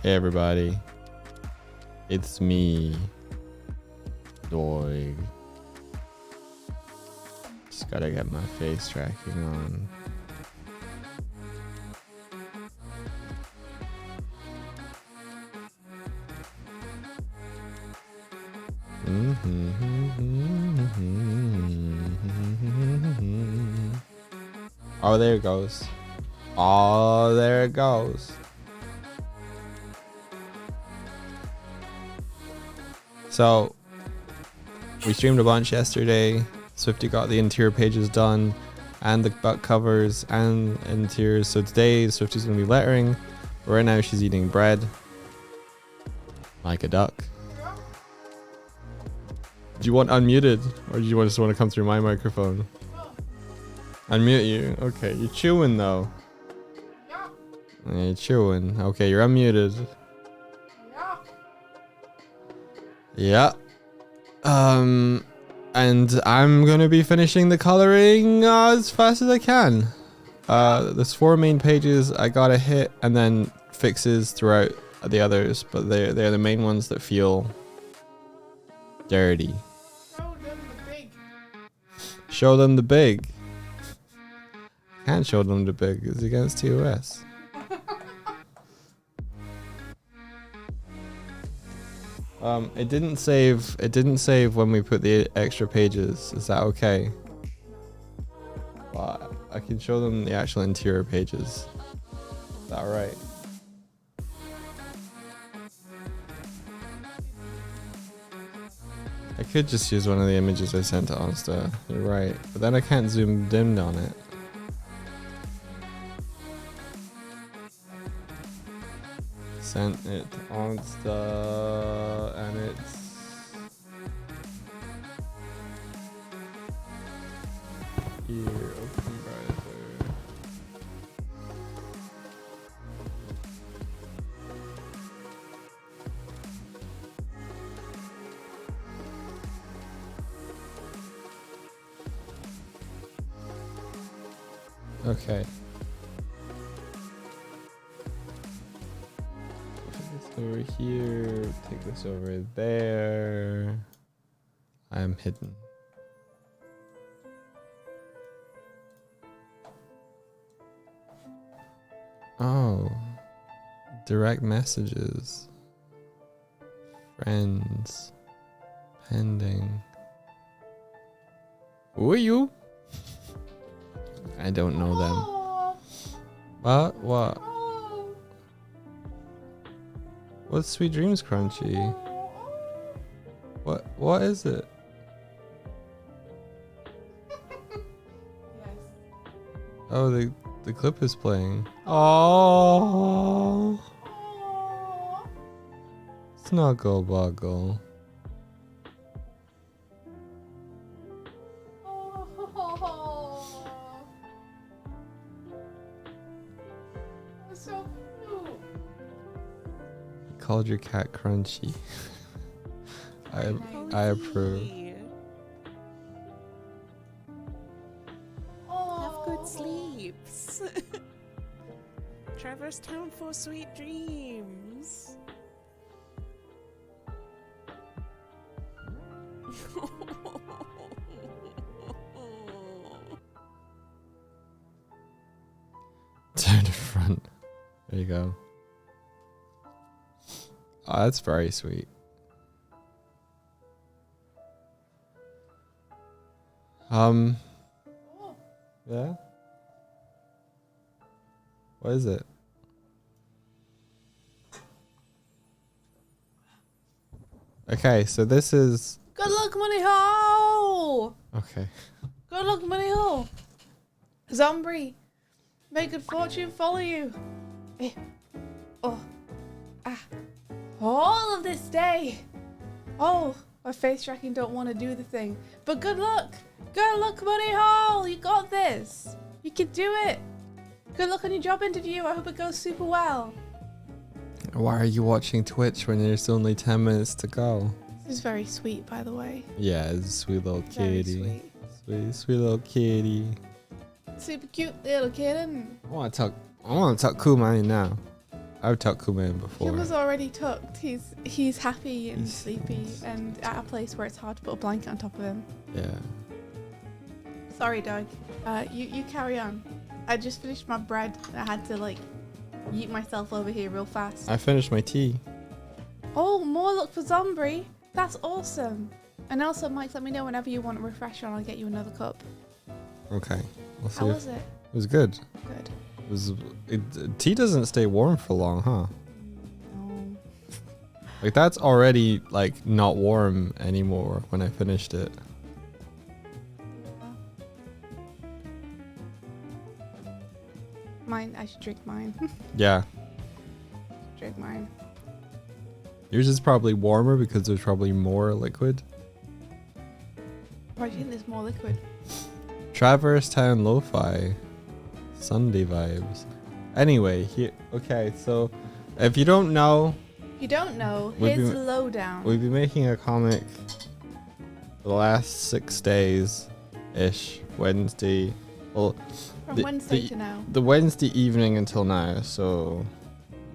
Hey everybody, it's me, Doig. Just gotta get my face tracking on. Oh, there it goes. Oh, there it goes. So, we streamed a bunch yesterday. Swifty got the interior pages done, and the butt covers and interiors. So today, Swifty's gonna be lettering. Right now, she's eating bread, like a duck. Do you want unmuted, or do you just want to come through my microphone? Unmute you. Okay, you're chewing though. Yeah, you're chewing. Okay, you're unmuted. Yeah. And I'm gonna be finishing the coloring as fast as I can. There's 4 main pages I gotta hit, and then fixes throughout the others, but they're the main ones that feel dirty. Show them the big. Can't show them the big. It's against TOS. It didn't save. It didn't save when we put the extra pages. Is that okay? Well, I can show them the actual interior pages. Is that alright? I could just use one of the images I sent to Onsta. You're right, but then I can't zoom in on it. Sent it to Onsta, and it's here. Open browser. Okay. Over here, take this over there. I am hidden. Oh, direct messages, friends, pending. Who are you? I don't know them. What? What's Sweet Dreams Crunchy? What is it? Yes. Oh, the clip is playing. Oh, Snuggle Buggle. That's so cute. Called your cat Crunchy. I approve. Have good sleeps. Traverse town for sweet dreams. Turn to front. There you go. Oh, that's very sweet. Yeah? What is it? Okay, so this is... Good luck, money hole! Okay. Good luck, money hole! Zombie, may good fortune follow you. All of this day. Oh, my face tracking don't want to do the thing. But good luck. Good luck, money hole. You got this. You can do it. Good luck on your job interview. I hope it goes super well. Why are you watching Twitch when there's only 10 minutes to go? This is very sweet, by the way. Yeah, it's a sweet little Very kitty. sweet. Sweet little kitty. Super cute little kitten. I want to talk cool money now. I've tucked Kuma in before. Kuma's already tucked. He's happy and He's- sleepy and at a place where it's hard to put a blanket on top of him. Yeah. Sorry, Doug. You carry on. I just finished my bread. I had to like yeet myself over here real fast. I finished my tea. Oh, more luck for Zombie. That's awesome. And also, Mike, let me know whenever you want a refresher and I'll get you another cup. Okay. We'll see. How If, was it? it was good. Good. It was. Tea doesn't stay warm for long, huh? No. Like that's already like not warm anymore when I finished it. Mine, I should drink mine. Yeah. Drink mine. Yours is probably warmer because there's probably more liquid. Why do you think there's more liquid? Traverse Town Lo-Fi. Sunday vibes. Anyway, here. Okay, so if you don't know, If you don't know, We've here's been- the lowdown. we've been making a comic for the last 6 days ish. Wednesday. Well, From Wednesday the- to now. the Wednesday evening until now. So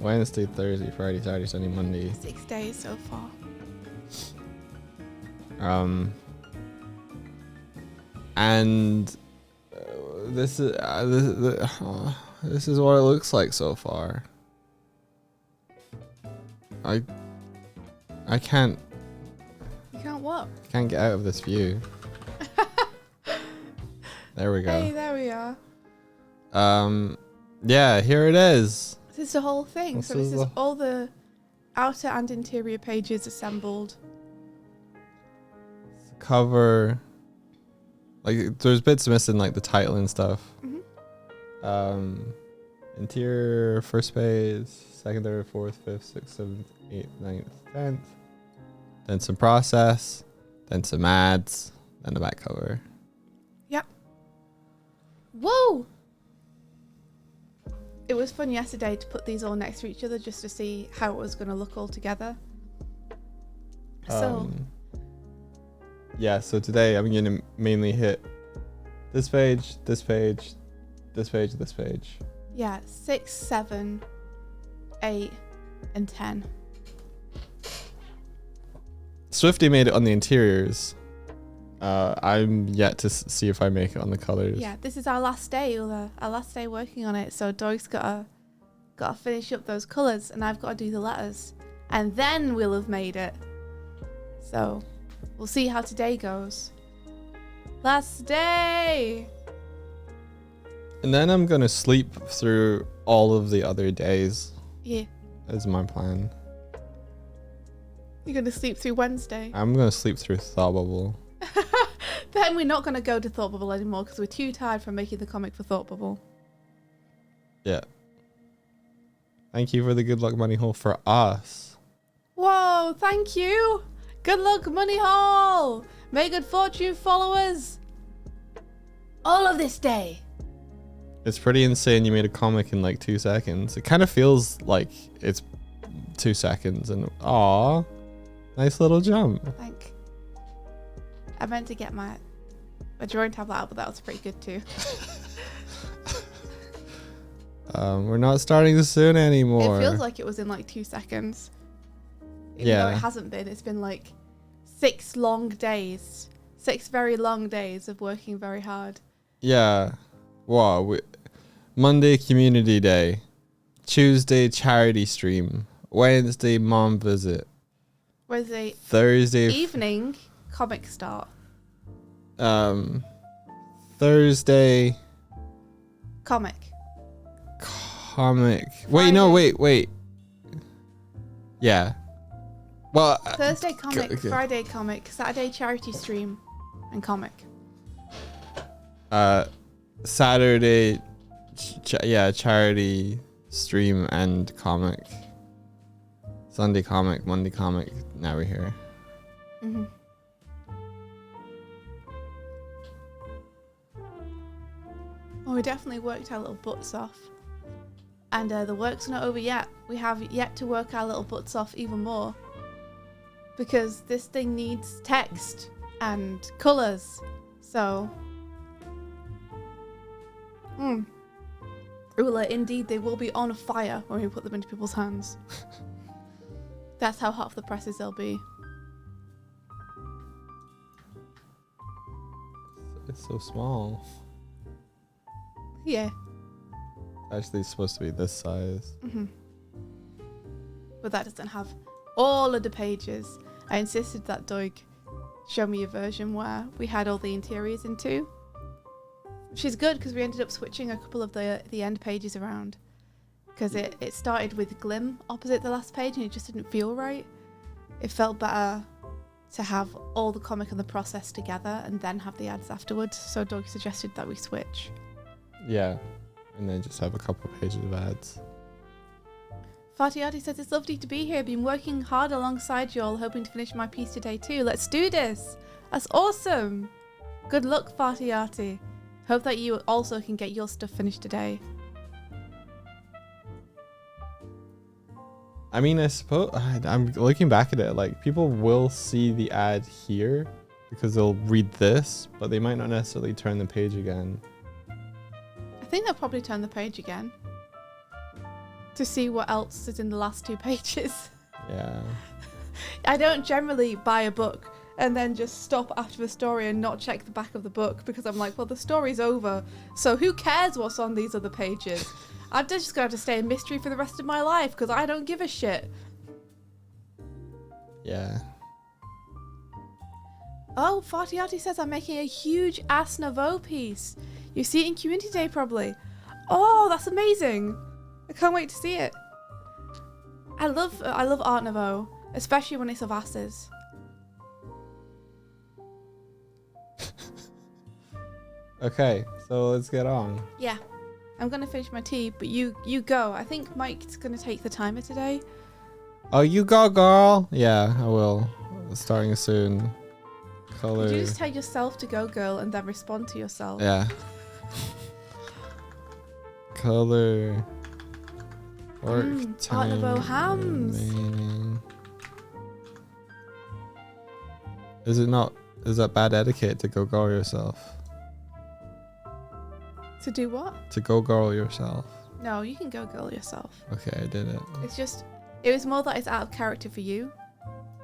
Wednesday, Thursday, Friday, Saturday, Sunday, Monday. 6 days so far. And this is this is what it looks like so far. I can't You can't what? get out of this view. There we Hey, go. there we are. Yeah, here it is. This is the whole thing. This So this is is the- all the outer and interior pages assembled. Cover. Like there's bits missing, like the title and stuff. Mhm. Interior, first page, second, third, fourth, fifth, sixth, seventh, eighth, ninth, 10th. Then some process, then some ads, then the back cover. Whoa! It was fun yesterday to put these all next to each other just to see how it was going to look all together. So, Yeah, so today I'm gonna mainly hit this page, this page, this page, this page. yeah, 6, 7, 8, and 10. Swifty made it on the interiors. I'm yet to see if I make it on the colors. Yeah, this is our last day, our last day working on it. So Doig's gotta finish up those colours, and I've got to do the letters, and then we'll have made it. So we'll see how today goes. Last day. And then I'm gonna sleep through all of the other days. Yeah, Is my plan. you're gonna sleep through Wednesday. I'm gonna sleep through Thought Bubble. Then we're not gonna go to Thought Bubble anymore because we're too tired from making the comic for Thought Bubble. Yeah. Thank you for the good luck money hole for us. Whoa, thank you. Good luck, Money Haul. May good fortune follow us all of this day. It's pretty insane you made a comic in like 2 seconds. It kind of feels like it's 2 seconds and aw, nice little jump. I meant to get my drawing tablet out, but that was pretty good too. We're not starting soon anymore. It feels like it was in like 2 seconds. Even Yeah. though it hasn't been. It's been like 6 long days. 6 very long days of working very hard. Yeah. Wow. Monday community day. Tuesday charity stream. Wednesday mom visit. Wednesday Thursday evening, comic start. Thursday Comic. comic. Wait, no, wait. Yeah. Well, Thursday comic, okay. Friday comic, Saturday charity stream, and comic. Saturday charity stream and comic. Sunday comic, Monday comic. Now we're here. Mm-hmm. Well, we definitely worked our little butts off. And the work's not over yet. We have yet to work our little butts off even more. Because this thing needs text and colours. So... It Ula, indeed, they will be on fire when we put them into people's hands. That's how hot the presses they'll be. It's so small. Yeah. Actually, it's supposed to be this size. But that doesn't have all of the pages. I insisted that Doig show me a version where we had all the interiors in two. Which is good because we ended up switching a couple of the end pages around. Because it started with Glim opposite the last page and it just didn't feel right. It felt better to have all the comic and the process together and then have the ads afterwards. So Doig suggested that we switch. Yeah. And then just have a couple pages of ads. Fatiati says it's lovely to be here. Been working hard alongside you all, hoping to finish my piece today too. Let's do this. That's awesome. Good luck, Fatiati. Hope that you also can get your stuff finished today. I mean, I suppose I'm looking back at it, like people will see the ad here because they'll read this, but they might not necessarily turn the page again. I think they'll probably turn the page again to see what else is in the last two pages. Yeah. I don't generally buy a book and then just stop after the story and not check the back of the book because I'm like, well, the story's over, so who cares what's on these other pages? I'm just going to have to stay in mystery for the rest of my life because I don't give a shit. Yeah. Oh, Fatiati says I'm making a huge Ass Nouveau piece. You see it in Community Day probably. Oh, that's amazing. I can't wait to see it. I love Art Nouveau, especially when it's of asses. Okay, so let's get on. Yeah. I'm going to finish my tea, but you go. I think Mike's going to take the timer today. Oh, you go, girl. Yeah, I will. Starting soon. Color. Did you just tell yourself to go, girl, and then respond to yourself? Yeah. Color. Work time. Art Nouveau hams. Remaining. Is that bad etiquette to go girl yourself? To do what? To go girl yourself. No, you can go girl yourself. Okay, I did it. It's just, it was more that it's out of character for you.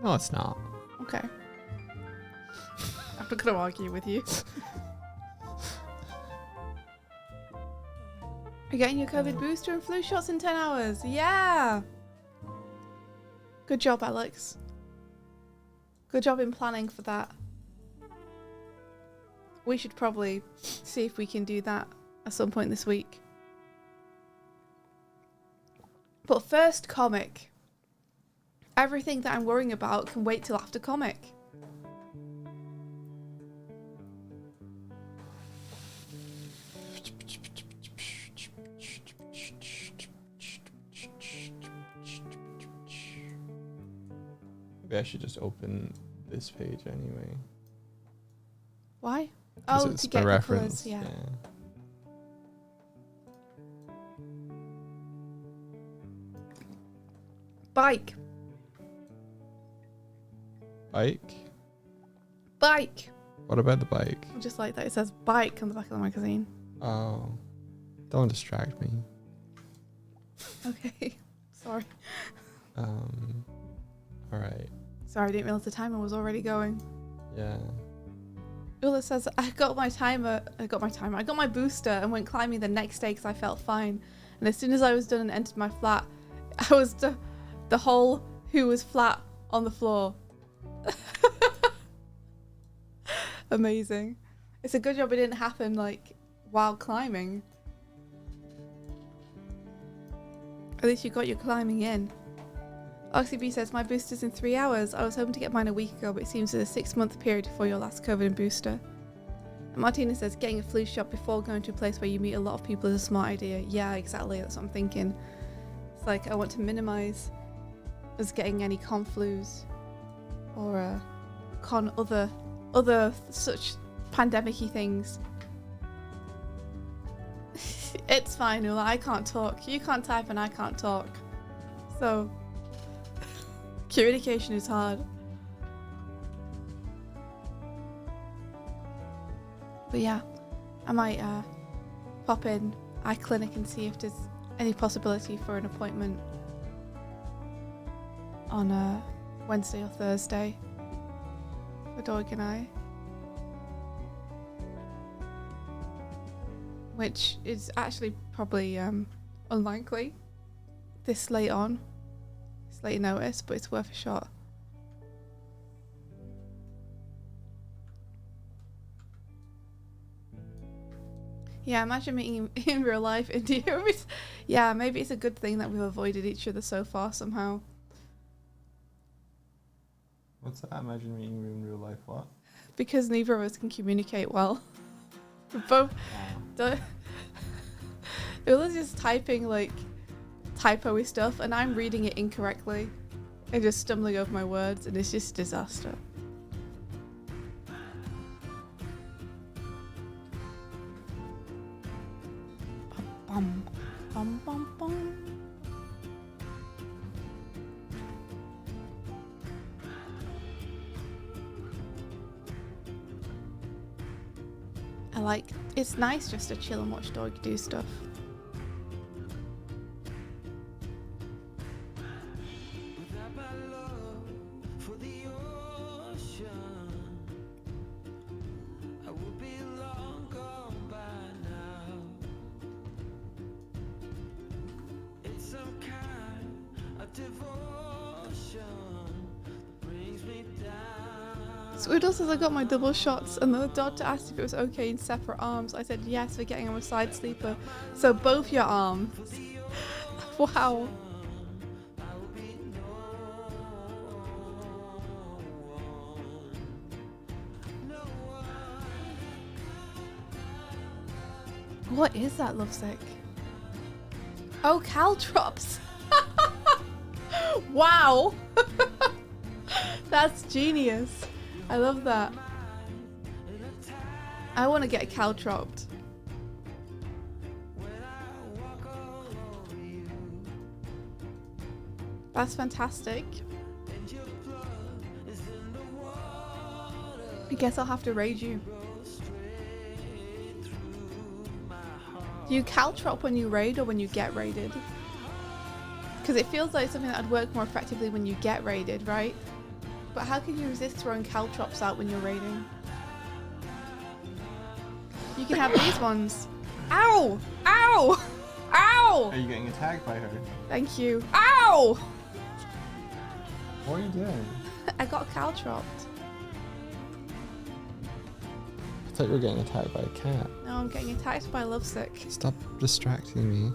No, it's not. Okay. I'm not going to argue with you. You're getting your COVID booster and flu shots in 10 hours. Yeah. Good job, Alex. Good job in planning for that. We should probably see if we can do that at some point this week. But first, comic. Everything that I'm worrying about can wait till after comic. Maybe I should just open this page anyway. Why? 'Cause Oh, it's to by get the reference. colours, yeah. Bike. Bike? Bike. What about the bike? I just like that it says bike on the back of the magazine. Oh. Don't distract me. Okay. Sorry. Alright. Sorry, I didn't realize the timer was already going. Yeah. Ula says, I got my booster and went climbing the next day because I felt fine. And as soon as I was done and entered my flat, I was the whole who was flat on the floor. Amazing. It's a good job it didn't happen like while climbing. At least you got your climbing in. OxyB says, my booster's in 3 hours. I was hoping to get mine a week ago, but it seems there's a 6-month period for your last COVID booster. And Martina says, getting a flu shot before going to a place where you meet a lot of people is a smart idea. Yeah, exactly. That's what I'm thinking. It's like I want to minimize us getting any con flus or con other such pandemic-y things. It's fine, Ula. I can't talk. You can't type and I can't talk. So communication is hard. But yeah, I might pop in eye clinic and see if there's any possibility for an appointment on a Wednesday or Thursday for Doig and I. Which is actually probably unlikely this late on. It's late notice, but it's worth a shot. Yeah, imagine meeting in real life, India. Yeah, maybe it's a good thing that we've avoided each other so far somehow. What's that? Imagine meeting in real life. What? Because neither of us can communicate well. We're both. Ulla's just typing like typo-y stuff, and I'm reading it incorrectly and just stumbling over my words, and it's just a disaster. Bum, bum, bum, bum. It's nice just to chill and watch Doig do stuff. Squidle says I got my double shots, and the doctor asked if it was okay in separate arms. I said yes for getting on a side sleeper. So both your arms. Wow. What is that, Lovesick? Oh, caltrops. Wow. That's genius. I love that. I want to get caltropped. That's fantastic. I guess I'll have to raid you. Do you caltrop when you raid or when you get raided? Because it feels like something that would work more effectively when you get raided, right? But how can you resist throwing caltrops out when you're raiding? You can have these ones. Ow! Ow! Ow! Are you getting attacked by her? Thank you. Ow! What are you doing? I got caltropped. I thought you were getting attacked by a cat. No, I'm getting attacked by Lovesick. Stop distracting me.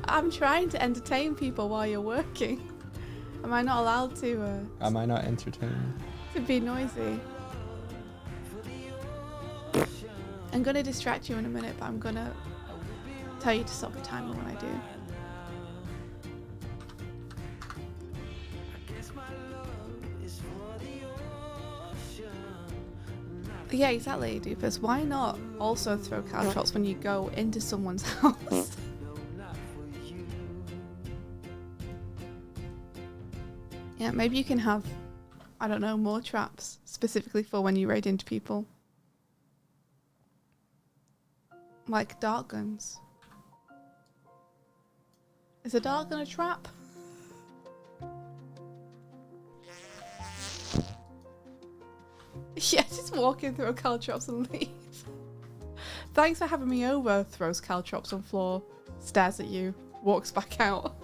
I'm trying to entertain people while you're working. Am I not allowed to? Am I not entertained? To be noisy. I'm gonna distract you in a minute, but I'm gonna tell you to stop the timer when I do. Yeah, exactly, Doofus. Why not also throw caltrops when you go into someone's house? Yeah, maybe you can have, I don't know, more traps specifically for when you raid into people. Like dart guns. Is a dart gun a trap? Yeah, just walk in, throw caltrops and leave. Thanks for having me over. Throws caltrops on floor, stares at you, walks back out.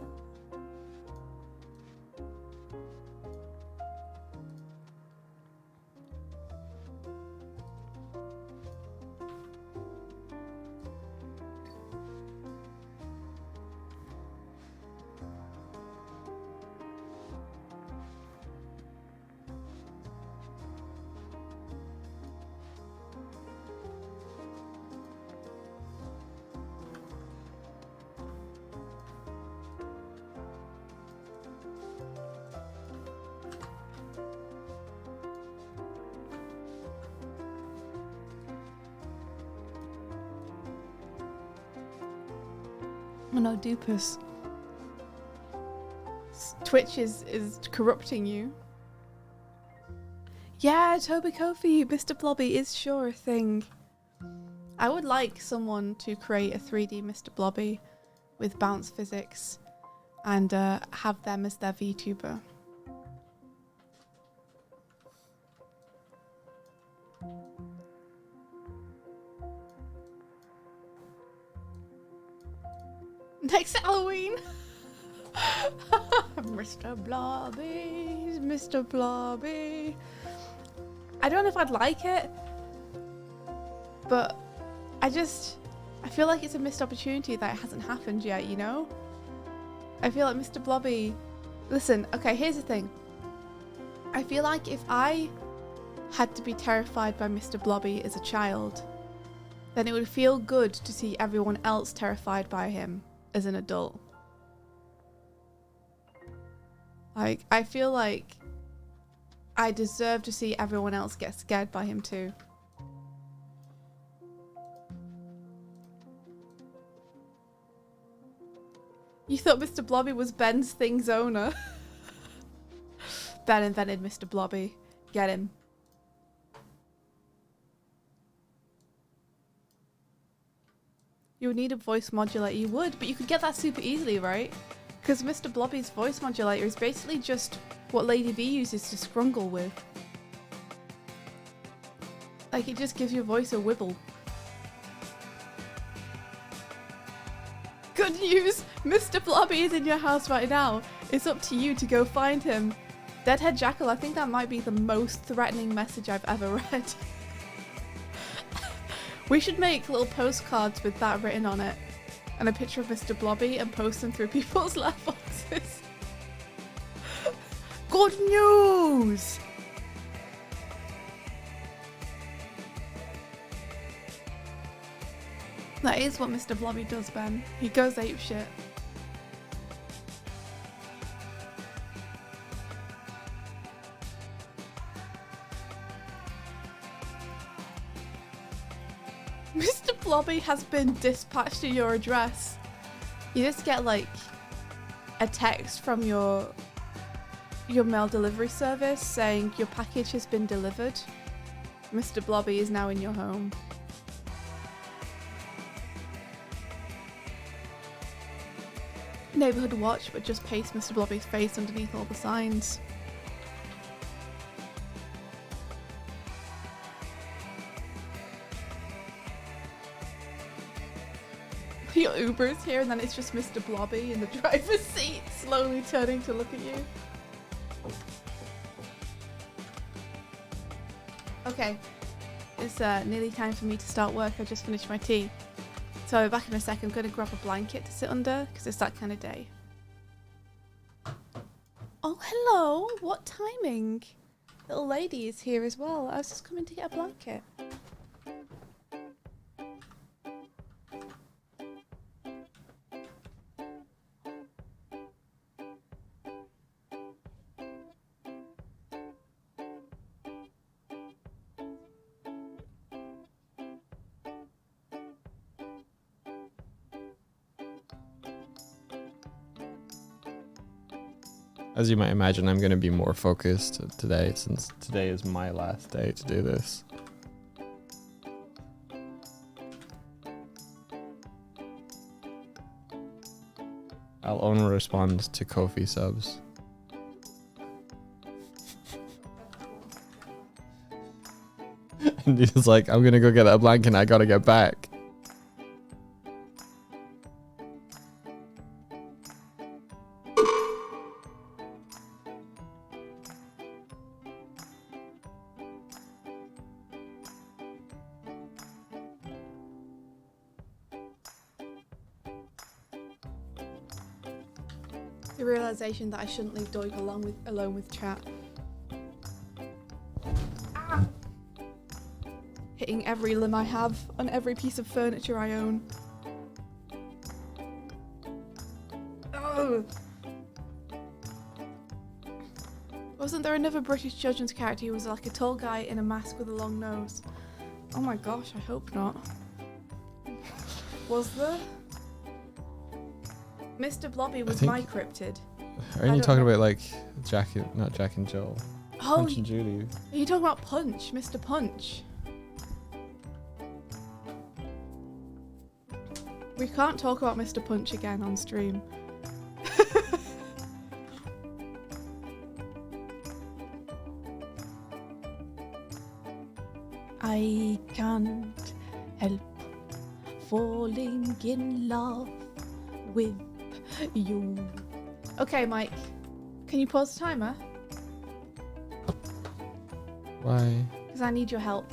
Oh no, Doopus. Twitch is corrupting you. Yeah, Toby Kofi, Mr. Blobby is sure a thing. I would like someone to create a 3D Mr. Blobby with bounce physics and have them as their VTuber. Next Halloween. Mr. Blobby, Mr. Blobby. I don't know if I'd like it, but I feel like it's a missed opportunity that it hasn't happened yet, you know? I feel like Mr. Blobby... Listen, okay, here's the thing. I feel like if I had to be terrified by Mr. Blobby as a child, then it would feel good to see everyone else terrified by him as an adult. Like, I feel like I deserve to see everyone else get scared by him too. You thought Mr. Blobby was Ben's Thing's owner. Ben invented Mr. Blobby. Get him. You would need a voice modulator. You would, but you could get that super easily, right? Because Mr. Blobby's voice modulator is basically just what Lady V uses to scrungle with. Like, it just gives your voice a wibble. Good news! Mr. Blobby is in your house right now. It's up to you to go find him. Deadhead Jackal, I think that might be the most threatening message I've ever read. We should make little postcards with that written on it. And a picture of Mr. Blobby and post them through people's letterboxes. Good news! That is what Mr. Blobby does, Ben. He goes apeshit. Mr. Blobby has been dispatched to your address. You just get like a text from your mail delivery service saying your package has been delivered. Mr. Blobby is now in your home. Neighborhood watch, but just paste Mr. Blobby's face underneath all the signs. Your Uber is here and then it's just Mr. Blobby in the driver's seat, slowly turning to look at you. Okay, it's nearly time for me to start work. I just finished my tea. So I'll be back in a second. I'm going to grab a blanket to sit under because it's that kind of day. Oh, hello. What timing? Little lady is here as well. I was just coming to get a blanket. As you might imagine, I'm going to be more focused today since today is my last day to do this. I'll only respond to Ko-fi subs. And he's like, I'm going to go get that blanket and I got to get back. The realization that I shouldn't leave Doig alone with chat. Ah! Hitting every limb I have on every piece of furniture I own. Oh! Wasn't there another British children's character who was like a tall guy in a mask with a long nose? Oh my gosh, I hope not. Was there? Mr. Blobby was my cryptid. Aren't you talking about like not Jack and Jill? Oh, Punch and Judy. are you talking about Punch, Mr. Punch? We can't talk about Mr. Punch again on stream. I can't help falling in love with you. Okay, Mike. Can you pause the timer? Why? Because I need your help.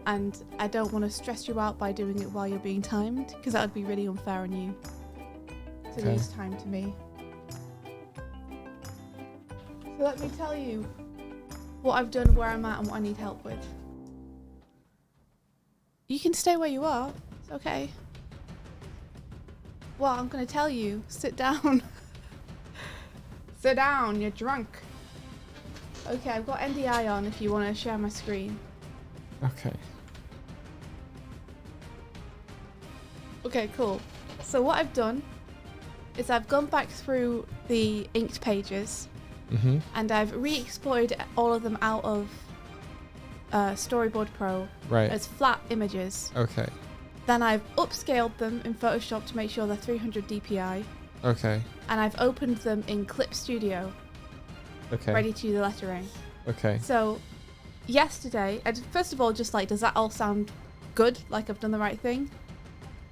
And I don't want to stress you out by doing it while you're being timed, because that would be really unfair on you to Okay. lose time to me. So let me tell you what I've done, where I'm at, and what I need help with. You can stay where you are. It's okay. Well, I'm going to tell you. Sit down. Sit down. You're drunk. Okay, I've got NDI on if you want to share my screen. Okay. Okay, cool. So what I've done is I've gone back through the inked pages Mm-hmm. and I've re-exported all of them out of Storyboard Pro Right. as flat images. Okay. Then I've upscaled them in Photoshop to make sure they're 300 DPI, Okay. and I've opened them in Clip Studio, Okay. ready to do the lettering. Okay. So yesterday, first of all, just like, does that all sound good? Like I've done the right thing?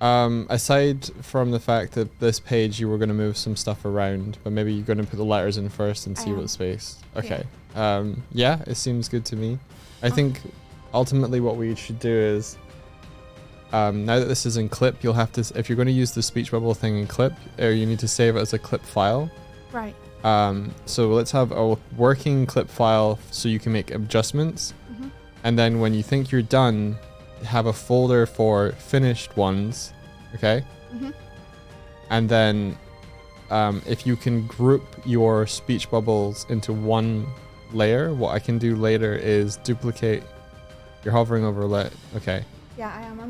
Aside from the fact that this page you were going to move some stuff around, but maybe you're going to put the letters in first and I see am. what's spaced. Okay. Yeah, it seems good to me. I think ultimately what we should do is, now that this is in clip, you'll have to, if you're going to use the speech bubble thing in clip, you need to save it as a clip file. Right. So let's have a working clip file so you can make adjustments. Mm-hmm. And then when you think you're done, have a folder for finished ones. Okay. Mm-hmm. And then if you can group your speech bubbles into one layer, what I can do later is duplicate. You're hovering over okay. Yeah, I am.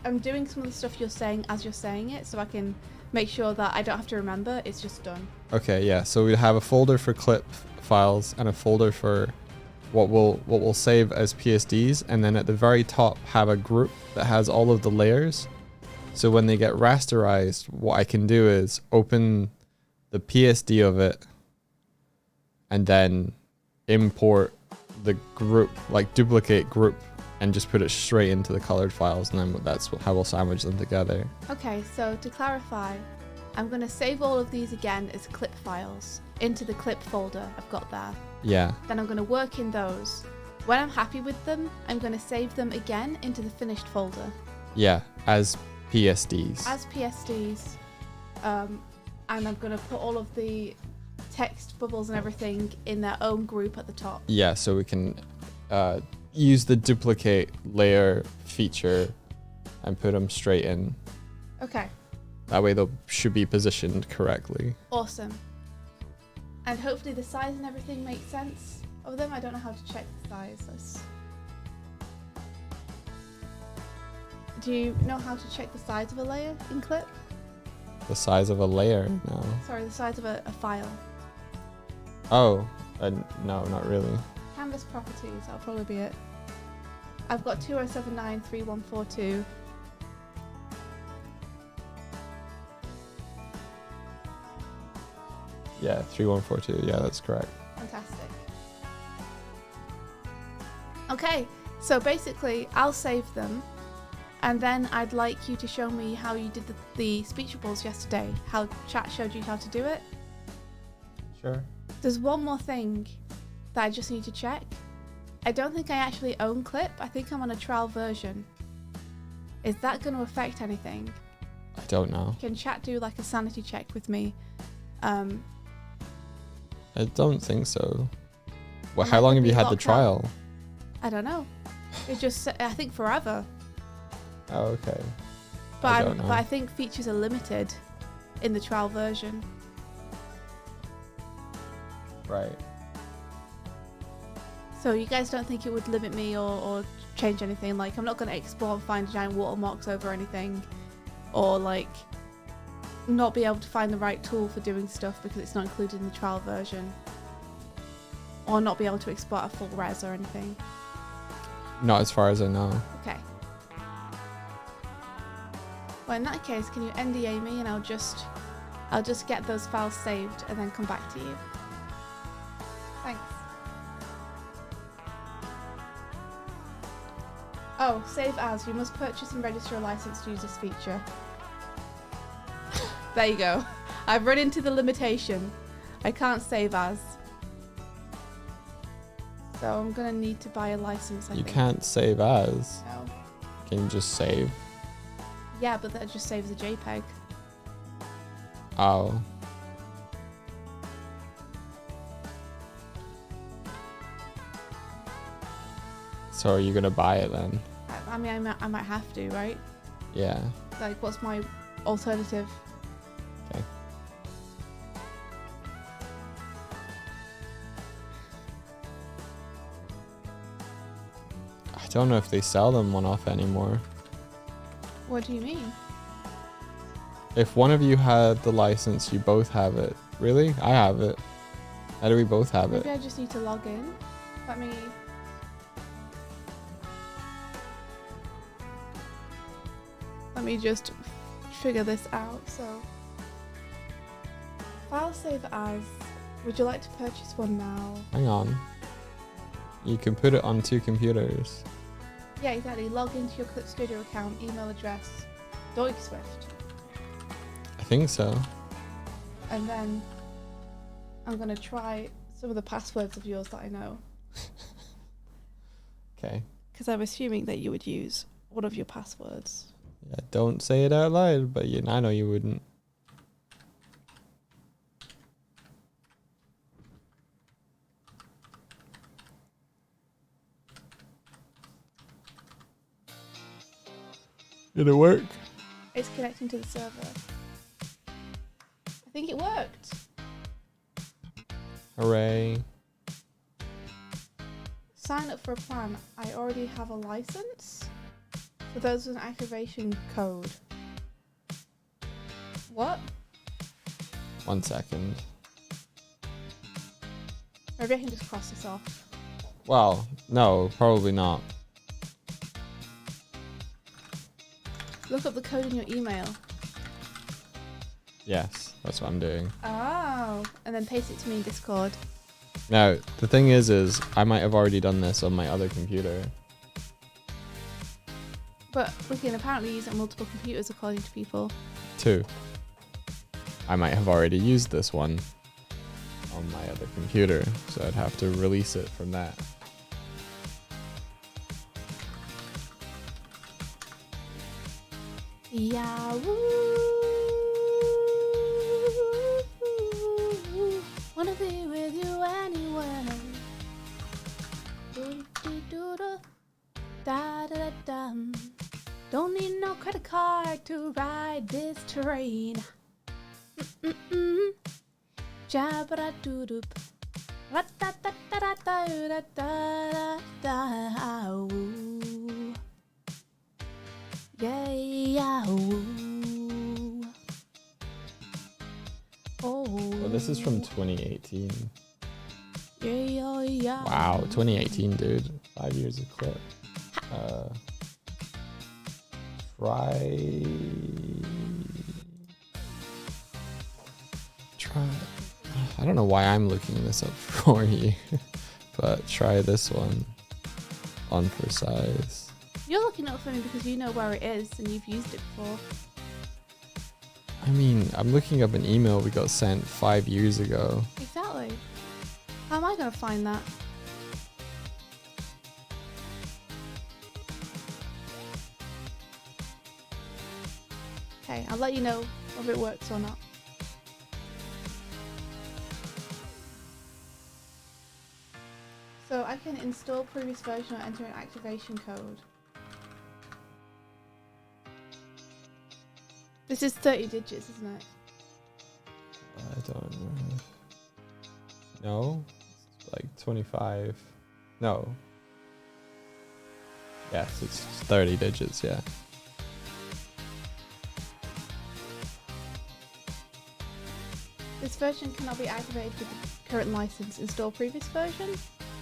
I'm doing some of the stuff you're saying as you're saying it, so I can make sure that I don't have to remember. It's just done. Okay, yeah. So we have a folder for clip files and a folder for what we'll save as PSDs, and then at the very top have a group that has all of the layers. So when they get rasterized, what I can do is open the PSD of it and then import the group, like duplicate group, and just put it straight into the colored files, and then that's how we'll sandwich them together. Okay, so to clarify, I'm going to save all of these again as clip files into the clip folder I've got there. Yeah. Then I'm going to work in those. When I'm happy with them, I'm going to save them again into the finished folder. Yeah, as PSDs. As PSDs. And I'm going to put all of the text bubbles and everything in their own group at the top. Yeah, so we can use the duplicate layer feature and put them straight in. Okay, That way they should be positioned correctly. awesome. And hopefully the size and everything makes sense of them. I don't know how to check the size. Do you know how to check the size of a layer in Clip? The size of a layer? No. Sorry, the size of a file. Oh, no, not really. Canvas properties, that'll probably be it. I've got 20793142. Yeah, 3142. Yeah, that's correct. Fantastic. Okay, so basically I'll save them, and then I'd like you to show me how you did the speechables yesterday, how chat showed you how to do it. Sure. There's one more thing that I just need to check. I don't think I actually own Clip. I think I'm on a trial version. Is that going to affect anything? I don't know. Can chat do like a sanity check with me? I don't think so. Well, Am how I long gonna have you be had the locked trial? I don't know. It's just, I think forever. Oh, okay. But I don't know. but I think features are limited in the trial version. Right. So you guys don't think it would limit me or change anything? Like, I'm not going to export and find giant watermarks over anything, or like not be able to find the right tool for doing stuff because it's not included in the trial version, or not be able to export a full res or anything. Not as far as I know. Okay. Well, in that case, can you NDA me and I'll just get those files saved and then come back to you. Thanks. Oh, save as. You must purchase and register a license to use this feature. There you go. I've run into the limitation. I can't save as. So I'm gonna need to buy a license, I You think. can't save as. No. Can you just save? Yeah, but that just saves a JPEG. Oh. So are you gonna buy it then? I mean, I might have to, right? Yeah. Like, what's my alternative? Okay. I don't know if they sell them one-off anymore. What do you mean? If one of you had the license, you both have it. Really? I have it. How do we both have it? Maybe I just need to log in. Let me just figure this out. So, file save as. Would you like to purchase one now? Hang on. You can put it on 2 computers. Yeah, exactly. Log into your Clip Studio account, email address, Doig and Swift, I think so. and then I'm gonna try some of the passwords of yours that I know, Okay. because I'm assuming that you would use one of your passwords. Yeah, don't say it out loud, but I know you wouldn't. Did it work? It's connecting to the server. I think it worked. Hooray. Sign up for a plan. I already have a license. So there's an activation code. What? 1 second. Maybe I can just cross this off. Well, no, probably not. Look up the code in your email. Yes, that's what I'm doing. Oh, and then paste it to me in Discord. Now, the thing is I might have already done this on my other computer. But we can apparently use it on multiple computers according to people. 2. I might have already used this one on my other computer, so I'd have to release it from that. Yeah, wanna be with you anywhere. Da-da-da-dum. Don't need no credit card to ride this train. Jabba-da-doo-doop. Ra-da-da-da-da-da-da-da-da-woo. Yeah, yeah, woo. Oh. Well, this is from 2018. Yeah, yeah, yeah. Wow, 2018, dude. 5 years of clip. Try. I don't know why I'm looking this up for you, but try this one on for size. You're looking it up for me because you know where it is and you've used it before. I mean, I'm looking up an email we got sent 5 years ago. Exactly. How am I going to find that? Okay, I'll let you know whether it works or not. So I can install previous version or enter an activation code. This is 30 digits, isn't it? I don't know. No? It's like 25. No. Yes, it's 30 digits, yeah. This version cannot be activated with the current license. Install previous version.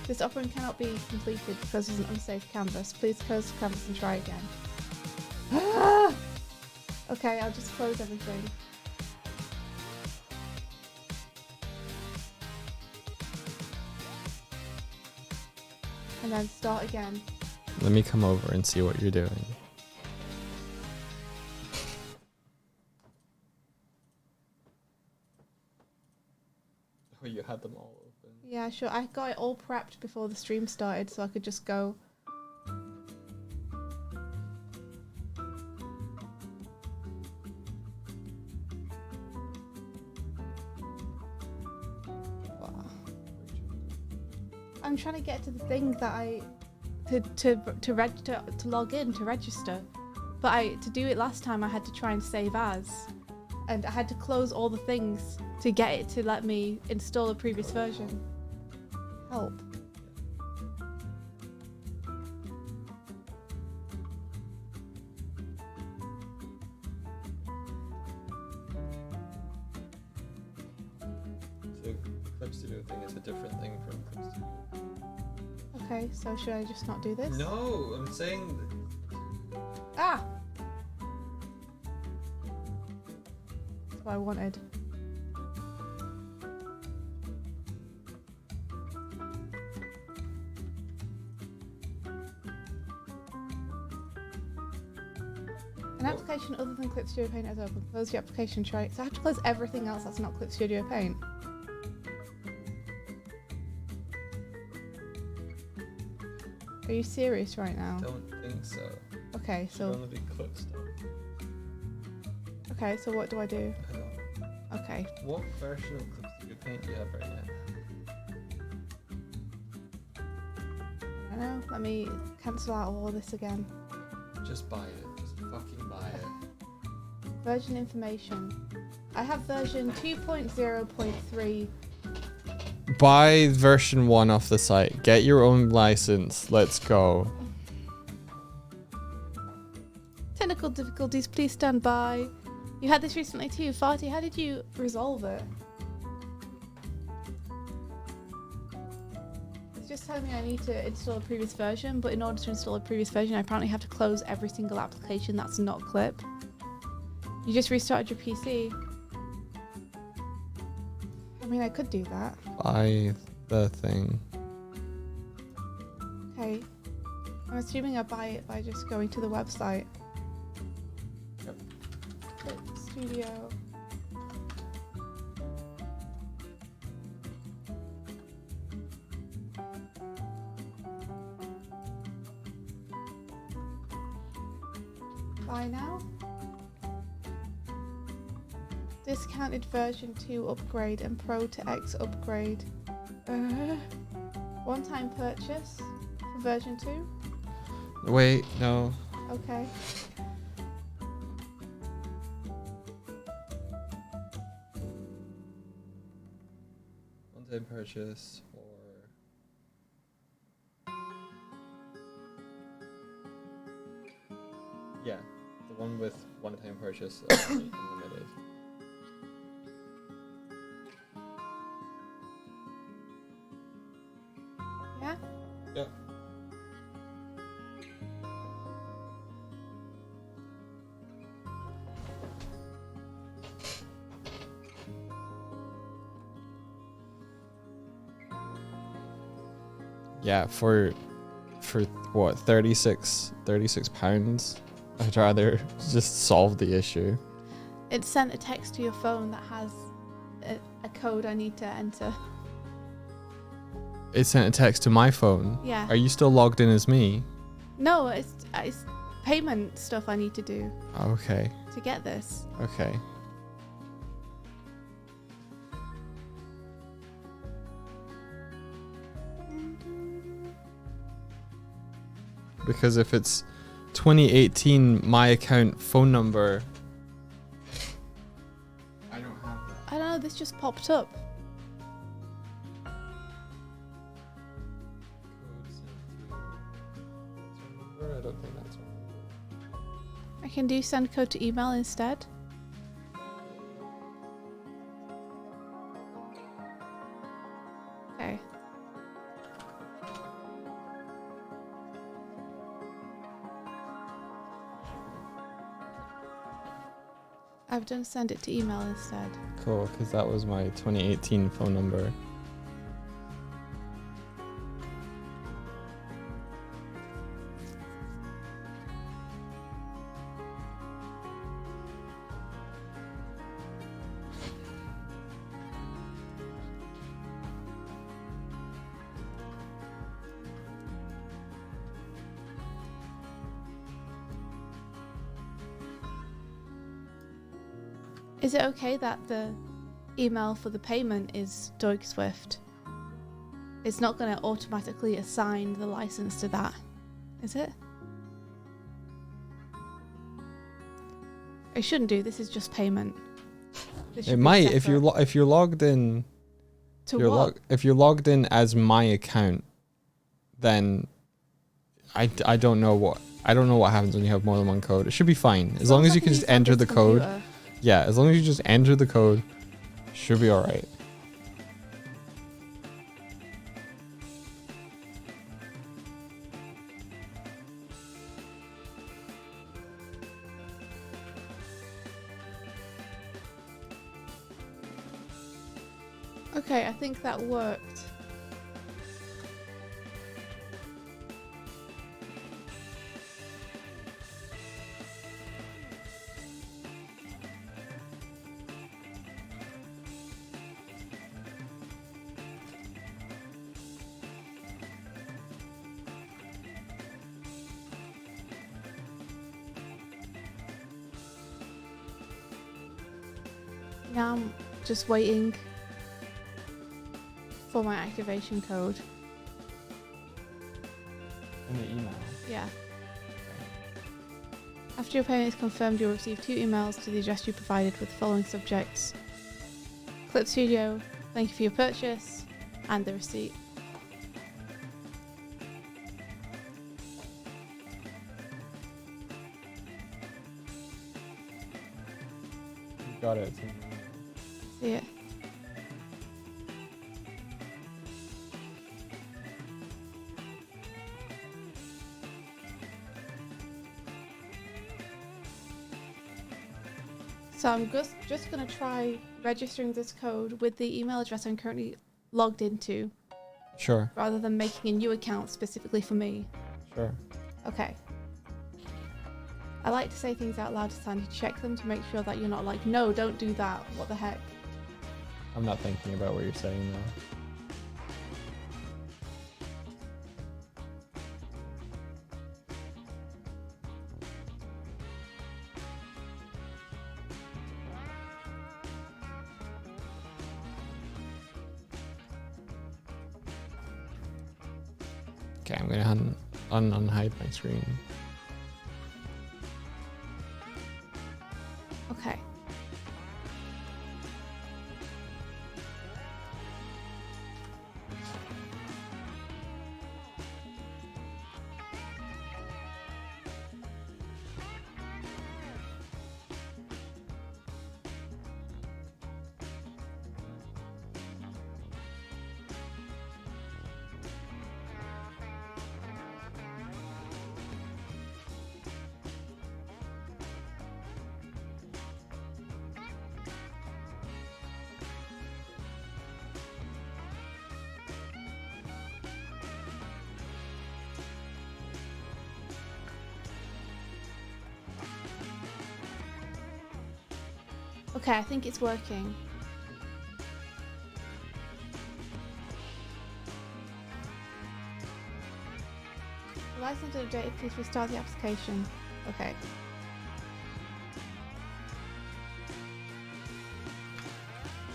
This operation cannot be completed because it's an unsafe canvas. Please close the canvas and try again. Okay, I'll just close everything. And then start again. Let me come over and see what you're doing. Oh, you had them all open. Yeah, sure. I got it all prepped before the stream started so I could just go. I'm trying to get to the thing that I to log in to register, but to do it last time I had to try and save as, and I had to close all the things to get it to let me install a previous version. Help. So Clip Studio thing is a different thing from Clip Studio. Okay, so should I just not do this? No, I'm saying. Ah! That's what I wanted. An application other than Clip Studio Paint is open. Close the application, try. So I have to close everything else that's not Clip Studio Paint. Are you serious right now? Don't think so. Okay, Should so only be Clip stuff. okay, so what do I do? Hang on. Okay. What version of Clip Studio Paint do you have right now? I know. Let me cancel out all this again. Just buy it. Just fucking buy it. Version information. I have version 2.0.3. Buy version 1 off the site. Get your own license. Let's go. Technical difficulties, please stand by. You had this recently too. Farty, how did you resolve it? It's just telling me I need to install a previous version, but in order to install a previous version, I apparently have to close every single application that's not Clip. You just restarted your PC. I mean, I could do that. Buy the thing. Okay. I'm assuming I buy it by just going to the website. Yep. Clip Studio. Buy now. Discounted version 2 upgrade and Pro to X upgrade. One-time purchase for version 2. Wait, no. Okay. One-time purchase or... Yeah, the one with one-time purchase unlimited. Yeah? Yep. Yeah, for what, 36 pounds? I'd rather just solve the issue. It sent a text to your phone that has a code I need to enter. It sent a text to my phone. Yeah. Are you still logged in as me? No, it's payment stuff I need to do Okay. to get this. Okay. Because if it's 2018 my account phone number, I don't have that. I don't know, this just popped up. I don't think that's right. I can do send code to email instead. Okay. I've done send it to email instead. Cool, because that was my 2018 phone number. Is it okay that the email for the payment is Doig Swift? It's not going to automatically assign the license to that, is it? It shouldn't do. This is just payment. This should It be might if you're separate. if you're logged in. To what? If you're logged in as my account, then I don't know what happens when you have more than one code. It should be fine as long as you can just enter the code. Yeah, as long as you just enter the code, should be all right. Okay, I think that worked. Now I'm just waiting for my activation code. In the email. Yeah. After your payment is confirmed, you'll receive 2 emails to the address you provided with the following subjects: Clip Studio, thank you for your purchase, and the receipt. You got it. See it? So I'm just going to try registering this code with the email address I'm currently logged into, Sure. rather than making a new account specifically for me. Sure. Okay. I like to say things out loud to Sandy, check them to make sure that you're not like, no, don't do that. What the heck? I'm not thinking about what you're saying though. Okay, I'm gonna unhide my screen. Okay. Okay, I think it's working. License updated, please restart the application. Okay.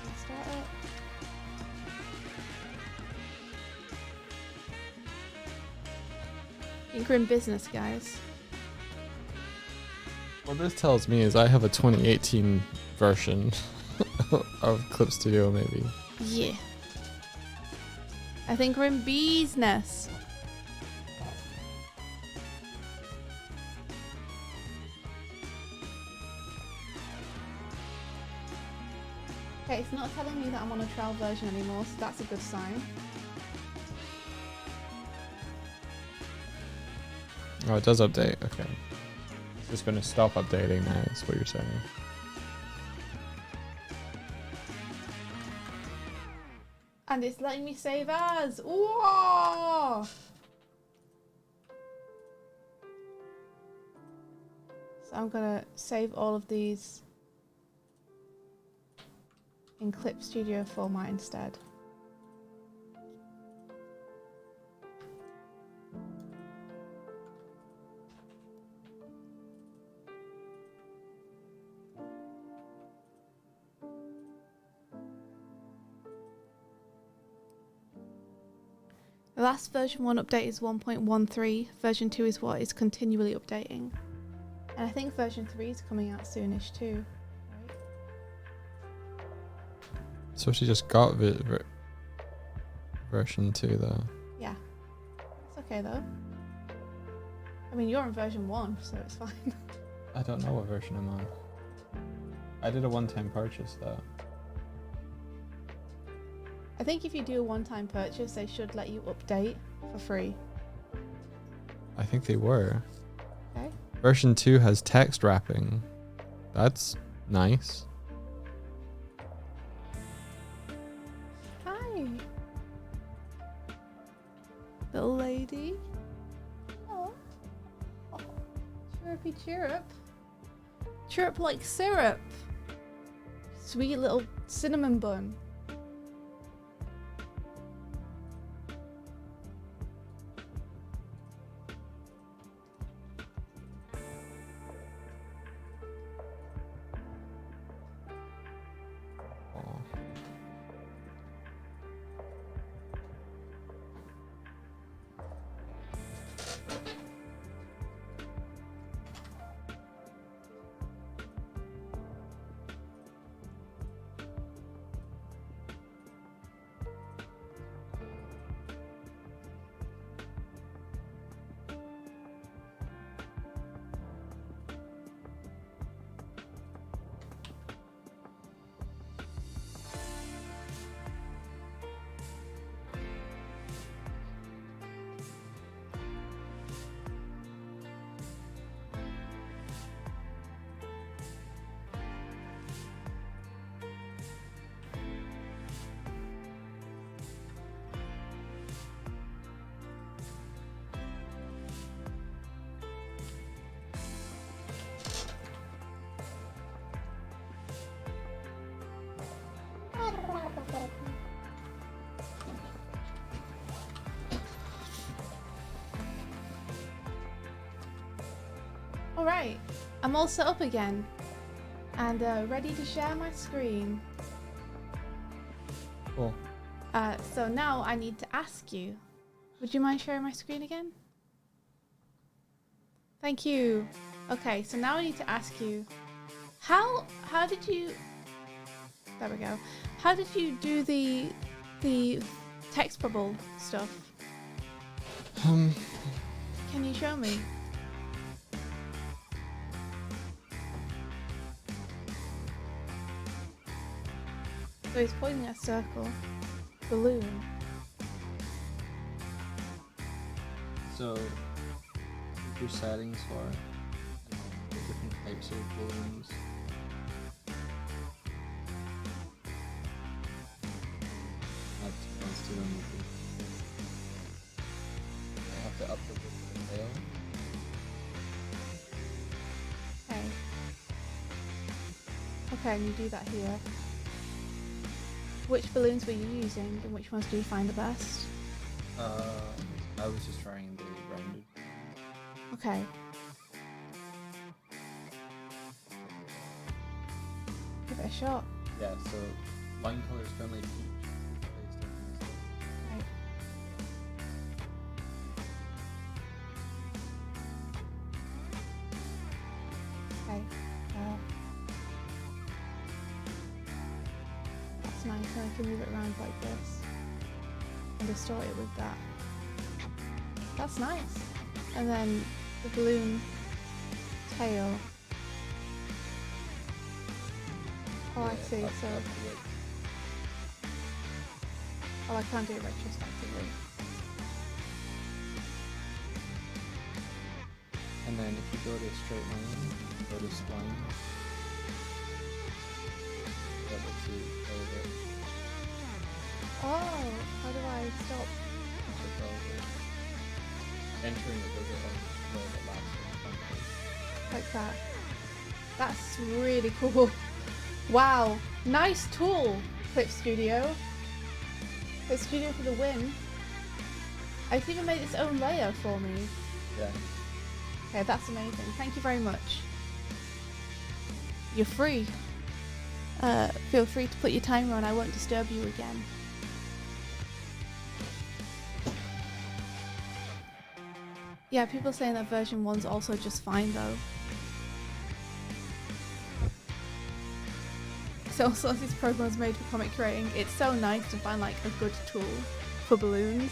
Restart it. I think we're in business, guys. What this tells me is I have a 2018 version of Clip Studio, maybe. Yeah. I think we're in business. Okay, it's not telling me that I'm on a trial version anymore, so that's a good sign. Oh, it does update. Okay. It's just going to stop updating now, is what you're saying. And it's letting me save as. Whoa! So I'm gonna save all of these in Clip Studio format instead. The last version 1 update is 1.13. Version 2 is what is continually updating. And I think version 3 is coming out soonish too. Right? So she just got version 2 though. Yeah. It's okay though. I mean, you're on version 1, so it's fine. I don't know what version I'm on. I did a one-time purchase though. I think if you do a one-time purchase, they should let you update for free. I think they were. Okay. Version 2 has text wrapping. That's nice. Hi. Little lady. Oh. Oh. Chirrupy chirrup. Chirrup like syrup. Sweet little cinnamon bun. Alright, I'm all set up again and ready to share my screen. Cool. So now I need to ask you, would you mind sharing my screen again? Thank you. Okay, so now I need to ask you, how did you, there we go, how did you do the text bubble stuff? Can you show me? So he's pointing at a circle, balloon. So, your settings for the different types of balloons. Let's do them. I have to up the tail. Okay. Okay, and you do that here. Which balloons were you using and which ones do you find the best? I was just trying the rounded. Okay. Give it a shot. Yeah, so line color is currently peach. Right. Okay. That's nice, and I can move it around like this and distort it with that. That's nice. And then the balloon tail. Oh, I see. So, oh, I can't do it retrospectively. And then if you go to straight line, go to spline. That lets you play it. Oh, how do I stop? Entering it does it on the last one. Like that. That's really cool. Wow, nice tool, Clip Studio. Clip Studio for the win. It's even made its own layer for me. Yeah. Okay, that's amazing. Thank you very much. You're free. Feel free to put your timer on. I won't disturb you again. Yeah, people saying that version 1's also just fine though. So also this program was made for comic creating. It's so nice to find like a good tool for balloons.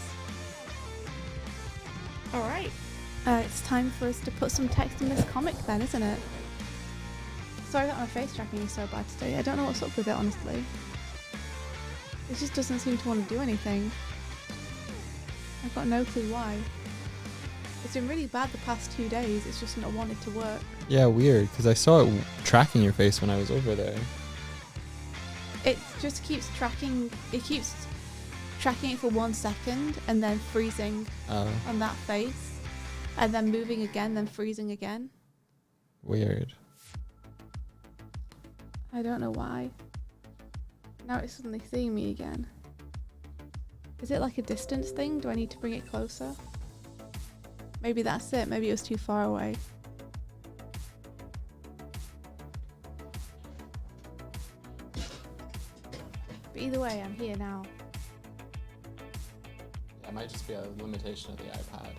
Alright. It's time for us to put some text in this comic then, isn't it? Sorry that my face tracking is so bad today. I don't know what's up with it, honestly. It just doesn't seem to want to do anything. I've got no clue why. It's been really bad the past 2 days. It's just not wanted to work. Yeah, weird, because I saw it tracking your face when I was over there. It just keeps tracking. It keeps tracking it for 1 second and then freezing on that face. And then moving again, then freezing again. Weird. I don't know why. Now it's suddenly seeing me again. Is it like a distance thing? Do I need to bring it closer? Maybe that's it. Maybe it was too far away. But either way, I'm here now. Yeah, it might just be a limitation of the iPad.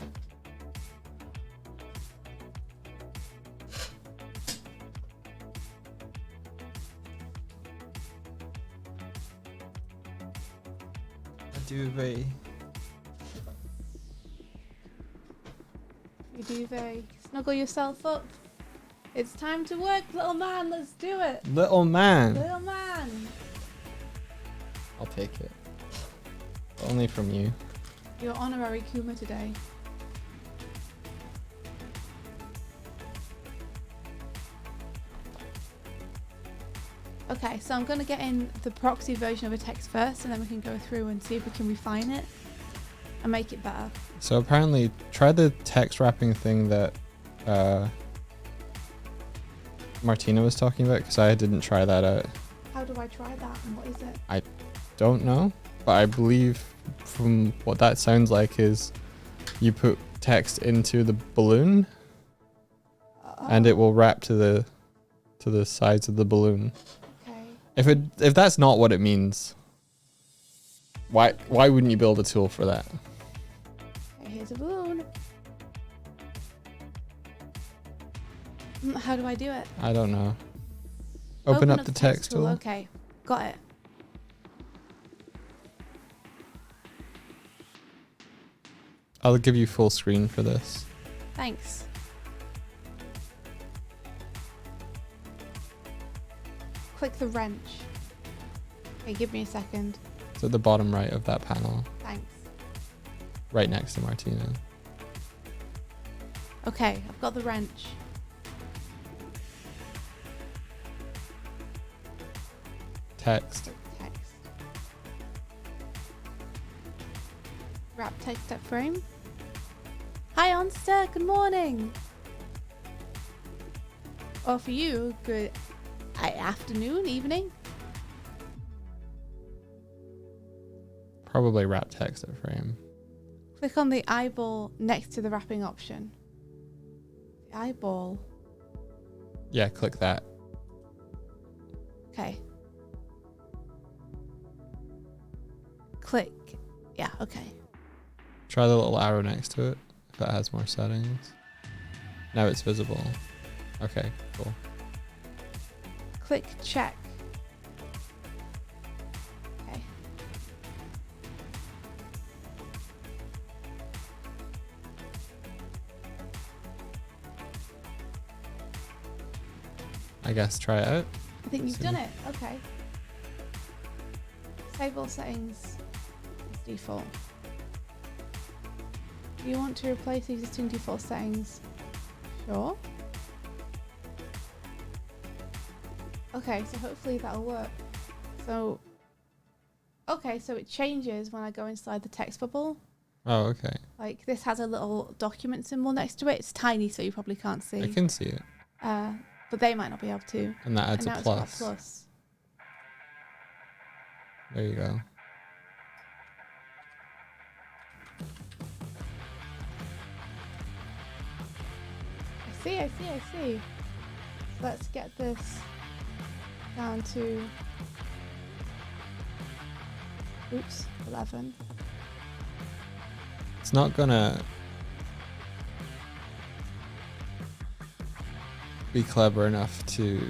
Duvet. You duvet. Snuggle yourself up. It's time to work, little man. Let's do it. Little man. Little man. I'll take it. Only from you. You're honorary Kuma today. Okay, so I'm going to get in the proxy version of a text first, and then we can go through and see if we can refine it and make it better. So apparently, try the text wrapping thing that Martina was talking about, because I didn't try that out. How do I try that, and what is it? I don't know, but I believe from what that sounds like is you put text into the balloon, and it will wrap to the sides of the balloon. Okay. If that's not what it means, why wouldn't you build a tool for that? Okay, here's a balloon. How do I do it? I don't know. Open up the text tool. Okay, got it. I'll give you full screen for this. Thanks. Click the wrench. Okay, give me a second. It's at the bottom right of that panel, Thanks. right next to Martina. Okay, I've got the wrench. Text. Text. Wrap text at frame. Hi, Onster. Good morning. Or for you, good afternoon, evening. Probably wrap text at frame. Click on the eyeball next to the wrapping option. The eyeball. Yeah, click that. Okay. Click. Yeah, okay. Try the little arrow next to it if it has more settings. Now it's visible. Okay, cool. Click check. Okay. I guess try it out. I think you've done it. Okay. Save all settings as default. Do you want to replace existing default settings? Sure. Okay, so hopefully that'll work. So, Okay, so it changes when I go inside the text bubble. Oh, okay. Like this has a little document symbol next to it. It's tiny, so you probably can't see. I can see it. But they might not be able to. And that adds and a now plus. It's got a plus. There you go. I see. So let's get this down to 11. It's not gonna be clever enough to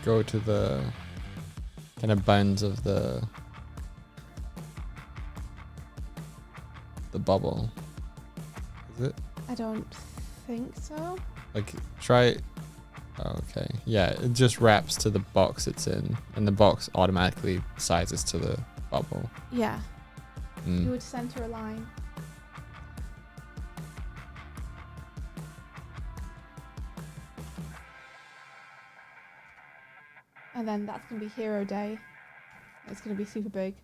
go to the kind of bounds of the bubble. Is it? I don't think so. Like, try... Oh, okay. Yeah, it just wraps to the box it's in, and the box automatically sizes to the bubble. Yeah. You Mm. would center a line. And then that's going to be Hero Day. It's going to be super big.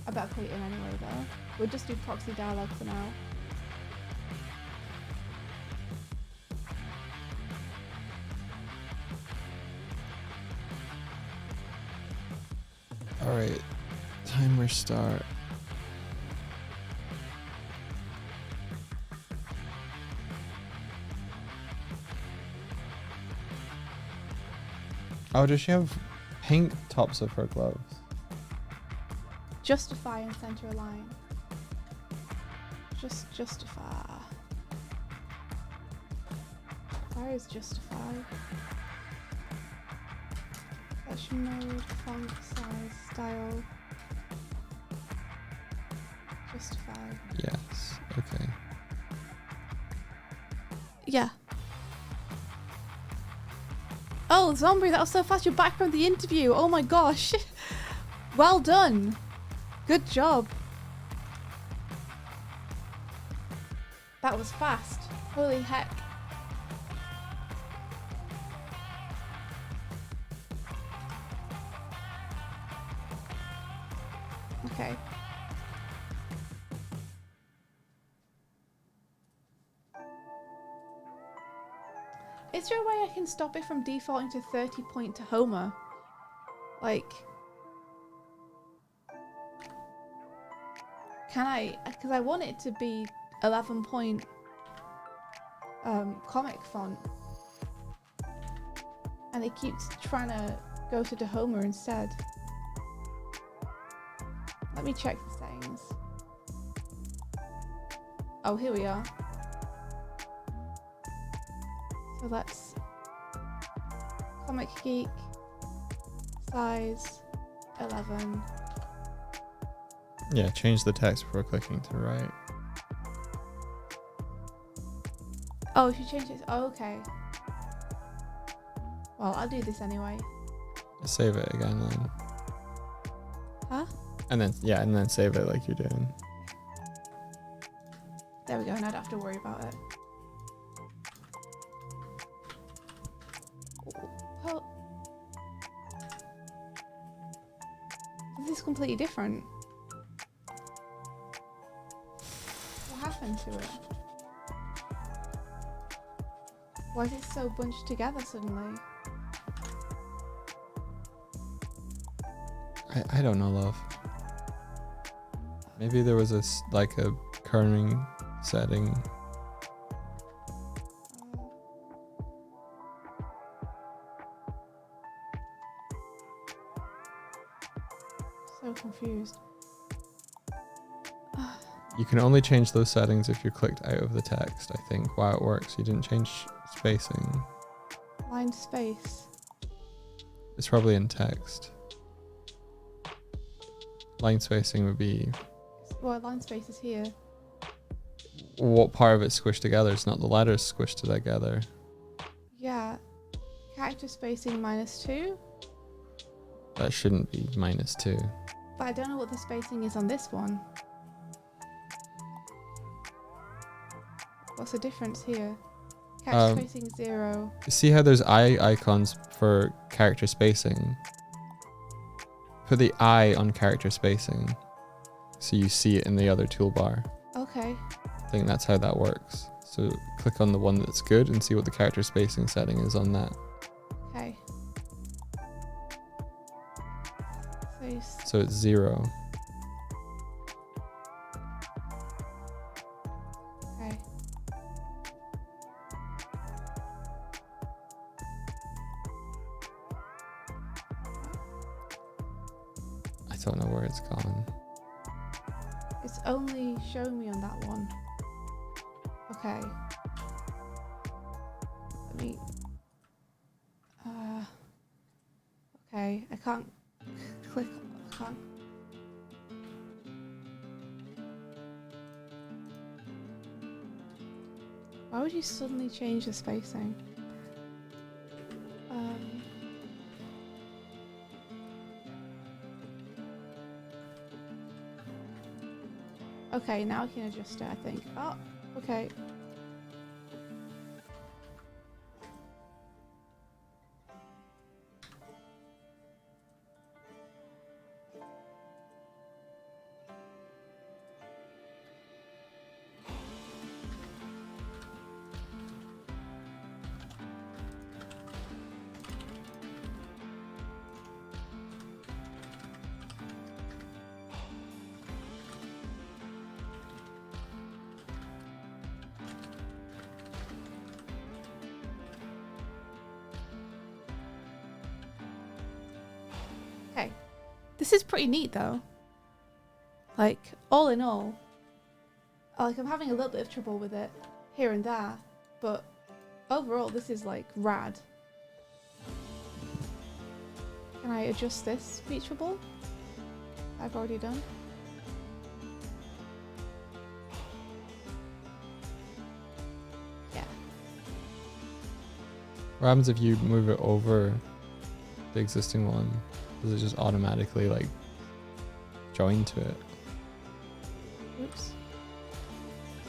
I better put it in anyway though. We'll just do proxy dialogue for now. Alright. Timer start. Oh, does she have pink tops of her gloves? Justify and center a line. Just justify. Where is justify? Selection mode, font, size, style. Justify. Yes. Okay. Yeah. Oh, Zombie, that was so fast. You're back from the interview. Oh my gosh. Well done. Good job. That was fast. Holy heck. Okay. Is there a way I can stop it from defaulting to 30 point to Homer? Like, can I? Because I want it to be 11 point comic font, and it keeps trying to go to Homer instead. Let me check the settings. Oh, here we are. So that's Comic Geek, size 11. Yeah, change the text before clicking to write. Oh, if you change it, oh, okay. Well, I'll do this anyway. Save it again then. Huh? And then, yeah, and then save it like you're doing. There we go, and I don't have to worry about it. Well, this is completely different. What happened to it? Why is it so bunched together suddenly? I don't know, love. Maybe there was a like a kerning setting. So confused. You can only change those settings if you're clicked out of the text, I think. Why it works. You didn't change spacing. Line space. It's probably in text. Line spacing would be... Well, line space is here. What part of it's squished together? It's not the letters squished together. Yeah. Character spacing -2. That shouldn't be -2. But I don't know what the spacing is on this one. What's the difference here? Character spacing 0. See how there's eye icons for character spacing? Put the eye on character spacing so you see it in the other toolbar. Okay. I think that's how that works. So click on the one that's good and see what the character spacing setting is on that. Okay. So it's 0. Okay. I don't know where it's gone. It's only showing me on that one. Okay. Let me. Okay, I can't click. I can't. Why would you suddenly change the spacing? Okay, now I can adjust it, I think. Oh, okay. Okay. This is pretty neat though. Like, all in all, like I'm having a little bit of trouble with it here and there, but overall this is like rad. Can I adjust this speech bubble? I've already done. Yeah. What happens if you move it over the existing one? Does it just automatically like join to it? Oops.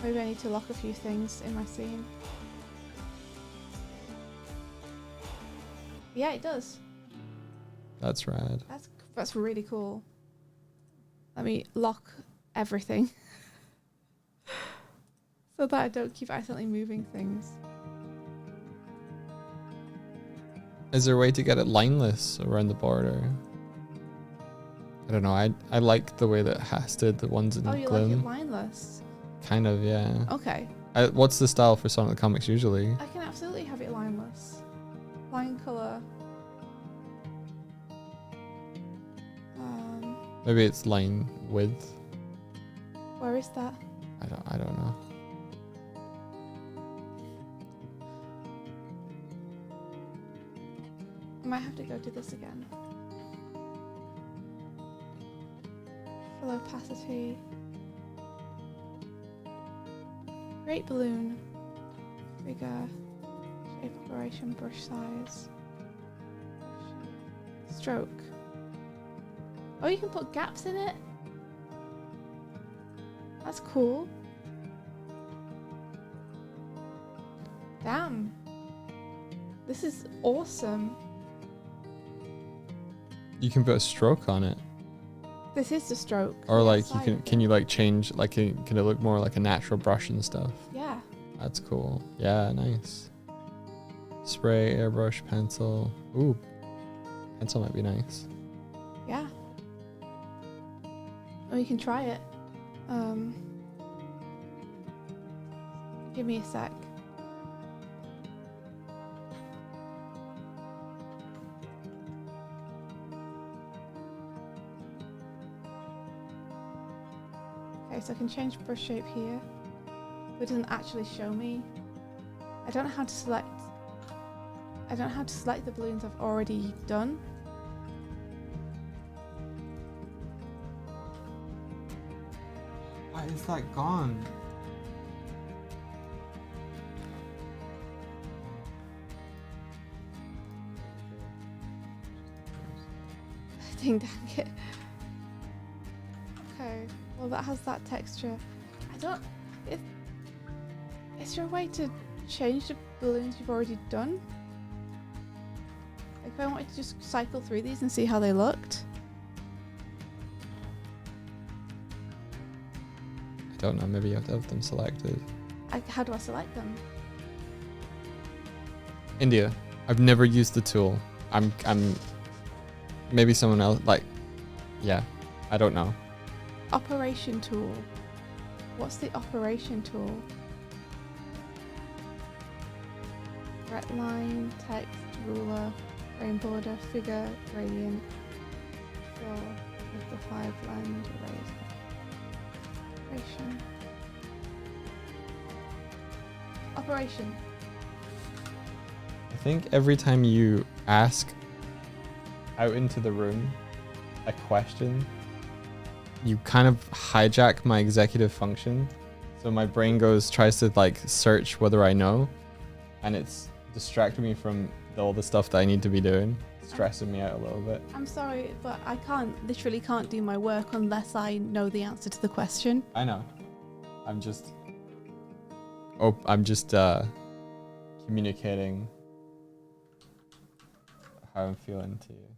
Maybe I need to lock a few things in my scene. Yeah, it does. That's rad. That's really cool. Let me lock everything so that I don't keep accidentally moving things. Is there a way to get it lineless around the border? I don't know. I like the way that Haas did the ones in Oh, you Gloom. like it lineless? Kind of, yeah. Okay. What's the style for Sonic the Comics usually? I can absolutely have it lineless. Line color. Maybe it's line width. Where is that? I don't know. I might have to go to this again. Full opacity. Great balloon. Bigger. Shape operation, brush size. Stroke. Oh, you can put gaps in it? That's cool. Damn. This is awesome. You can put a stroke on it. This is the stroke. Or like you side of can it. you like change, like can it look more like a natural brush and stuff? Yeah. That's cool. Yeah, nice. Spray, airbrush, pencil. Ooh. Pencil might be nice. Yeah. Oh, you can try it. Give me a sec. Okay, so I can change brush shape here. But it doesn't actually show me. I don't know how to select. I don't know how to select the balloons I've already done. Why is that gone? Dang it. Okay, well that has that texture. I don't... Is there a way to change the balloons you've already done. If I wanted to just cycle through these and see how they looked. I don't know. Maybe you have to have them selected. How do I select them? India. I've never used the tool. I'm maybe someone else yeah, I don't know. Operation tool. What's the operation tool? Red line, text, ruler, frame border, figure, gradient, draw with the 5 blend, erase. Operation. Operation. I think every time you ask out into the room a question, you kind of hijack my executive function. So my brain tries to like search whether I know, and it's distracting me from all the stuff that I need to be doing, stressing me out a little bit. I'm sorry, but I literally can't do my work unless I know the answer to the question. I know. I'm just communicating how I'm feeling to you.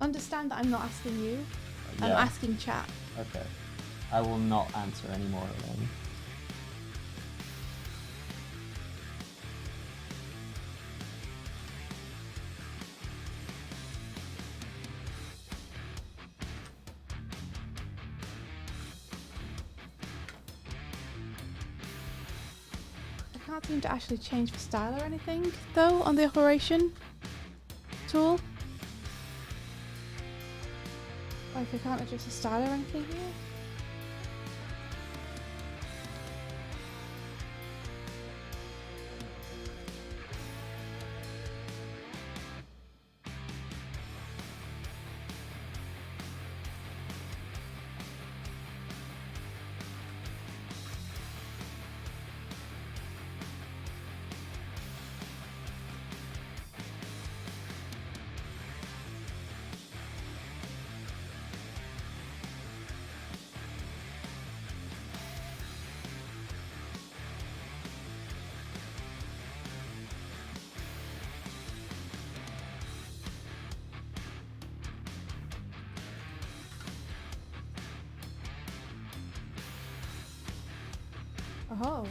Understand that I'm not asking you. I'm Yeah. asking chat. Okay. I will not answer anymore then. I can't seem to actually change the style or anything, though, on the operation tool. Like, I can't adjust the style or anything here. Oh.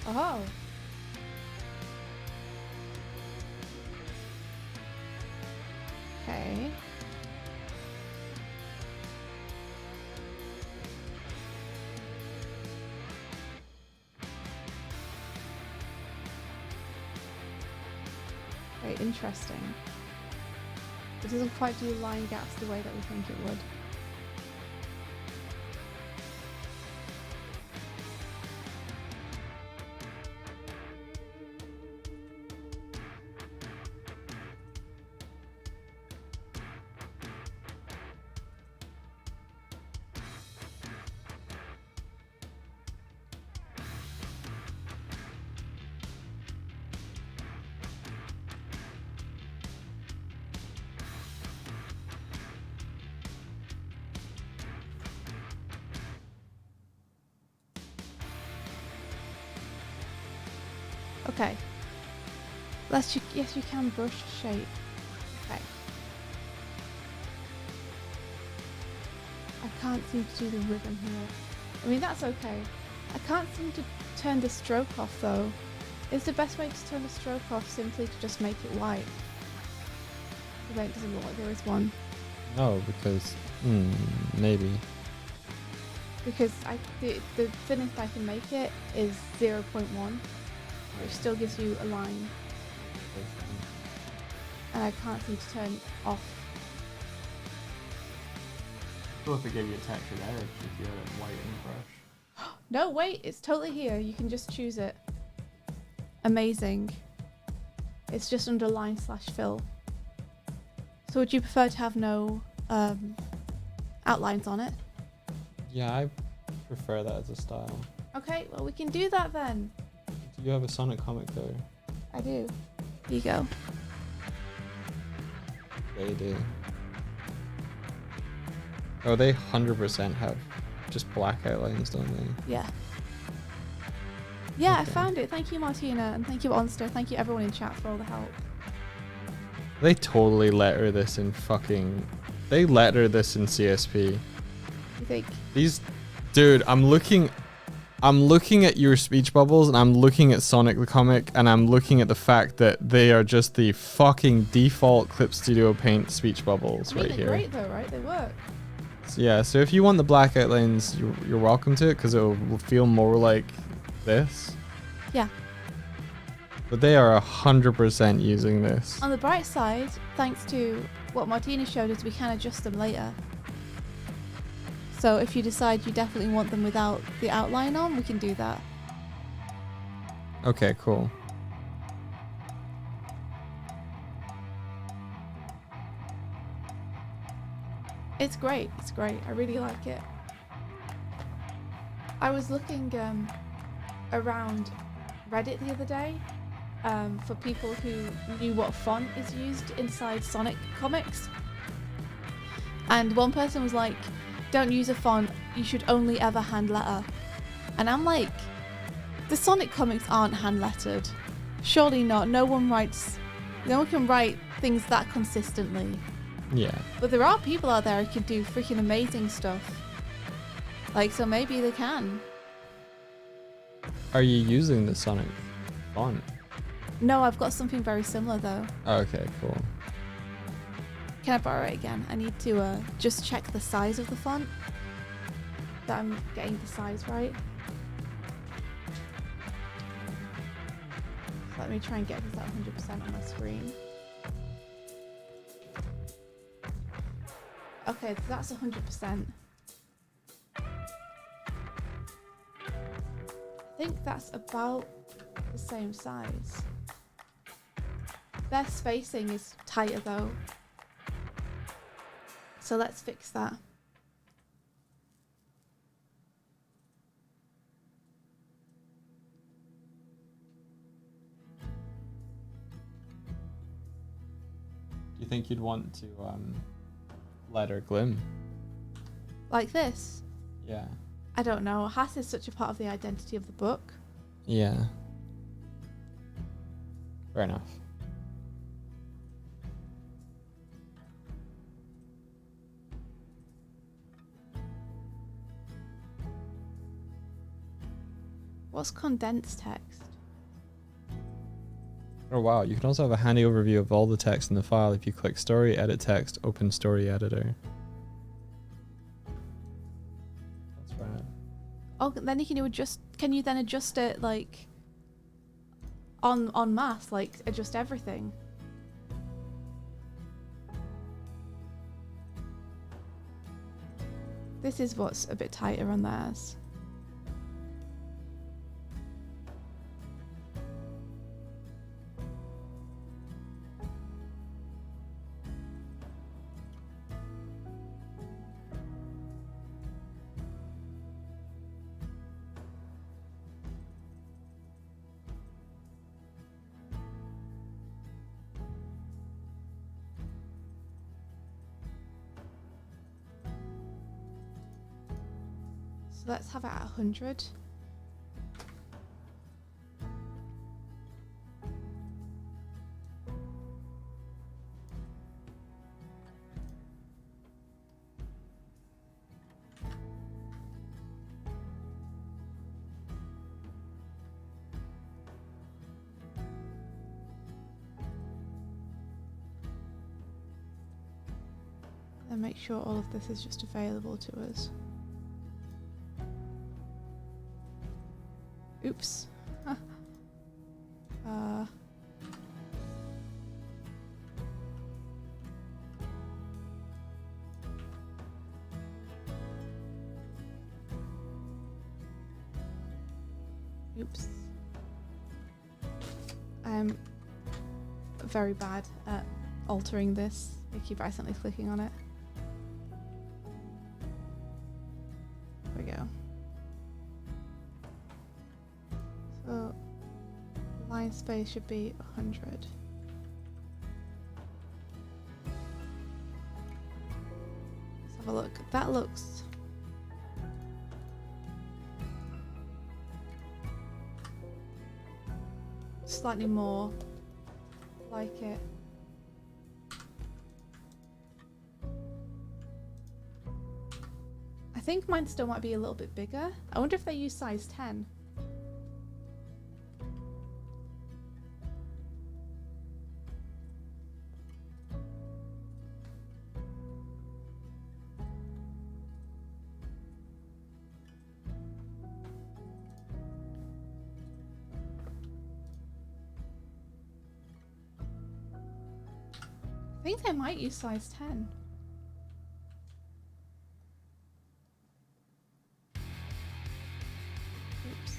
Oh. Okay. Very interesting. It doesn't quite do line gaps the way that we think it would. Okay. Yes, you can brush shape. Okay. I can't seem to do the rhythm here. I mean, that's okay. I can't seem to turn the stroke off though. Is the best way to turn the stroke off simply to just make it white? Although it doesn't look like there is one. No, because maybe. Because the thinnest I can make it is 0.1. Which still gives you a line. And I can't seem to turn off. Cool if it gave you a textured edge if you had it white in the brush. No, wait, it's totally here. You can just choose it. Amazing. It's just under line/fill. So would you prefer to have no outlines on it? Yeah, I prefer that as a style. Okay, well we can do that then. Do you have a Sonic comic there? I do. Here you go. They do. Oh, they 100% have just black outlines, don't they? Yeah. Yeah, I Okay. found it. Thank you, Martina, and thank you, Onster. Thank you, everyone in chat, for all the help. They totally letter this in fucking... They letter this in CSP. You think? These... Dude, I'm looking at your speech bubbles, and I'm looking at Sonic the Comic, and I'm looking at the fact that they are just the fucking default Clip Studio Paint speech bubbles I mean, right they're here. great though, right? They work. So, yeah, so if you want the black outlines, you're welcome to it, because it will feel more like this. Yeah. But they are 100% using this. On the bright side, thanks to what Martina showed us, we can adjust them later. So if you decide you definitely want them without the outline on, we can do that. Okay, cool. It's great. It's great. I really like it. I was looking around Reddit the other day for people who knew what font is used inside Sonic comics. And one person was like, don't use a font, you should only ever hand letter. And I'm like, the Sonic comics aren't hand lettered. Surely not. No one can write things that consistently. Yeah. But there are people out there who can do freaking amazing stuff. Like, so maybe they can. Are you using the Sonic font? No, I've got something very similar though. Okay, cool. Can I borrow it again? I need to just check the size of the font. That I'm getting the size right. So let me try and get this at 100% on my screen. Okay, that's 100%. I think that's about the same size. Their spacing is tighter though. So let's fix that. Do you think you'd want to letter Glim? Like this? Yeah. I don't know. Hass is such a part of the identity of the book. Yeah. Fair enough. What's condensed text? Oh wow, you can also have a handy overview of all the text in the file if you click Story, Edit Text, Open Story Editor. That's right. Oh, then can you then adjust it like en masse, like adjust everything? This is what's a bit tighter on theirs. Let's have it at 100. And make sure all of this is just available to us. Oops. Oops. I'm very bad at altering this. I keep accidentally clicking on it. There we go. So line space should be 100. Let's have a look. That looks slightly more like it. I think mine still might be a little bit bigger. I wonder if they use size 10. I think they might use size 10. Oops.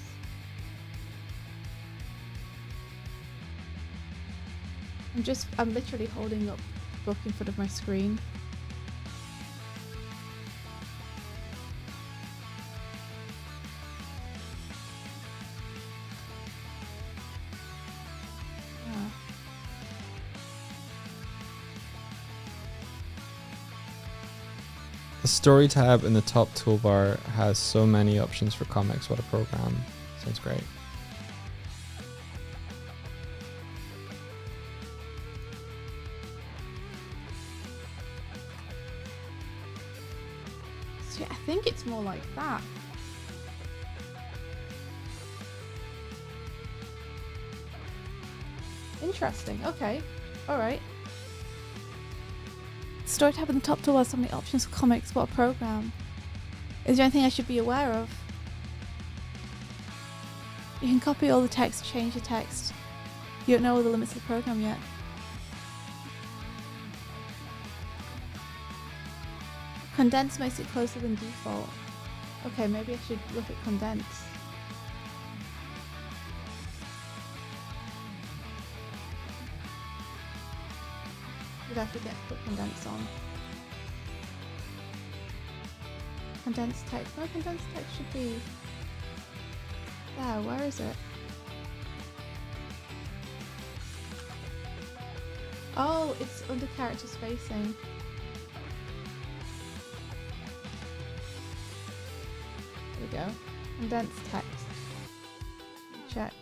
I'm literally holding up the book in front of my screen. The story tab in the top toolbar has so many options for comics. What a program. Sounds great. So yeah, I think it's more like that. Interesting. Okay. Alright. Story tab in the top toolbar has so many options for comics. What a program. Is there anything I should be aware of? You can copy all the text, change the text. You don't know all the limits of the program yet. Condense makes it closer than default. Okay, maybe I should look at condense. Did I forget to put condense on? Condensed text. No, condensed text should be there. Where is it? Oh, it's under character spacing. There we go. Condensed text. Check.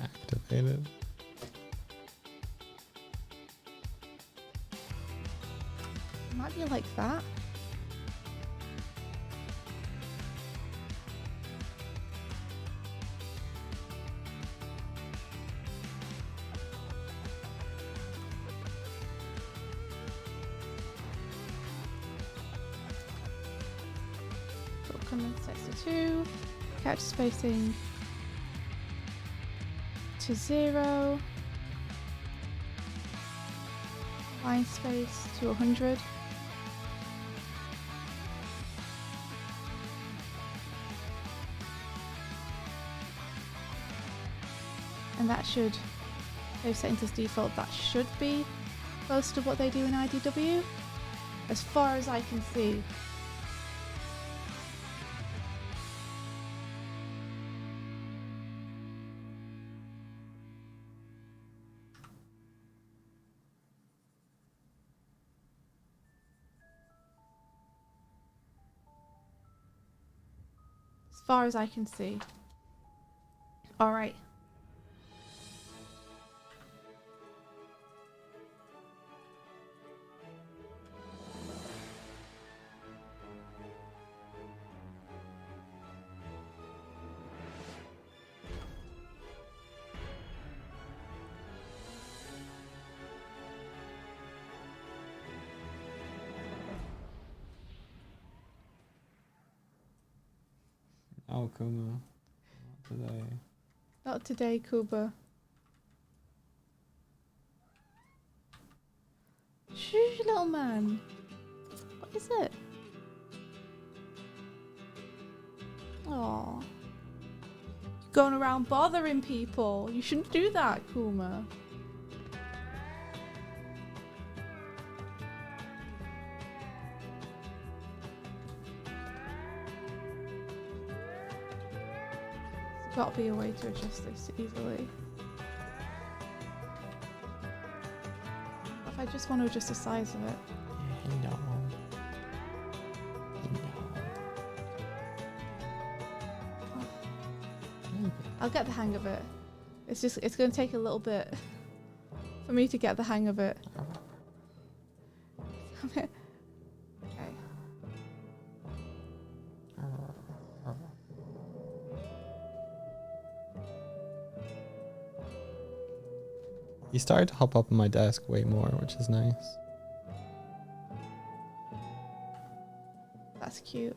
Activated. It might be like that. Put condensed text to 2. Character spacing to 0, line space to 100, and that should, they've set into default, that should be close to what they do in IDW, as far as I can see. As far as I can see. Alright. Oh, Kuma. Not today. Not today, Kuba. Shh, little man. What is it? Aww. You're going around bothering people. You shouldn't do that, Kuma. There's got to be a way to adjust this easily. If I just want to adjust the size of it. Yeah, I know. I'll get the hang of it. It's going to take a little bit for me to get the hang of it. Okay. He started to hop up on my desk way more, which is nice. That's cute.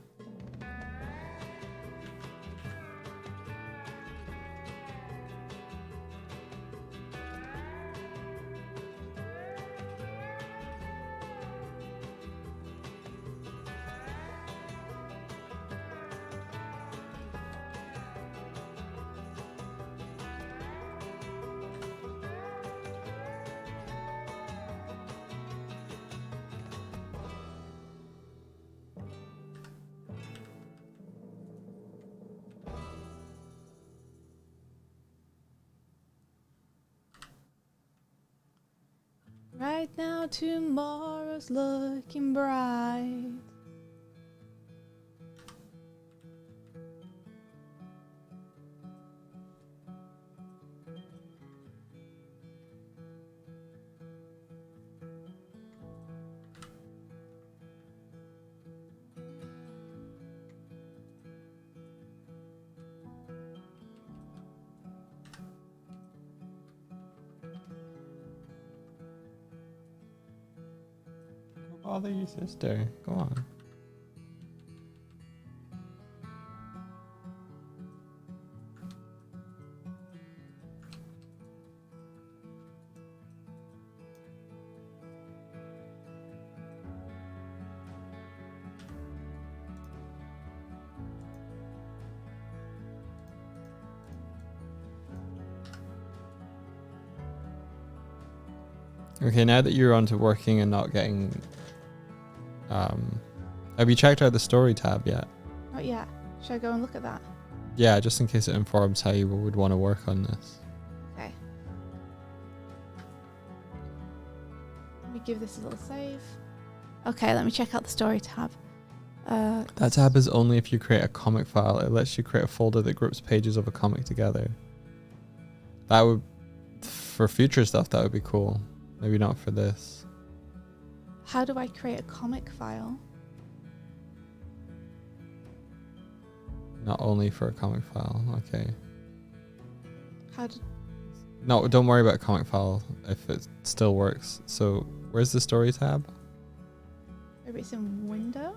Right now, tomorrow's looking bright. Bother your sister. Go on. Okay, now that you're onto working and not getting have you checked out the story tab yet? Not yet. Should I go and look at that? Yeah, just in case it informs how you would want to work on this. Okay. Let me give this a little save. Okay, let me check out the story tab. That tab is only if you create a comic file. It lets you create a folder that groups pages of a comic together. That would, for future stuff, that would be cool. Maybe not for this. How do I create a comic file? Not only for a comic file. Okay. How do... No, don't worry about a comic file if it still works. So, where's the story tab? Maybe it's in window?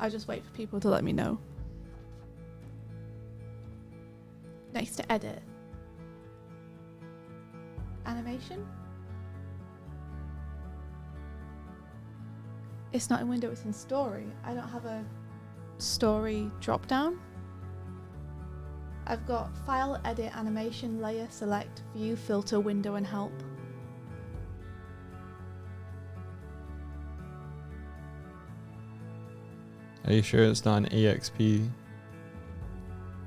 I'll just wait for people to let me know. Next to edit. Animation? It's not in window, it's in story. I don't have a story drop down. I've got file, edit, animation, layer, select, view, filter, window, and help. Are you sure it's not an EXP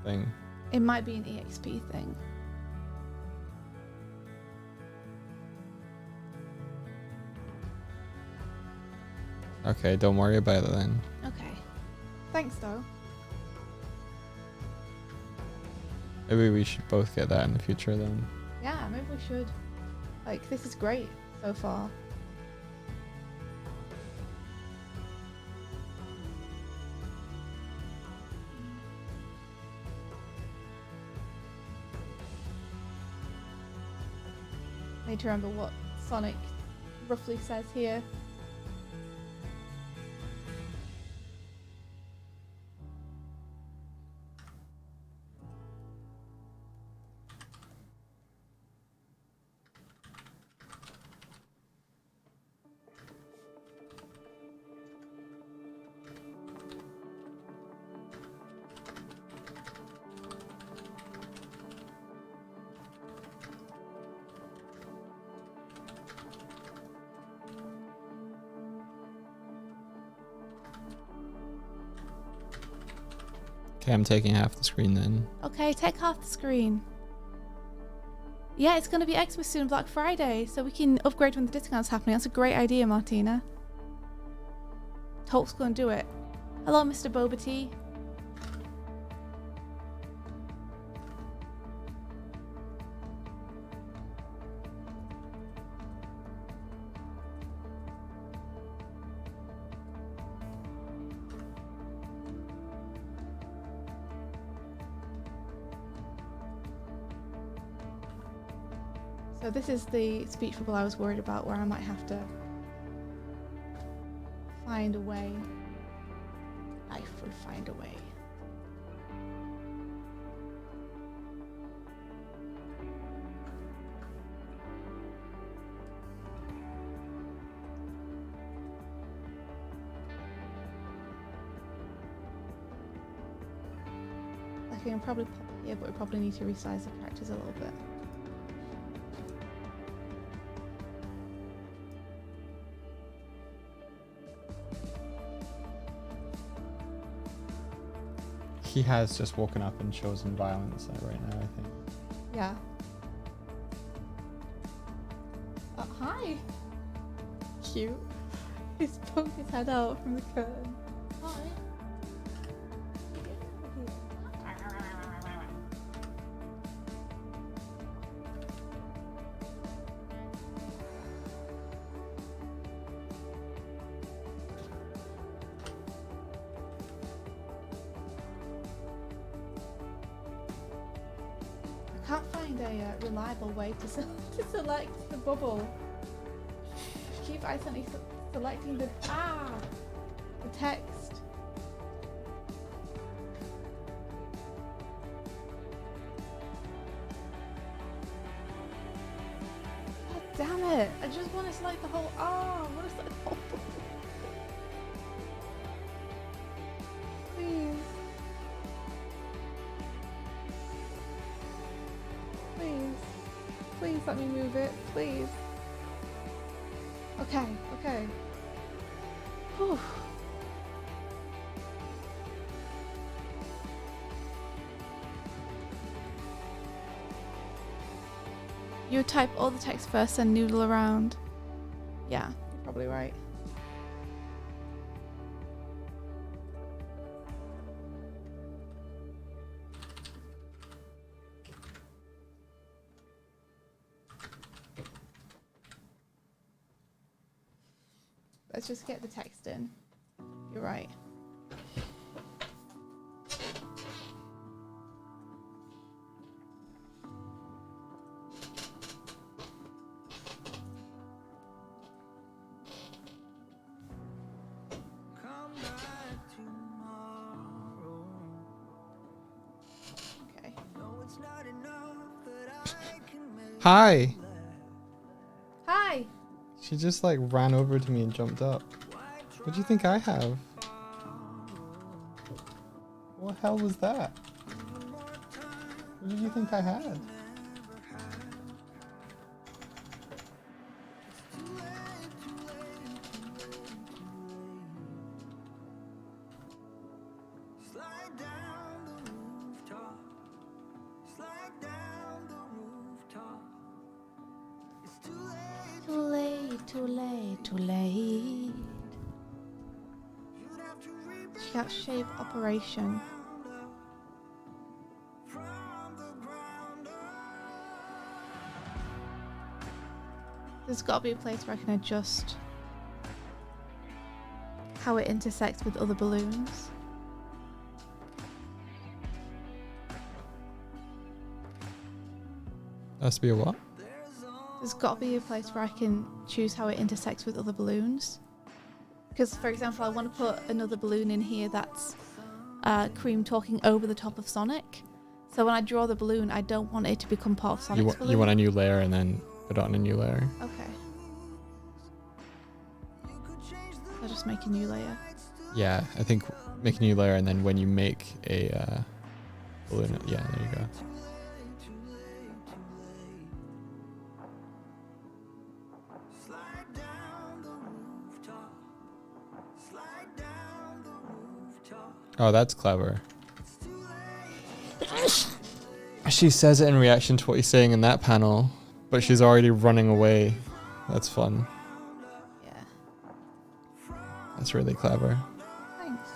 thing? It might be an EXP thing. Okay, don't worry about it then. Okay. Thanks though. Maybe we should both get that in the future then. Yeah, maybe we should. Like, this is great so far. Need to remember what Sonic roughly says here. Okay, I'm taking half the screen then. Okay, take half the screen. Yeah, it's going to be Xmas soon, Black Friday, so we can upgrade when the discount's happening. That's a great idea, Martina. Hulk's going to do it. Hello, Mr. Boba Tea. So this is the speech bubble I was worried about, where I might have to find a way. Life will find a way. I can probably pop it here, but we probably need to resize the characters a little bit. He has just woken up and chosen violence right now, I think. Yeah. Hi. Cute. He's poked his head out from the curtain. Hi. I can't find a reliable way to select the bubble. I keep accidentally selecting the text. God damn it! I just want to select the whole. I want to select the whole bubble. Please. Please let me move it, please. Okay. Whew. You type all the text first and noodle around. Yeah, you're probably right. Let's just get the text in. You're right. Okay. Hi! Hi! She just like ran over to me and jumped up. What do you think I have? What the hell was that? What did you think I had? Too late. Shout shape operation. There's got to be a place where I can adjust how it intersects with other balloons. Has to be a what? There's got to be a place where I can choose how it intersects with other balloons. Because, for example, I want to put another balloon in here that's Cream talking over the top of Sonic. So when I draw the balloon, I don't want it to become part of Sonic's balloon. You want a new layer and then put it on a new layer? Okay. I'll just make a new layer. Yeah, I think make a new layer and then when you make a balloon, yeah, there you go. Oh, that's clever. She says it in reaction to what he's saying in that panel, but she's already running away. That's fun. Yeah. That's really clever. Thanks.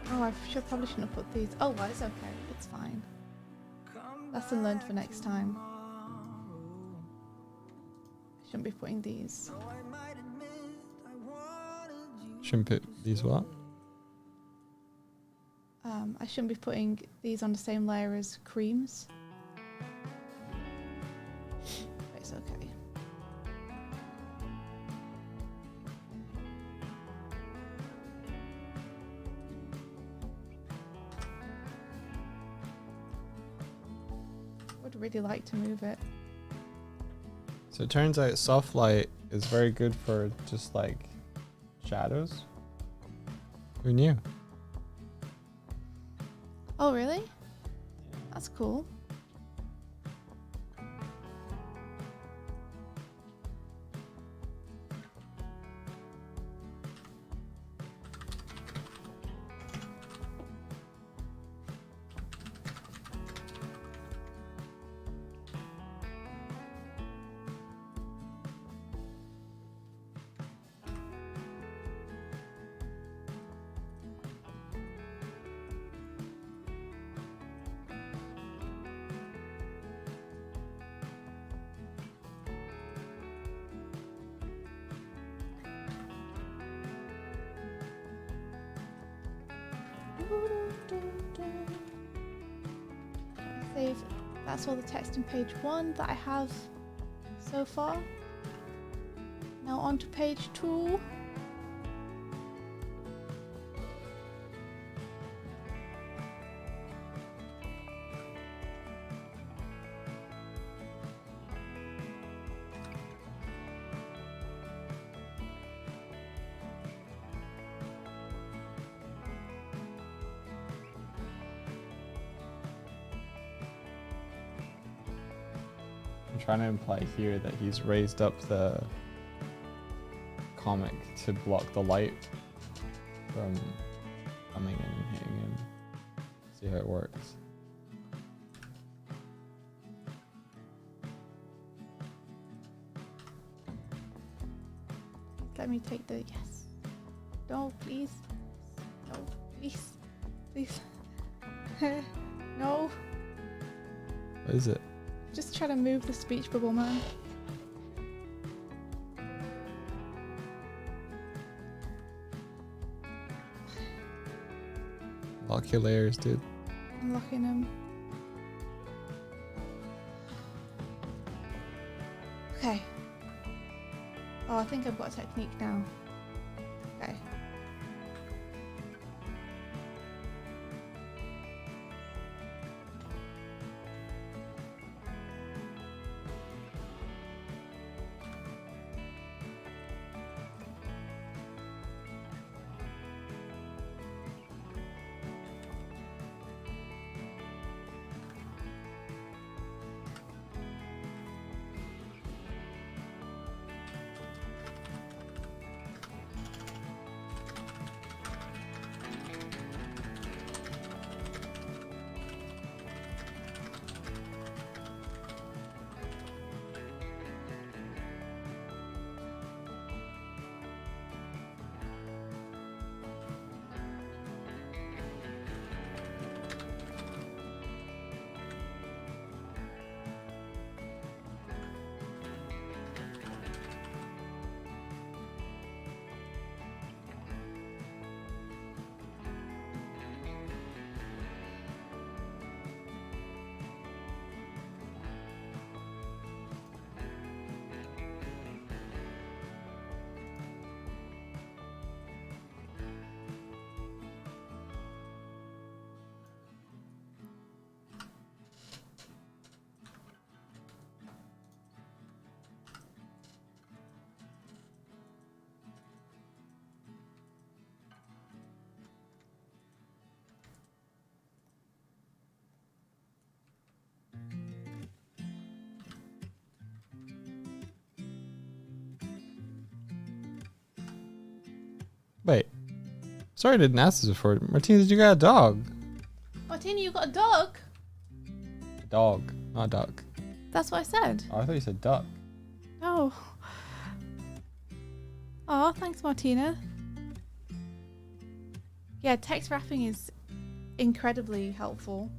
Oh, probably shouldn't have put these. Oh, well, it's okay. It's fine. Lesson learned for next time. I shouldn't be putting these. Shouldn't put these what? I shouldn't be putting these on the same layer as creams. It's okay. Would really like to move it. So it turns out soft light is very good for just like shadows. Who knew? Oh, really? That's cool. Save. That's all the text in page 1 that I have so far. Now on to page 2. I'm trying to imply here that he's raised up the comic to block the light from coming in and hitting him. See how it works. Let me take the yes. No, please. No, please. Please. No. What is it? Just try to move the speech bubble, man. Lock your layers, dude. I'm locking him. Okay. Oh, I think I've got a technique now. Okay. Wait. Sorry I didn't ask this before. Martina, did you got a dog? Martina, you got a dog? A dog, not a duck. That's what I said. Oh, I thought you said duck. Oh. Oh, thanks, Martina. Yeah, text wrapping is incredibly helpful.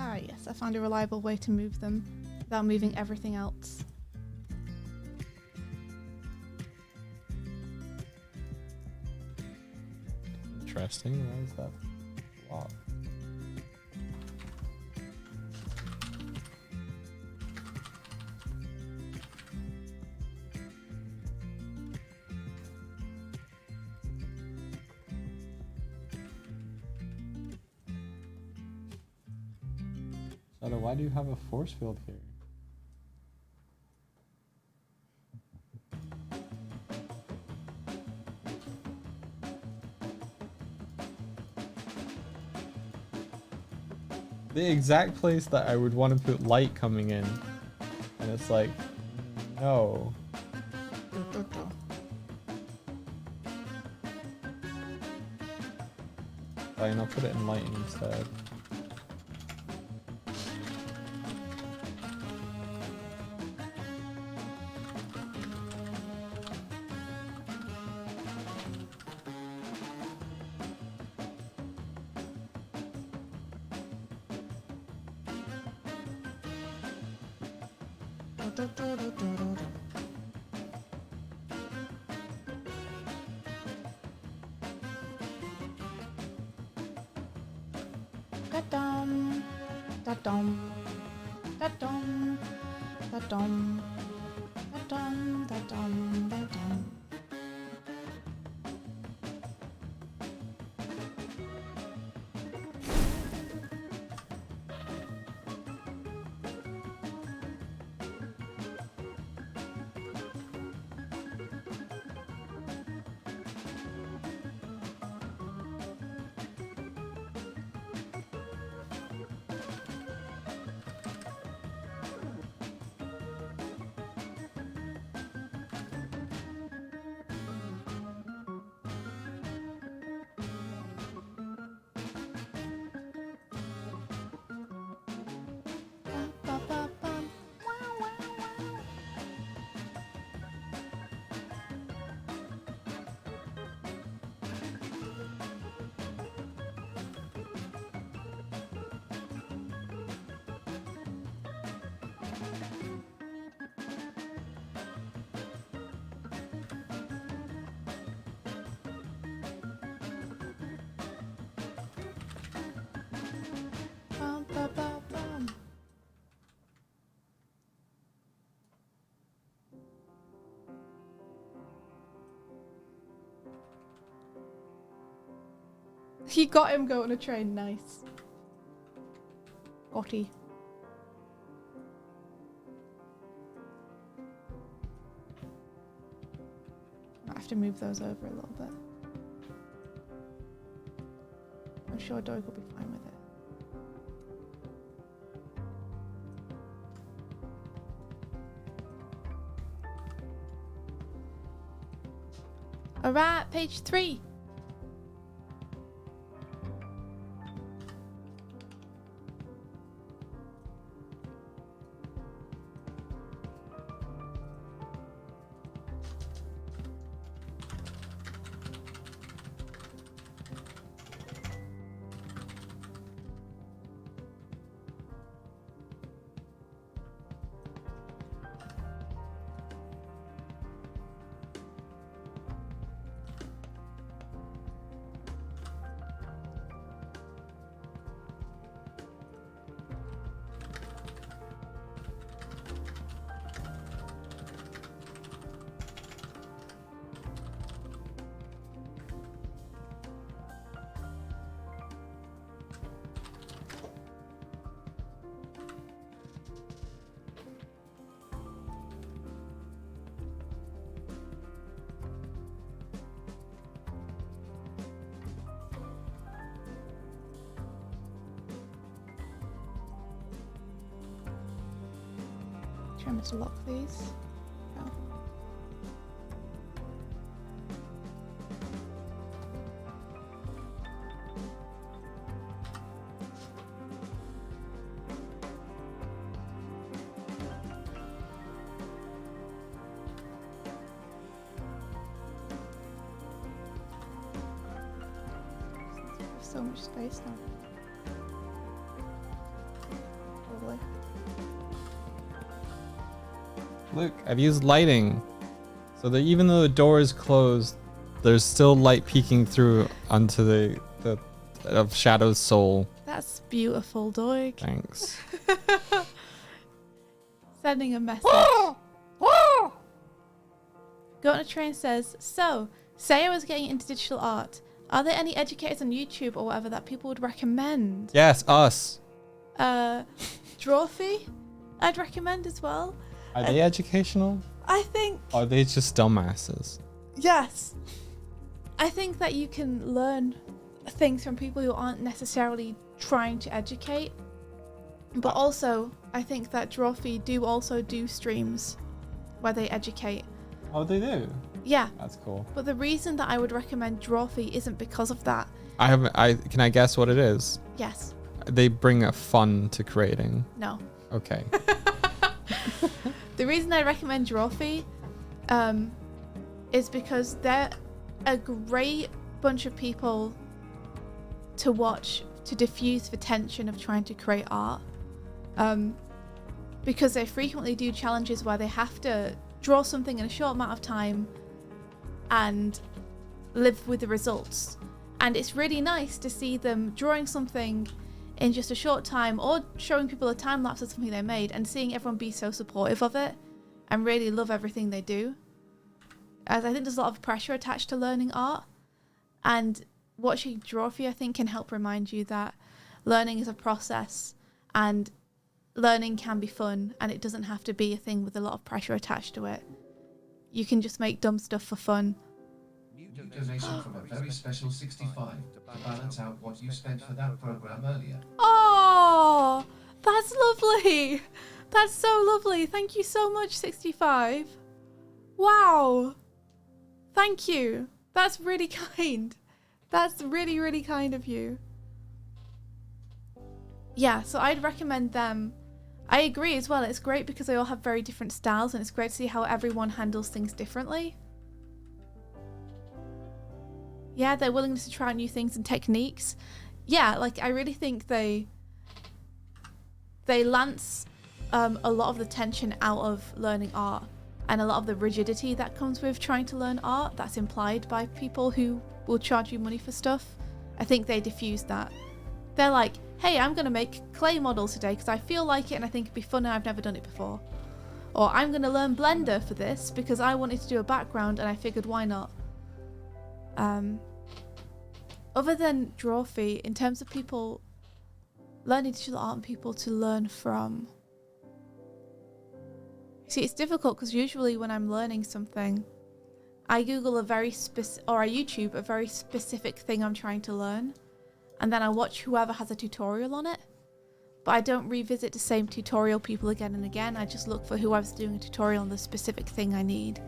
Ah, yes, I found a reliable way to move them without moving everything else. Interesting. Why is that blocked? Shadow, why do you have a force field here? The exact place that I would want to put light coming in. And it's like, no. Fine, I'll put it in lighting instead. Da-dum, da-dum, da-dum, da-dum, da-dum, da-dum, da-dum. You got him going on a train. Nice. Otty. I have to move those over a little bit. I'm sure Doig will be fine with it. Alright, page 3. Try to lock these. Oh. So much space now. Lovely. Look, I've used lighting. So that even though the door is closed, there's still light peeking through onto the of Shadow's soul. That's beautiful, Doig. Thanks. Sending a message. Go on a Train says, so, say I was getting into digital art. Are there any educators on YouTube or whatever that people would recommend? Yes, us. Drawfee, I'd recommend as well. Are they educational? I think... Or are they just dumbasses? Yes. I think that you can learn things from people who aren't necessarily trying to educate. But also, I think that Drawfee do also do streams where they educate. Oh, they do? Yeah. That's cool. But the reason that I would recommend Drawfee isn't because of that. Can I guess what it is? Yes. They bring a fun to creating. No. Okay. The reason I recommend Drawfee is because they're a great bunch of people to watch to diffuse the tension of trying to create art. Because they frequently do challenges where they have to draw something in a short amount of time and live with the results. And it's really nice to see them drawing something in just a short time or showing people a time lapse of something they made and seeing everyone be so supportive of it and really love everything they do. As I think there's a lot of pressure attached to learning art, and watching Drawfee I think can help remind you that learning is a process and learning can be fun and it doesn't have to be a thing with a lot of pressure attached to it. You can just make dumb stuff for fun. New donation from a very special 65 to balance out what you spent for that program earlier. Oh, that's lovely. That's so lovely. Thank you so much, 65. Wow. Thank you. That's really kind. That's really, really kind of you. Yeah, so I'd recommend them. I agree as well. It's great because they all have very different styles and it's great to see how everyone handles things differently. Yeah, their willingness to try new things and techniques. Yeah, like I really think they lance a lot of the tension out of learning art and a lot of the rigidity that comes with trying to learn art that's implied by people who will charge you money for stuff. I think they diffuse that. They're like, hey, I'm going to make clay models today because I feel like it and I think it'd be fun and I've never done it before. Or I'm going to learn Blender for this because I wanted to do a background and I figured why not. other than Drawfee, in terms of people learning digital art and people to learn from. See, it's difficult because usually when I'm learning something, I Google a very or I YouTube a very specific thing I'm trying to learn, and then I watch whoever has a tutorial on it. But I don't revisit the same tutorial people again and again. I just look for whoever's doing a tutorial on the specific thing I need.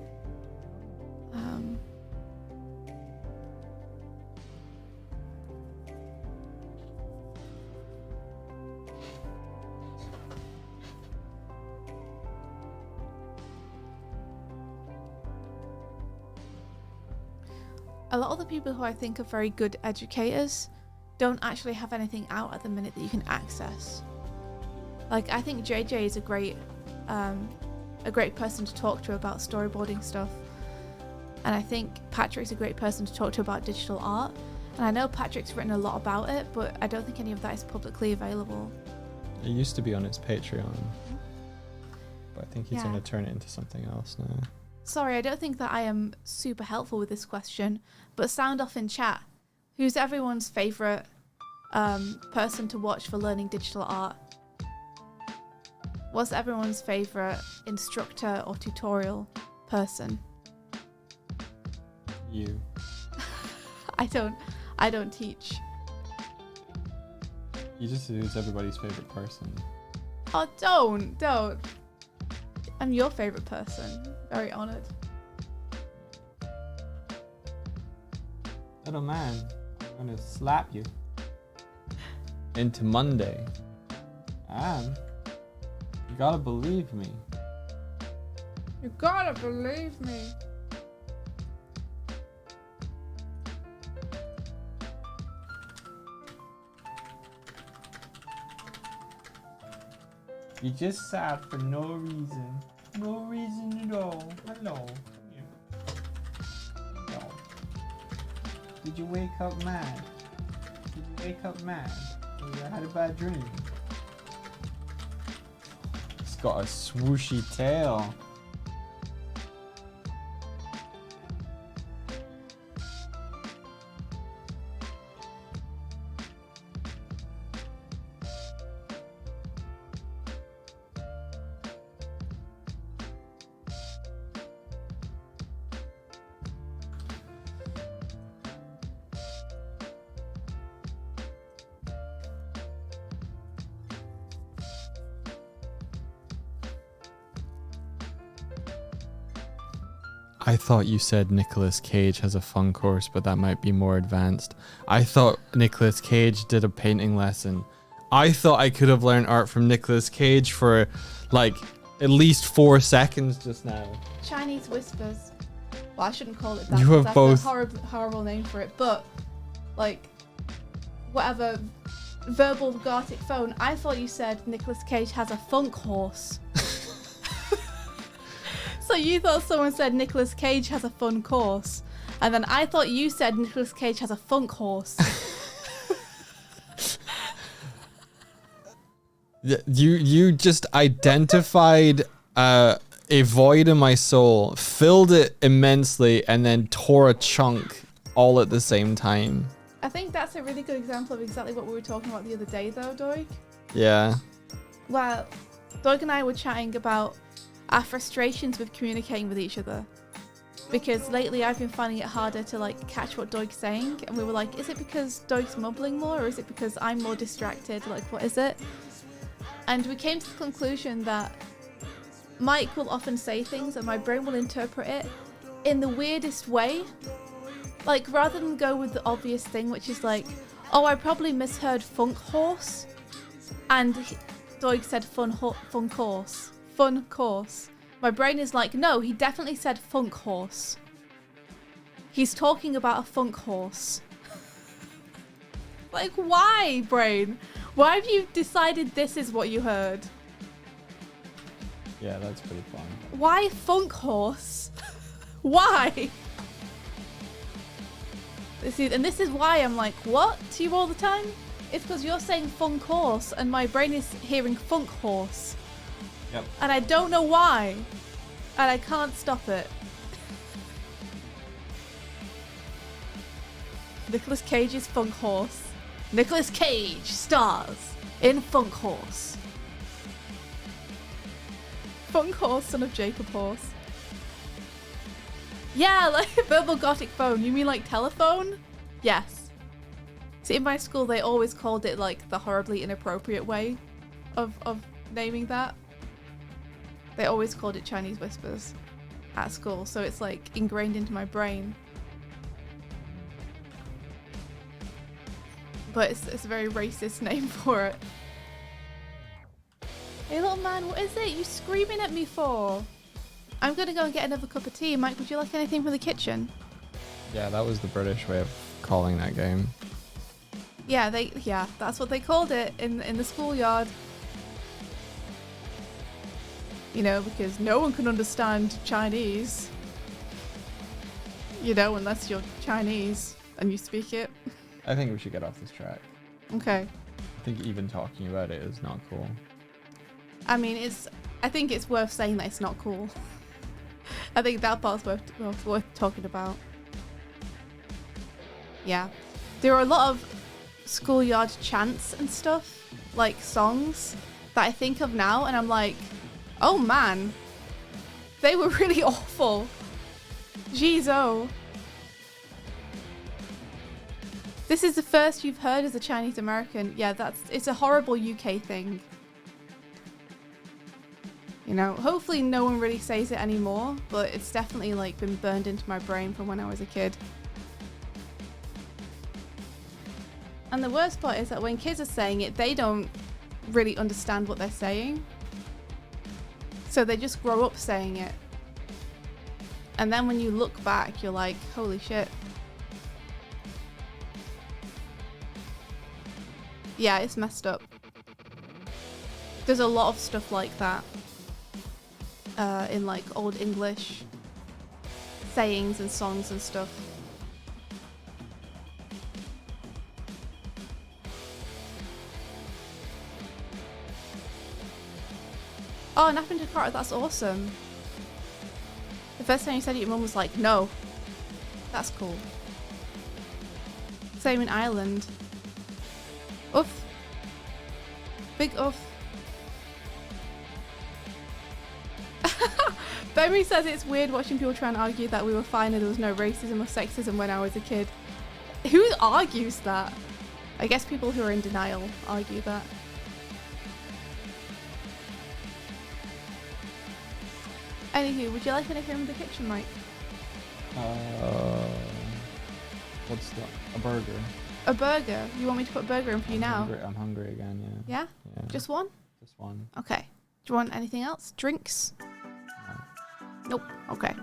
A lot of the people who I think are very good educators don't actually have anything out at the minute that you can access. Like, I think JJ is a great person to talk to about storyboarding stuff, and I think Patrick's a great person to talk to about digital art. And I know Patrick's written a lot about it, but I don't think any of that is publicly available. It used to be on his Patreon, but I think he's Yeah. going to turn it into something else now. Sorry, I don't think that I am super helpful with this question, but sound off in chat. Who's everyone's favourite person to watch for learning digital art? What's everyone's favourite instructor or tutorial person? You. I don't teach. You just who's everybody's favorite person. Oh, don't. I'm your favourite person. Very honoured. Little man, I'm gonna slap you. Into Monday. You gotta believe me. You gotta believe me. You just sad for no reason. No reason at all. Hello. No. Did you wake up mad? Did you wake up mad? Or you had a bad dream? It's got a swooshy tail. I thought you said Nicolas Cage has a fun course, but that might be more advanced. I thought Nicolas Cage did a painting lesson. I thought I could have learned art from Nicolas Cage for like at least 4 seconds just now. Chinese whispers. Well, I shouldn't call it that. You have that's both. a horrible name for it. But like, whatever. Verbal Gartic phone. I thought you said Nicolas Cage has a funk horse. So you thought someone said Nicolas Cage has a fun course, and then I thought you said Nicolas Cage has a funk horse. You just identified a void in my soul, filled it immensely, and then tore a chunk all at the same time. I think that's a really good example of exactly what we were talking about the other day, though, Doig. Yeah. Well, Doig and I were chatting about our frustrations with communicating with each other, because lately I've been finding it harder to like catch what Doig's saying, and we were like, is it because Doig's mumbling more, or is it because I'm more distracted? Like, what is it? And we came to the conclusion that Mike will often say things and my brain will interpret it in the weirdest way. Like, rather than go with the obvious thing, which is like, oh, I probably misheard funk horse, and Doig said fun course. Fun course. My brain is like, no, he definitely said funk horse. He's talking about a funk horse. Like, why, brain? Why have you decided this is what you heard? Yeah, that's pretty fun. Why funk horse? Why? This is why I'm like, what to you all the time? It's because you're saying funk horse and my brain is hearing funk horse. Yep. And I don't know why. And I can't stop it. Nicolas Cage's Funk Horse. Nicolas Cage stars in Funk Horse. Funk Horse, son of Jacob Horse. Yeah, like verbal gothic phone. You mean like telephone? Yes. See, in my school, they always called it like the horribly inappropriate way of naming that. They always called it Chinese whispers at school, so it's like ingrained into my brain. But it's a very racist name for it. Hey little man, what is it you screaming at me for? I'm gonna go and get another cup of tea. Mike, would you like anything from the kitchen? Yeah, that was the British way of calling that game. Yeah, that's what they called it in the schoolyard. You know, because no one can understand Chinese. You know, unless you're Chinese and you speak it. I think we should get off this track. Okay. I think even talking about it is not cool. I mean, I think it's worth saying that it's not cool. I think that part's worth talking about. Yeah. There are a lot of schoolyard chants and stuff, like songs, that I think of now, and I'm like, oh man, they were really awful. Jeez, oh. This is the first you've heard as a Chinese American. Yeah, it's a horrible UK thing. You know, hopefully no one really says it anymore, but it's definitely like been burned into my brain from when I was a kid. And the worst part is that when kids are saying it, they don't really understand what they're saying. So they just grow up saying it. And then when you look back, you're like, holy shit. Yeah, it's messed up. There's a lot of stuff like that. In like old English sayings and songs and stuff. Oh, napping Jakarta, that's awesome. The first time you said it, your mum was like, no. That's cool. Same in Ireland. Oof. Big oof. Beverly says it's weird watching people try and argue that we were fine and there was no racism or sexism when I was a kid. Who argues that? I guess people who are in denial argue that. Anywho, would you like anything from the kitchen, Mike? What's that? A burger. A burger? You want me to put a burger in for you now? I'm hungry again, yeah. Yeah? Just one? Just one. Okay. Do you want anything else? Drinks? No. Nope. Okay.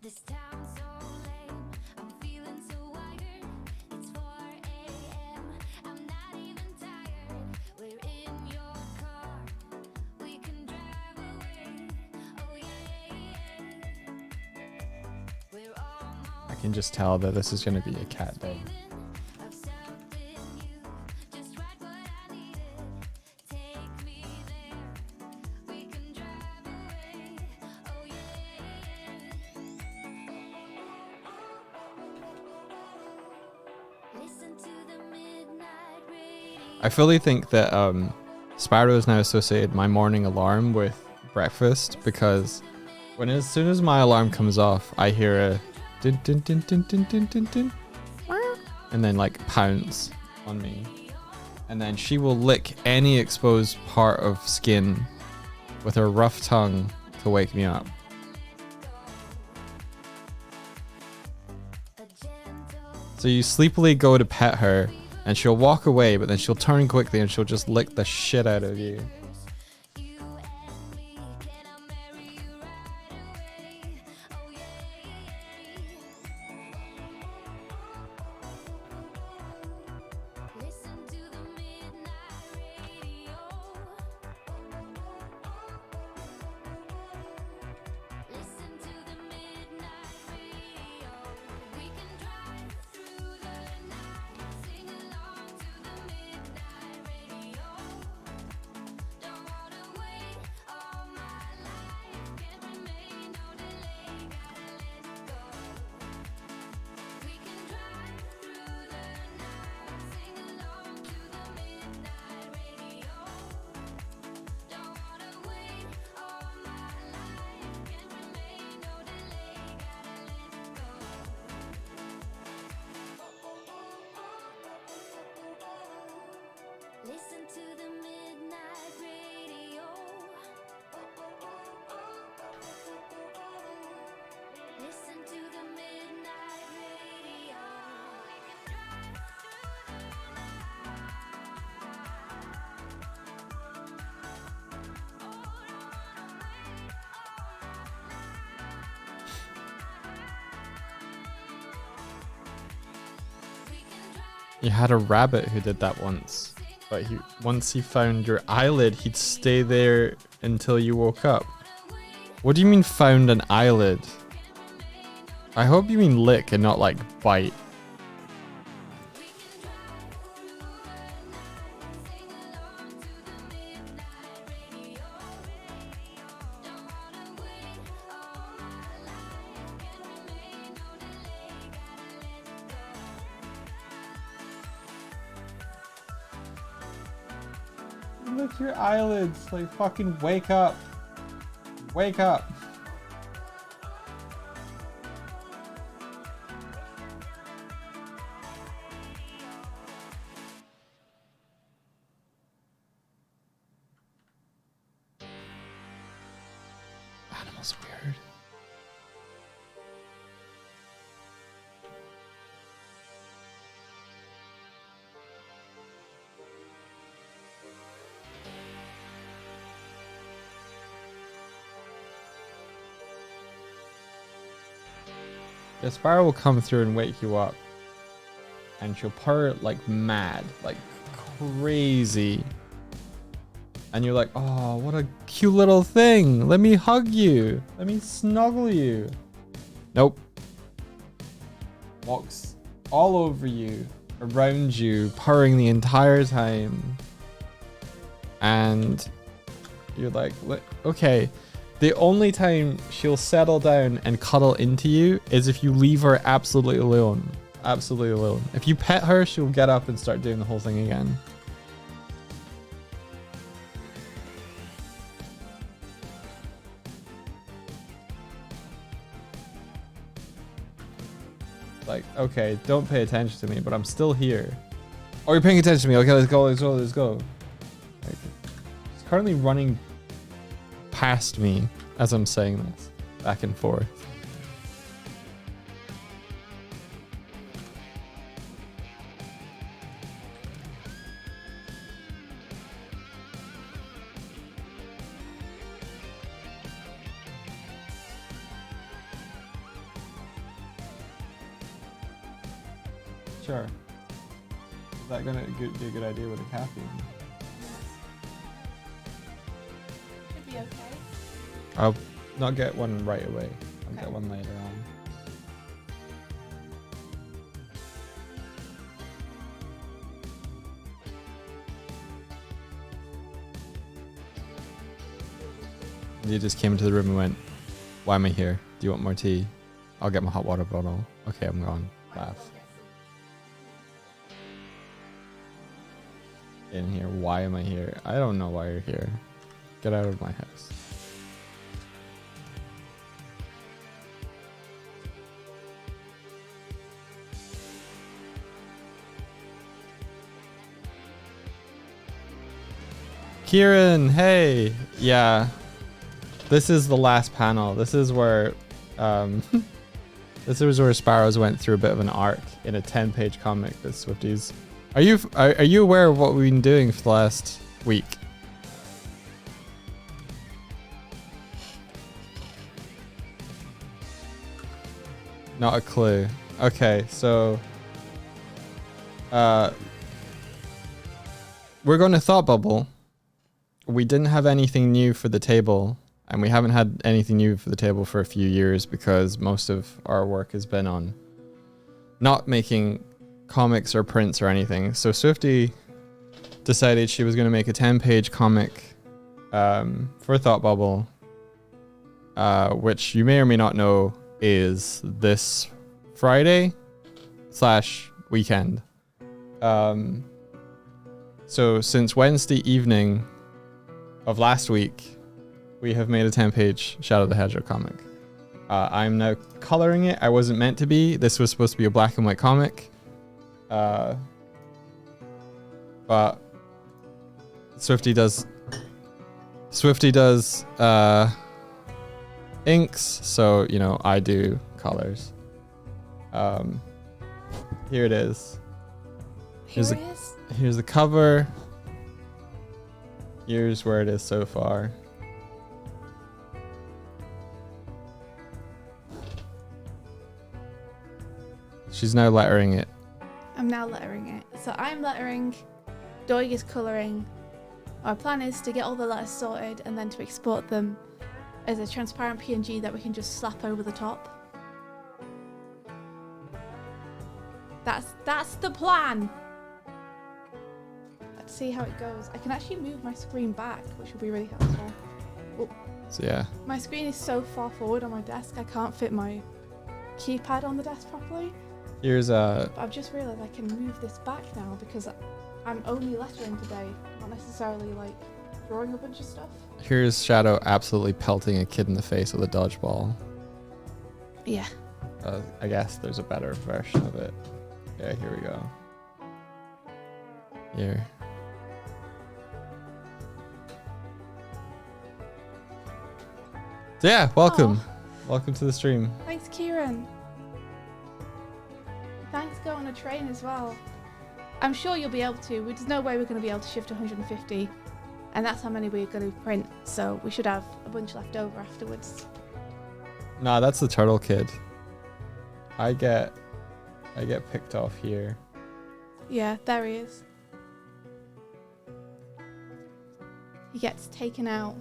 This town's so lame, I'm feeling so wired. It's 4 a.m, I'm not even tired. We're in your car, we can drive away. Oh yeah, we're almost I can just tell that this is going to be a cat day. of something new. Just right what I needed. Take me there, we can drive away. Oh yeah. Listen to the midnight radio. I fully think that Spyro has now associated my morning alarm with breakfast because as soon as my alarm comes off, I hear a din din din din din din din din, and then like pounce on me, and then she will lick any exposed part of skin with her rough tongue to wake me up. So you sleepily go to pet her, and she'll walk away, but then she'll turn quickly and she'll just lick the shit out of you. You and me, can I marry you right away? Oh yeah. Listen to the midnight radio. Listen to the midnight radio. We can drive through the night, sing along You had a rabbit who did that once, but once he found your eyelid, he'd stay there until you woke up. What do you mean found an eyelid? I hope you mean lick and not like bite. Look your eyelids, like fucking wake up. Wake up. Animals weird. The sparrow will come through and wake you up, and she'll purr like mad, like crazy. And you're like, oh, what a cute little thing. Let me hug you. Let me snuggle you. Nope. Walks all over you, around you, purring the entire time. And you're like, okay. The only time she'll settle down and cuddle into you is if you leave her absolutely alone. Absolutely alone. If you pet her, she'll get up and start doing the whole thing again. Like, okay, don't pay attention to me, but I'm still here. Oh, you're paying attention to me. Okay, let's go, let's go, let's go. Like, she's currently running past me as I'm saying this, back and forth. Sure. Is that gonna be a good idea with the caffeine? Should be okay. I'll not get one right away. I'll get one later on. You just came into the room and went, why am I here? Do you want more tea? I'll get my hot water bottle. Okay, I'm gone. Laugh. In here. Why am I here? I don't know why you're here. Get out of my house. Kieran, hey. Yeah. This is the last panel. This is where this is where Sparrows went through a bit of an arc in a 10-page comic that Swifties. Are you aware of what we've been doing for the last week? Not a clue. Okay, so we're going to Thought Bubble. We didn't have anything new for the table, and we haven't had anything new for the table for a few years because most of our work has been on not making comics or prints or anything. So Swifty decided she was going to make a 10-page comic for Thought Bubble, which you may or may not know is this Friday/weekend. So since Wednesday evening of last week, we have made a 10-page Shadow the Hedgehog comic. I'm now coloring it. I wasn't meant to be. This was supposed to be a black and white comic. But Swifty does inks, so you know I do colors. Here it is. Here's the cover. Here's where it is so far. She's now lettering it I'm now lettering it. So I'm lettering, Doig is colouring. Our plan is to get all the letters sorted and then to export them as a transparent PNG that we can just slap over the top. That's the plan. Let's see how it goes. I can actually move my screen back, which will be really helpful. Oh, So yeah. my screen is so far forward on my desk, I can't fit my keypad on the desk properly. Here's But I've just realised I can move this back now because I'm only lettering today, not necessarily like drawing a bunch of stuff. here's Shadow absolutely pelting a kid in the face with a dodgeball. Yeah. I guess there's a better version of it. Yeah, here we go. Here. So yeah, welcome. Welcome to the stream. Thanks, Kieran. Thanks, go on a train as well. I'm sure you'll be able to. There's no way we're going to be able to shift 150, and that's how many we're going to print. So we should have a bunch left over afterwards. Nah, that's the turtle kid. I get picked off here. Yeah, there he is. He gets taken out.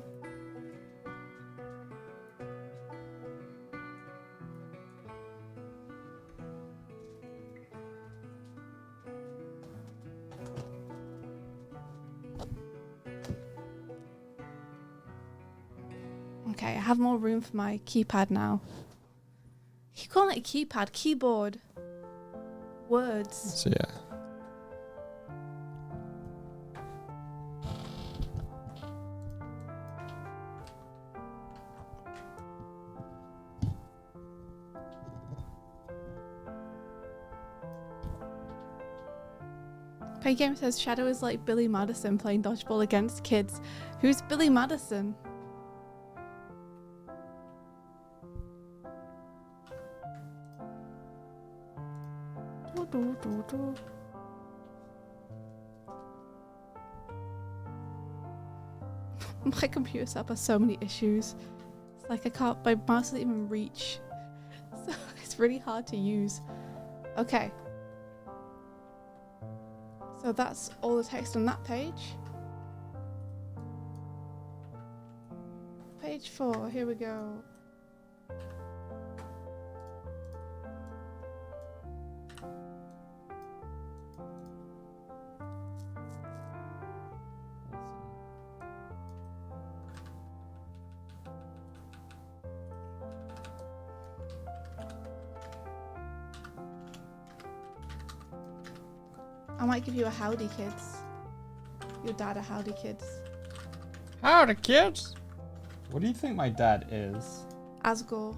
Okay, I have more room for my keypad now. You call it a keypad, keyboard. Words. So yeah. Play Game says Shadow is like Billy Madison playing dodgeball against kids. Who's Billy Madison? My computer setup has so many issues. It's like I can't, my mouse doesn't even reach. So it's really hard to use. Okay. So that's all the text on that page. Page 4, here we go. I might give you a howdy, kids. Your dad a howdy, kids. Howdy, kids. What do you think my dad is? Asgore.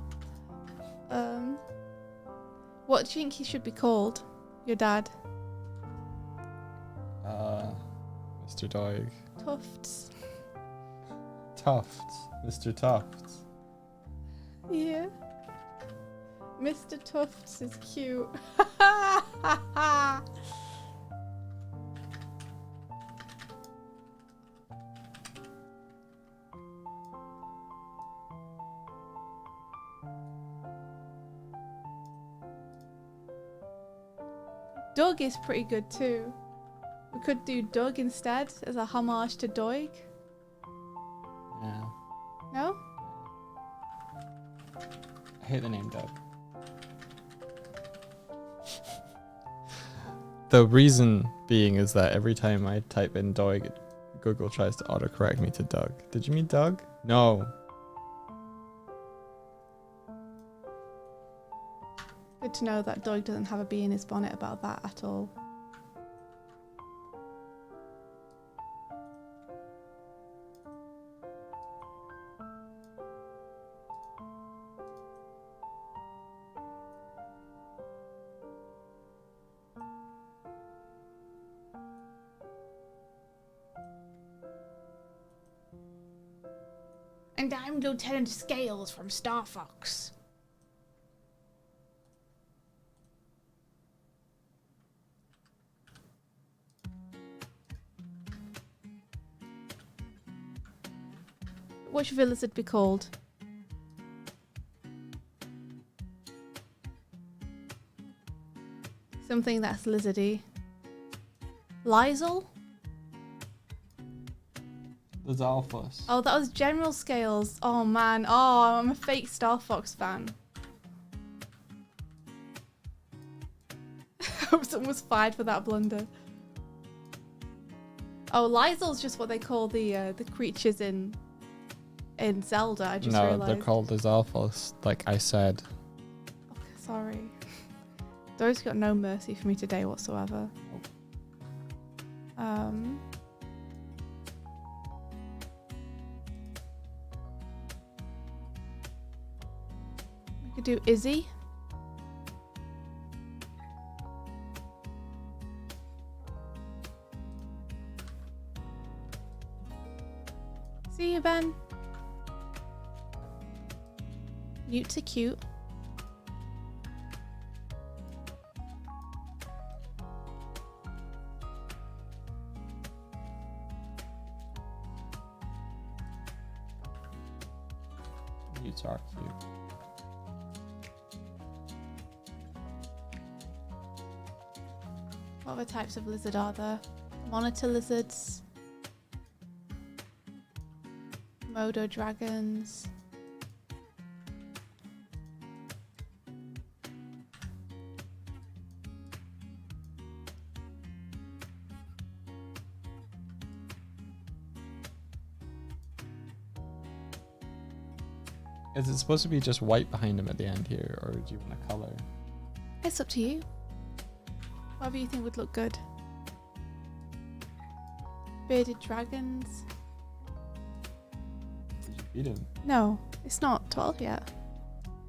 What do you think he should be called? Your dad? Mr. Doig. Tufts. Tufts. Mr. Tufts. Yeah. Mr. Tufts is cute. Doug is pretty good too. We could do Doug instead as a homage to Doig. Yeah. No? I hate the name Doug. The reason being is that every time I type in Doig, Google tries to autocorrect me to Doug. Did you mean Doug? No. Good to know that Doig doesn't have a bee in his bonnet about that at all. And I'm Lieutenant Scales from Star Fox. What should the lizard be called? Something that's lizardy. Lysol? The Zalphus. Oh, that was general scales. Oh man. Oh, I'm a fake Star Fox fan. Hope someone was fired for that blunder. Oh, Lysol's just what they call the creatures in Zelda. I just No, realized. they're called the Zalphus, like I said. Okay, sorry. Doig's got no mercy for me today whatsoever. We could do Izzy. See you, Ben. Newts are cute. Newts are cute. What other types of lizard are there? Monitor lizards. Modo dragons. Is it supposed to be just white behind him at the end here, or do you want a color? It's up to you. Whatever you think would look good. Bearded dragons. Did you feed him? No, it's not 12 yet.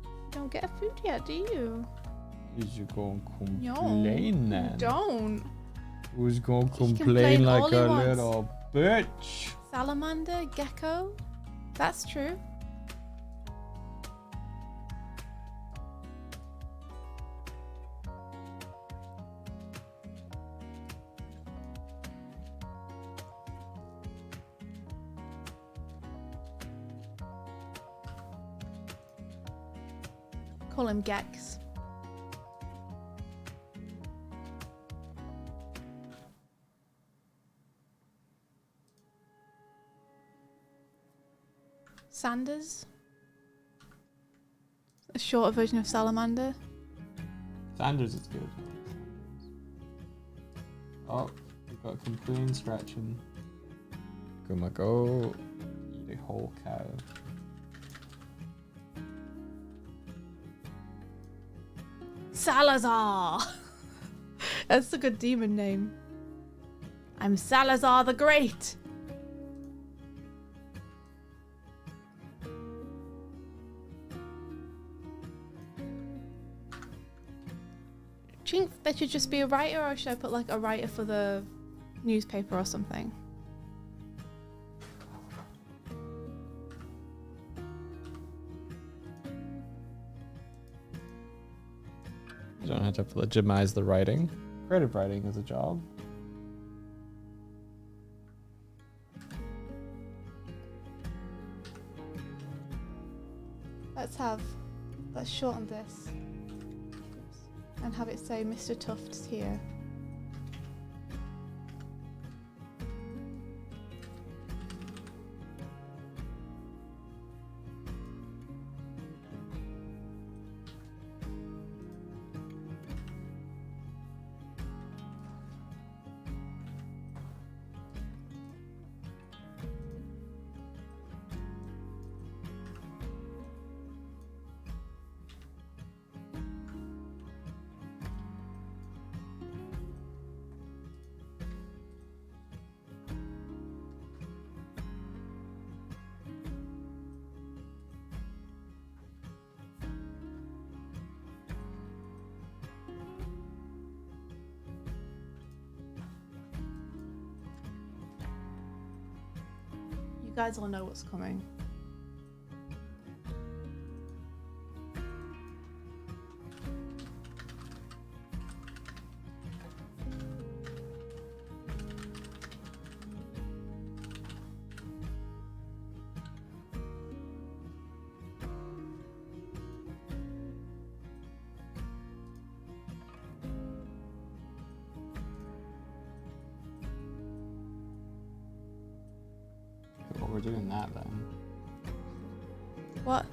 You don't get food yet, do you? Is you going to No, complain then? don't. Who's going to He can complain complain all like he a wants. little bitch? Salamander, gecko. That's true. Call him Gex. Sanders. A shorter version of Salamander. Sanders is good. Oh, we've got complain stretching. Go eat a whole cow. Salazar! That's a good demon name. I'm Salazar the Great! Do you think there should just be a writer, or should I put like a writer for the newspaper or something? You don't have to legitimize the writing. Creative writing is a job. Let's shorten this and have it say Mr. Tufts here. You guys all know what's coming. we're doing that then. What?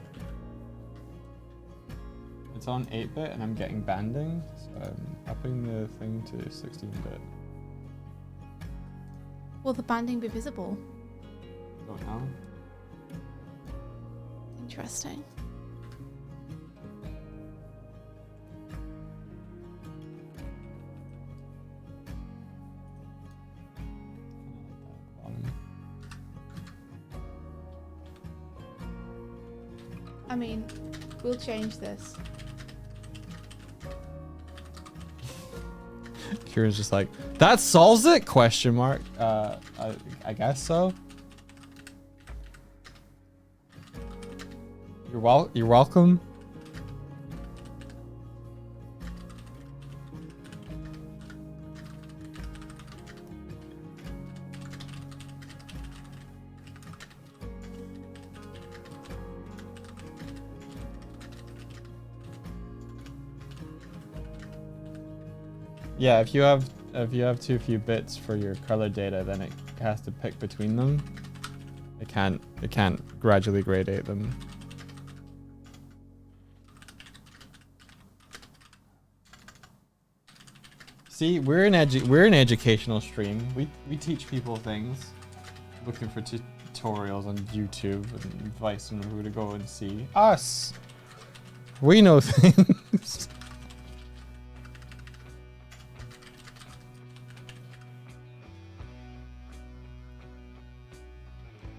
It's on 8-bit and I'm getting banding, so I'm upping the thing to 16-bit. Will the banding be visible? Don't know. Interesting. I mean, we'll change this. Kieran's just like, that solves it? Question mark. I guess so. You're welcome. Yeah, if you have too few bits for your color data, then it has to pick between them. It can't gradually gradate them. See, we're an educational stream. We teach people things. Looking for tutorials on YouTube and advice on who to go and see. Us. We know things.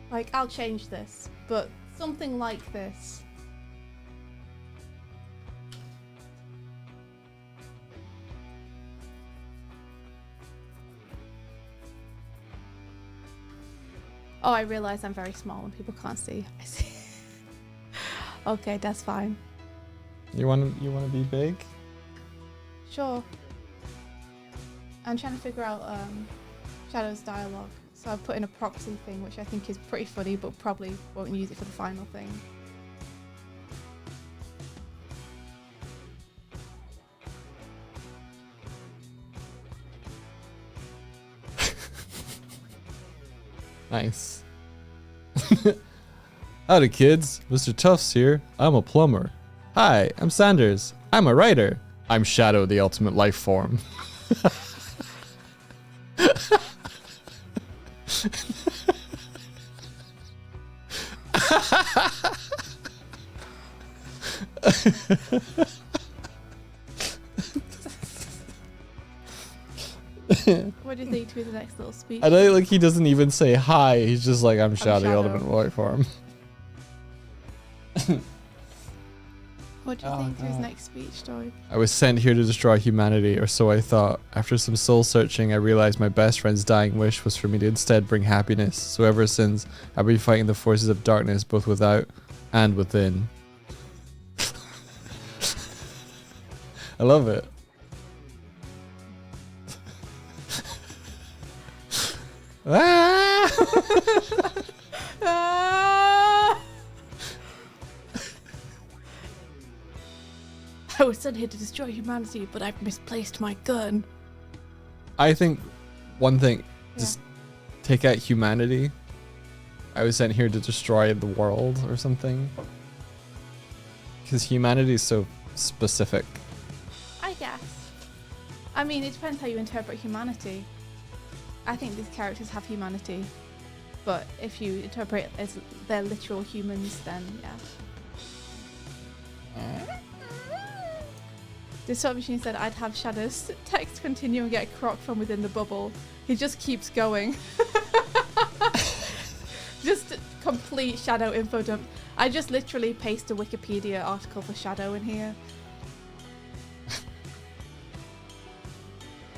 Like, I'll change this, but something like this. Oh, I realize I'm very small and people can't see. I see. Okay, that's fine. You wanna be big? Sure. I'm trying to figure out Shadow's dialogue. So I've put in a proxy thing, which I think is pretty funny, but probably won't use it for the final thing. Nice. Howdy kids, Mr. Tufts here. I'm a plumber. Hi, I'm Sanders. I'm a writer. I'm Shadow, the ultimate life form. What do you think to be the next little speech? I know, like, he doesn't even say hi. He's just like, I'm Shadow, the Shadow. ultimate life form. What do you Oh, think to his God. next speech, Doig? I was sent here to destroy humanity, or so I thought. After some soul searching, I realized my best friend's dying wish was for me to instead bring happiness. So ever since, I've been fighting the forces of darkness both without and within. I love it. Ah! Ah! I was sent here to destroy humanity, but I've misplaced my gun. I think one thing, Yeah. just take out humanity. I was sent here to destroy the world or something. Because humanity is so specific. I guess. I mean, it depends how you interpret humanity. I think these characters have humanity, but if you interpret it as they're literal humans, then yeah. This sort of machine said I'd have Shadow's text continue and get croc from within the bubble. He just keeps going. Just complete Shadow info dump. I just literally paste a Wikipedia article for Shadow in here.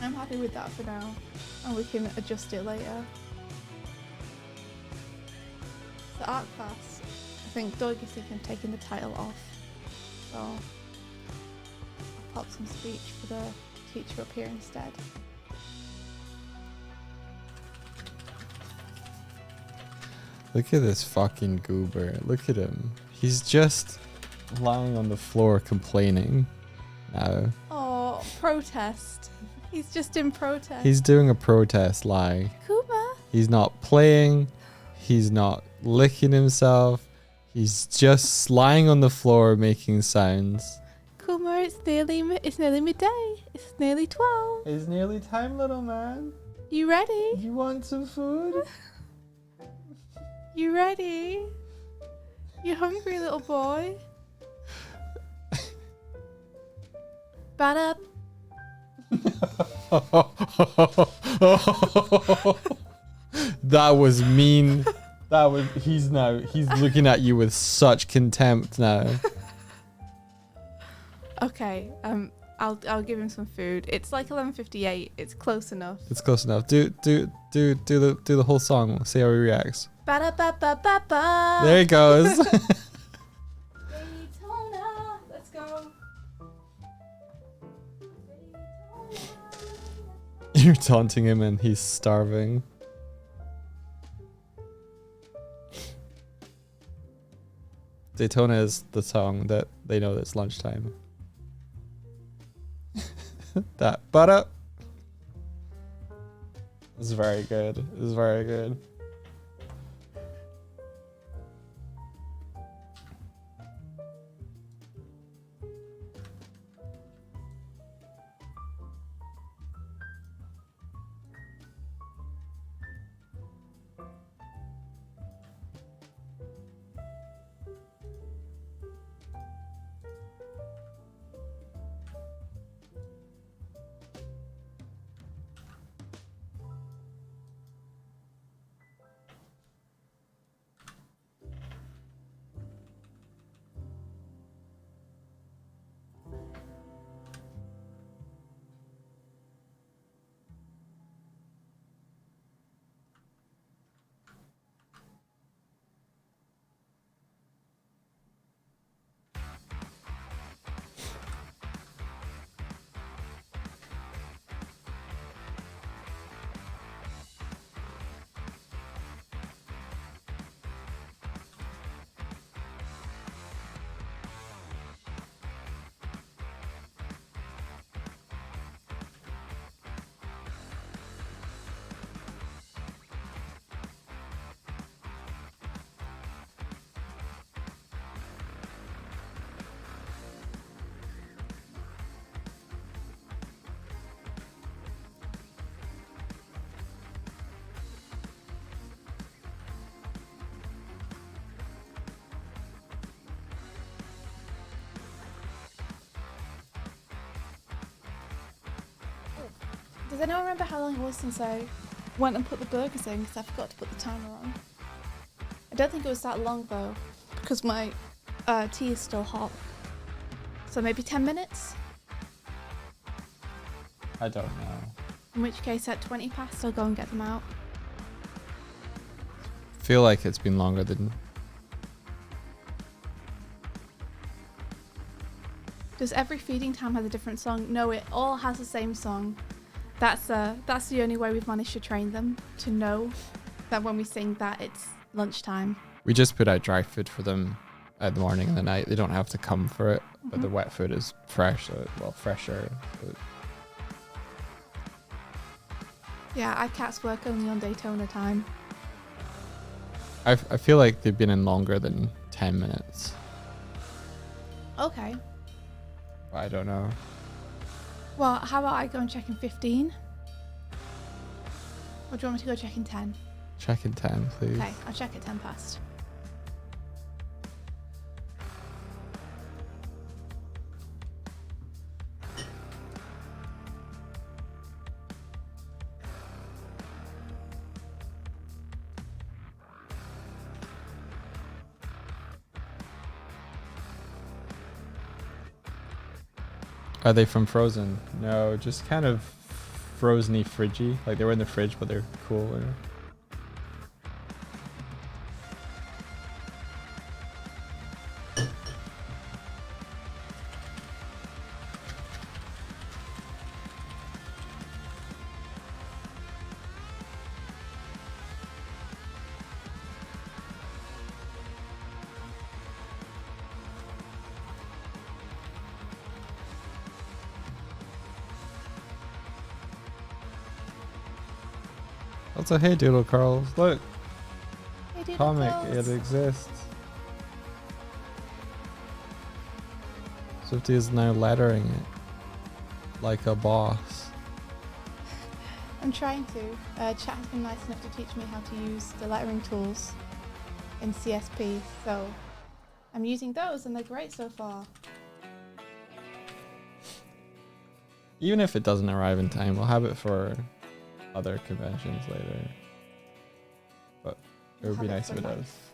I'm happy with that for now, and we can adjust it later. The art class, I think Doig is thinking of taking the title off, so I'll pop some speech for the teacher up here instead. Look at this fucking goober. Look at him. He's just lying on the floor complaining now. Oh, protest. He's just in protest. He's doing a protest lie. Kuma. He's not playing. He's not licking himself. He's just lying on the floor making sounds. Kuma, it's nearly midday. It's nearly 12. It's nearly time, little man. You ready? You want some food? You ready? You hungry, little boy? Bat up. That was mean. He's looking at you with such contempt now. Okay, I'll give him some food. It's like 11:58. It's close enough. It's close enough. Do the whole song. See how he reacts. Ba-da-ba-ba-ba-ba. There he goes. Daytona. Let's go. You're taunting him and he's starving. Daytona is the song that they know that's lunchtime. That butt up. It's very good. It's very good. Does anyone remember how long it was since I went and put the burgers in? Because I forgot to put the timer on. I don't think it was that long though, because my tea is still hot. So maybe 10 minutes? I don't know. In which case at 20 past I'll go and get them out. Feel like it's been longer than. Does every feeding time have a different song? No, it all has the same song. That's the only way we've managed to train them to know that when we sing that it's lunchtime. We just put out dry food for them at the morning and the night. They don't have to come for it, but the wet food is fresh, fresher. But Yeah, iCats work only on Daytona time. I feel like they've been in longer than 10 minutes. Okay. I don't know. Well, how about I go and check in 15? Or do you want me to go check in 10? Check in 10, please. Okay, I'll check at 10 past. Are they from Frozen? No, just kind of frozen-y, fridgy. Like they were in the fridge, but they're cool. Also, hey, Doodle Carls, look. Hey, Swifty comic. Nichols. It exists. Swifty is now lettering it like a boss. I'm trying to. Chat has been nice enough to teach me how to use the lettering tools in CSP, so I'm using those and they're great so far. Even if it doesn't arrive in time, we'll have it for other conventions later. But it would be Have it nice for if it does. life.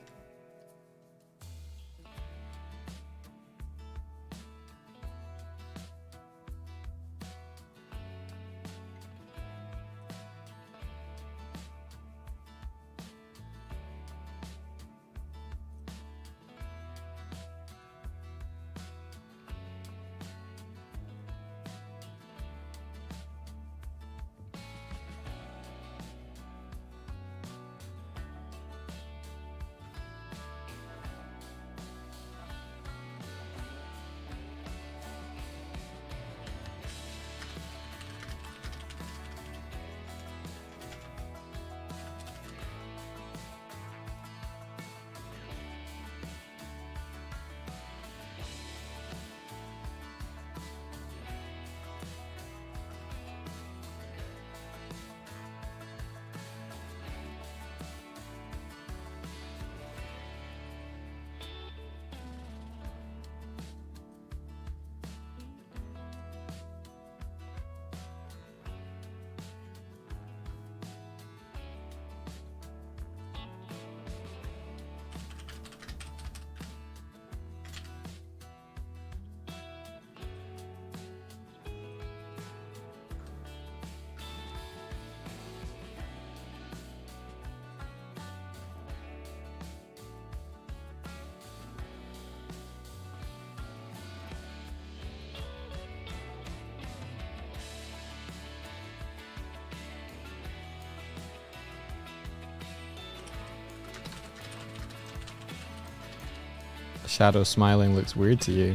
Shadow smiling looks weird to you.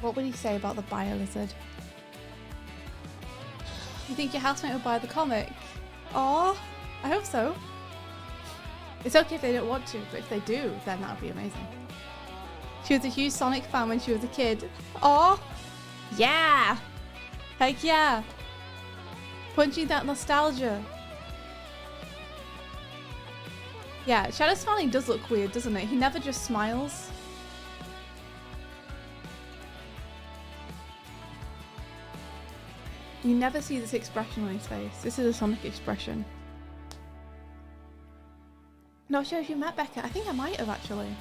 What would he say about the bio lizard? You think your housemate would buy the comic? Aw, I hope so. It's okay if they don't want to, but if they do, then that would be amazing. She was a huge Sonic fan when she was a kid. Aw, yeah, heck yeah. Punching that nostalgia. Yeah, Shadow smiling does look weird, doesn't it? He never just smiles. You never see this expression on his face. This is a Sonic expression. Not sure if you met Becca. I think I might have actually.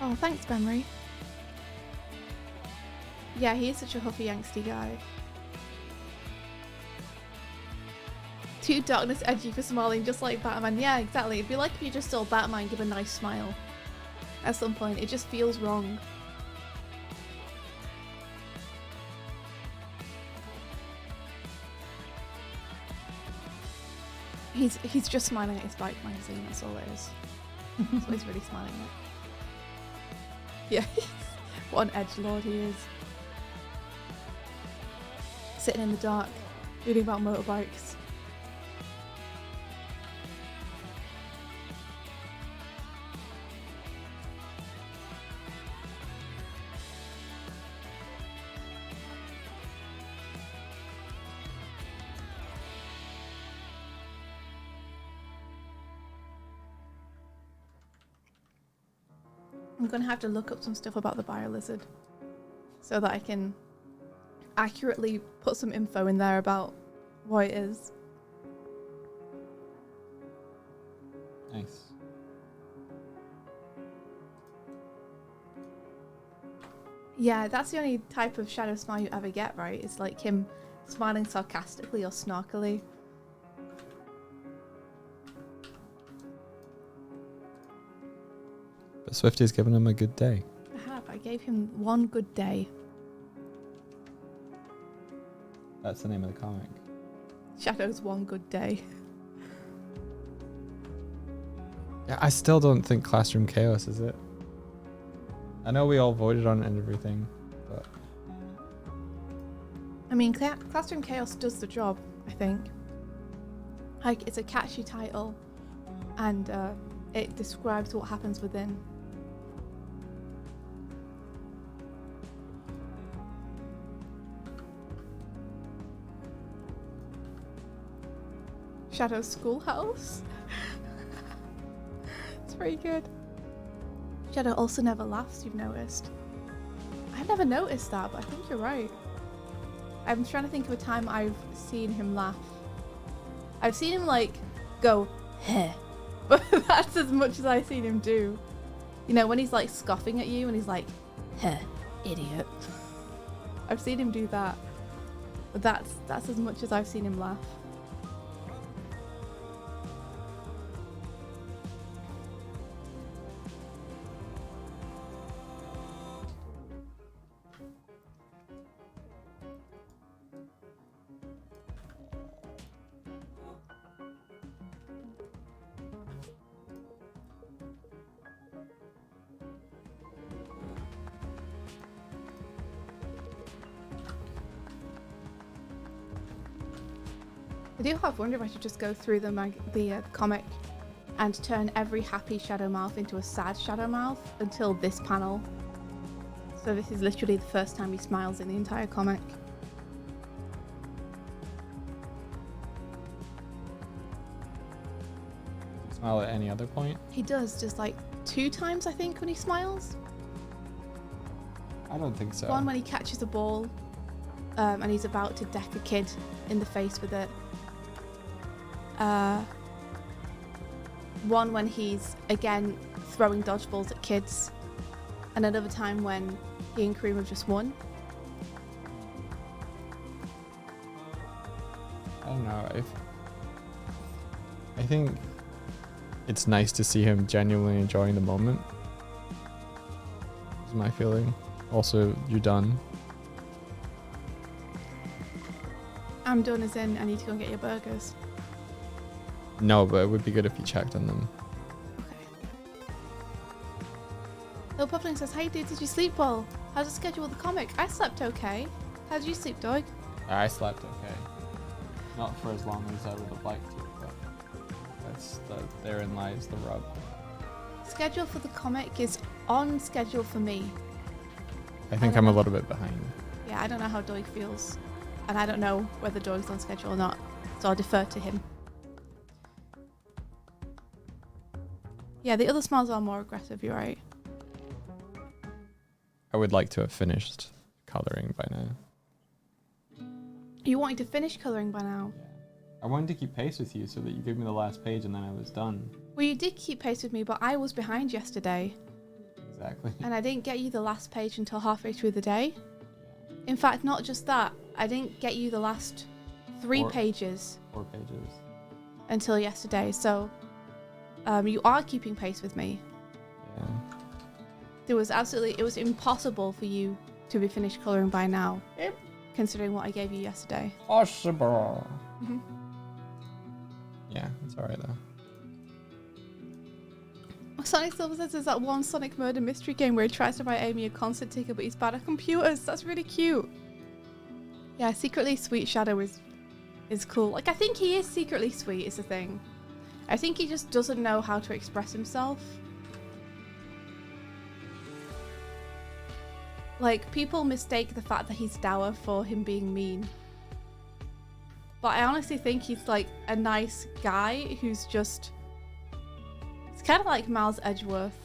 Oh, thanks, Memory. Yeah, he is such a huffy, angsty guy. Too darkness edgy for smiling, just like Batman. Yeah, exactly. It'd be like if you just saw Batman give a nice smile. At some point, it just feels wrong. He's just smiling at his bike magazine, that's all it is. That's what he's really smiling at. Yeah, what an edgelord he is. Sitting in the dark, reading about motorbikes. I'm gonna have to look up some stuff about the biolizard so that I can accurately put some info in there about what it is. Nice. Yeah, that's the only type of shadow smile you ever get, right? It's like him smiling sarcastically or snarkily. But Swifty's given him a good day. I gave him one good day. That's the name of the comic. Shadow's one good day. I still don't think Classroom Chaos is it. I know we all voted on it and everything, but I mean, Classroom Chaos does the job, I think. Like, it's a catchy title, and it describes what happens within. Shadow Schoolhouse. It's very good. Shadow also never laughs, you've noticed. I've never noticed that, but I think you're right. I'm trying to think of a time I've seen him laugh. I've seen him like go, heh, but that's as much as I've seen him do. You know, when he's like scoffing at you and he's like, heh, idiot. I've seen him do that, but that's as much as I've seen him laugh. I do half wonder if I should just go through the comic and turn every happy Shadow Mouth into a sad Shadow Mouth until this panel. So this is literally the first time he smiles in the entire comic. smile at any other point? He does, just like 2 times I think when he smiles. I don't think so. One when he catches a ball and he's about to deck a kid in the face with it. One when he's again throwing dodgeballs at kids, and another time when he and Kareem have just won. I don't know. I think it's nice to see him genuinely enjoying the moment. Is my feeling. Also, you're done. I'm done as in I need to go and get your burgers. No, but it would be good if you checked on them. Okay. Lil Puffling says, "Hey dude, did you sleep well? How's the schedule with the comic?" I slept okay. How did you sleep, Doig? I slept okay. Not for as long as I would have liked to, but therein lies the rub. Schedule for the comic is on schedule for me. I think I'm a little bit behind. Yeah, I don't know how Doig feels. And I don't know whether Doig's on schedule or not. So I'll defer to him. Yeah, the other smiles are more aggressive, you're right. I would like to have finished coloring by now. You wanting to finish colouring by now? I wanted to keep pace with you so that you give me the last page and then I was done. Well, you did keep pace with me, but I was behind yesterday. Exactly. And I didn't get you the last page until halfway through the day. In fact, not just that, I didn't get you the last 3 pages. 4 pages. Until yesterday, so you are keeping pace with me. Yeah. It was impossible for you to be finished colouring by now. Yep. Considering what I gave you yesterday. Possible. Mm-hmm. Yeah, it's alright though. Sonic Silver says there's that one Sonic Murder Mystery game where he tries to buy Amy a concert ticket but he's bad at computers. That's really cute. Yeah, secretly sweet Shadow is cool. Like, I think he is secretly sweet is the thing. I think he just doesn't know how to express himself. Like, people mistake the fact that he's dour for him being mean. But I honestly think he's like a nice guy who's just... It's kind of like Miles Edgeworth.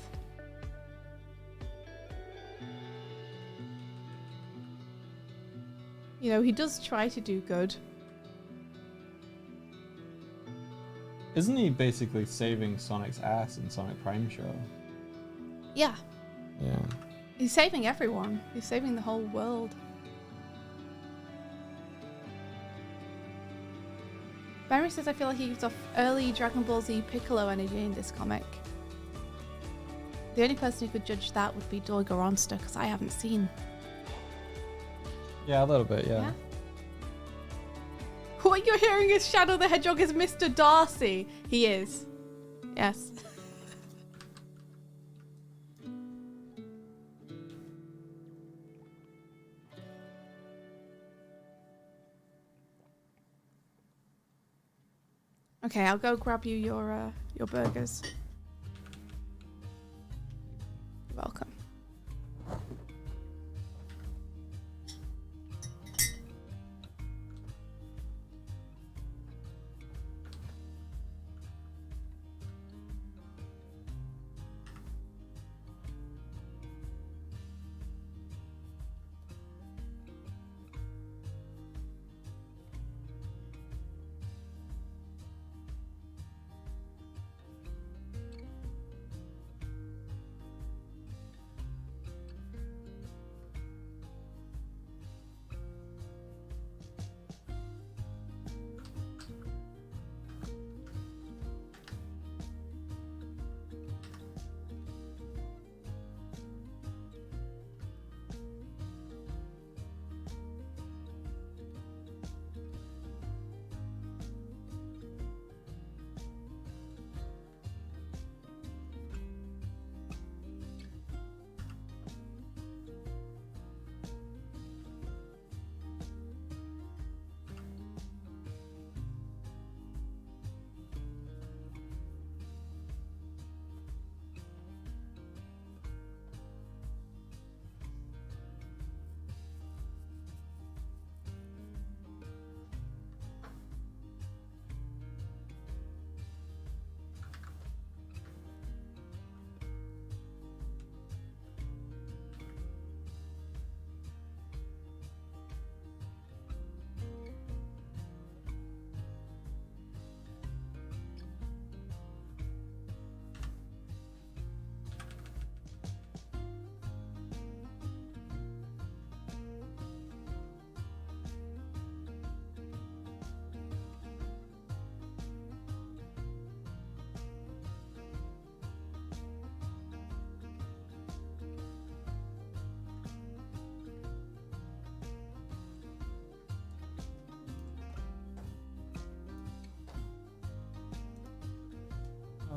You know, he does try to do good. Isn't he basically saving Sonic's ass in Sonic Prime Show? Yeah. Yeah. He's saving everyone. He's saving the whole world. Barry says, I feel like he gives off early Dragon Ball Z Piccolo energy in this comic. The only person who could judge that would be Doig or Onster, because I haven't seen. Yeah, a little bit, yeah. What you're hearing is Shadow the Hedgehog is Mr. Darcy. He is. Yes. Okay, I'll go grab you your burgers. You're welcome.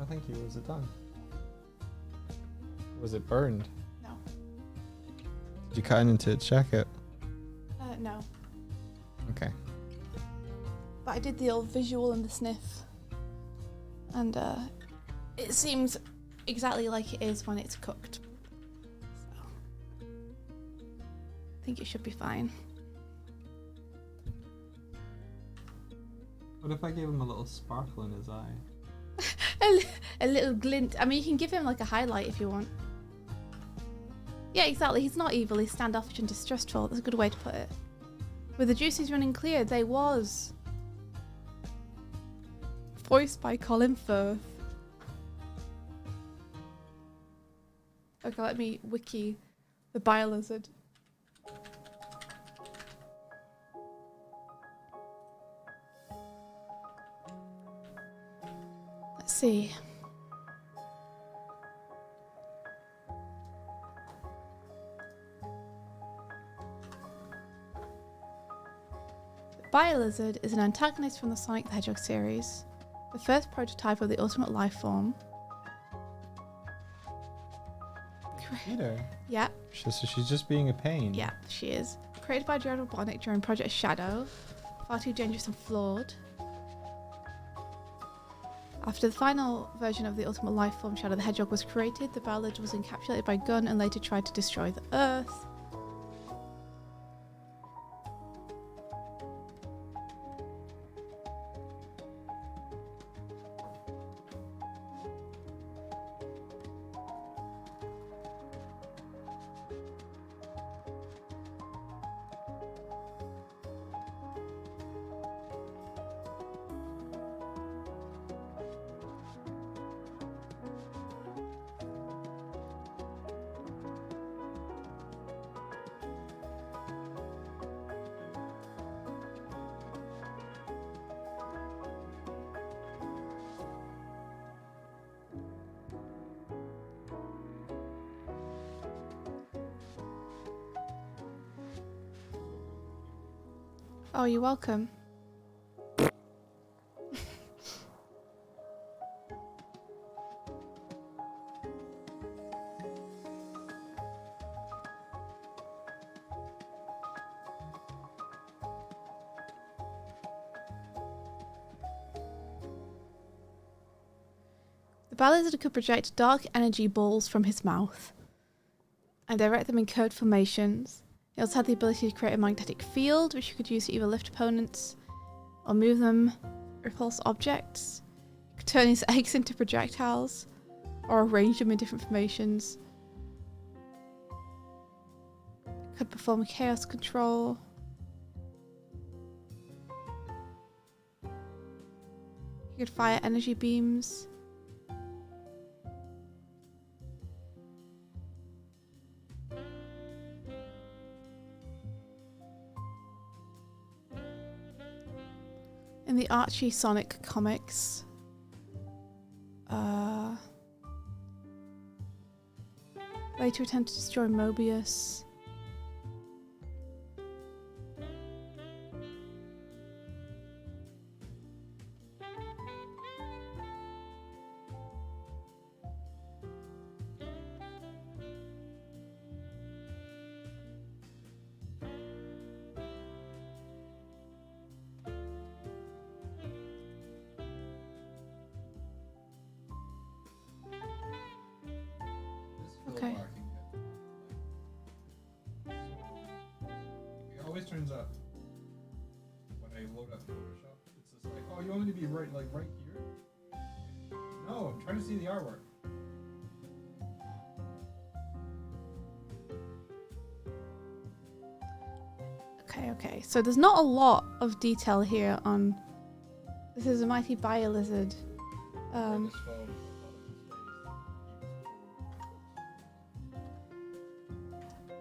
Oh, thank you. Was it done? Was it burned? No. Did you cut into check it? No. Okay. But I did the old visual and the sniff. And it seems exactly like it is when it's cooked. So I think it should be fine. What if I gave him a little sparkle in his eye? A little glint. I mean, you can give him like a highlight if you want. Yeah, exactly. He's not evil. He's standoffish and distrustful. That's a good way to put it. With the juices running clear, they was. Voiced by Colin Firth. Okay, let me wiki the Biolizard. Let's see. Biolizard is an antagonist from the Sonic the Hedgehog series, the first prototype of the ultimate life form. Peter. Yeah, She's just being a pain. yeah, she is. Created by Gerald Bonnick during Project Shadow, far too dangerous and flawed. After the final version of the ultimate life form, Shadow the Hedgehog, was created, the Biolizard was encapsulated by Gunn and later tried to destroy the Earth. Oh, you're welcome. Balizard could project dark energy balls from his mouth and direct them in curved formations. He also had the ability to create a magnetic field, which you could use to either lift opponents or move them, repulse objects. He could turn his eggs into projectiles or arrange them in different formations. He could perform chaos control. He could fire energy beams. In the Archie Sonic comics, later attempt to destroy Mobius. Okay. It always turns up when I load up Photoshop. It's just like, oh, you want me to be right here? No, I'm trying to see the artwork. Okay. So there's not a lot of detail here on. This is a mighty biolizard.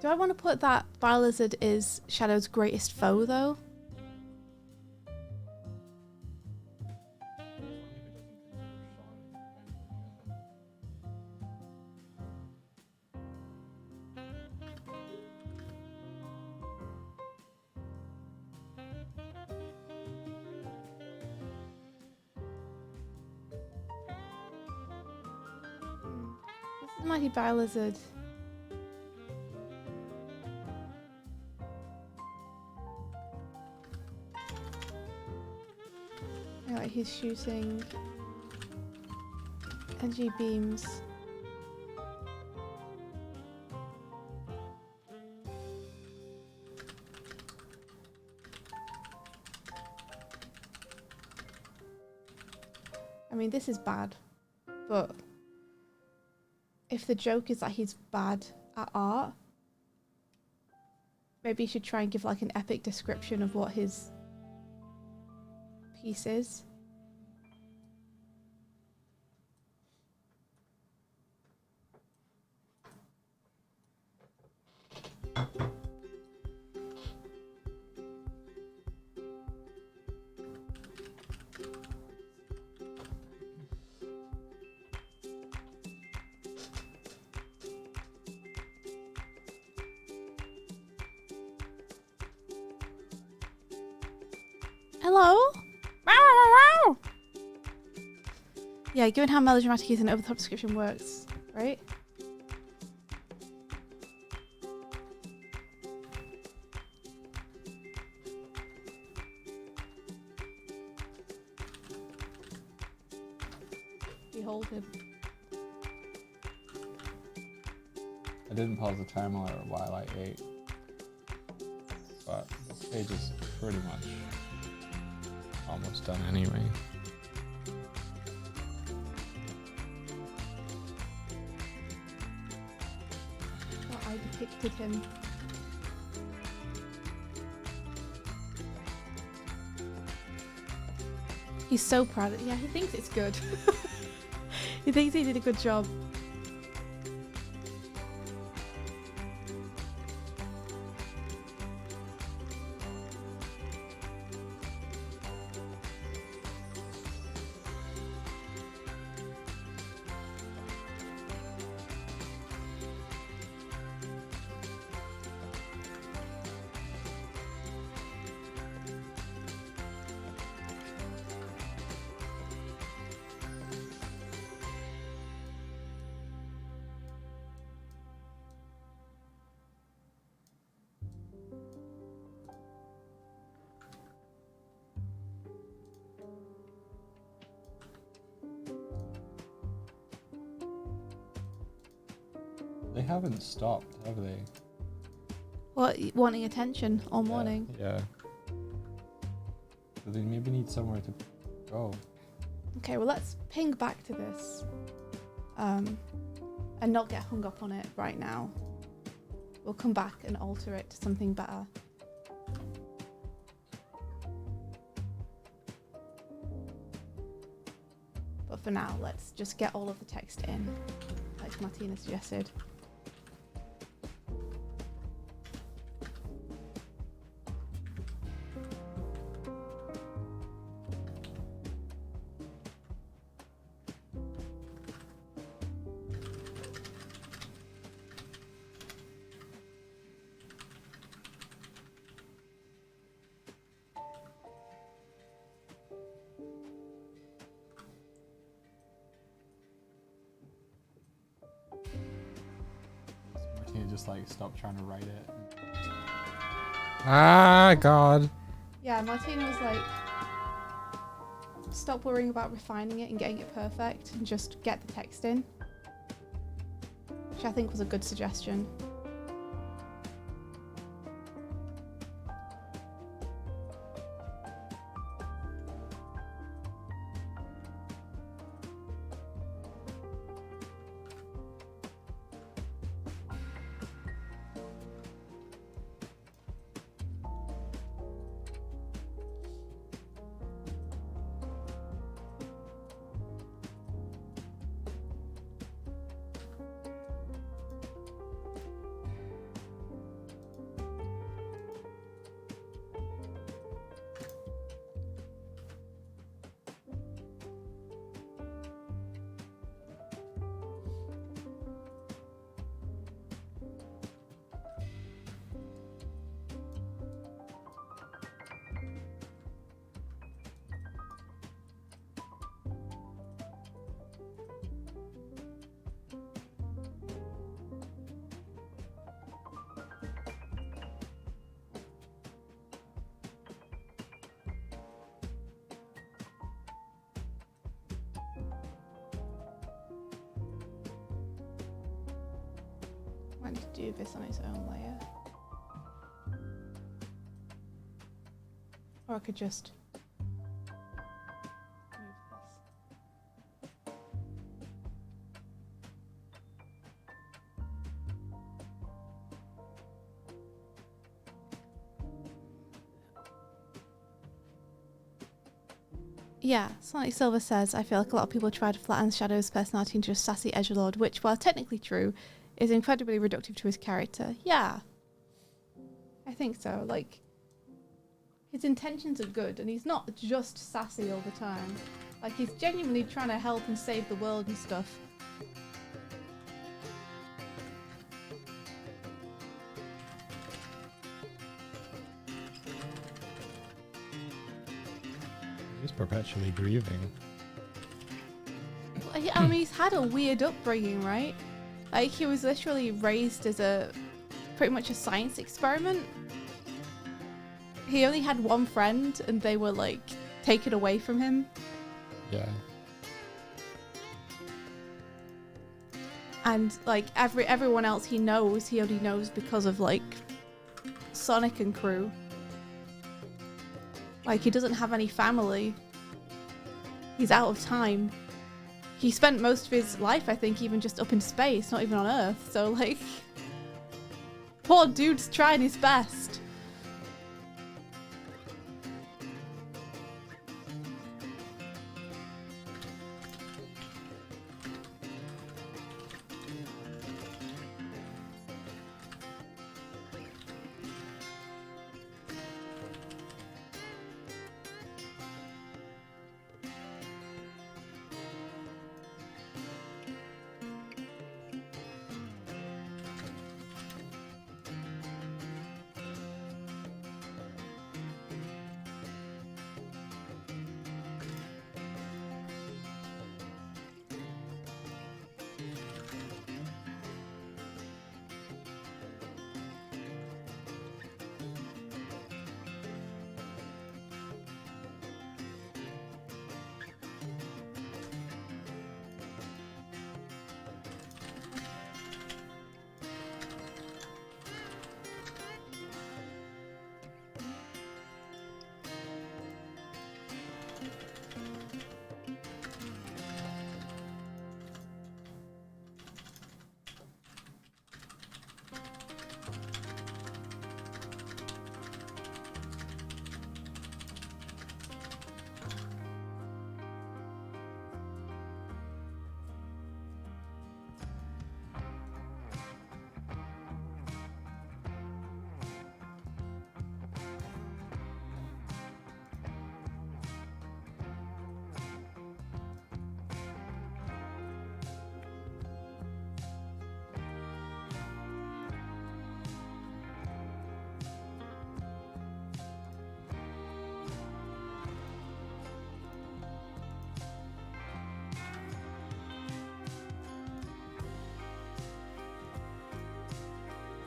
Do I want to put that Biolizard is Shadow's greatest foe, though? This is Mighty Biolizard. Like he's shooting energy beams. I mean, this is bad, but if the joke is that he's bad at art, maybe you should try and give like an epic description of what his piece is. Hello? Yeah, given how melodramatic he is and over-the-top description works, right? Behold him. I didn't pause the timer while I ate, but this page is pretty much almost done anyway. Well, I depicted him. He's so proud of it. Yeah, he thinks it's good. He thinks he did a good job. They haven't stopped, have they? What, wanting attention all morning? Yeah. So they maybe need somewhere to go. Okay, well let's ping back to this. And not get hung up on it right now. We'll come back and alter it to something better. But for now, let's just get all of the text in, like Martina suggested. Martina just like stop trying to write it. Ah, God. Yeah, Martina was like, stop worrying about refining it and getting it perfect and just get the text in. Which I think was a good suggestion. Might need to do this on its own layer. Or I could just move this. Yeah, Sonic Silver says, I feel like a lot of people try to flatten Shadow's personality into a sassy edgelord, which, while technically true, is incredibly reductive to his character. Yeah. I think so. Like, his intentions are good, and he's not just sassy all the time. Like, he's genuinely trying to help and save the world and stuff. He's perpetually grieving. I mean, he's had a weird upbringing, right? Like, he was literally raised as a pretty much a science experiment. He only had one friend, and they were like taken away from him. Yeah. And like everyone else he knows, he only knows because of like Sonic and crew. Like, he doesn't have any family. He's out of time. He spent most of his life, I think, even just up in space, not even on Earth. So, like, poor dude's trying his best.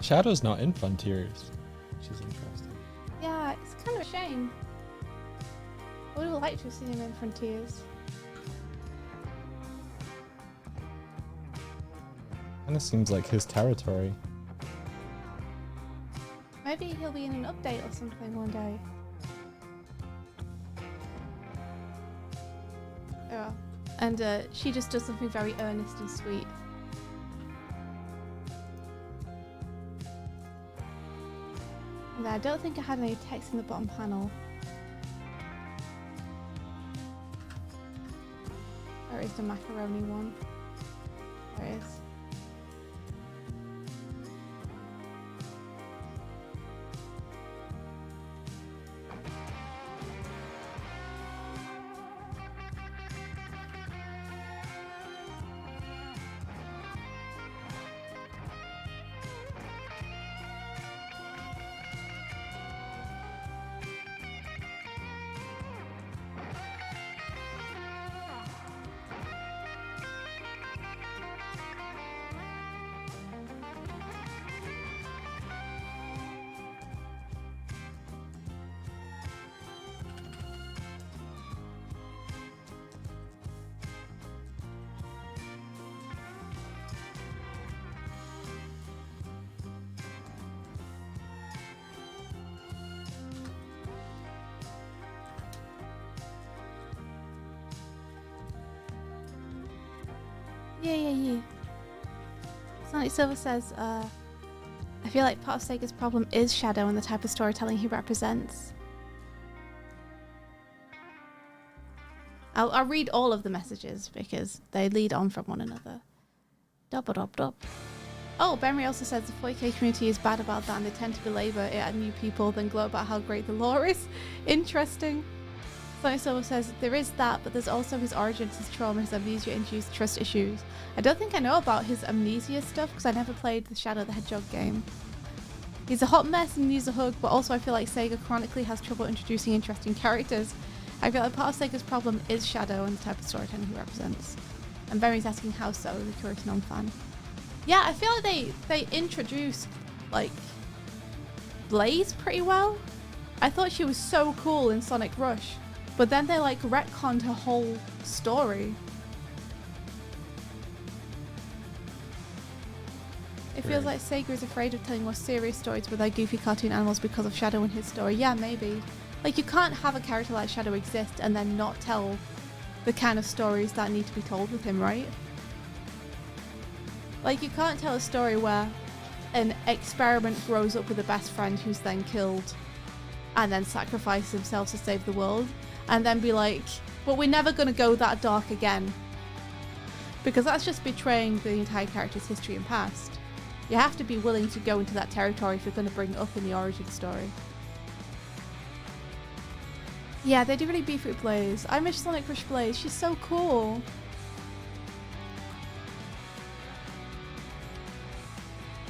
Shadow's not in Frontiers, which is interesting. Yeah, it's kind of a shame. I would have liked to have seen him in Frontiers. Kind of seems like his territory. Maybe he'll be in an update or something one day. Yeah. And she just does something very earnest and sweet. And I don't think I had any text in the bottom panel. Where is the macaroni one? There it is. Yeah. Sonic Silver says, I feel like part of Sega's problem is Shadow and the type of storytelling he represents. I'll read all of the messages because they lead on from one another. Dub. Oh, Benry also says the 40k community is bad about that and they tend to belabor it at new people, then gloat about how great the lore is. Interesting. Sonic Silver says there is that, but there's also his origins, his trauma, his amnesia-induced trust issues. I don't think I know about his amnesia stuff because I never played the Shadow the Hedgehog game. He's a hot mess and needs a hug, but also I feel like Sega chronically has trouble introducing interesting characters. I feel like part of Sega's problem is Shadow and the type of storytelling he represents. And Berry's asking how so, the curious non-fan. Yeah, I feel like they introduced, like, Blaze pretty well. I thought she was so cool in Sonic Rush. But then they like retconned her whole story. It feels like Sega is afraid of telling more serious stories with their goofy cartoon animals because of Shadow and his story. Yeah, maybe. Like, you can't have a character like Shadow exist and then not tell the kind of stories that need to be told with him, right? Like, you can't tell a story where an experiment grows up with a best friend who's then killed and then sacrifices himself to save the world. And then be like, but we're never going to go that dark again. Because that's just betraying the entire character's history and past. You have to be willing to go into that territory if you're going to bring it up in the origin story. Yeah, they do really beef with Blaze. I miss Sonic Rush Blaze. She's so cool.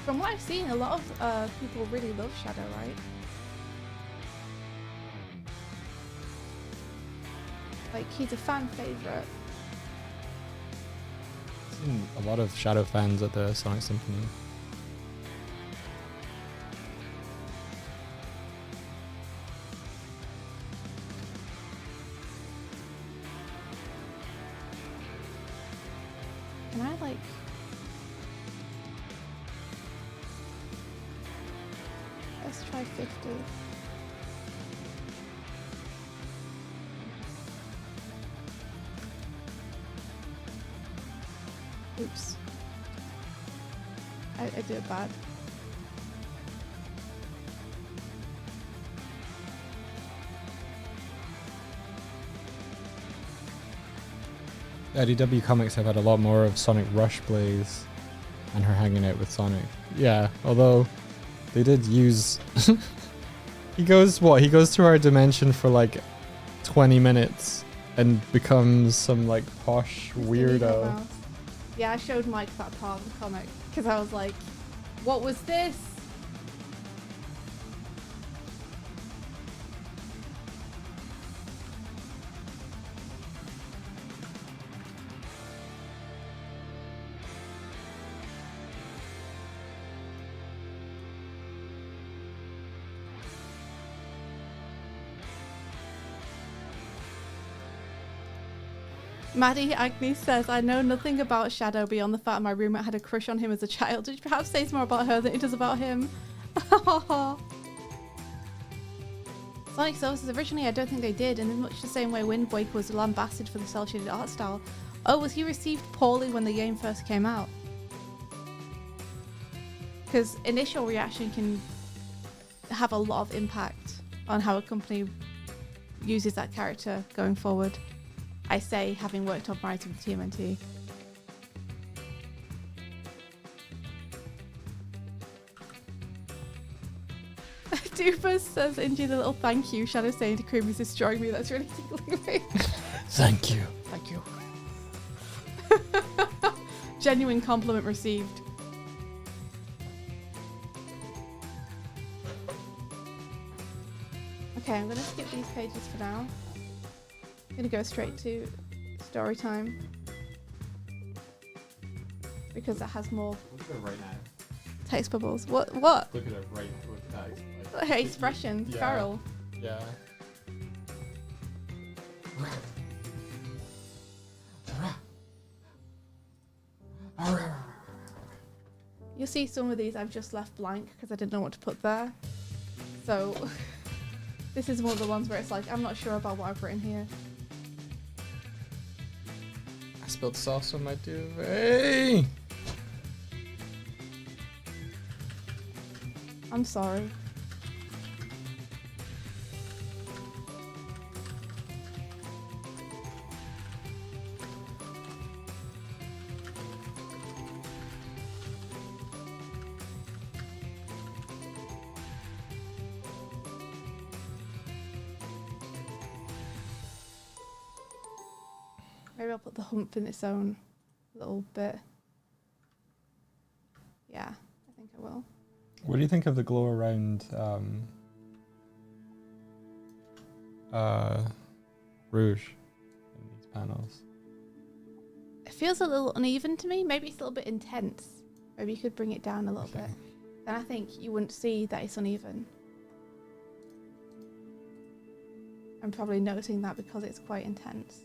From what I've seen, a lot of people really love Shadow, right? Like, he's a fan favorite. I've seen a lot of Shadow fans at the Sonic Symphony. Can I, like... Let's try 50. Oops. I did it bad. IDW Comics have had a lot more of Sonic Rush Blaze and her hanging out with Sonic. Yeah, although they did use... He goes through our dimension for like 20 minutes and becomes some like posh weirdo. Yeah, I showed Mike that part of the comic because I was like, what was this? Maddie Agnes says, I know nothing about Shadow beyond the fact my roommate had a crush on him as a child, which perhaps says more about her than it does about him. Sonic Sources, originally I don't think they did, and in much the same way Wind Waker was lambasted for the cel-shaded art style. Oh, was he received poorly when the game first came out? Because initial reaction can have a lot of impact on how a company uses that character going forward. I say, having worked on Rise of the TMNT. Doofus says, Ingy, the little thank you. Shadow saying to Cream is destroying me. That's really tickling me. Thank you. Thank you. Genuine compliment received. Okay, I'm going to skip these pages for now. I'm going to go straight to story time. Because it has more Look at it right now. text bubbles. What? Look at it right with that. Her expression. Yeah. Feral. Yeah. You'll see some of these I've just left blank because I didn't know what to put there. So this is one of the ones where it's like, I'm not sure about what I've written here. I spilled sauce on my duvet. I'm sorry. Maybe I'll put the hump in its own little bit. Yeah, I think I will. What do you think of the glow around Rouge in these panels? It feels a little uneven to me. Maybe it's a little bit intense. Maybe you could bring it down a little bit. Then I think you wouldn't see that it's uneven. I'm probably noticing that because it's quite intense.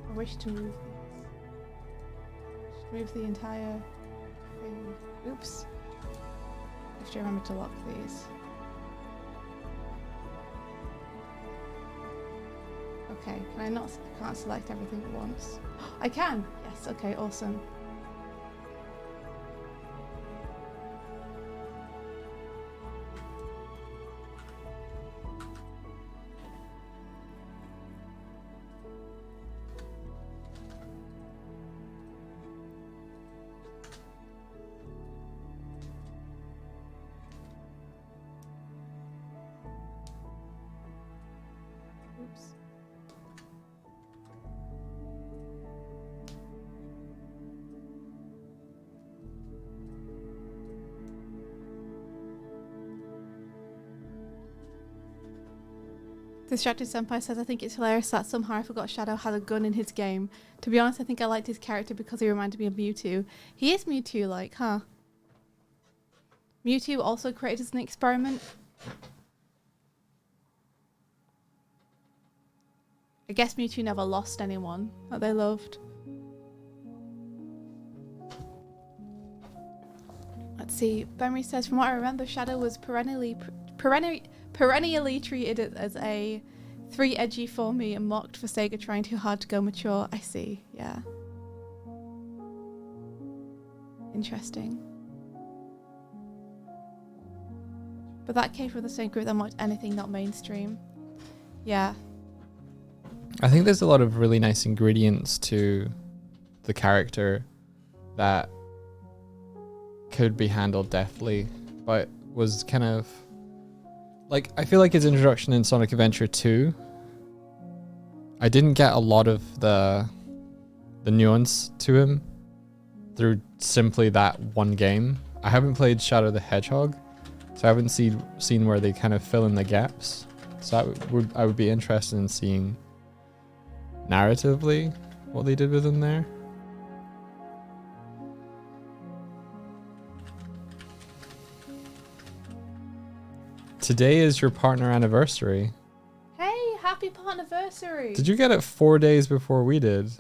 I wish to move these. Just move the entire thing. Oops. I have to remember to lock these. Okay, can I not? Can't select everything at once. I can! Yes, okay, awesome. Oops. Distracted Senpai says, I think it's hilarious that somehow I forgot Shadow had a gun in his game. To be honest, I think I liked his character because he reminded me of Mewtwo. He is Mewtwo-like, huh? Mewtwo also created as an experiment. I guess Mewtwo never lost anyone that they loved. Let's see. Benry says, from what I remember, Shadow was perennially treated as a 3 edgy for me and mocked for Sega trying too hard to go mature. I see, yeah. Interesting. But that came from the same group that watched anything not mainstream. Yeah. I think there's a lot of really nice ingredients to the character that could be handled deftly, but was kind of like, I feel like his introduction in Sonic Adventure 2, I didn't get a lot of the nuance to him through simply that one game. I haven't played Shadow the Hedgehog, so I haven't seen where they kind of fill in the gaps. So I would be interested in seeing narratively what they did with him there. Today is your partner anniversary. Hey, happy partnerversary. Did you get it 4 days before we did?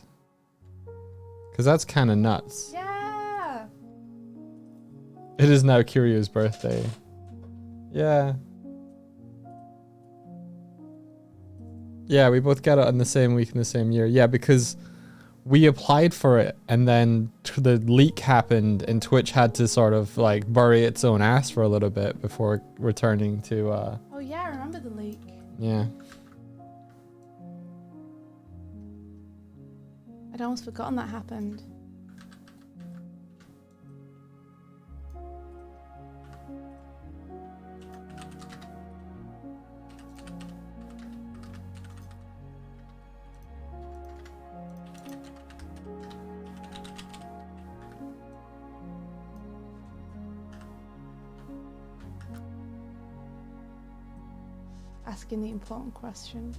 Because that's kind of nuts. Yeah. It is now Kiryo's birthday. Yeah. Yeah, we both got it on the same week in the same year. Yeah, because we applied for it and then the leak happened and Twitch had to sort of like bury its own ass for a little bit before returning to Oh yeah, I remember the leak. yeah. I'd almost forgotten that happened. Asking the important questions.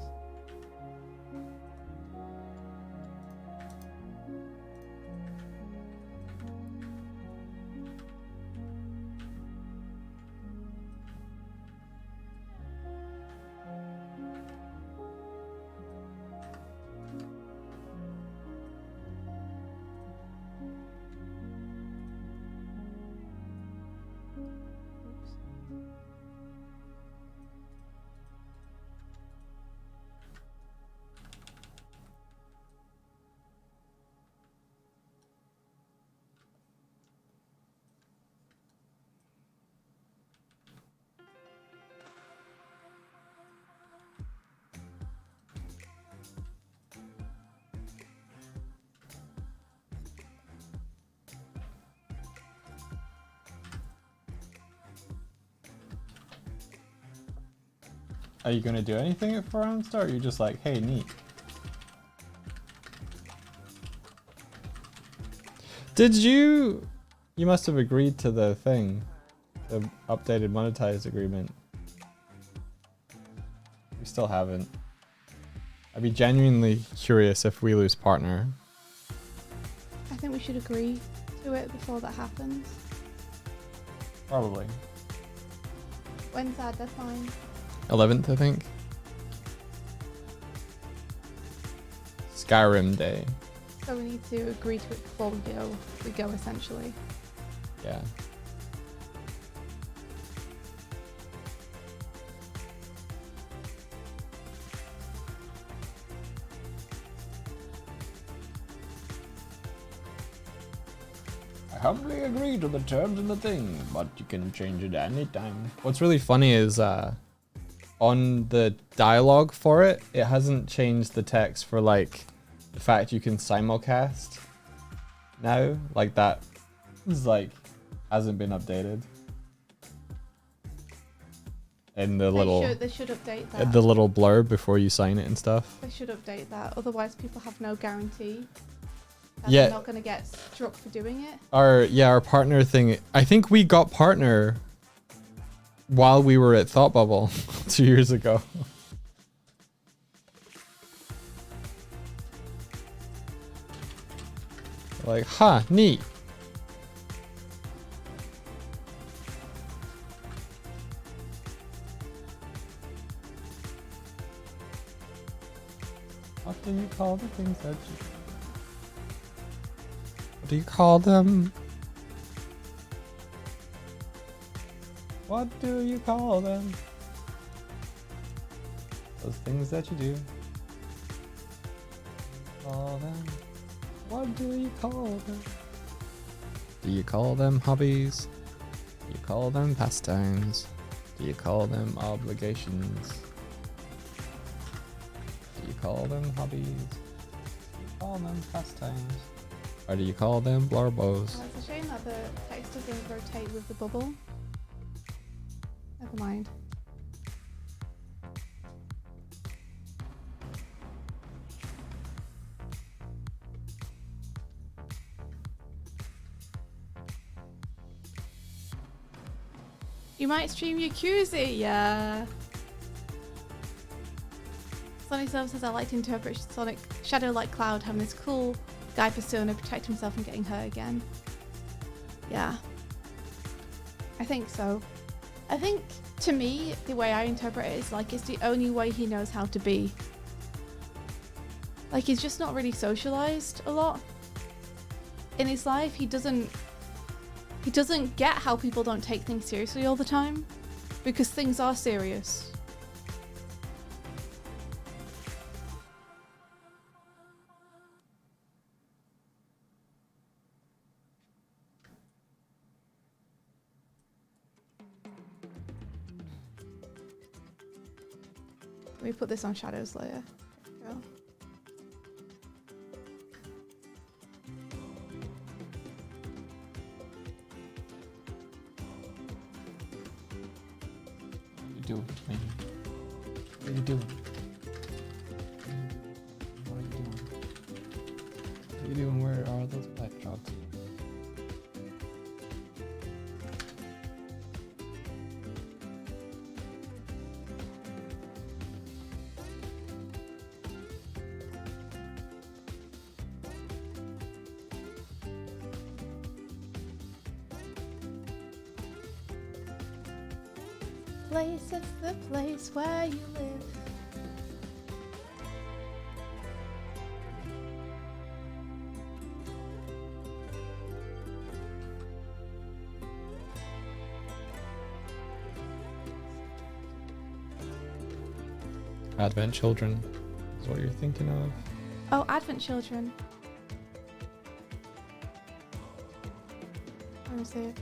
Are you gonna do anything for round start? Or are you just like, hey, neat? Did you must have agreed to the thing, the updated monetized agreement. We still haven't. I'd be genuinely curious if we lose partner. I think we should agree to it before that happens. Probably. When's our deadline? 11th, I think. Skyrim Day. So we need to agree to it before we go. We go essentially. Yeah. I humbly agree to the terms of the thing, but you can change it anytime. What's really funny is on the dialogue for it, it hasn't changed the text for like the fact you can simulcast now. Like that is like hasn't been updated. In the They should update that. the little blurb before you sign it and stuff. They should update that. Otherwise, people have no guarantee that Yeah. they're not going to get struck for doing it. Our partner thing. I think we got partner while we were at Thought Bubble 2 years ago. Like, huh, neat. What do you call the things that you... What do you call them? What do you call them? Those things that you do. Call them. What do you call them? Do you call them hobbies? Do you call them pastimes? Do you call them obligations? Do you call them hobbies? Do you call them pastimes? Or do you call them blorbos? Oh, it's a shame that the text doesn't rotate with the bubble. Never mind. You might stream Yakuza, yeah. Sonic Silver says I like to interpret Sonic Shadow like Cloud having this cool guy persona, protect himself from getting hurt again. Yeah. I think so. I think, to me, the way I interpret it is like it's the only way he knows how to be. Like, he's just not really socialized a lot. In his life, he doesn't get how people don't take things seriously all the time. Because things are serious. Let me put this on Shadow's layer. There we go. What are you doing, man? What are you doing? What are you doing? What are you doing? Where are those pipe drops? Place, it's the place where you live. Advent Children is what you're thinking of. Oh, Advent Children. Let me see it.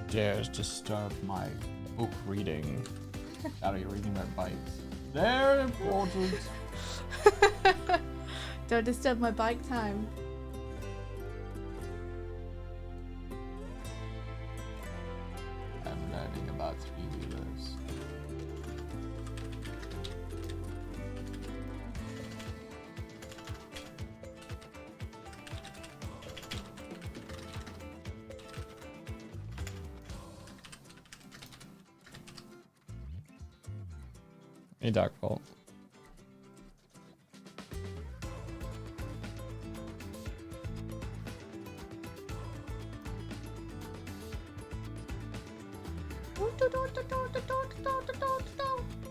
Dares disturb my book reading. Shadow, you're reading my bikes. They're important. Don't disturb my bike time. I'm learning about three-wheelers. Hey, Dark Vault.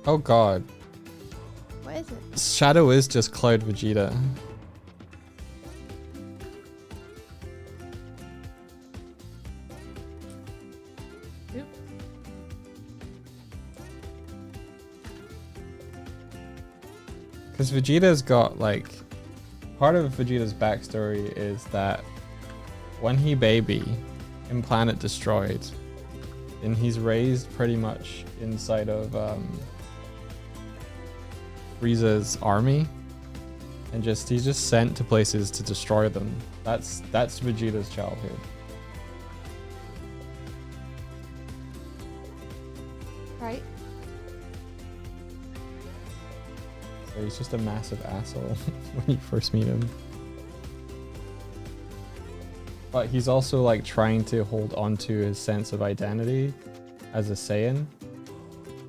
Oh god. What is it? Shadow is just Cloud Vegeta. Oop. Because Vegeta's got, like, part of Vegeta's backstory is that when he baby in Planet Destroyed, and he's raised pretty much inside of Frieza's army, and he's just sent to places to destroy them. That's Vegeta's childhood. Right. So he's just a massive asshole when you first meet him. but he's also like trying to hold on to his sense of identity as a Saiyan,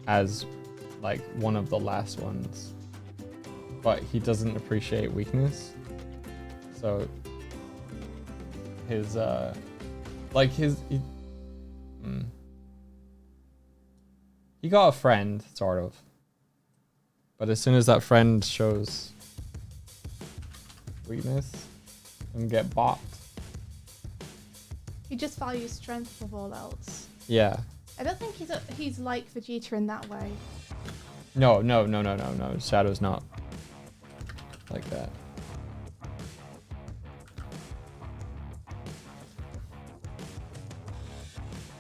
as like one of the last ones. But he doesn't appreciate weakness. So his like he got a friend, sort of. But as soon as that friend shows weakness, and get bopped. He just values strength above all else. Yeah. I don't think he's like Vegeta in that way. No. Shadow's not like that.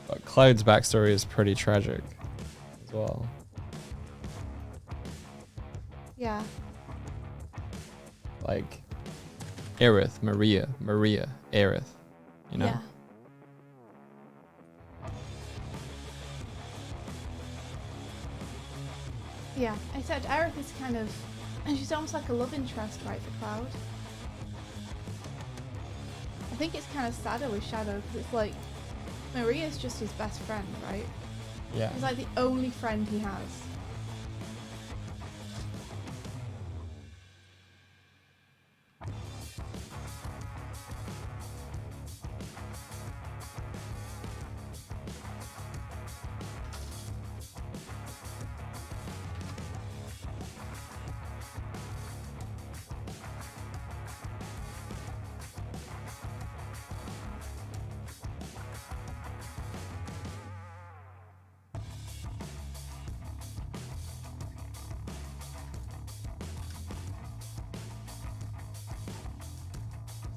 But Cloud's backstory is pretty tragic as well. Yeah. Like Aerith, Maria, Aerith, you know? Yeah. Yeah, except Aerith is kind of, and she's almost like a love interest, right, for Cloud. I think it's kind of sadder with Shadow because it's like Maria's just his best friend, right? Yeah. It's like the only friend he has.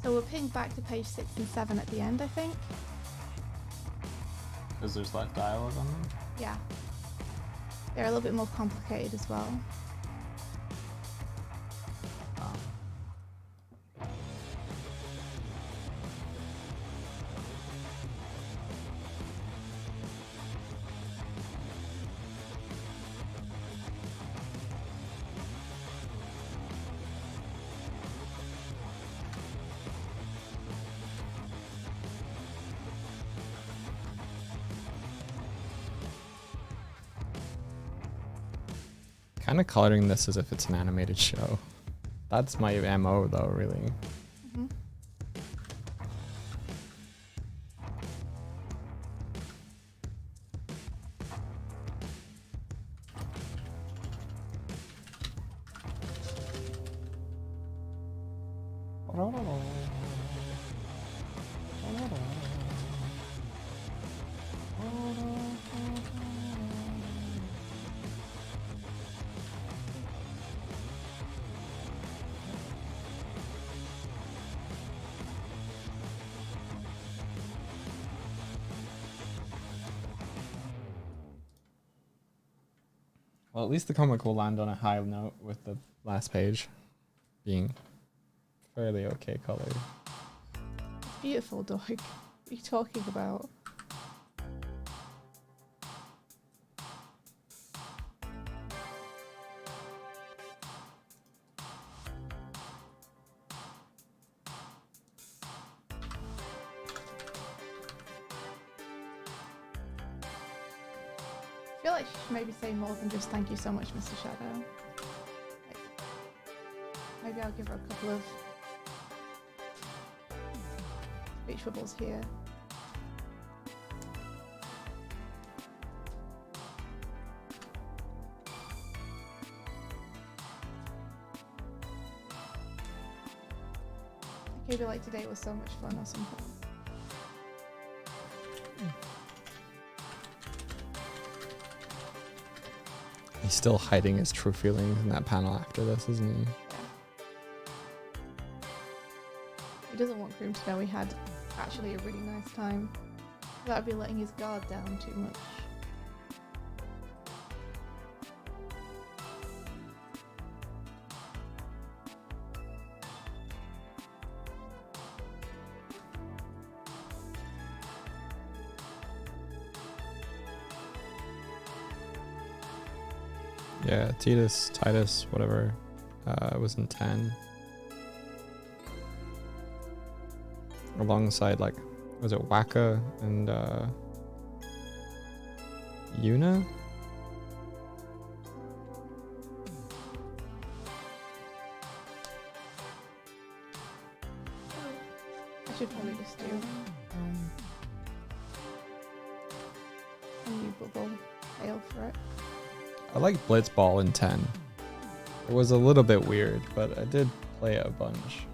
So we'll ping back to page 6 and 7 at the end, I think. Because there's less dialogue on them? Yeah. They're a little bit more complicated as well. Kind of coloring this as if it's an animated show. That's my MO though, really. Mm-hmm. Well, at least the comic will land on a high note with the last page being fairly okay colored. Beautiful, Doig. What are you talking about? I feel like she should maybe say more than just thank you so much, Mr. Shadow. Like, maybe I'll give her a couple of speech bubbles here. Maybe like today was so much fun or something. He's still hiding his true feelings in that panel after this, isn't he? He doesn't want Groom to know he had actually a really nice time. That would be letting his guard down too much. Yeah, Titus, whatever, was in 10. alongside like, was it Waka and Yuna? I should probably just do a new bubble ale for it. I like Blitzball in 10. It was a little bit weird, but I did play it a bunch.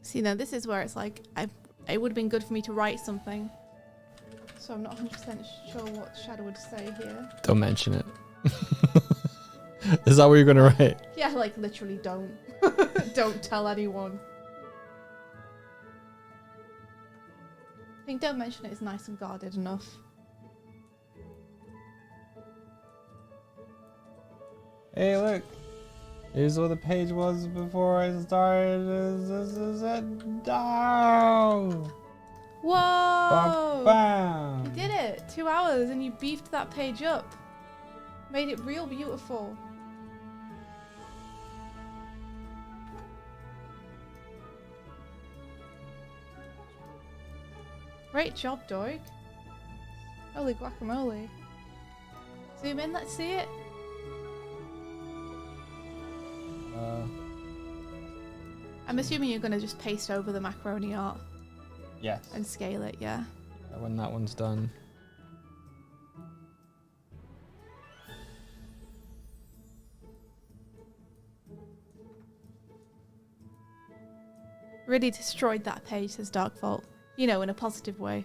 See, now this is where it's like, it would have been good for me to write something. So I'm not 100% sure what Shadow would say here. Don't mention it. Is that what you're gonna write? Yeah, like literally don't. Don't tell anyone. I think don't mention it is nice and guarded enough. Hey, look. Here's what the page was before I started. This is it. Down. Whoa! Bam. You did it! 2 hours and you beefed that page up. Made it real beautiful. Great job, Doig. Holy guacamole. Zoom in, let's see it. I'm assuming you're going to just paste over the macaroni art Yes. and scale it, yeah. When that one's done. Really destroyed that page, says Darkvault. You know, in a positive way.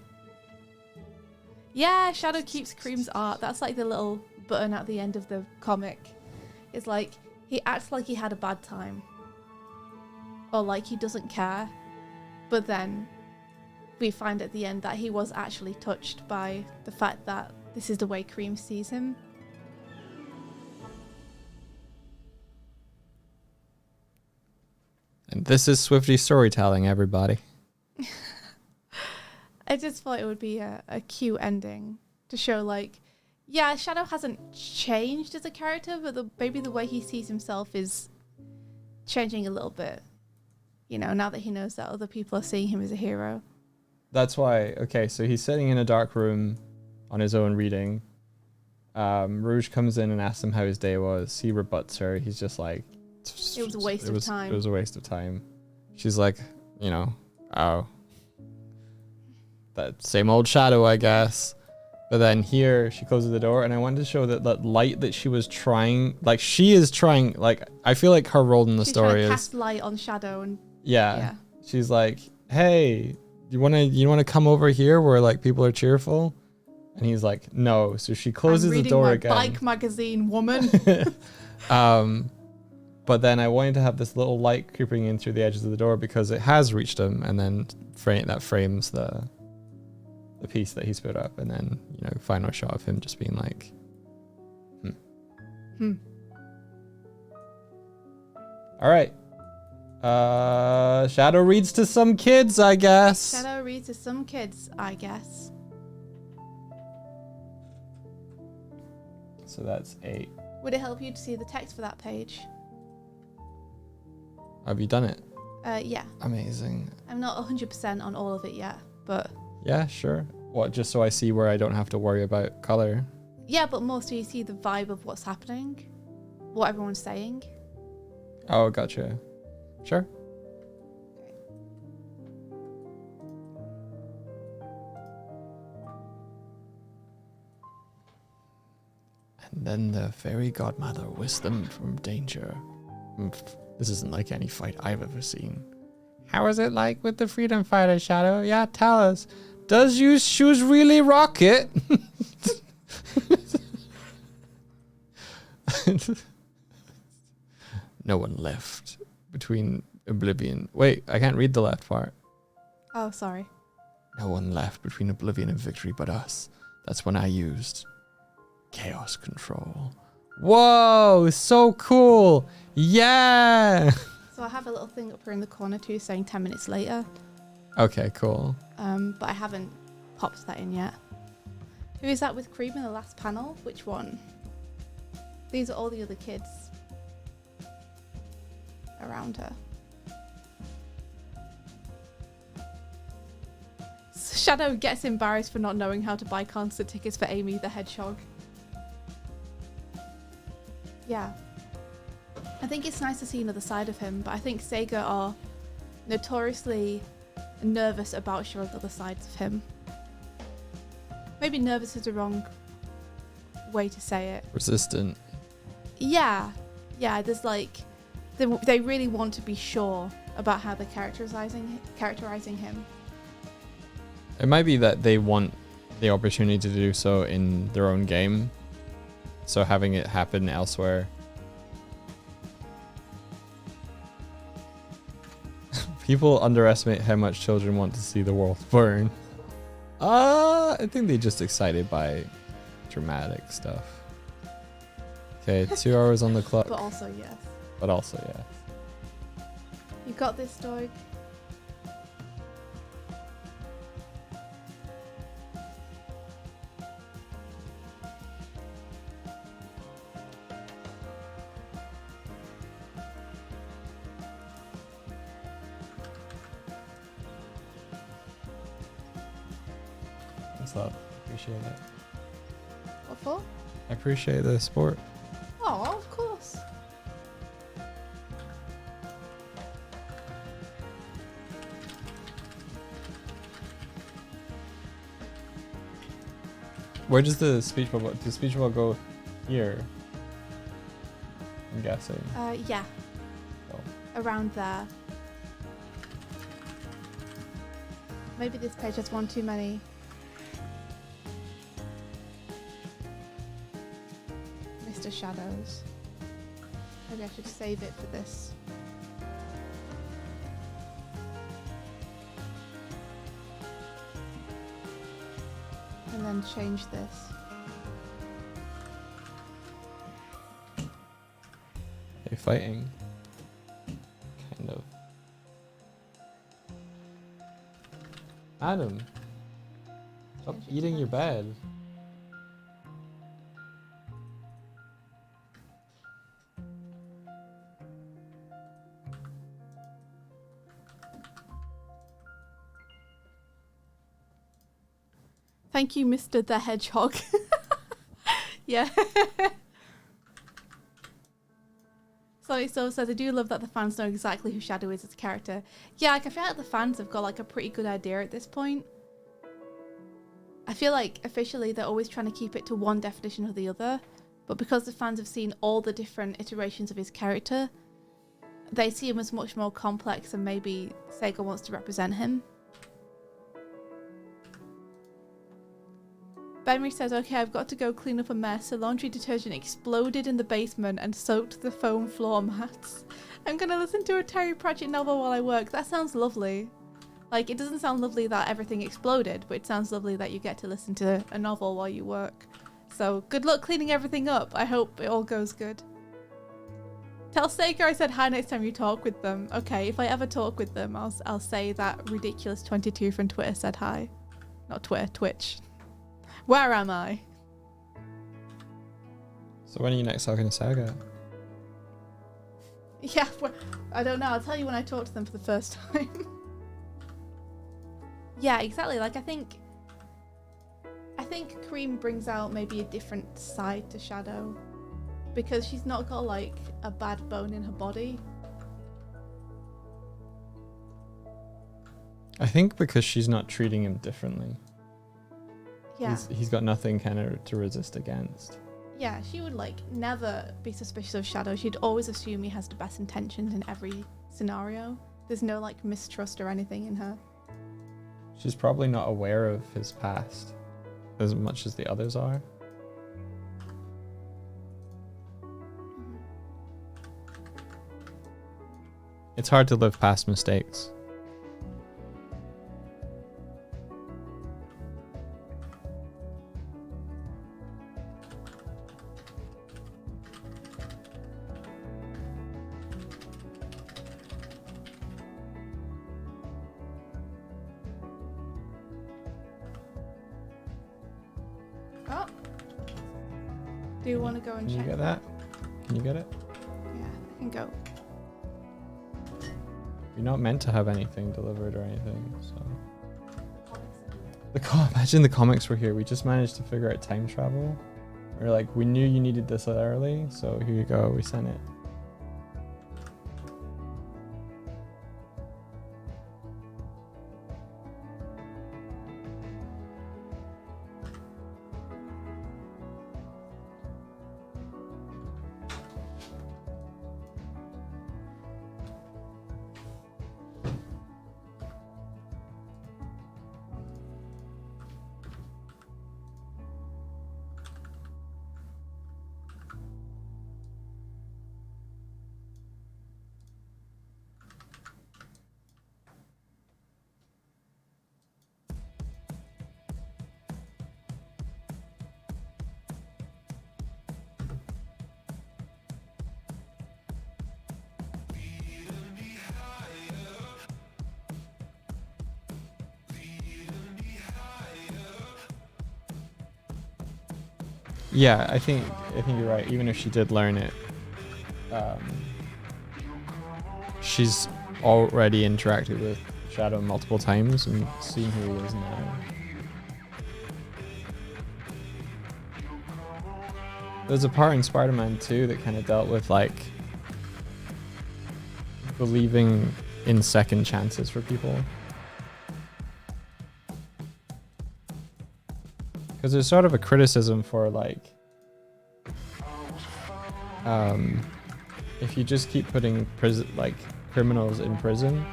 Yeah, Shadow keeps Cream's art. That's like the little button at the end of the comic. It's like, he acts like he had a bad time. Or like he doesn't care. But then we find at the end that he was actually touched by the fact that this is the way Cream sees him. And this is Swifty storytelling, everybody. I just thought it would be a cute ending to show, like, yeah, Shadow hasn't changed as a character, but maybe the way he sees himself is changing a little bit. You know, now that he knows that other people are seeing him as a hero. That's why, okay, so he's sitting in a dark room on his own reading. Rouge comes in and asks him how his day was. He rebuts her. He's just like... It was a waste of time. It was a waste of time. She's like, you know, oh. That same old Shadow, I guess. But then here, she closes the door, and I wanted to show that light that she was trying... Like, she is trying... Like, I feel like her role in the She's story trying to is... cast light on Shadow and... Yeah. She's like, hey, you wanna come over here where like people are cheerful? And he's like, no. So she closes the door again. Bike magazine, woman. But then I wanted to have this little light creeping in through the edges of the door because it has reached him, and then that frames the piece that he's put up, and then, you know, final shot of him just being like, All right. Shadow reads to some kids, I guess. Shadow reads to some kids, I guess. So that's 8. Would it help you to see the text for that page? Have you done it? Yeah. Amazing. I'm not 100% on all of it yet, but... Yeah, sure. What, just so I see where I don't have to worry about color? Yeah, but more so you see the vibe of what's happening. What everyone's saying. Oh, gotcha. Sure. And then the fairy godmother whisked them from danger. This isn't like any fight I've ever seen. How is it like with the freedom fighter, Shadow? Yeah, tell us. Does your shoes really rock it? No one left between oblivion. Wait, I can't read the left part. Oh, sorry. No one left between oblivion and victory but us. That's when I used chaos control. Whoa, so cool. Yeah. So I have a little thing up here in the corner too saying 10 minutes later. Okay, cool. But I haven't popped that in yet. Who is that with Cream in the last panel? Which one? These are all the other kids around her. Shadow gets embarrassed for not knowing how to buy concert tickets for Amy the Hedgehog. Yeah. I think it's nice to see another side of him, but I think Sega are notoriously nervous about showing other sides of him. Maybe nervous is the wrong way to say it. Resistant. Yeah. Yeah, there's like... They really want to be sure about how they're characterizing him. It might be that they want the opportunity to do so in their own game. So having it happen elsewhere. People underestimate how much children want to see the world burn. I think they're just excited by dramatic stuff. Okay, 2 hours on the clock. But also, yes. But also, yeah. You got this, Doig. What's up? Appreciate it. What for? I appreciate the support. Oh, of course. Where does the speech bubble? Does the speech bubble go here? I'm guessing. Yeah. Oh. Around there. Maybe this page has one too many. Mr. Shadows. Maybe I should save it for this. And then change this. They're fighting. Kind of. Adam, stop eating your bed. Thank you, Mr. the Hedgehog. Yeah. Sonic Silver says, I do love that the fans know exactly who Shadow is as a character. Yeah, like I feel like the fans have got like a pretty good idea at this point. I feel like officially they're always trying to keep it to one definition or the other, but because the fans have seen all the different iterations of his character, they see him as much more complex than maybe Sega wants to represent him. Benry says, okay, I've got to go clean up a mess. The laundry detergent exploded in the basement and soaked the foam floor mats. I'm going to listen to a Terry Pratchett novel while I work. That sounds lovely. Like, it doesn't sound lovely that everything exploded, but it sounds lovely that you get to listen to a novel while you work. So, good luck cleaning everything up. I hope it all goes good. Tell Sega I said hi next time you talk with them. Okay, if I ever talk with them, I'll say that ridiculous 22 from Twitter said hi. Not Twitter, Twitch. Where am I? So when are you next talking to Saga? Yeah, I don't know. I'll tell you when I talk to them for the first time. Yeah, exactly. Like, I think Cream brings out maybe a different side to Shadow because she's not got like a bad bone in her body. I think because she's not treating him differently. Yeah. He's got nothing kind of to resist against. Yeah, she would like never be suspicious of Shadow. She'd always assume he has the best intentions in every scenario. There's no like mistrust or anything in her. She's probably not aware of his past as much as the others are. It's hard to live past mistakes. Oh. Do you want to go and Can you check? get that? Can you get it? Yeah, I can go. You're not meant to have anything delivered or anything, so. Imagine the comics were here. We just managed to figure out time travel. We're like, we knew you needed this early, so here you go. We sent it. Yeah, I think you're right. Even if she did learn it, she's already interacted with Shadow multiple times and seen who he is now. There's a part in Spider-Man 2 that kind of dealt with like believing in second chances for people. Because there's sort of a criticism for like, if you just keep putting criminals in prison,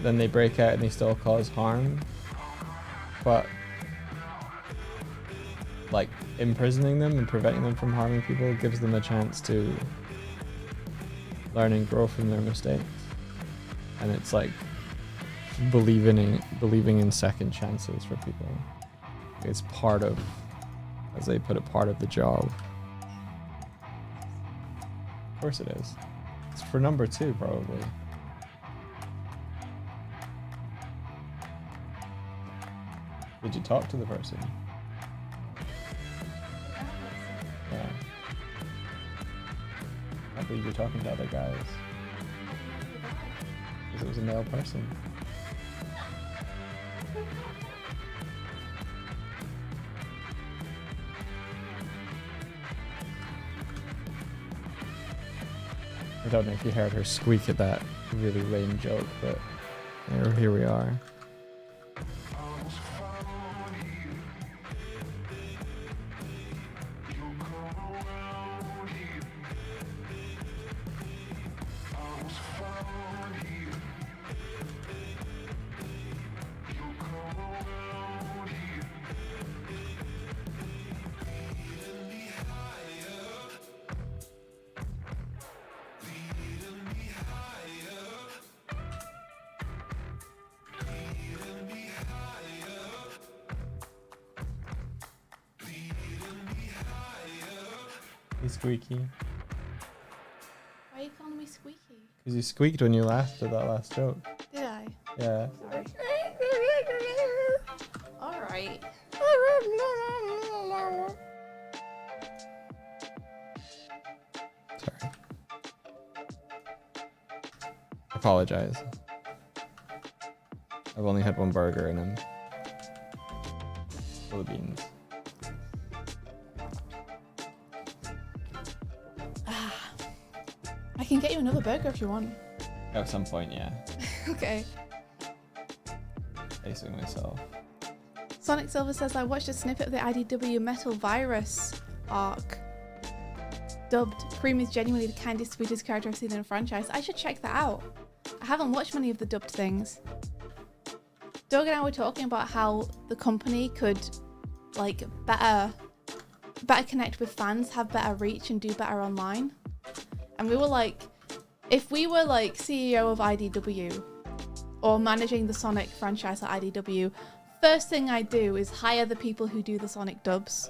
then they break out and they still cause harm. But like imprisoning them and preventing them from harming people gives them a chance to learn and grow from their mistakes. And it's like believing in second chances for people. It's part of, as they put it, part of the job. Of course it is. It's for number 2, probably. Did you talk to the person? Yeah. I believe you're talking to other guys. Because it was a male person. I don't know if you heard her squeak at that really lame joke, but here we are. He's squeaky. Why are you calling me squeaky? Because you squeaked when you laughed at that last joke. Did I? Yeah. Sorry. Alright. Sorry. Apologize. I've only had one burger and I'm full of beans. I can get you another burger if you want. At some point, yeah. Okay. Facing myself. Sonic Silver says, I watched a snippet of the IDW Metal Virus arc. Dubbed. Cream is genuinely the kindest, sweetest character I've seen in a franchise. I should check that out. I haven't watched many of the dubbed things. Doug and I were talking about how the company could like better connect with fans, have better reach, and do better online. And we were like, if we were like CEO of IDW or managing the Sonic franchise at IDW, first thing I do is hire the people who do the Sonic dubs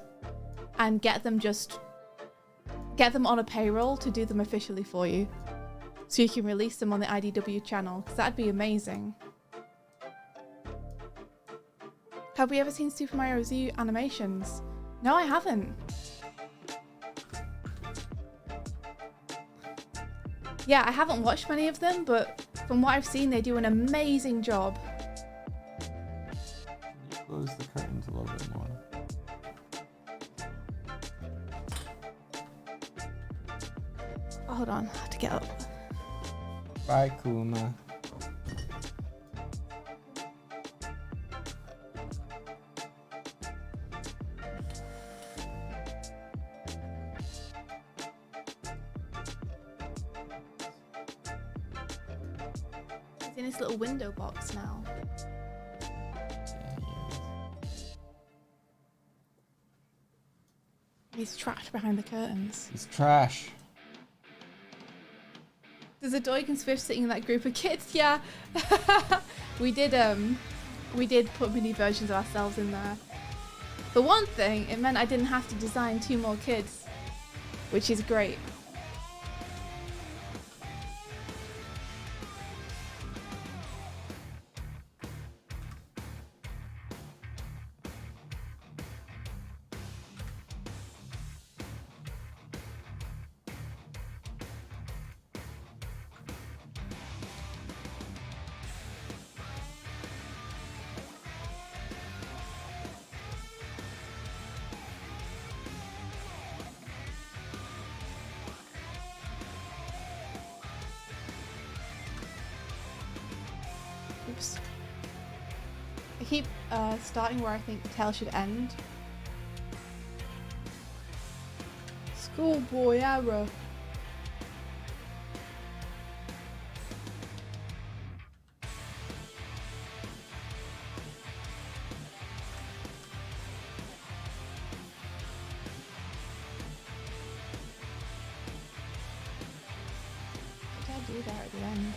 and get them on a payroll to do them officially for you, so you can release them on the IDW channel, because that'd be amazing. Have we ever seen Super Mario Z animations? No, I haven't. Yeah, I haven't watched many of them, but from what I've seen, they do an amazing job. Close the curtains a little bit more. Oh, hold on, I have to get up. Bye, Kuma. He's in his little window box now. He's trapped behind the curtains. He's trash. There's a Doig and Swift sitting in that group of kids. Yeah, we did put mini versions of ourselves in there. For one thing, it meant I didn't have to design 2 more kids, which is great. Oops. I keep starting where I think the tale should end. Schoolboy error. What did I do there at the end?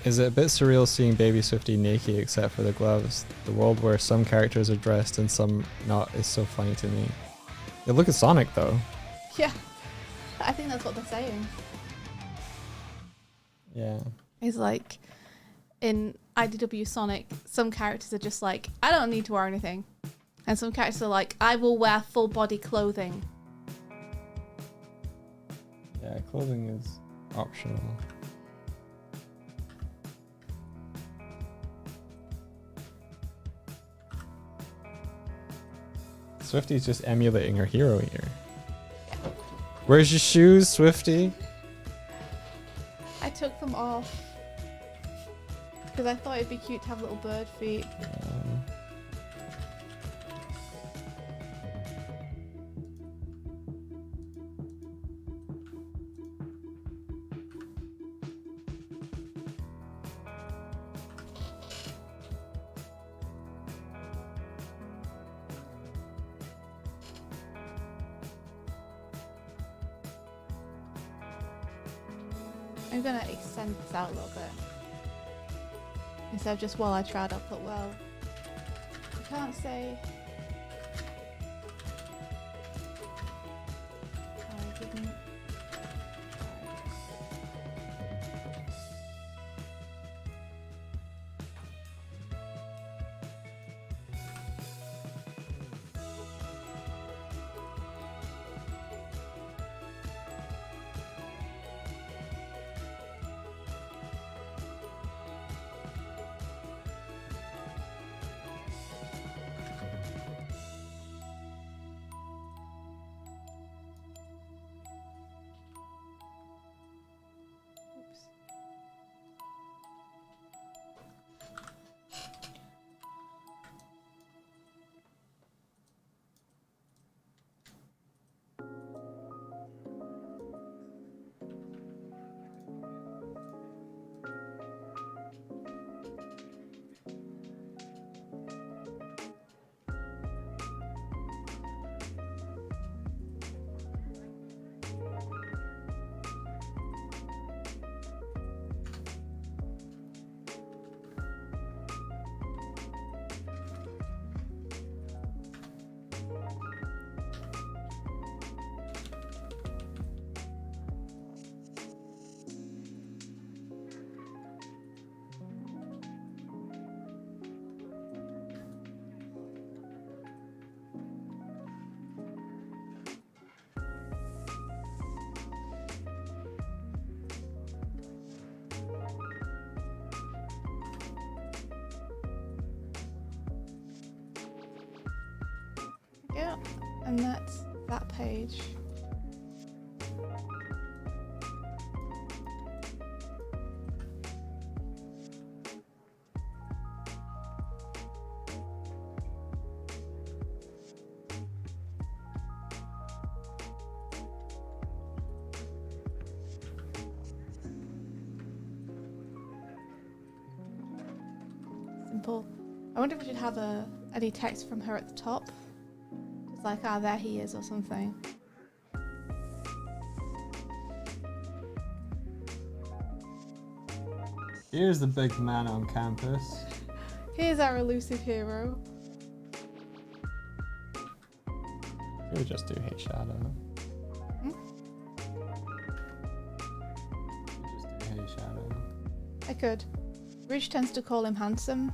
Is it a bit surreal seeing Baby Swifty naked except for the gloves? The world where some characters are dressed and some not is so funny to me. Yeah, look at Sonic though. Yeah, I think that's what they're saying. Yeah. Is like, in IDW Sonic, some characters are just like, I don't need to wear anything. And some characters are like, I will wear full body clothing. Yeah, clothing is optional. Swifty's just emulating her hero here. Where's your shoes, Swifty? I took them off because I thought it'd be cute to have little bird feet. I'm gonna extend this out a little bit. Instead of just while I tried, I'll put well. I can't say. I didn't. Oops. Yeah, and that's that page. Simple. I wonder if we should have any text from her at the top. Just like, ah, there he is or something. Here's the big man on campus. Here's our elusive hero. We would just do Hey Shadow. Hmm? We just do Hey Shadow. I could. Ridge tends to call him handsome.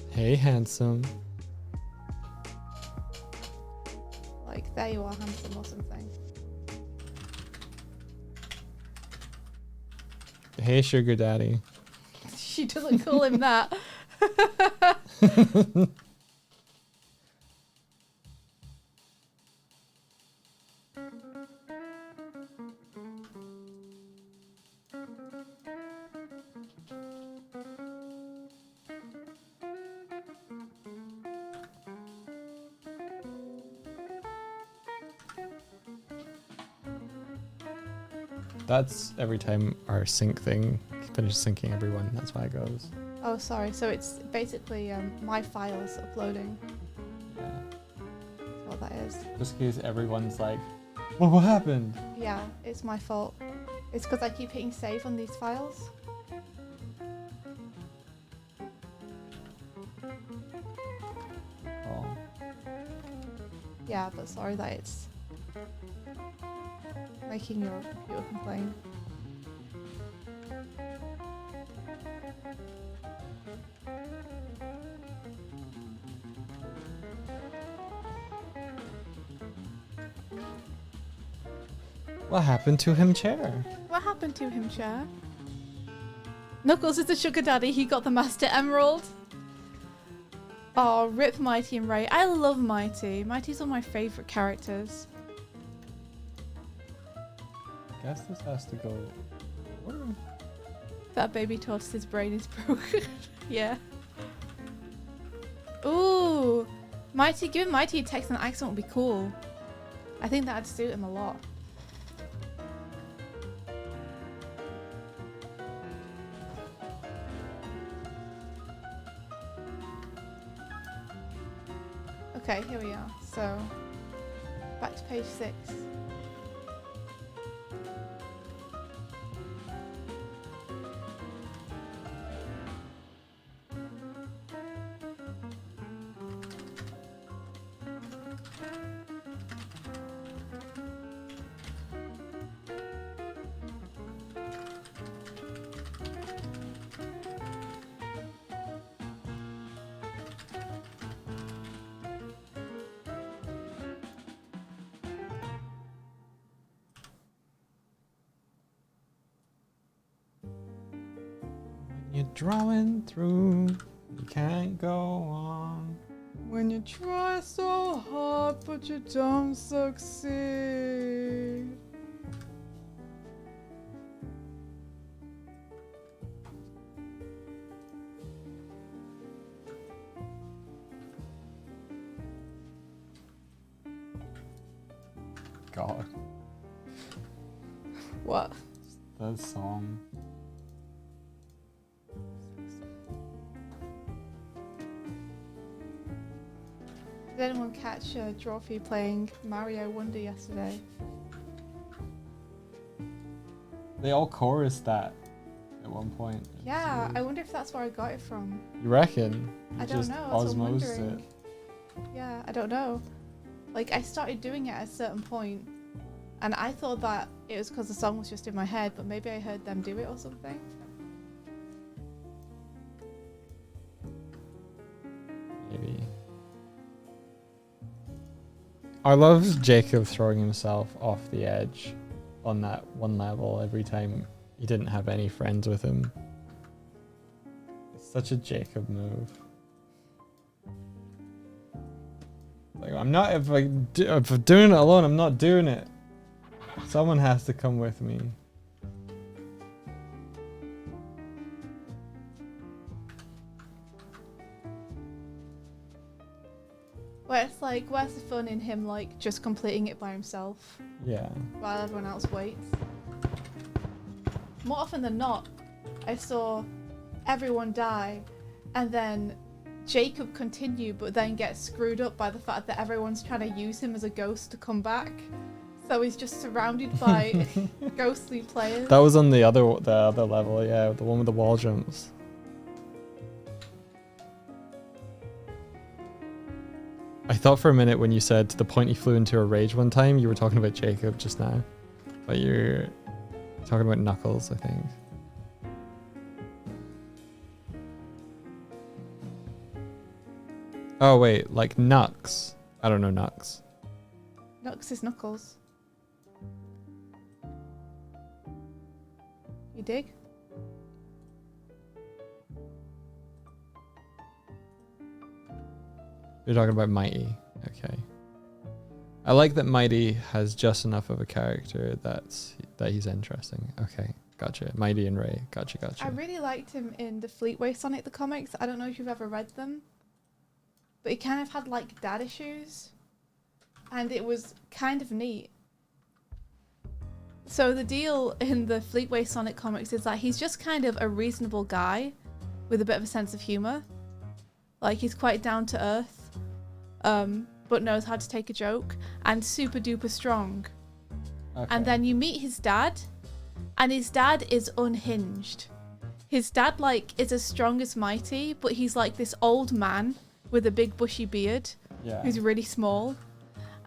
Hey, handsome. Like, there you are, handsome or something. Hey, sugar daddy. She doesn't call him that. That's every time our sync thing finishes syncing everyone. That's why it goes. Oh, sorry. So it's basically my files uploading. Yeah. That's what that is. Just in case everyone's like, well, what happened? Yeah, it's my fault. It's because I keep hitting save on these files. Oh. Yeah, but sorry that it's making your computer complain. What happened to him, chair? What happened to him, Chair? Knuckles is the sugar daddy. He got the Master Emerald. Oh, rip Mighty and Ray. I love Mighty. Mighty's one of my favourite characters. Guess this has to go. forward. That baby tortoise's brain is broken. Yeah. Ooh. Mighty, giving Mighty a Texan accent would be cool. I think that'd suit him a lot. Okay, here we are. So, back to page 6. You're drawing through, you can't go on. When you try so hard but you don't succeed. God, What? that song. Did anyone catch Drawfee playing Mario Wonder yesterday? They all chorused that at one point. It was Yeah, weird. I wonder if that's where I got it from. You reckon? You I don't just know, that's what I'm osmosed wondering. it. Yeah, I don't know. Like, I started doing it at a certain point, and I thought that it was because the song was just in my head, but maybe I heard them do it or something. Maybe. I love Jacob throwing himself off the edge on that one level every time he didn't have any friends with him. It's such a Jacob move. Like, I'm not, if I'm doing it alone, I'm not doing it. Someone has to come with me. Where it's like, where's the fun in him, like, just completing it by himself Yeah. while everyone else waits? More often than not, I saw everyone die, and then Jacob continue, but then get screwed up by the fact that everyone's trying to use him as a ghost to come back. So he's just surrounded by ghostly players. That was on the other level, yeah, the one with the wall jumps. I thought for a minute when you said to the point he flew into a rage one time, you were talking about Jacob just now. But you're talking about Knuckles, I think. Oh wait, like Nux. I don't know Nux. Nux is Knuckles. You dig? You're talking about Mighty. Okay. I like that Mighty has just enough of a character that he's interesting. Okay, gotcha. Mighty and Ray. Gotcha. I really liked him in the Fleetway Sonic the comics. I don't know if you've ever read them, but he kind of had like dad issues, and it was kind of neat. So the deal in the Fleetway Sonic comics is that he's just kind of a reasonable guy with a bit of a sense of humor. Like, he's quite down to earth, but knows how to take a joke, and super duper strong. Okay. And then you meet his dad, and his dad is unhinged. His dad, like, is as strong as Mighty, but he's like this old man with a big bushy beard Yeah. who's really small.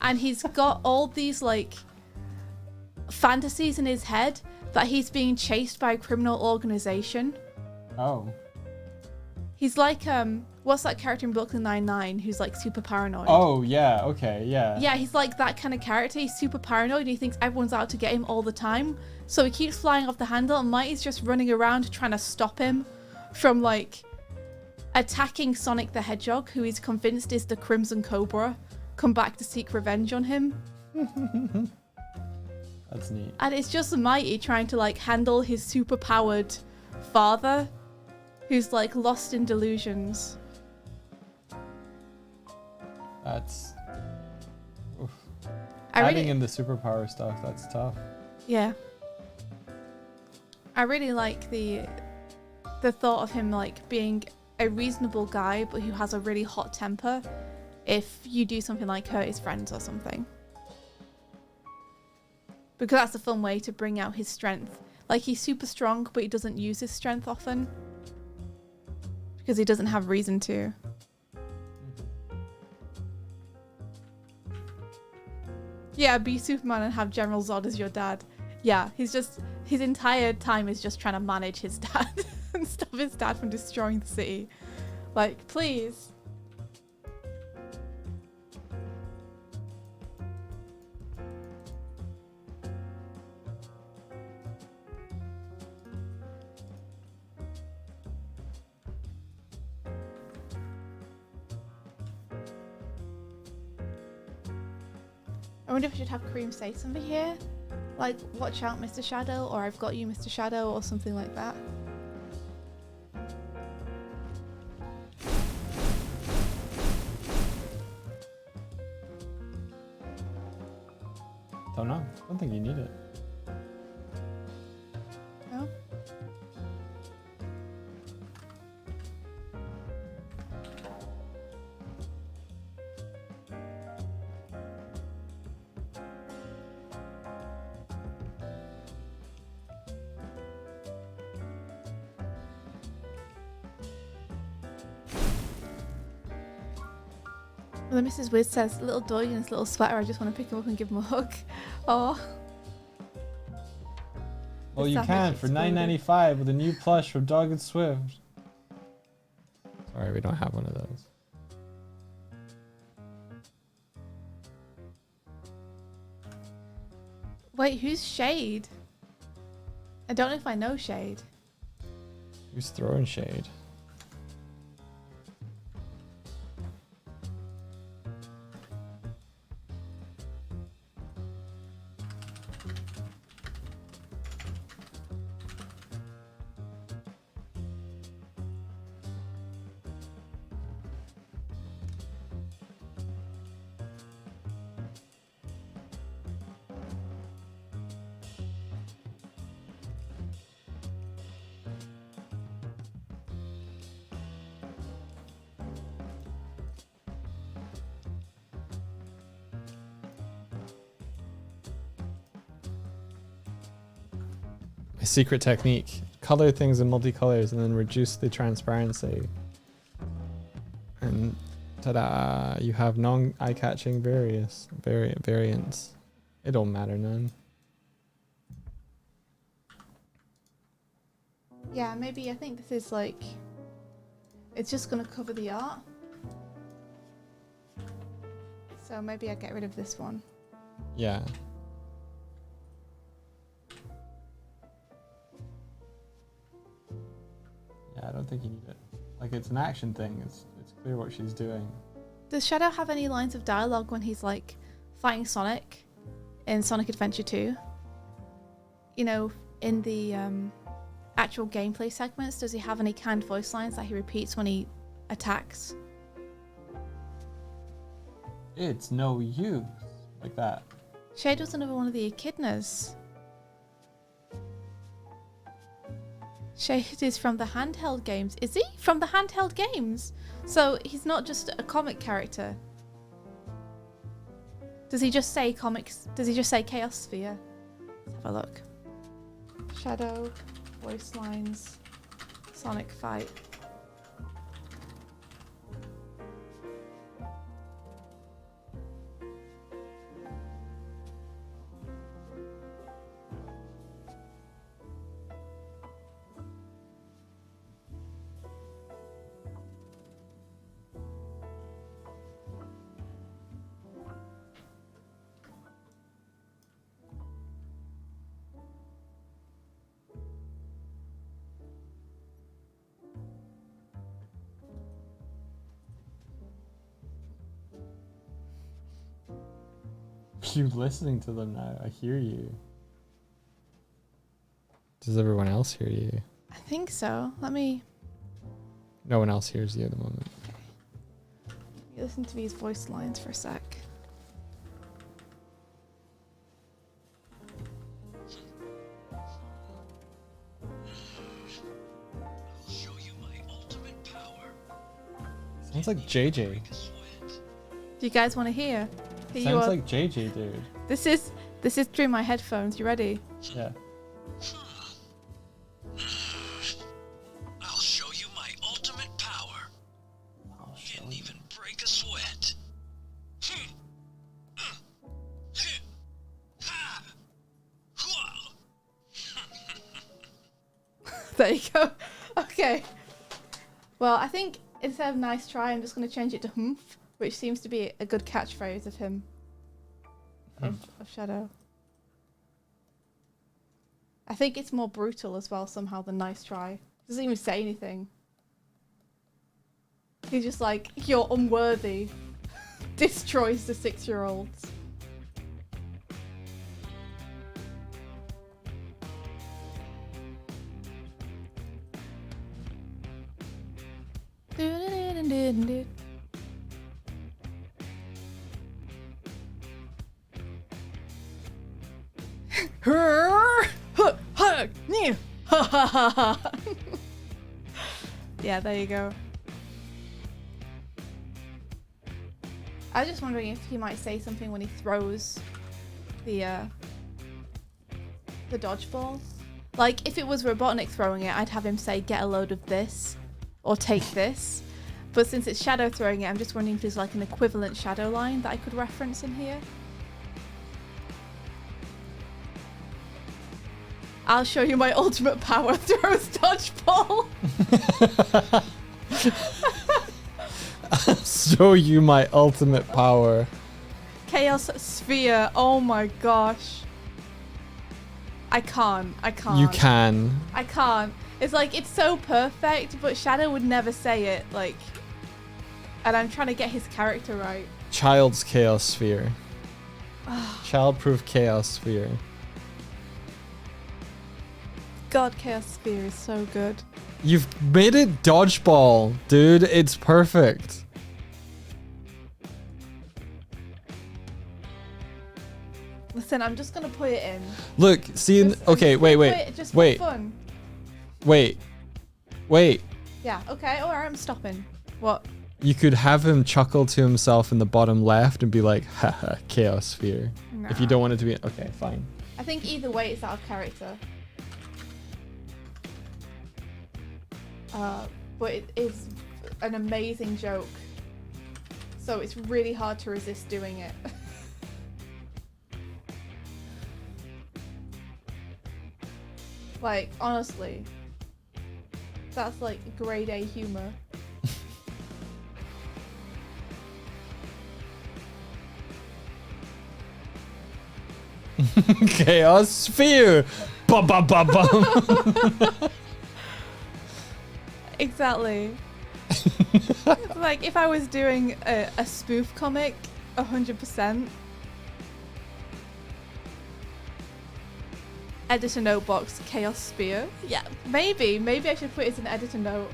And he's got all these, like, fantasies in his head that he's being chased by a criminal organization. Oh. He's like, what's that character in Brooklyn Nine-Nine who's, like, super paranoid? Oh yeah. Okay. Yeah. Yeah, he's like that kind of character. He's super paranoid and he thinks everyone's out to get him all the time. So he keeps flying off the handle and Mighty's just running around trying to stop him from, like, attacking Sonic the Hedgehog, who he's convinced is the Crimson Cobra, come back to seek revenge on him. That's neat. And it's just Mighty trying to, like, handle his super powered father who's, like, lost in delusions. That's. Oof. I Adding really, in the superpower stuff, that's tough. yeah. I really like the thought of him, like, being a reasonable guy but who has a really hot temper if you do something like hurt his friends or something. Because that's a fun way to bring out his strength. Like, he's super strong but he doesn't use his strength often because he doesn't have reason to. Yeah, be Superman and have General Zod as your dad. Yeah, he's just, his entire time is just trying to manage his dad and stop his dad from destroying the city. Like, please. I wonder if I should have Cream say something here. Like, watch out, Mr. Shadow, or I've got you, Mr. Shadow, or something like that. Don't know. Don't think you need it. No? Well, the Mrs. Wiz says, little Doig in his little sweater, I just want to pick him up and give him a hug. Oh. Well, you That can makes for it $9.95 with a new plush from Doig and Swift. Sorry, we don't have one of those. Wait, who's Shade? I don't know if I know Shade. Who's throwing shade? My secret technique. Color things in multicolors and then reduce the transparency. And ta-da! You have non-eye-catching variants. It don't matter none. Yeah, maybe I think this is like... It's just going to cover the art. So maybe I get rid of this one. Yeah. Yeah, I don't think you need it. Like, it's an action thing. It's clear what she's doing. Does Shadow have any lines of dialogue when he's like fighting Sonic in Sonic Adventure 2? You know, in the actual gameplay segments, does he have any canned voice lines that he repeats when he attacks? It's no use. Like that. Shade was another one of the echidnas. Shade is from the handheld games. Is he from the handheld games? So he's not just a comic character. Does he just say comics? Does he just say Chaos Sphere? Let's have a look. Shadow, voice lines, Sonic fight. You listening to them now? I hear you. Does everyone else hear you? I think so. Let me No one else hears you at the moment. listen to these voice lines for a sec. Sounds like JJ. Do you guys want to hear? Here you Sounds are. like JJ, dude. This is through my headphones. You ready? Yeah. I'll show you my ultimate power. I'll show Didn't you. even break a sweat. There you go. Okay. Well, I think instead of nice try, I'm just going to change it to humph, which seems to be a good catchphrase of him. Of Shadow. I think it's more brutal as well somehow than nice try. Doesn't even say anything. He's just like, you're unworthy. Destroys the 6-year-olds. didn't it? Yeah, there you go. I was just wondering if he might say something when he throws the dodgeball. Like, if it was Robotnik throwing it, I'd have him say, get a load of this, or take this. But since it's Shadow throwing it, I'm just wondering if there's like an equivalent Shadow line that I could reference in here. I'll show you my ultimate power, throws dodgeball. I'll show you my ultimate power. Chaos Sphere, oh my gosh. I can't. You can. I can't. It's like, it's so perfect, but Shadow would never say it, like... And I'm trying to get his character right. Child's Chaos Sphere. Child-proof Chaos Sphere. God, Chaos Sphere is so good. You've made it dodgeball, dude. It's perfect. Listen, I'm just gonna put it in. Look, see, Just- I'm okay, just wait, gonna wait, put it just for wait, fun. wait, wait. Yeah, okay, alright, I'm stopping. What? You could have him chuckle to himself in the bottom left and be like, haha, Chaos Sphere. If you Nah. don't want it to be, okay, fine. I think either way it's out of character. But it is an amazing joke. So it's really hard to resist doing it. Like, honestly. That's like grade A humor. Chaos Sphere! Bum, bum, bum, bum. Exactly. Like, if I was doing a spoof comic, 100%. Editor note box, Chaos Sphere. Yeah, maybe I should put it as an editor note.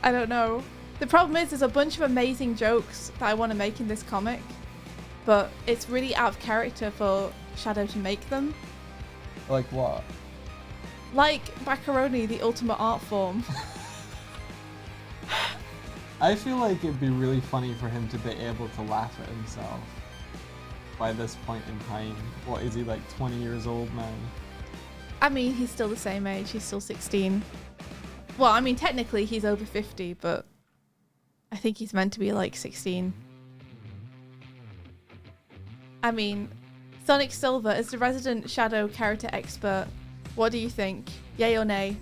I don't know. The problem is there's a bunch of amazing jokes that I want to make in this comic, but it's really out of character for Shadow to make them. Like what? Like macaroni, the ultimate art form. I feel like it'd be really funny for him to be able to laugh at himself by this point in time. What is he, like 20 years old now? I mean, he's still the same age. He's still 16. Well, I mean, technically he's over 50, but I think he's meant to be like 16. I mean, Sonic Silver, as the resident Shadow character expert, what do you think? Yay or nay?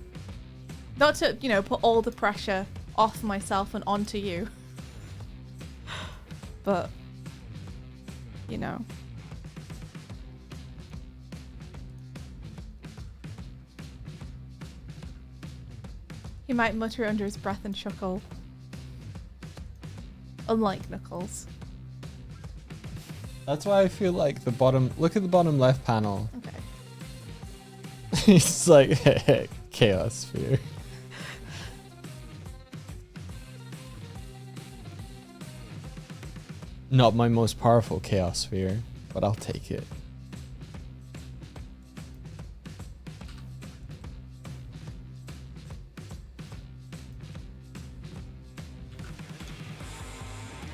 Not to, you know, put all the pressure off myself and onto you. But, you know. He might mutter under his breath and chuckle. Unlike Knuckles. That's why I feel like the bottom, look at the bottom left panel. Okay. He's like, Chaos Sphere. Not my most powerful Chaos Sphere, but I'll take it.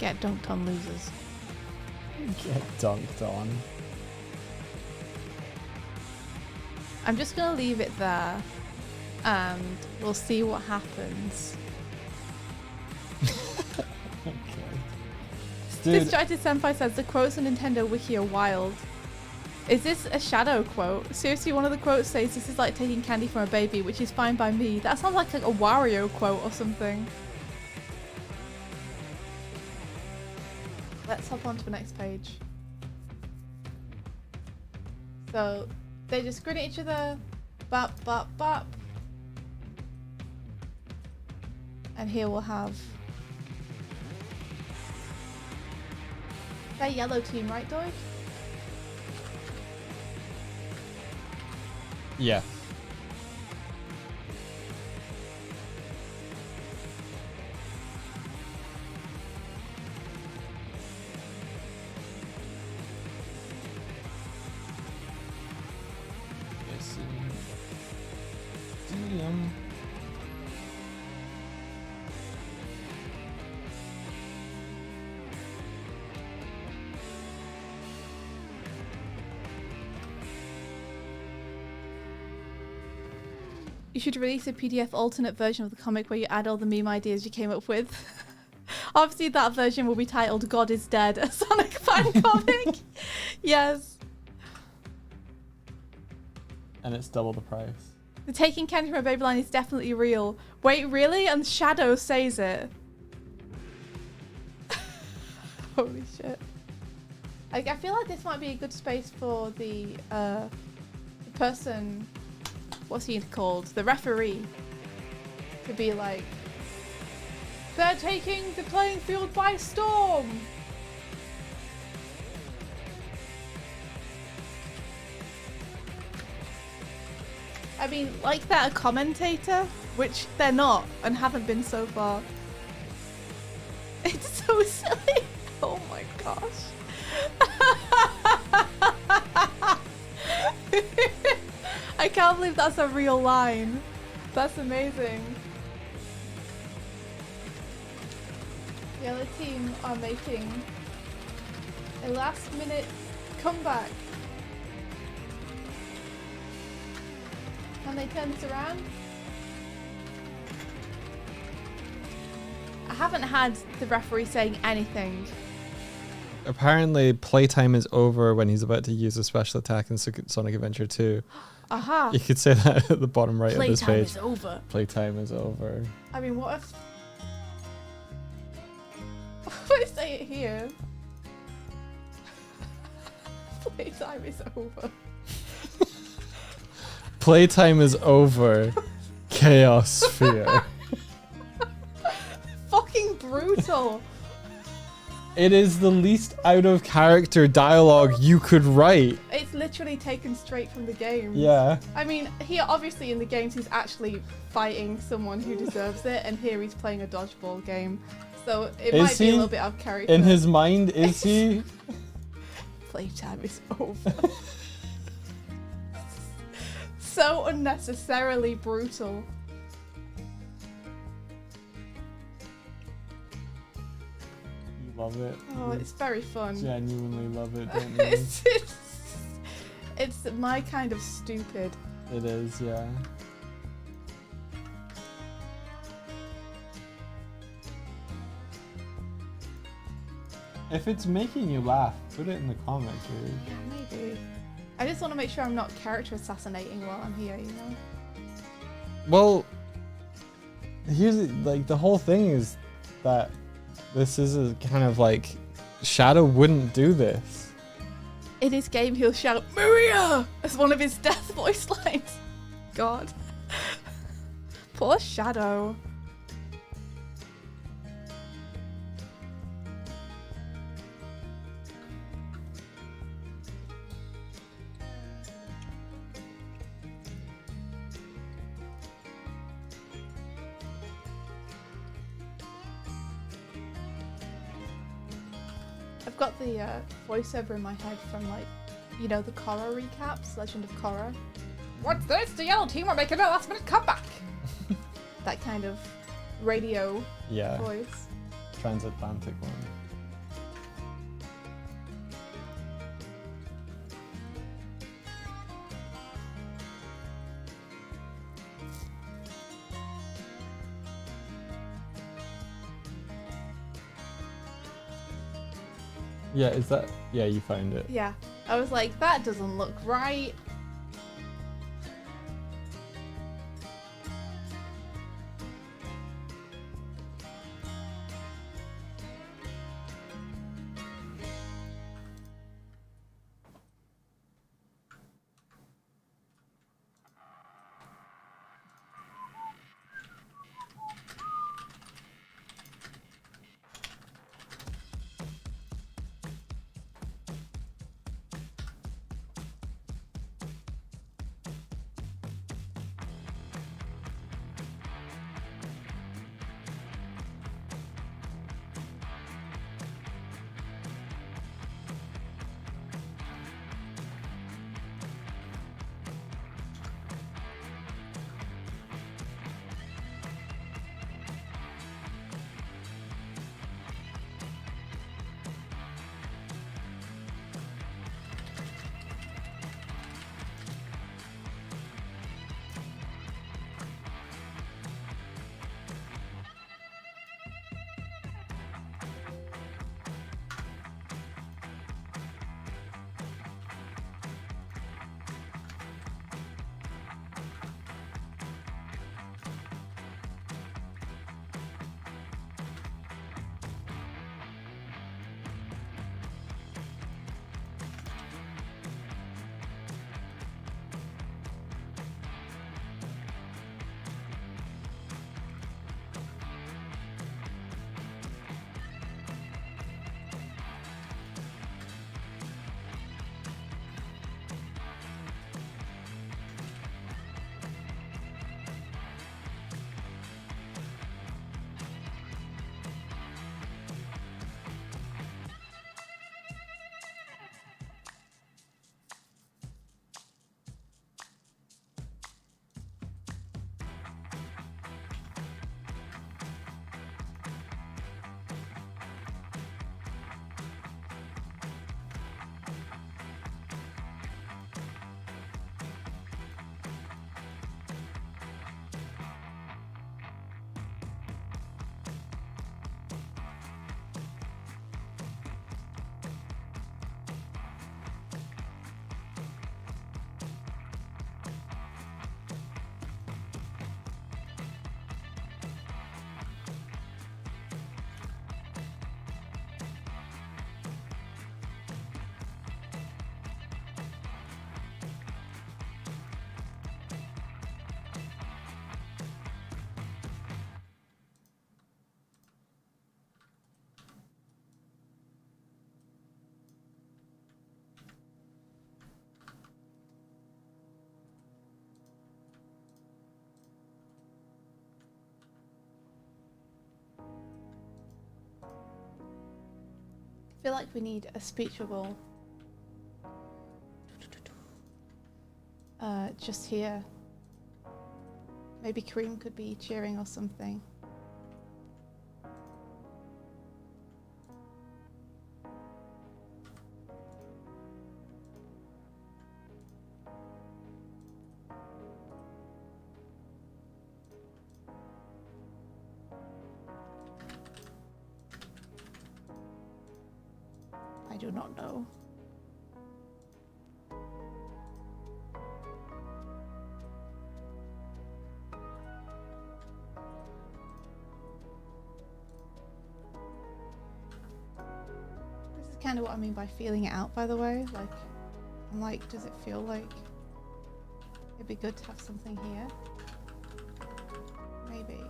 Get dunked on, losers. Get dunked on. I'm just gonna leave it there, and we'll see what happens. Dude, Distracted Senpai says the quotes on Nintendo Wiki are wild. Is this a Shadow quote? Seriously, one of the quotes says this is like taking candy from a baby, which is fine by me. That sounds like a Wario quote or something. Let's hop on to the next page. So they just grin at each other, bop, bop, bop. And here we'll have that yellow team, right, Doig? yeah. You should release a PDF alternate version of the comic where you add all the meme ideas you came up with. Obviously, that version will be titled "God is Dead," a Sonic fan comic. Yes. And it's double the price. The taking Kenny from a baby line is definitely real. Wait, really? And Shadow says it. Holy shit. I feel like this might be a good space for the person, what's he called? The referee. To be like, they're taking the playing field by storm. I mean, like they're a commentator, which they're not and haven't been so far. It's so silly. Oh my gosh. I can't believe that's a real line. That's amazing. The other team are making a last minute comeback. Can they turn this around? I haven't had the referee saying anything. Apparently, playtime is over when he's about to use a special attack in Sonic Adventure 2. Aha! You could say that at the bottom right of this Playtime page. is over. Playtime is over. I mean, what if... What if I say it here? Playtime is over. Playtime is over. Chaos Sphere. Fucking brutal. It is the least out of character dialogue you could write. It's literally taken straight from the game. Yeah. I mean, here obviously in the games he's actually fighting someone who deserves it, and here he's playing a dodgeball game. So it Is might be he? a little bit out of character. In his mind, is he? Playtime is over. So unnecessarily brutal. You love it. Oh, it's very fun. Genuinely love it, don't you? It's my kind of stupid. It is, yeah. If it's making you laugh, put it in the comments, dude. Yeah, maybe. I just want to make sure I'm not character assassinating while I'm here, you know? Well, here's like the whole thing is that this is a kind of like Shadow wouldn't do this. In his game, he'll shout "Maria" as one of his death voice lines. God. Poor Shadow. I've got the voiceover in my head from, like, you know, the Korra recaps, Legend of Korra. What's this? The yellow team are making a last minute comeback. That kind of radio Yeah, voice. transatlantic one. Yeah, is that? Yeah, you found it. Yeah. I was like, that doesn't look right. feel like we need a speech bubble. Just here. Maybe Kareem could be cheering or something. I do not know. This is kind of what I mean by feeling it out, by the way. Like, I'm like, does it feel like it'd be good to have something here? Maybe.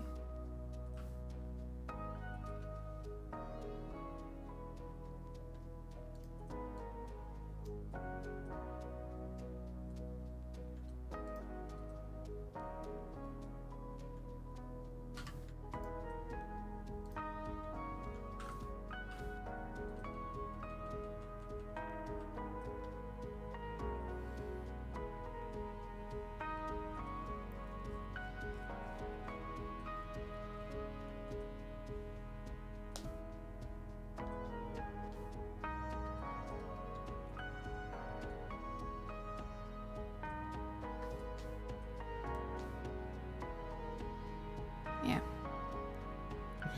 Yeah.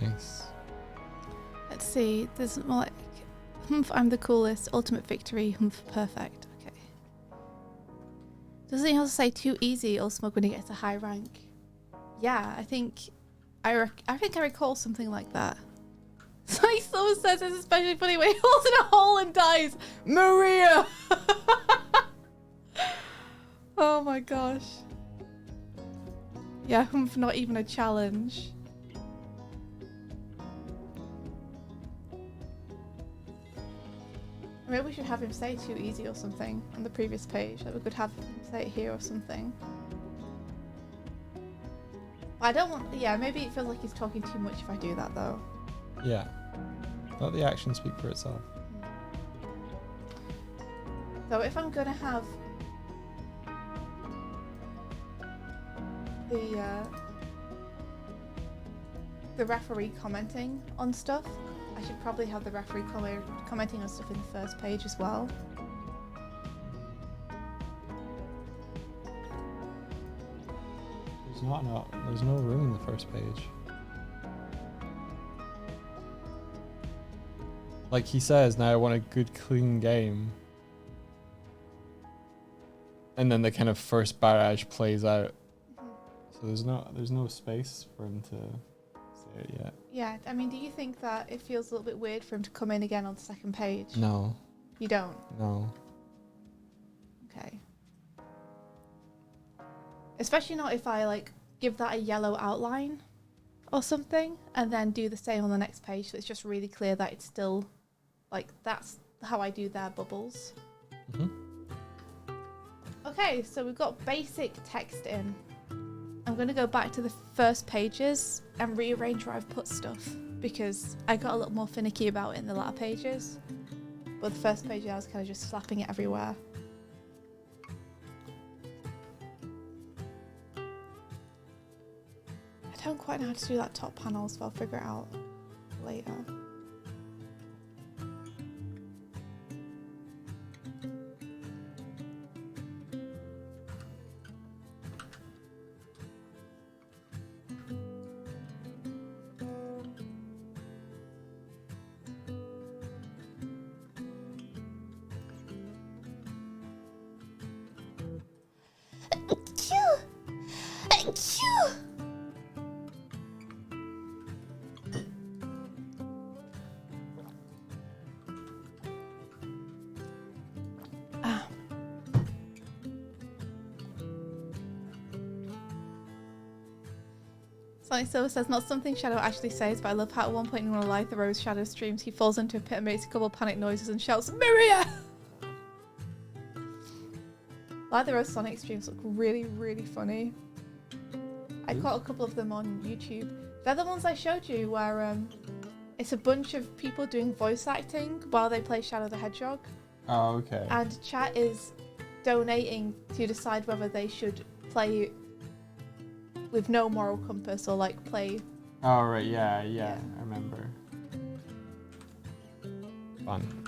Nice. Let's see. There's more like, humph, I'm the coolest. Ultimate victory. Humph, perfect. Okay. Doesn't he also say too easy or smug when he gets a high rank? Yeah, I think I think I recall something like that. Like someone says it's especially funny when he falls in a hole and dies. Maria! Oh my gosh. Yeah, humph, not even a challenge. Maybe we should have him say too easy or something on the previous page. Like we could have him say it here or something. I don't want. Yeah, maybe it feels like he's talking too much if I do that though. Yeah. Let the action speak for itself. So if I'm gonna have the referee commenting on stuff, I should probably have the referee commenting on stuff in the first page as well. There's no room in the first page. Like he says, now I want a good clean game. And then the kind of first barrage plays out. So there's no space for him to say it yet. Yeah, I mean, do you think that it feels a little bit weird for him to come in again on the second page? No. You don't? No. Okay. Especially not if I like give that a yellow outline or something and then do the same on the next page so it's just really clear that it's still like that's how I do their bubbles. Okay, so we've got basic text in. I'm going to go back to the first pages and rearrange where I've put stuff because I got a little more finicky about it in the latter pages. But the first page I was kind of just slapping it everywhere. I don't quite know how to do that top panel, so I'll figure it out later. Sonic Silver says, not something Shadow actually says, but I love how at one point in one of Light the Rose Shadow streams, he falls into a pit and makes a couple panic noises and shouts, Miria! Light the Rose Sonic streams look really, really funny. I caught a couple of them on YouTube. They're the ones I showed you where It's a bunch of people doing voice acting while they play Shadow the Hedgehog. Oh, okay. And chat is donating to decide whether they should play with no moral compass or like play. Oh, right. Yeah. Yeah. I remember. Fun.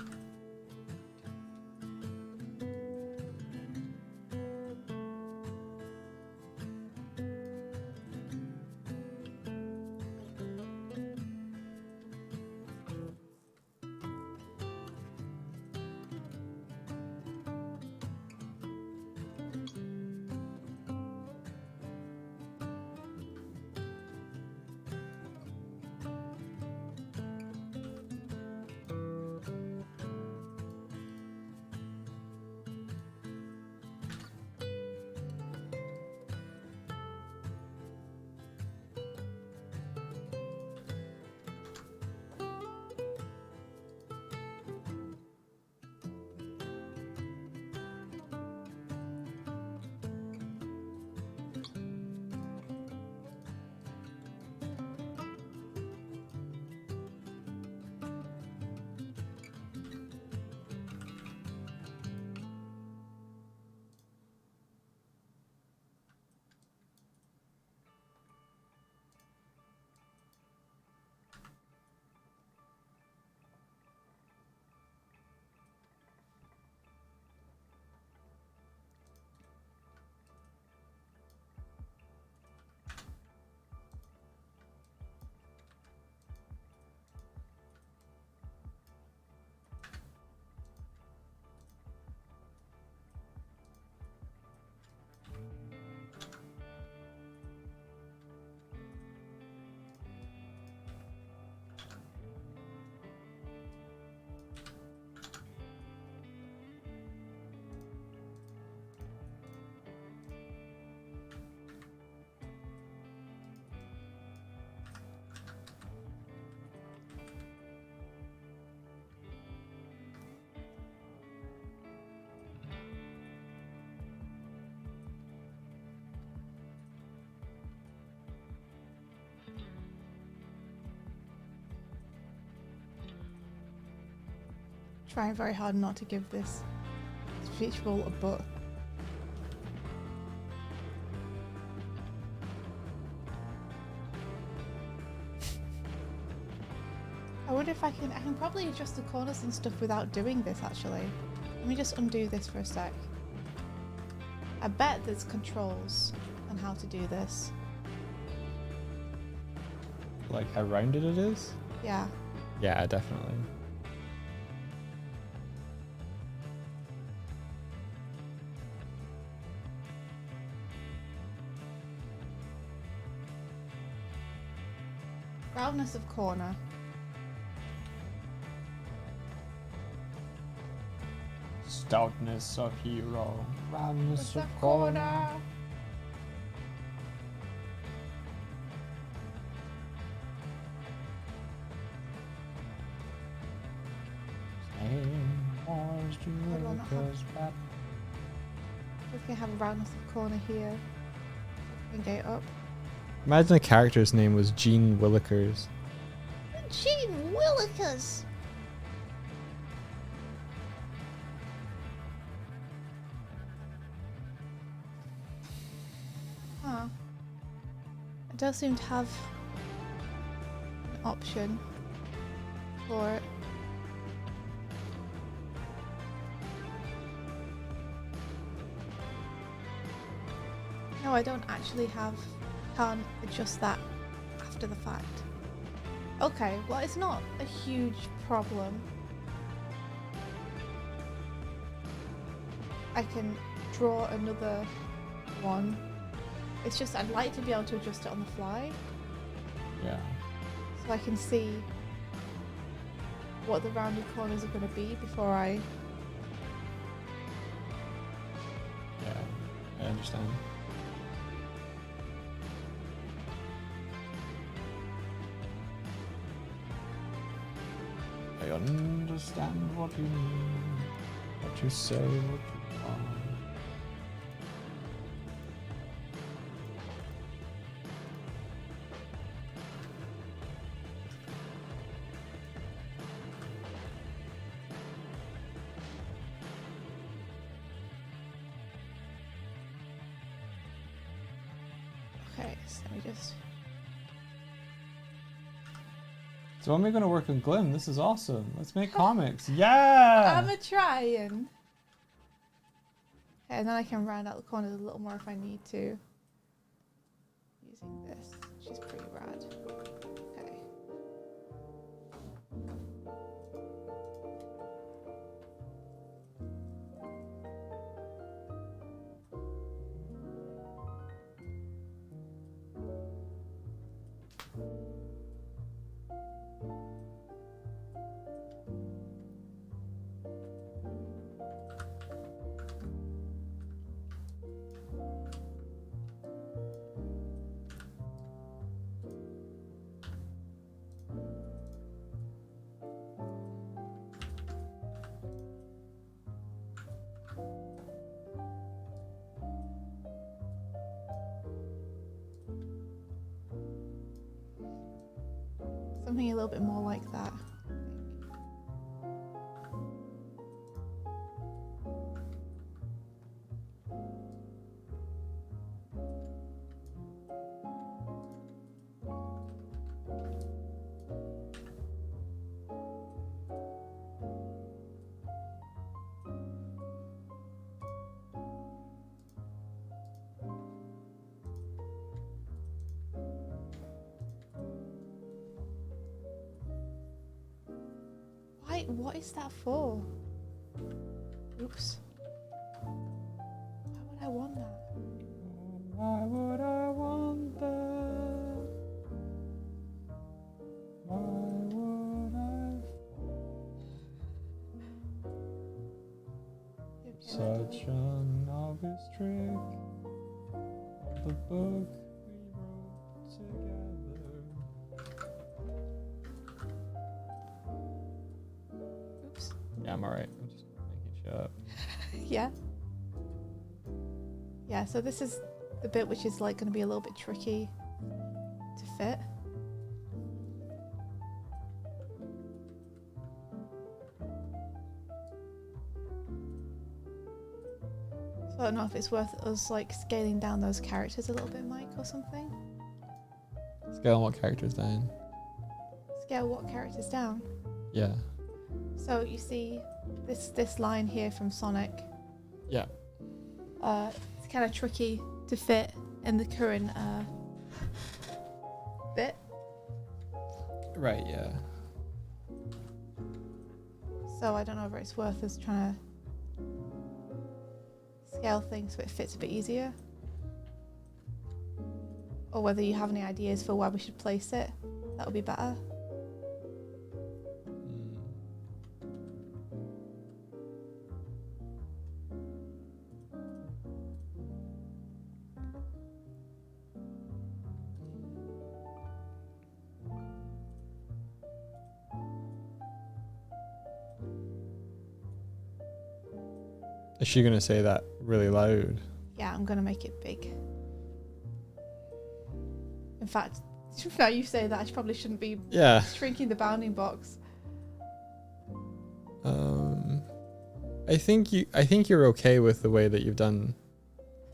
Trying very hard not to give this visual a butt. I wonder if I can probably adjust the corners and stuff without doing this actually. Let me just undo this for a sec. I bet there's controls on how to do this. Like how rounded it is? Yeah. Yeah, definitely. Roundness of corner. Stoutness of hero. Roundness What's of a corner. We can have a roundness of corner here. And get it up. Imagine a character's name was Gene Willikers. Gene Willikers! Huh. It does seem to have an option for it. No, I don't actually can't adjust that after the fact. Okay, well it's not a huge problem. I can draw another one. It's just I'd like to be able to adjust it on the fly. Yeah. So I can see what the rounded corners are going to be before I... Yeah, I understand. I understand what you mean, what you say, what you want. Okay, so let me just. So when are we gonna work on Glim? This is awesome. Let's make comics. Yeah. I'm a trying. Okay, and then I can round out the corners a little more if I need to. Using this, which is pretty rad. Okay. Something a little bit more like that. Why? What is that for? Oops. Why would I want that? Why would I want that? Why would I? Such an obvious trick of the book we wrote together. Oops. Yeah, I'm alright. I'm just making shit up. Yeah. Yeah, so this is the bit which is like going to be a little bit tricky to fit. So I don't know if it's worth us like scaling down those characters a little bit, Mike, or something. Scale what characters down? Scale what characters down? Yeah. So you see this line here from Sonic. Yeah. It's kind of tricky to fit in the current bit. Right, yeah. So I don't know if it's worth us trying to scale things so it fits a bit easier. Or whether you have any ideas for where we should place it, that would be better. Is she gonna say that really loud? Yeah, I'm gonna make it big. In fact, now you say that, I probably shouldn't be Yeah. shrinking the bounding box. I think you're okay with the way that you've done.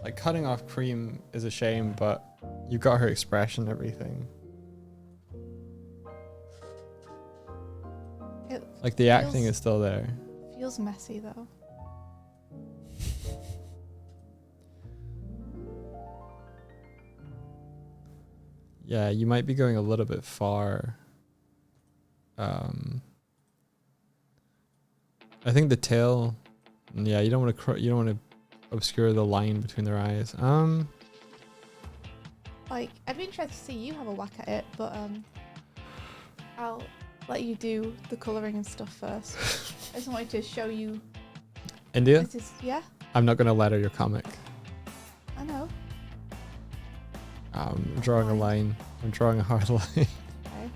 Like cutting off Cream is a shame, but you got her expression and everything. It Like the acting feels- is still there. feels messy though. Yeah, you might be going a little bit far. I think the tail. Yeah, you don't want to obscure the line between their eyes. Like, I'd be interested to see you have a whack at it, but I'll let you do the colouring and stuff first. I just wanted to show you. India, This is, yeah, I'm not gonna letter your comic. I know. I'm drawing a line. I'm drawing a hard line. Okay.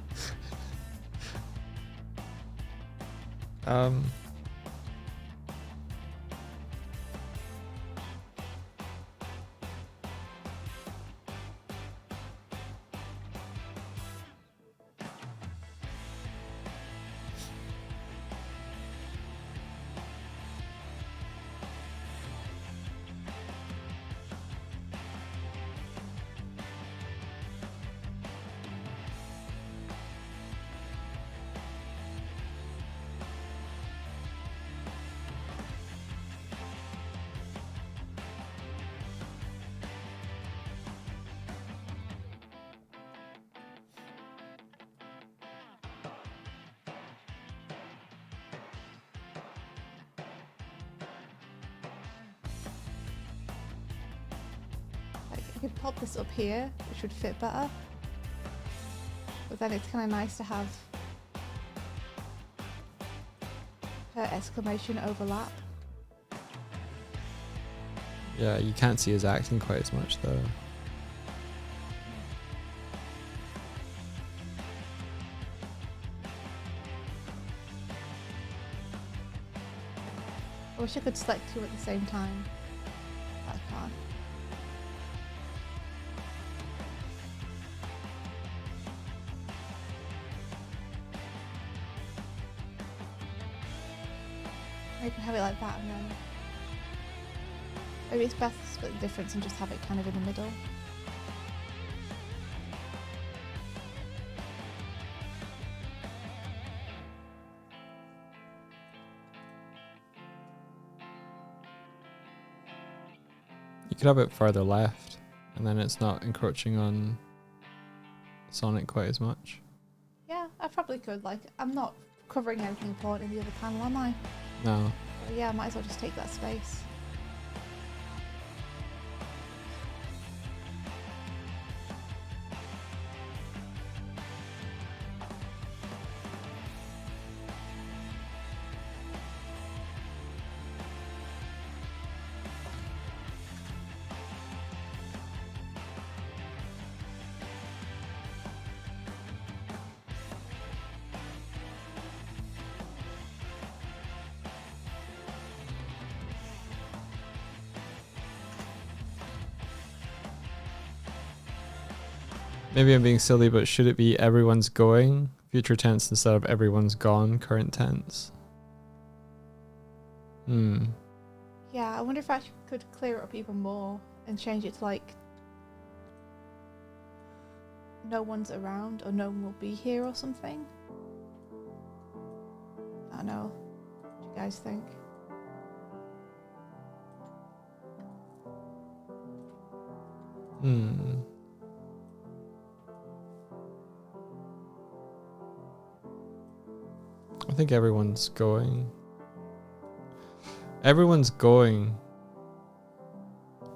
could pop this up here, which would fit better. But then it's kind of nice to have her exclamation overlap. Yeah, you can't see his acting quite as much though. I wish I could select two at the same time. But I can't. Maybe you can have it like that and then... Maybe it's best to split the difference and just have it kind of in the middle. You could have it further left, and then it's not encroaching on Sonic quite as much. Yeah, I probably could. Like, I'm not covering anything important in the other panel, am I? No. But yeah, I might as well just take that space. Maybe I'm being silly, but should it be everyone's going? Future tense instead of everyone's gone, current tense? Yeah, I wonder if I could clear it up even more and change it to like no one's around or no one will be here or something. I don't know. What do you guys think? I think everyone's going. Everyone's going.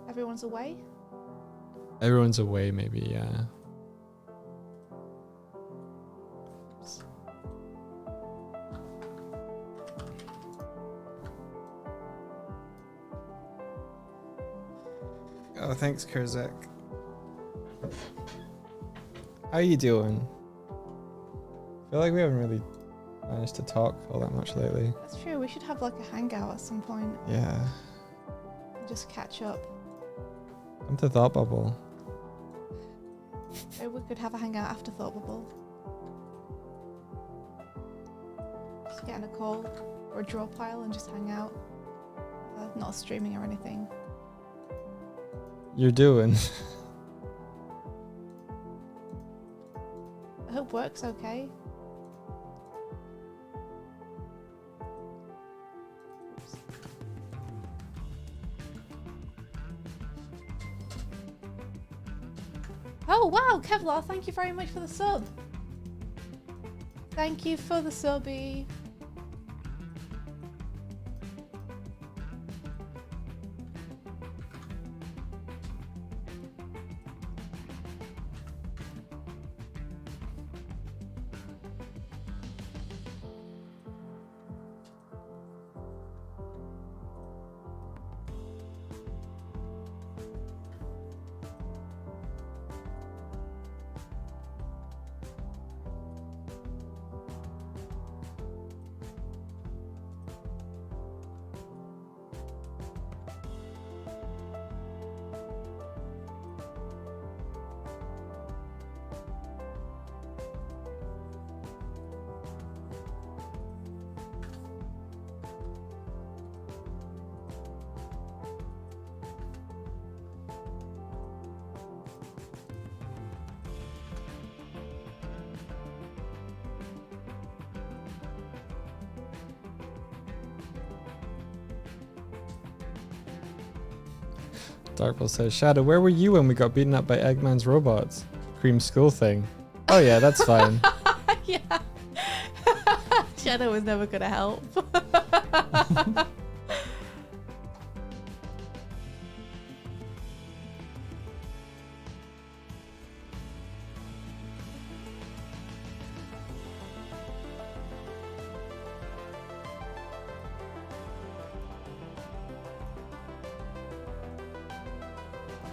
Everyone's away? Everyone's away, maybe, yeah. Oh, thanks, Kurzak. How you doing? I feel like we haven't really managed to talk all that much lately. That's true. We should have like a hangout at some point Yeah. and just catch up. Come to Thought Bubble. Maybe we could have a hangout after Thought Bubble. Just get in a call or a draw pile and just hang out. Not streaming or anything. You're doing. I hope work's okay. Oh wow, Kevlar, thank you very much for the sub. Thank you for the subby. Darkbull says, Shadow, where were you when we got beaten up by Eggman's robots? Cream school thing. Oh yeah, that's fine. Yeah. Shadow was never gonna help.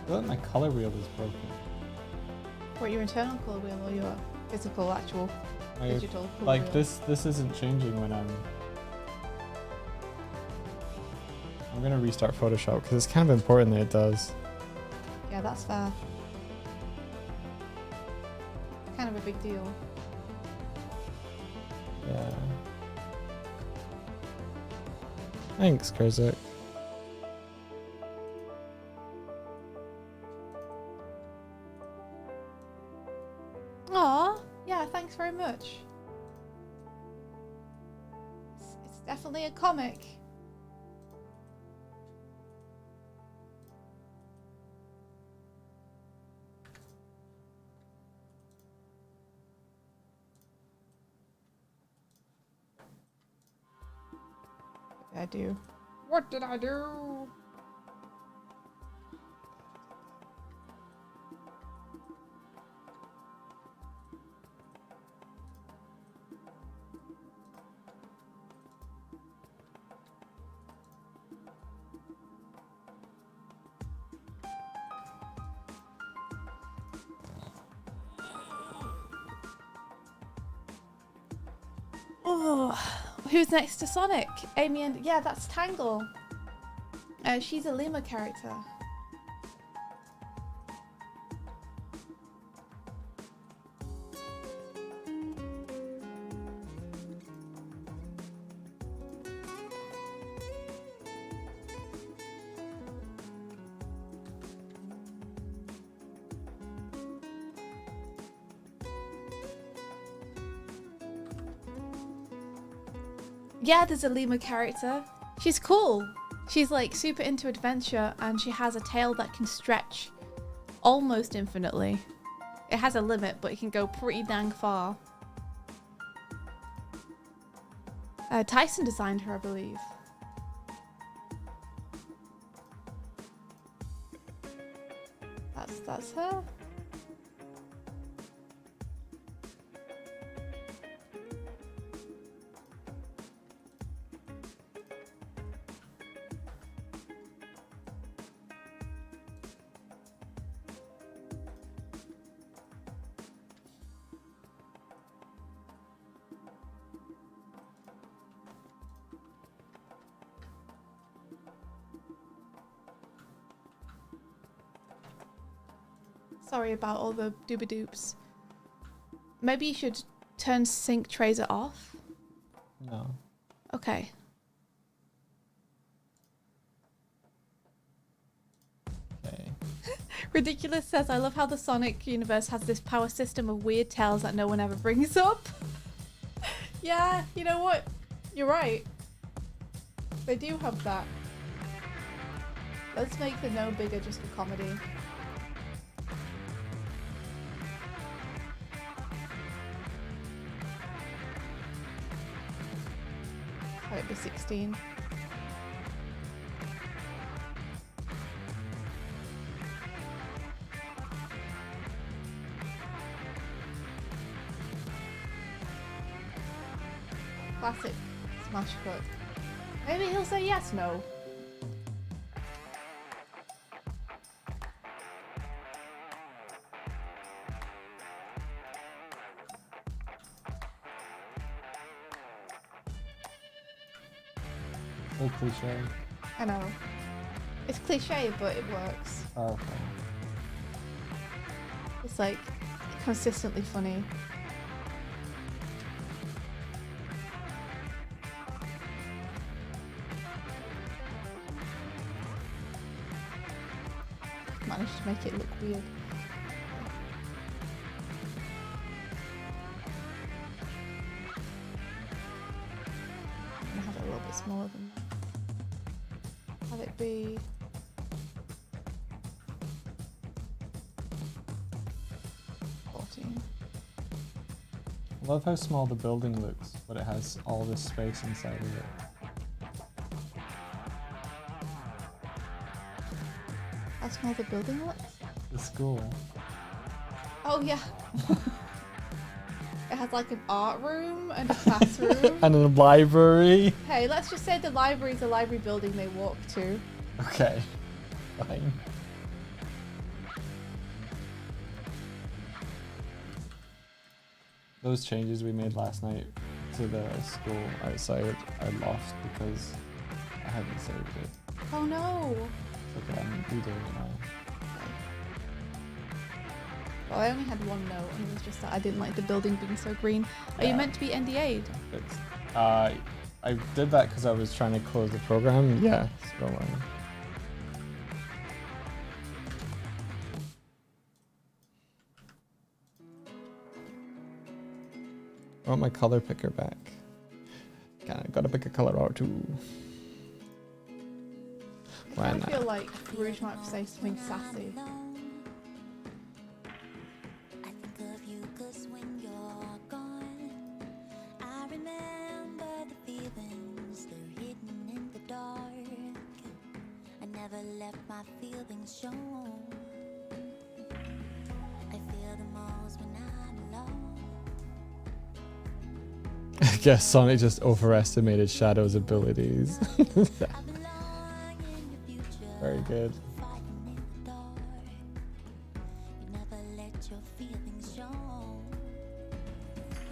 I feel like my color wheel is broken. What, your internal colour wheel or your physical, actual My- digital colour Like wheel? this isn't changing when I'm gonna restart Photoshop because it's kind of important that it does. Yeah, that's fair. Kind of a big deal. Yeah. Thanks, Krizak. Aw, yeah, thanks very much. It's definitely a comic. What did I do? What did I do? Oh, who's next to Sonic? Amy and yeah, that's Tangle. She's a Lima character. Yeah, there's a Lima character. She's cool. She's like super into adventure and she has a tail that can stretch almost infinitely. It has a limit, but it can go pretty dang far. Tyson designed her, I believe. That's her. Sorry about all the dooba-doops. Maybe you should turn sync tracer off. No. Okay. Okay. Ridiculous says, I love how the Sonic universe has this power system of weird tales that no one ever brings up. Yeah, you know what? You're right. They do have that. Let's make the no bigger just for comedy. Let it be 16. Classic smash cut. Maybe he'll say yes, no. So cliche. I know. It's cliche, but it works. Oh, okay. It's like consistently funny. Managed to make it look weird. I'm gonna have it a little bit smaller than that. Have it be 14. I love how small the building looks, but it has all this space inside of it. How small the building looks? The school. Oh yeah. It has like an art room and a classroom. And a library. Hey, let's just say the library is a library building they walk to. Okay. Fine. those changes we made last night to the school outside I lost because I hadn't saved it. Oh no. Okay, I'm redoing it now. Well, I only had one note, and it was just that I didn't like the building being so green. Are you Yeah. meant to be NDA'd? Fixed. I did that because I was trying to close the program. Yeah, so I want my color picker back. Gotta pick a color out too. Why I not? feel like Rouge might say something sassy. I think of you 'cause when you're gone, I remember the feelings, they're hidden in the dark. I never let my feelings show. I feel the most when I'm alone. I guess Sonic just overestimated Shadow's abilities. I belong in your future. Very good. Fighting in the dark. You never let your feelings show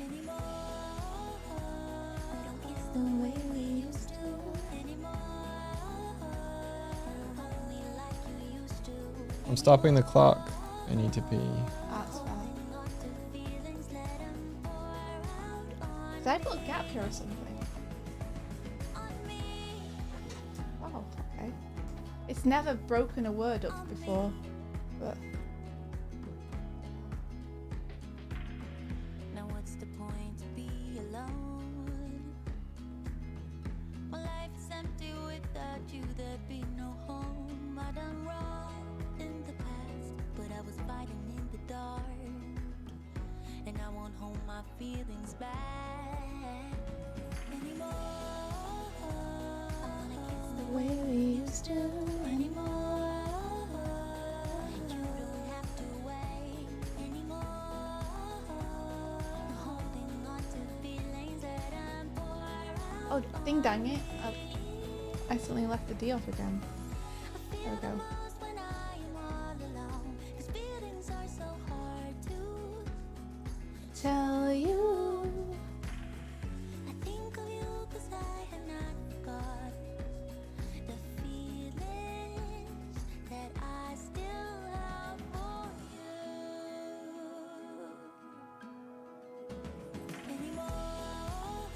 anymore. We don't kiss the way we used to anymore. You hold me like you used to. I'm stopping the clock. I need to pee. That's fine. Holding on to feelings, let 'em pour out on Did I put a gap here or something? me. Oh, okay. It's never broken a word up before, but Now what's the point to be alone? My life is empty without you, there'd be no home. I done wrong in the past, but I was fighting in the dark. And I won't hold my feelings back anymore. I wanna kiss the way we used to anymore. You don't have to wait anymore. Holding on to feelings that I'm pour oh, ding dang it! I accidentally left the D off again. There we go. lost when I am all alone. 'Cause feelings are so hard to Tell you. I think of you 'cause I have not forgot the feelings that I still have for you anymore.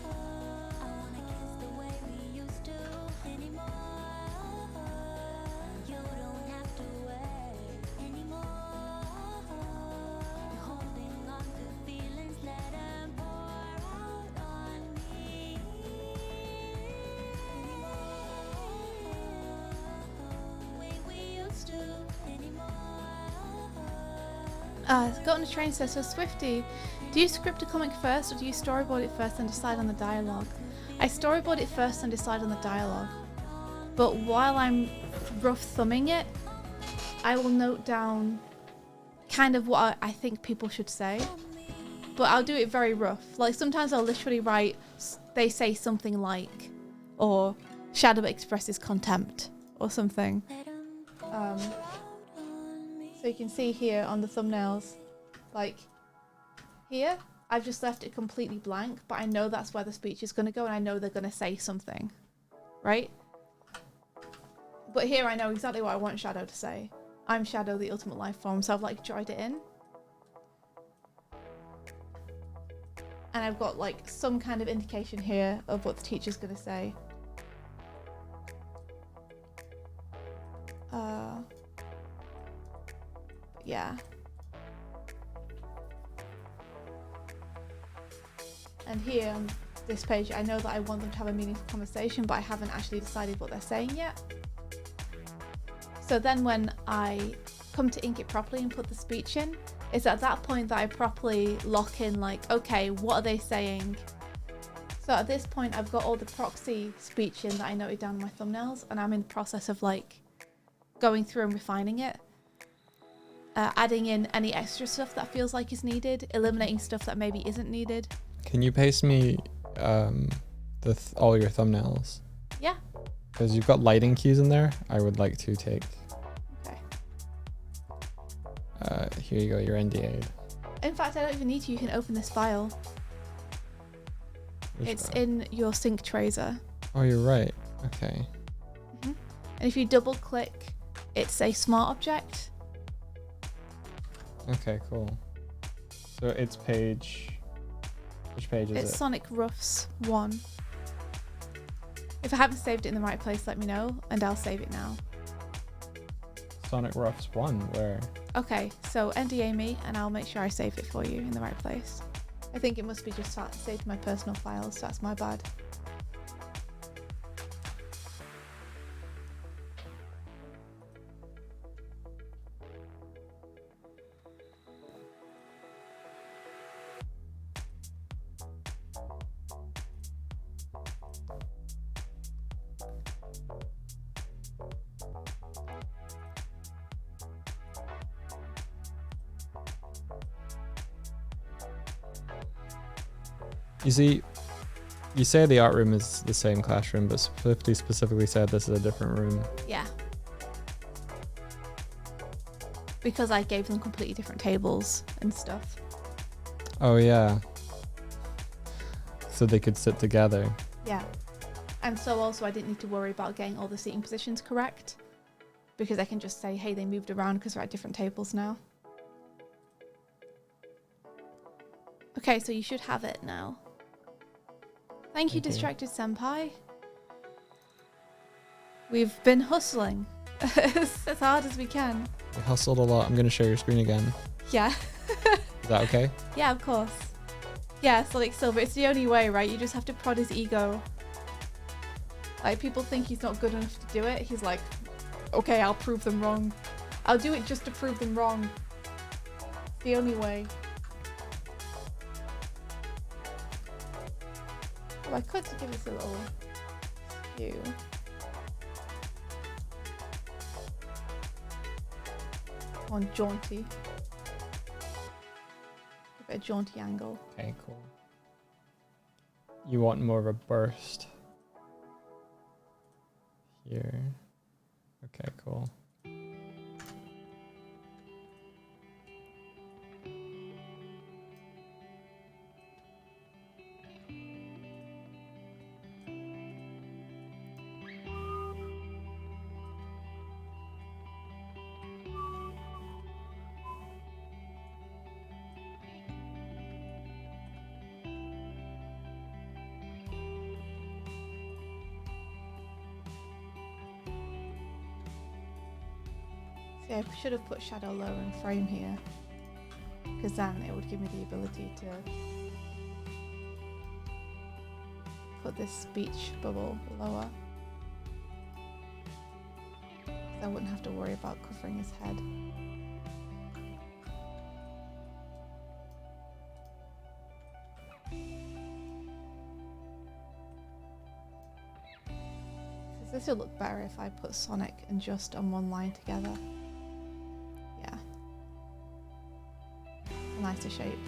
I wanna kiss the way we used to anymore. You don't have to wait anymore. You're holding on to feelings, let 'em pour out on me anymore. The way we used to anymore. Got on the train says, so Swifty, do you script a comic first or do you storyboard it first and decide on the dialogue? I storyboard it first and decide on the dialogue. But while I'm rough thumbing it, I will note down kind of what I think people should say. But I'll do it very rough. Like sometimes I'll literally write, they say something like, or Shadow expresses contempt, or something. So you can see here on the thumbnails, like here, I've just left it completely blank, but I know that's where the speech is going to go and I know they're going to say something, right? But here I know exactly what I want Shadow to say. I'm Shadow, the ultimate life form, so I've like joined it in. And I've got like some kind of indication here of what the teacher's going to say. Yeah. And here on this page, I know that I want them to have a meaningful conversation, but I haven't actually decided what they're saying yet. So then when I come to ink it properly and put the speech in, it's at that point that I properly lock in like, okay, what are they saying? So at this point, I've got all the proxy speech in that I noted down in my thumbnails, and I'm in the process of like going through and refining it. Adding in any extra stuff that feels like is needed, eliminating stuff that maybe isn't needed. Can you paste me all your thumbnails? Yeah. Because you've got lighting cues in there. I would like to take. Okay. Here you go. You're NDA'd. In fact, I don't even need to. You can open this file. It's in your sync tracer. Oh, you're right. Okay. And if you double click, it's a smart object. Okay, cool. So it's page... Which page is It's it? Sonic Roughs 1. If I haven't saved it in the right place, let me know, and I'll save it now. Sonic Roughs 1, where? Okay, so NDA me, and I'll make sure I save it for you in the right place. I think it must be just saved my personal files, so that's my bad. You see, you say the art room is the same classroom, but Swifty specifically said this is a different room. Yeah. Because I gave them completely different tables and stuff. Oh, yeah. So they could sit together. Yeah. And so also I didn't need to worry about getting all the seating positions correct. Because I can just say, hey, they moved around because we're at different tables now. Okay, so you should have it now. Thank you, Distracted Senpai. We've been hustling as hard as we can. We hustled a lot. I'm going to share your screen again. Yeah. Is that okay? Yeah, of course. Yeah, Sonic Silver, it's the only way, right? You just have to prod his ego. Like, people think he's not good enough to do it. He's like, okay, I'll prove them wrong. I'll do it just to prove them wrong. The only way. Well, I could give us a little view. On jaunty. A bit of jaunty angle. Okay, cool. You want more of a burst here. Okay, cool. See, I should have put shadow lower in frame here, because then it would give me the ability to put this speech bubble lower. So I wouldn't have to worry about covering his head. This would look better if I put Sonic and Just on one line together. Yeah. A nicer shape.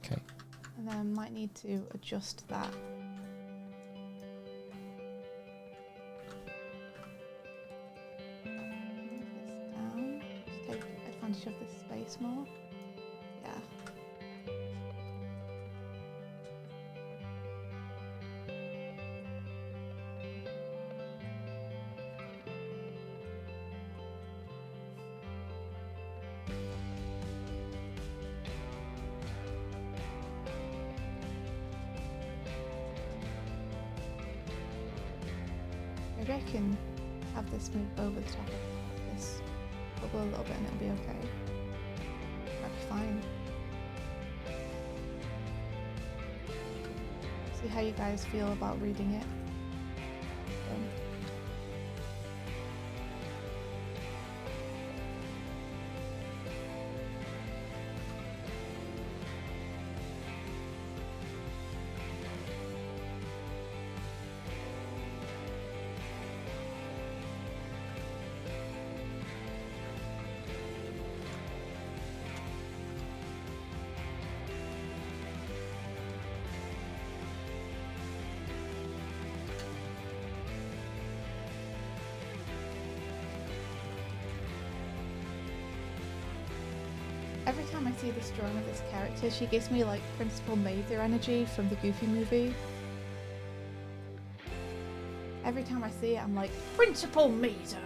Okay. And then I might need to adjust that. Move this down. Just take advantage of this space more. Yeah. Maybe I can have this move over the top of this bubble a little bit and it'll be okay. That'll be fine. See how you guys feel about reading it. Every time I see this drawing of this character, she gives me like Principal Mather energy from the Goofy movie. Every time I see it, I'm like, Principal Mather,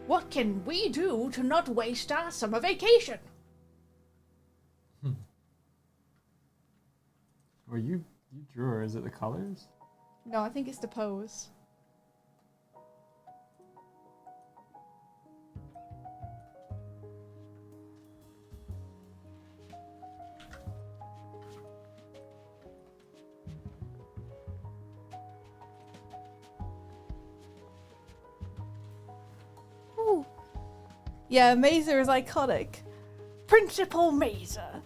what can we do to not waste our summer vacation? Well, you drew her. Is it the colors? No, I think it's the pose. Ooh. Yeah, Mather is iconic. Principal Mather.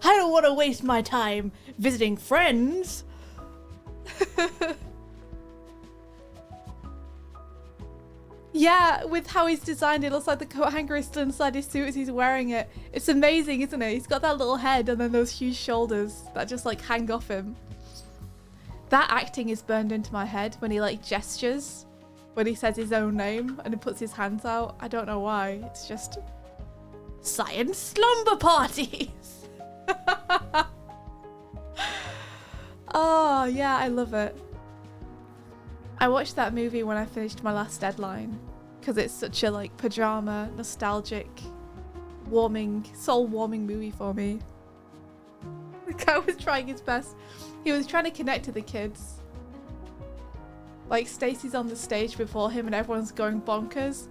I don't want to waste my time visiting friends. Yeah, with how he's designed it, looks like the coat hanger is still inside his suit as he's wearing it. It's amazing, isn't it? He's got that little head and then those huge shoulders that just like hang off him. That acting is burned into my head when he like gestures, when he says his own name and he puts his hands out. I don't know why. It's just science slumber parties. Oh yeah, I love it. I watched that movie when I finished my last deadline because it's such a like pajama, nostalgic, warming, soul-warming movie for me. The guy was trying his best. He was trying to connect to the kids. Like Stacy's on the stage before him and everyone's going bonkers.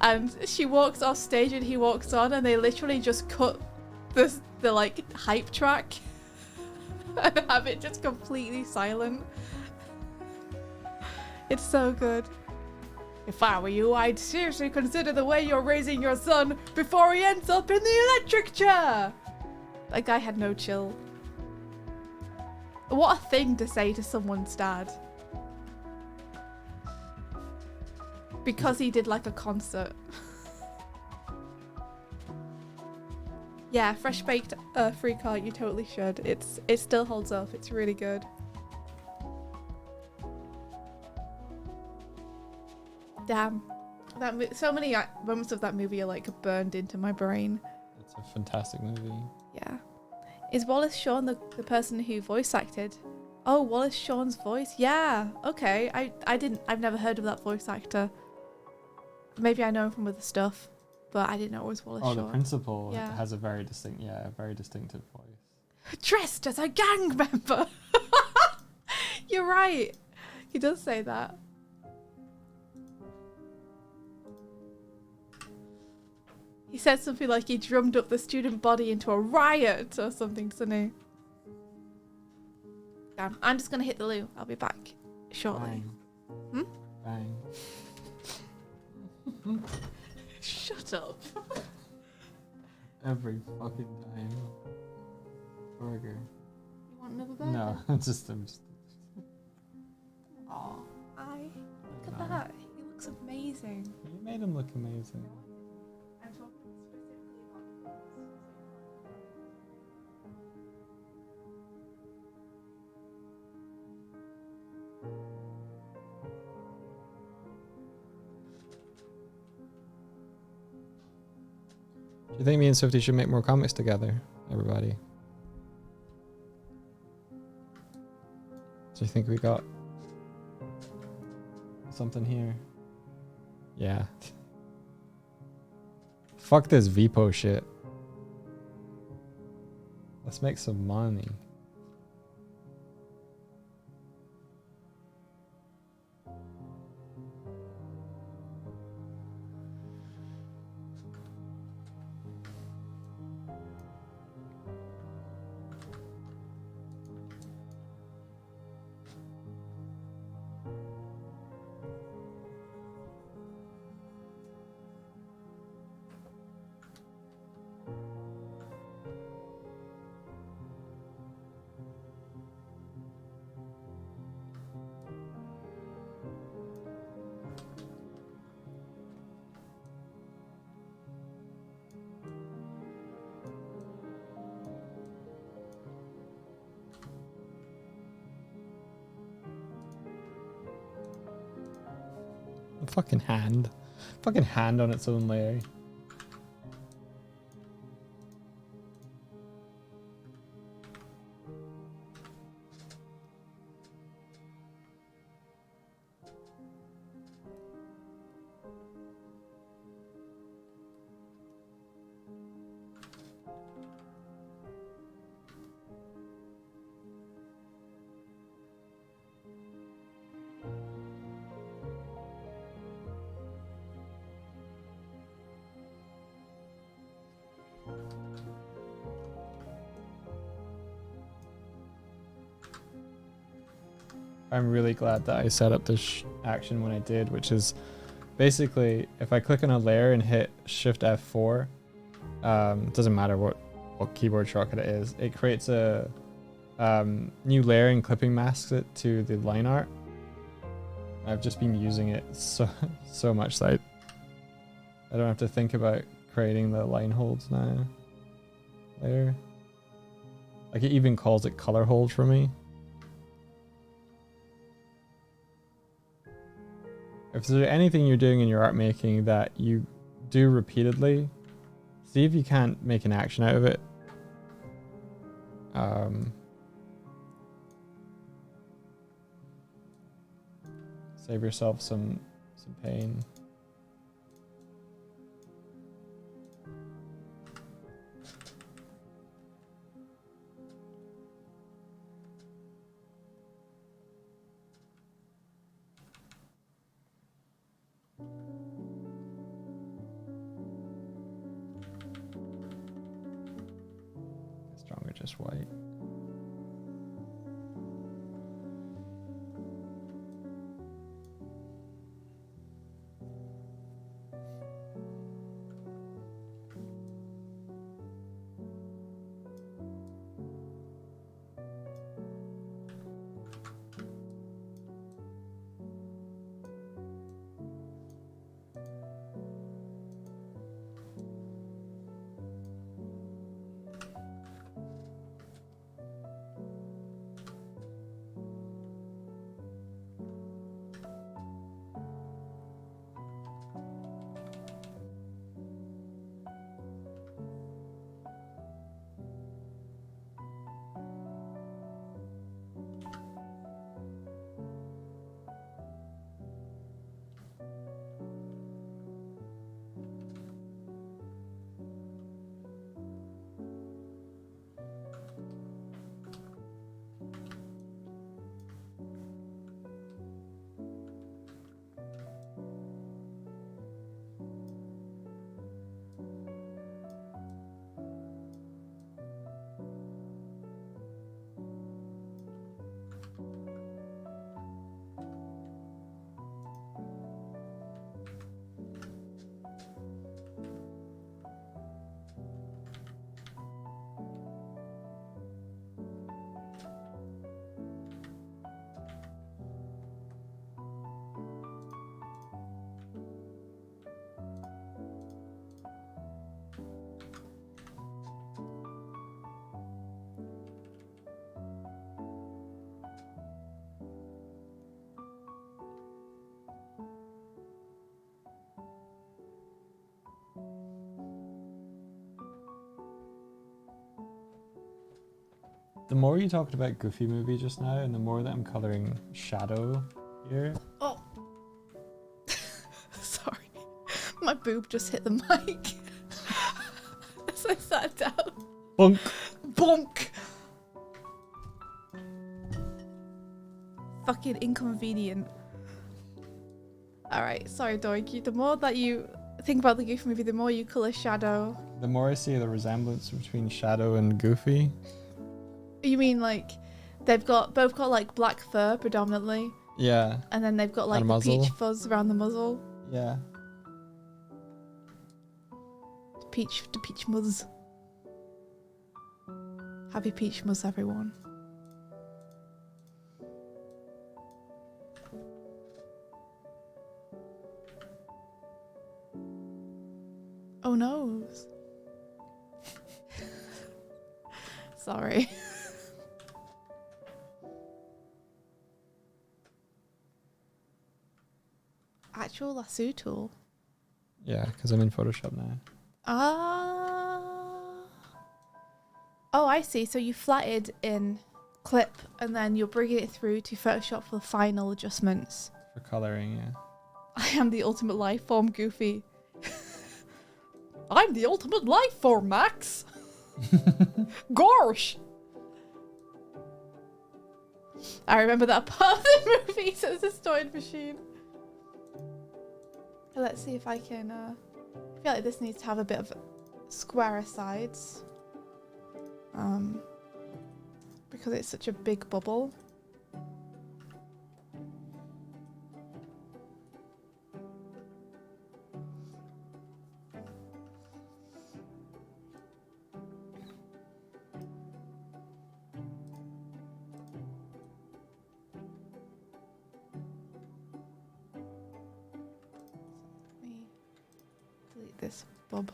And she walks off stage and he walks on and they literally just cut the like hype track and have it just completely silent. It's so good. If I were you, I'd seriously consider the way you're raising your son before he ends up in the electric chair. That guy had no chill. What a thing to say to someone's dad. Because he did like a concert. Yeah, fresh baked free card, you totally should. It still holds up. It's really good. Damn. So many moments of that movie are like burned into my brain. It's a fantastic movie. Yeah. Is Wallace Shawn the person who voice acted? Oh, Wallace Shawn's voice? Yeah. Okay. I've never heard of that voice actor. Maybe I know him from other stuff, but I didn't know it was Wallace Shawn. The principal Yeah. has a very distinctive voice. Dressed as a gang member. You're right. He does say that. He said something like he drummed up the student body into a riot or something, doesn't he? Damn, I'm just gonna hit the loo. I'll be back shortly. Bang. Bang. Shut up. Every fucking time. Burger. You want another burger? No, I'm just. Aw, look at No. that. He looks amazing. You made him look amazing. I'm talking specifically about Do you think me and Swifty should make more comics together, everybody? Do you think we got something here? Yeah. Fuck this VPO shit. Let's make some money. Fucking hand. Fucking hand on its own layer. I'm really glad that I set up this action when I did, which is basically if I click on a layer and hit Shift F4, it doesn't matter what keyboard shortcut it is, it creates a new layer and clipping masks it to the line art. I've just been using it so much that I don't have to think about creating the line holds now. Layer. Like it even calls it color hold for me. If there's anything you're doing in your art making that you do repeatedly, see if you can't make an action out of it. Save yourself some pain. Stronger, just white. The more you talked about Goofy movie just now, and the more that I'm coloring shadow here. Oh. Sorry. My boob just hit the mic. As I sat down. Bonk. Bonk. Fucking inconvenient. Alright, sorry Doig. The more that you think about the Goofy movie, the more you colour shadow. The more I see the resemblance between Shadow and Goofy. You mean like they've both got like black fur predominantly, Yeah. and then they've got like And the muzzle. peach fuzz around the muzzle. Yeah. The peach muzz. Happy peach muzz, everyone. Oh no. Sorry. actual lasso tool. Yeah, because I'm in Photoshop now. Ah. Oh, I see. So you flatted in clip and then you're bringing it through to Photoshop for the final adjustments. For coloring, yeah. I am the ultimate life form, Goofy. I'm the ultimate life form, Max. Gosh. I remember that part of the movie, so it's a distorted machine. Let's see if I can, I feel like this needs to have a bit of squarer sides. Because it's such a big bubble. Let me delete this bub.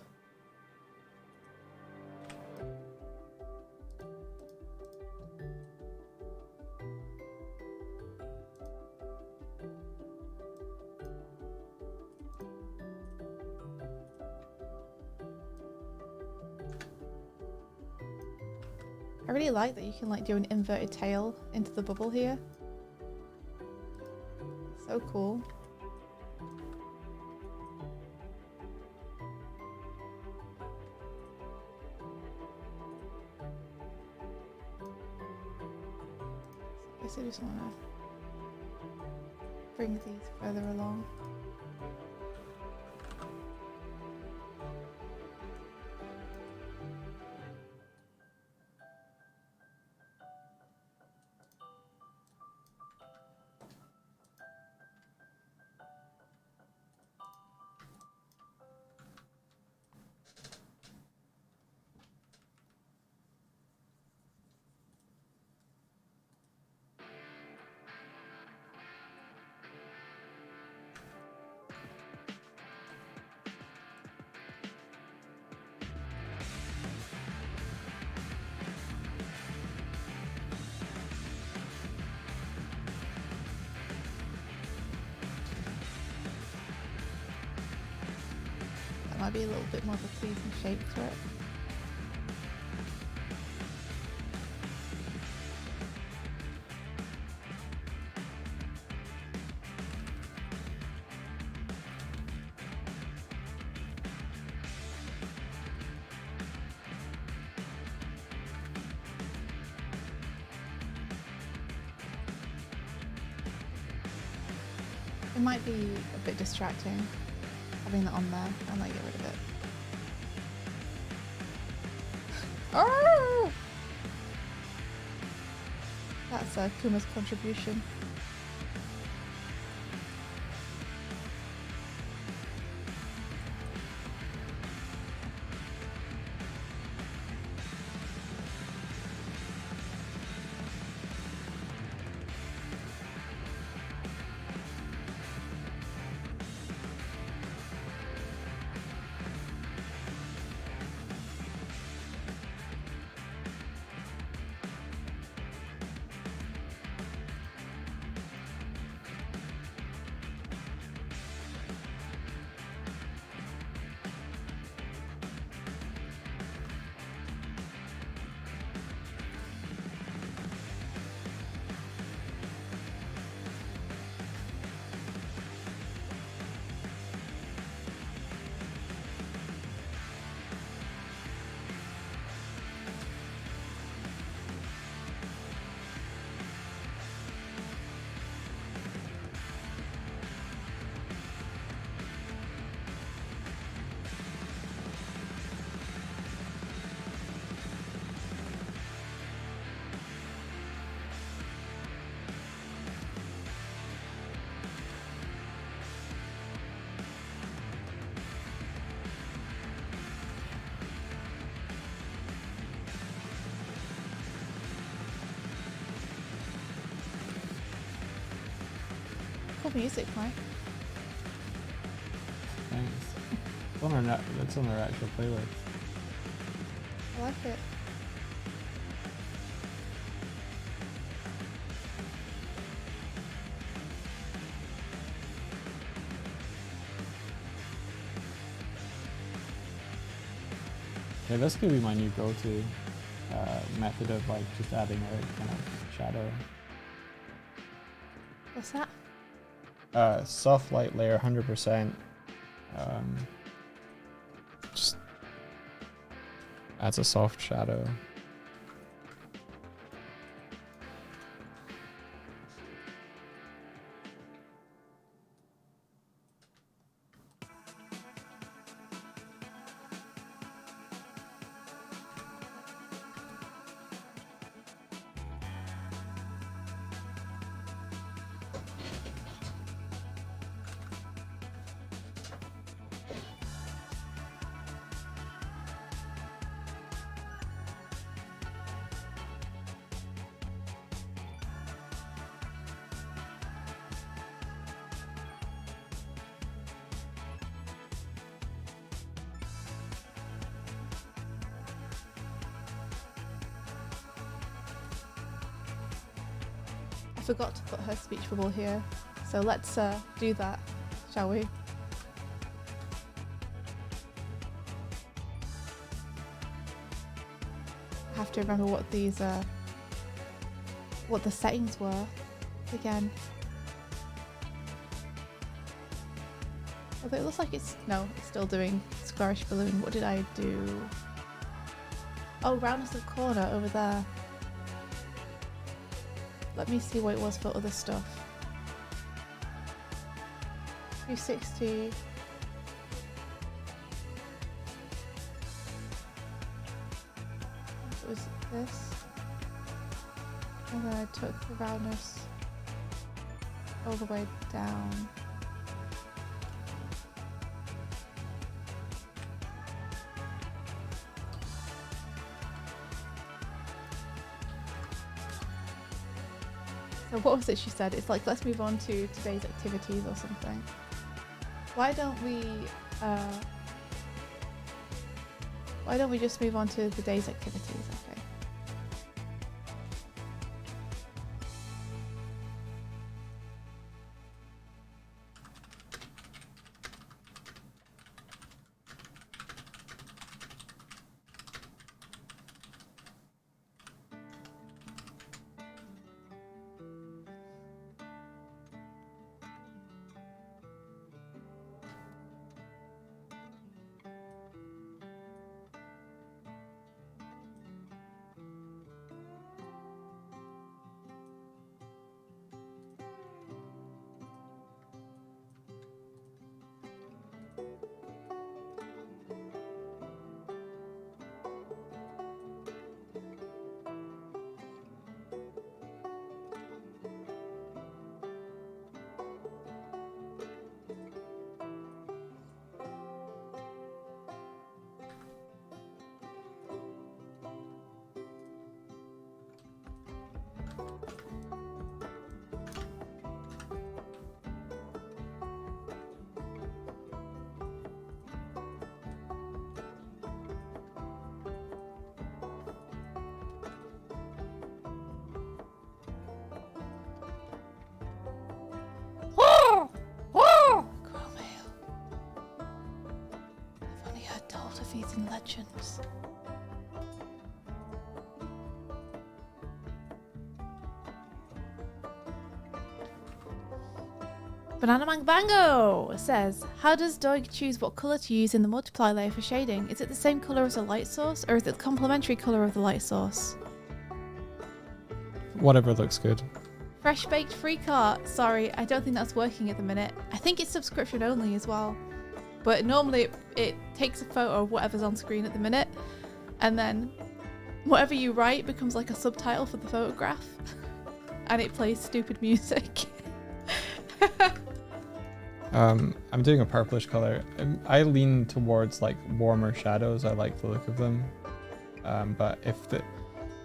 I really like that you can like do an inverted tail into the bubble here. So cool. I guess I just want to bring these further along. That might be a little bit more of a pleasing shape to it. It might be a bit distracting having that on there. I might get rid of it. Oh! That's Kuma's contribution. Cool music, Mike. Thanks. It's on our actual playlist. I like it. Yeah, this could be my new go-to method of like just adding a kind of shadow. What's that? Soft light layer, 100%. Just adds a soft shadow. I forgot to put her speech bubble here, so let's do that, shall we? I have to remember what these what the settings were again. Although it looks like it's still doing squarish balloon. What did I do? Oh, roundness of corner over there. Let me see what it was for other stuff. 260. It was this. And then I took the roundness all the way down. So what was it she said? It's like, let's move on to today's activities or something. Why don't we just move on to the day's activities? Okay. Feeds and legends. Banana Mang Bango says, how does Doig choose what colour to use in the multiply layer for shading? Is it the same colour as the light source, or is it the complementary colour of the light source? Whatever looks good. Fresh baked free cart. Sorry, I don't think that's working at the minute. I think it's subscription only as well. But normally it takes a photo of whatever's on screen at the minute, and then whatever you write becomes like a subtitle for the photograph, and it plays stupid music. I'm doing a purplish color. I lean towards like warmer shadows. I like the look of them. But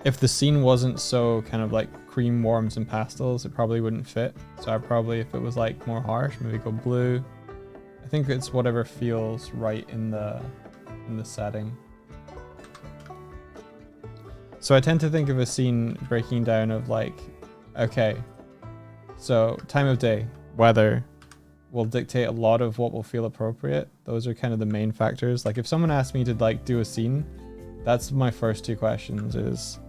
if the scene wasn't so kind of like cream warms and pastels, it probably wouldn't fit. So I probably, if it was like more harsh, maybe go blue. I think it's whatever feels right in the setting. So I tend to think of a scene breaking down of like, okay, so time of day, weather will dictate a lot of what will feel appropriate. Those are kind of the main factors. Like if someone asked me to like do a scene, That's my first two questions is,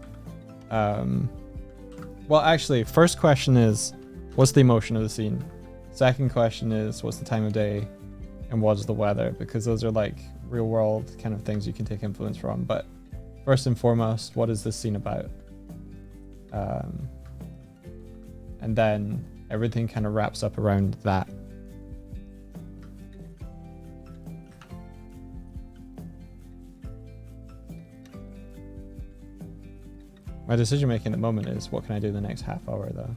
well, actually, first question is, what's the emotion of the scene? Second question is, what's the time of day? And what's the weather? Because those are like real world kind of things you can take influence from. But first and foremost, what is this scene about? And then everything kind of wraps up around that. My decision making at the moment is, what can I do the next half hour though?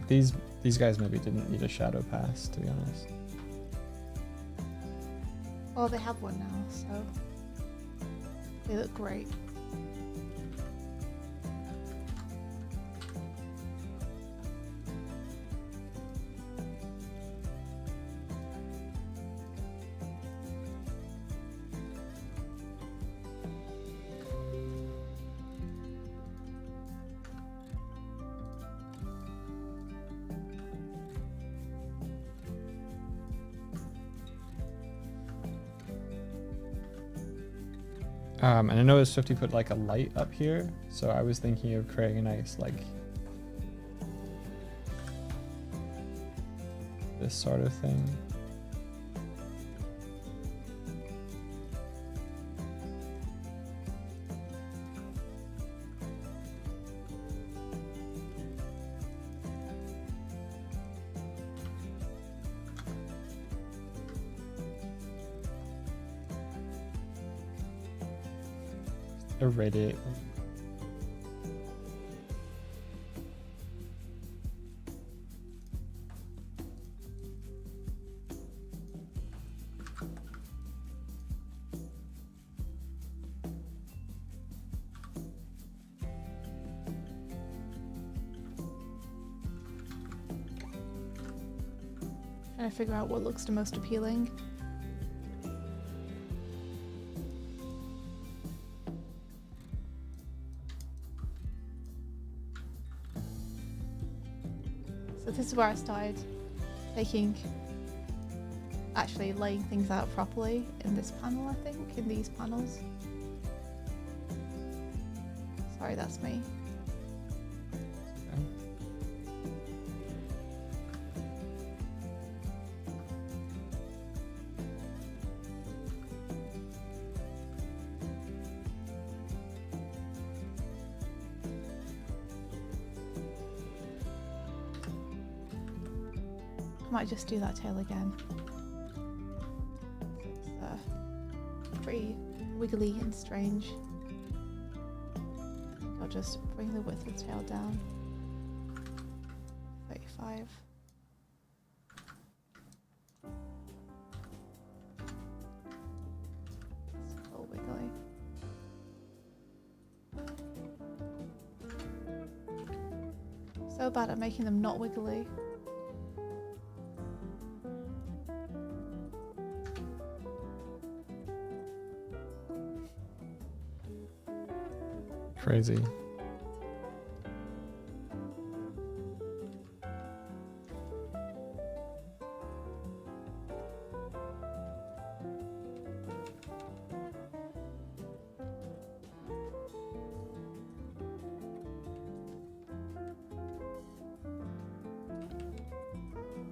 These guys maybe didn't need a shadow pass, to be honest. Oh, they have one now, so they look great. And I noticed 50 put like a light up here, so I was thinking of creating a nice like this sort of thing. Irradiate. Trying to figure out what looks the most appealing. So this is where I started actually laying things out properly in this panel, I think, in these panels. Sorry, that's me. I might just do that tail again. It's pretty wiggly and strange. I think I'll just bring the width of the tail down. 35. It's a little wiggly. So bad at making them not wiggly. Crazy.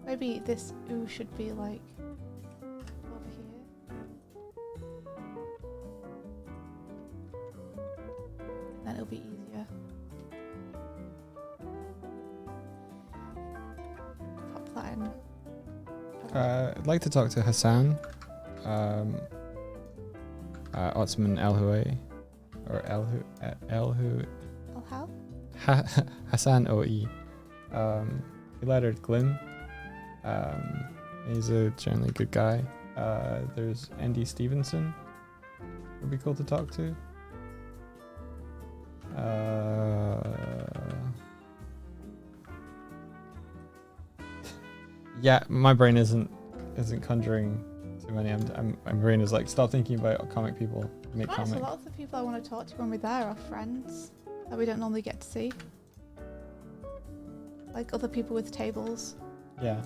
Maybe this ooh should be like over here. Then it'll be easier. Pop that in. I'd like to talk to Hassan, Otsman Elhoué, or Elhu. Oh, how? Hassan OE. He lettered Glim. He's a generally good guy. There's Andy Stevenson. Would be cool to talk to. Yeah, my brain isn't conjuring too many. My brain is like, stop thinking about comic people. Make Honest, comic. a lot of the people I want to talk to when we're there are friends that we don't normally get to see. Like other people with tables. Yeah.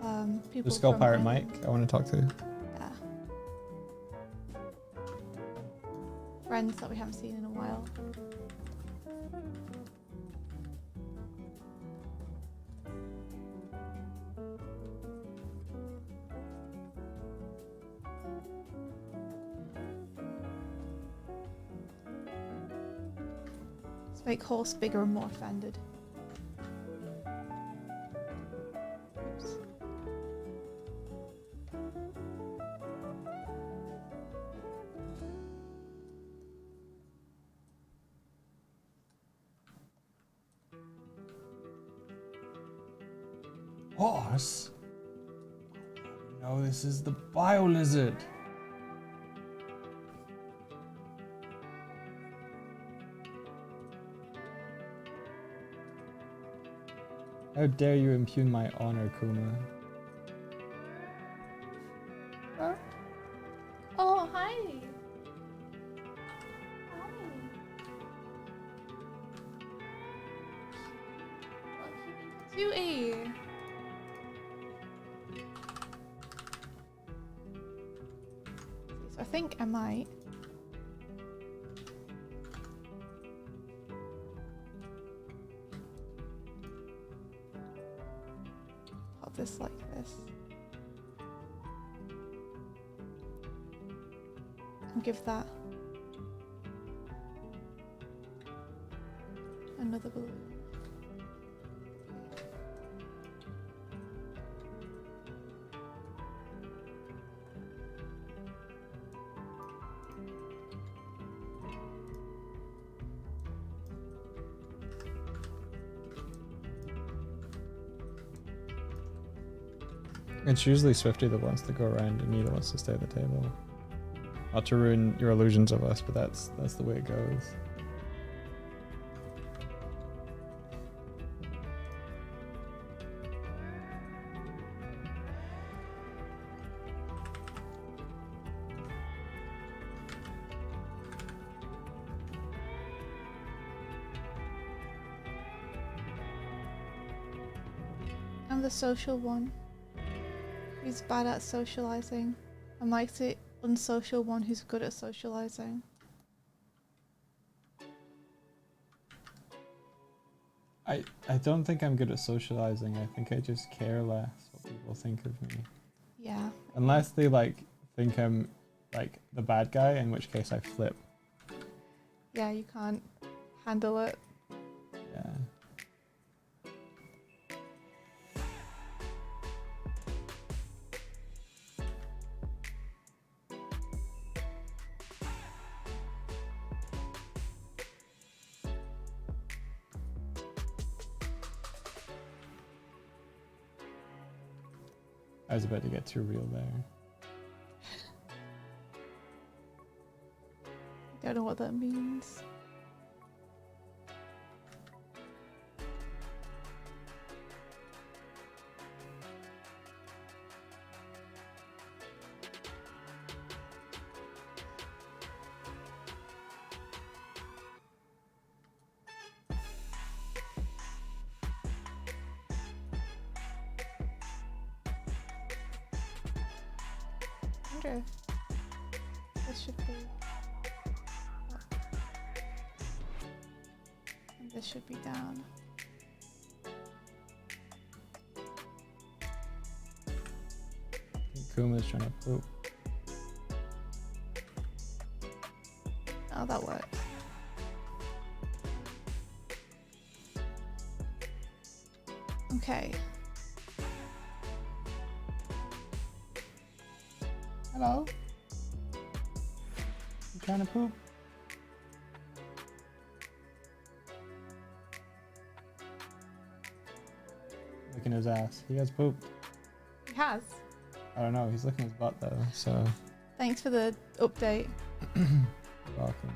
people. There's Skull from Pirate Ireland. Mike I want to talk to. Yeah. Friends that we haven't seen in a while. Let's make horse bigger and more offended. Oops. Horse? No, this is the bio lizard. How dare you impugn my honor, Kuma? Huh? Oh, hi. Hi. What you eat? So I think I might. Pop this like this. And give that another balloon. It's usually Swifty that wants to go around and neither wants to stay at the table. Not to ruin your illusions of us, but that's the way it goes. I'm the social one. Who's bad at socializing. And Mike's the unsocial one who's good at socializing. I don't think I'm good at socializing. I think I just care less what people think of me. Yeah. Unless they like think I'm like the bad guy, in which case I flip. Yeah, you can't handle it. Yeah. I was about to get too real there. Don't know what that means. I wonder if this should be up. And this should be down. I think Kuma's trying to poop. Oh, that works. Okay. Hello? You trying to poop? Licking his ass. He has pooped. He has. I don't know. He's licking his butt though, so Thanks for the update. welcome.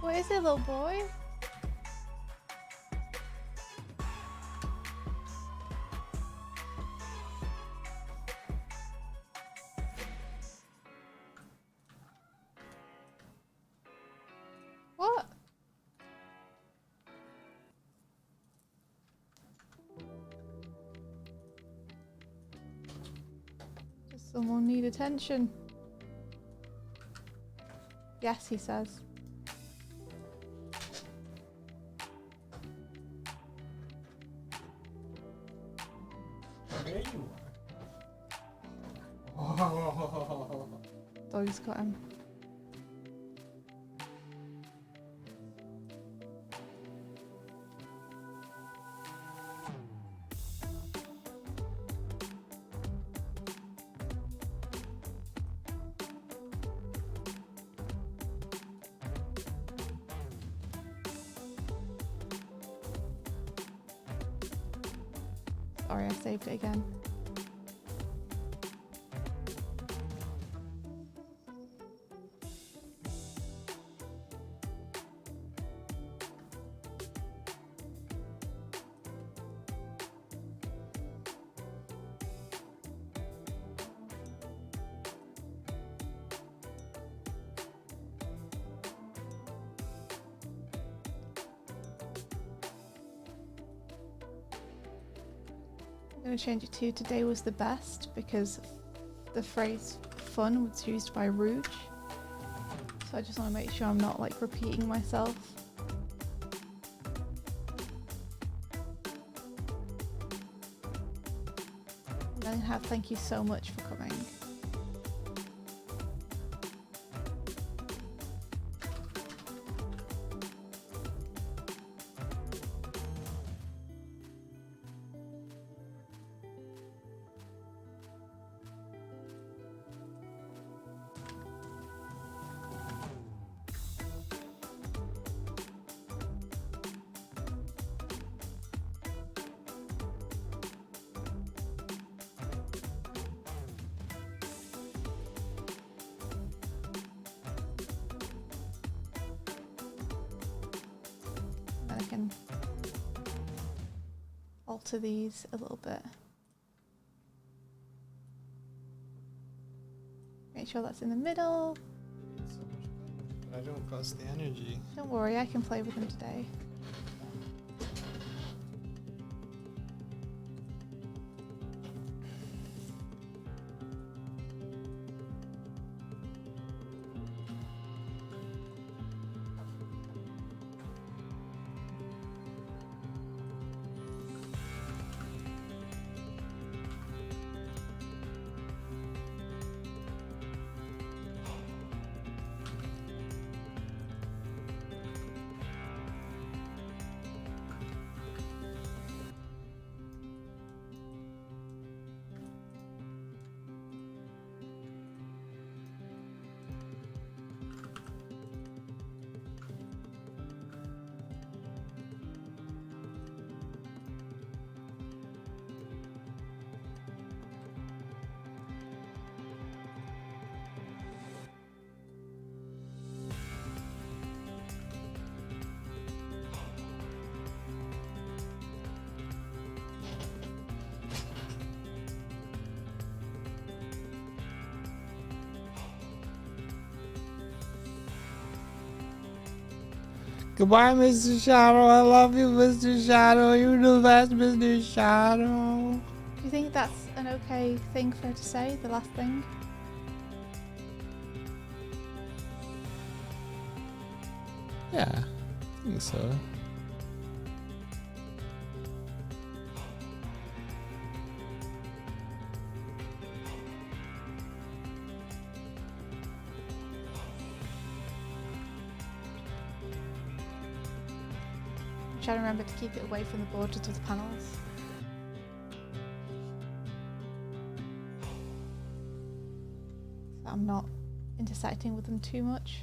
What is it, little boy? What? Does someone need attention? Yes, he says. There you Doig's got him. Sorry, I saved it again. I'm going to change it to today was the best because the phrase fun was used by Rouge. So I just want to make sure I'm not like repeating myself. And then have thank you so much for coming. I can alter these a little bit. Make sure that's in the middle. But I don't cost the energy. Don't worry, I can play with them today. Goodbye, Mr. Shadow. I love you, Mr. Shadow. You're the best, Mr. Shadow. Do you think that's an okay thing for her to say, the last thing? Yeah, I think so. Try to remember to keep it away from the borders of the panels. So I'm not intersecting with them too much.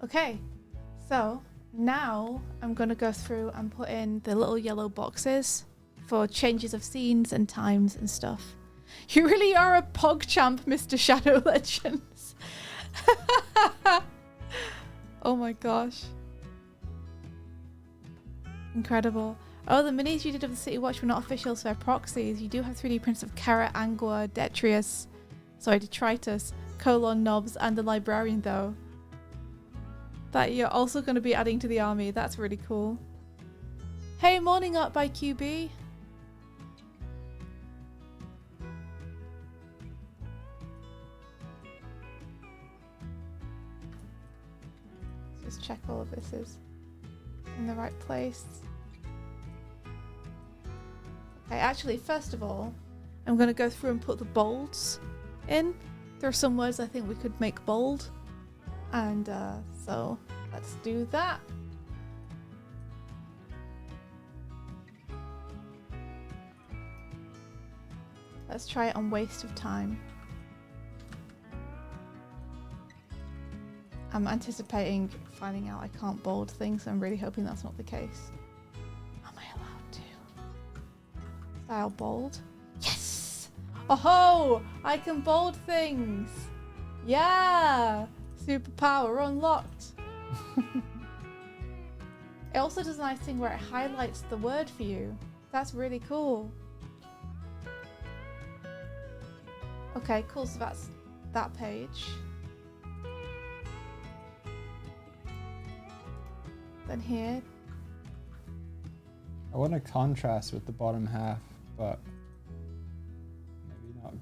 Okay, so Now I'm going to go through and put in the little yellow boxes for changes of scenes and times and stuff. You really are a PogChamp, Mr. Shadow Legends. Oh my gosh. Incredible. Oh, the minis you did of the City Watch were not official, so they're proxies. You do have 3D prints of Kara, Angua, Detritus, Colon, Knobs, and the Librarian, though. That you're also going to be adding to the army. That's really cool. Hey, morning up by QB. Just check all of this is in the right place. Okay, actually, first of all, I'm going to go through and put the bolds in. There are some words I think we could make bold. And so let's do that. Let's try it on waste of time. I'm anticipating finding out I can't bold things. I'm really hoping that's not the case. Am I allowed to? Style bold? Yes! Oh-ho! I can bold things! Yeah! Superpower unlocked! It also does a nice thing where it highlights the word for you. That's really cool. Okay, cool. So that's that page. Then here. I want to contrast with the bottom half, but maybe not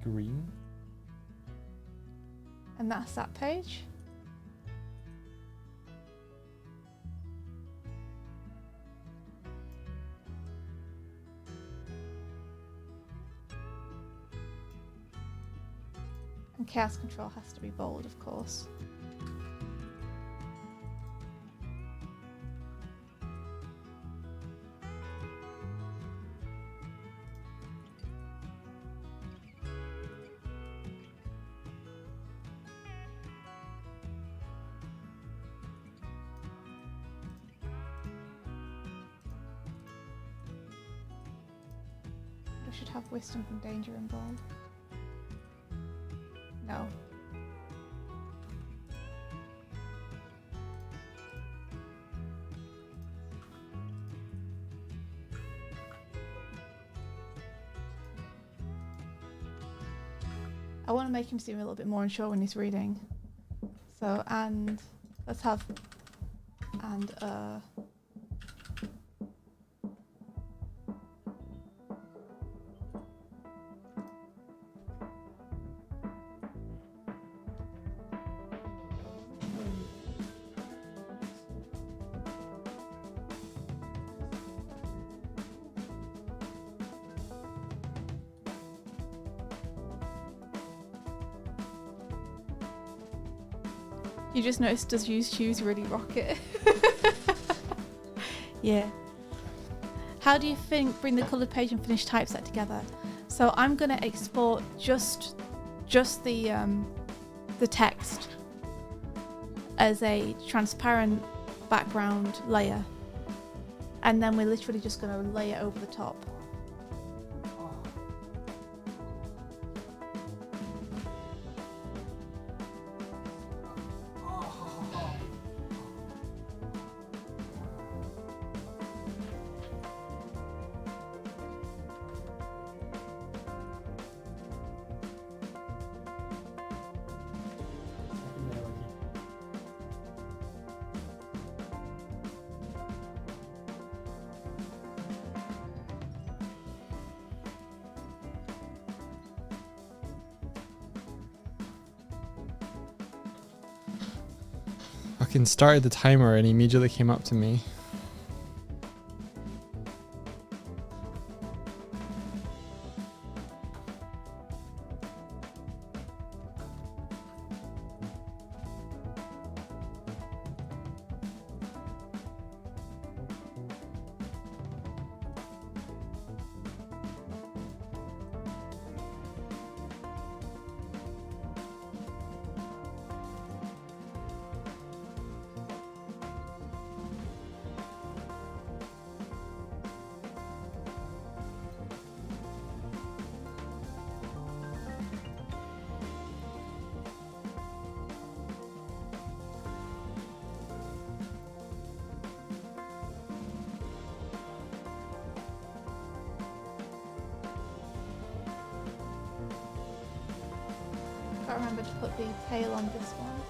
green. And that's that page. And chaos control has to be bold, of course. I should have wisdom from danger and bold. No. I want to make him seem a little bit more unsure when he's reading. So, and let's have, and you just noticed, does use choose really rock it? Yeah. How do you think bring the coloured page and finished typeset together? So I'm gonna export just the text as a transparent background layer, and then we're literally just gonna lay it over the top. Fucking started the timer and he immediately came up to me. remember to put the tail on this one.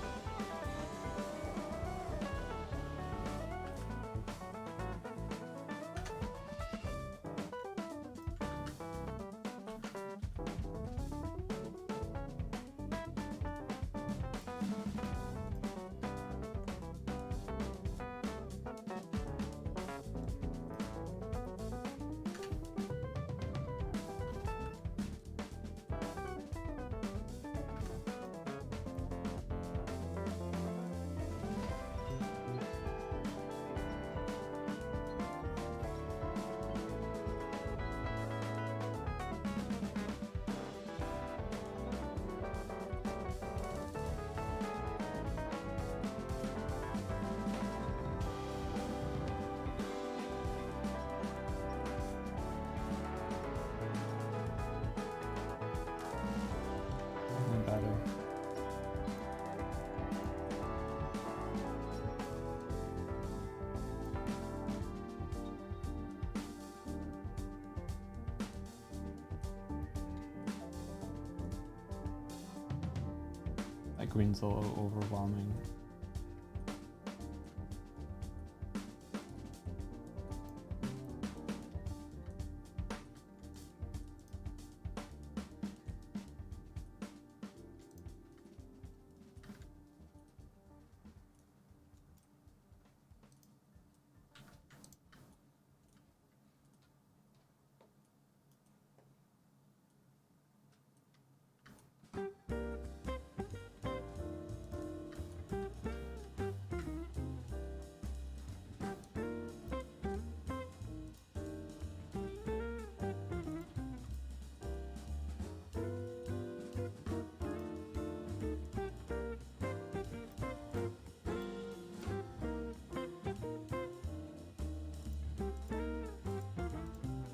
Better. That green's a little overwhelming.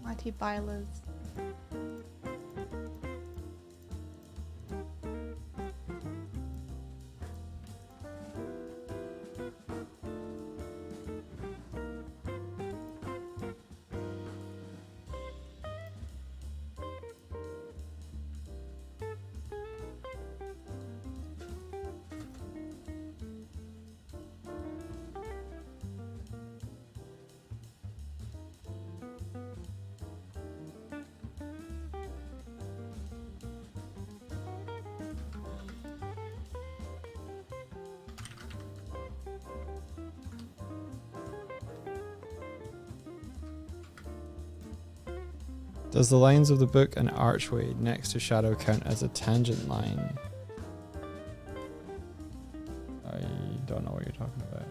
Mighty Bilers. Does the lines of the book and archway next to shadow count as a tangent line? I don't know what you're talking about.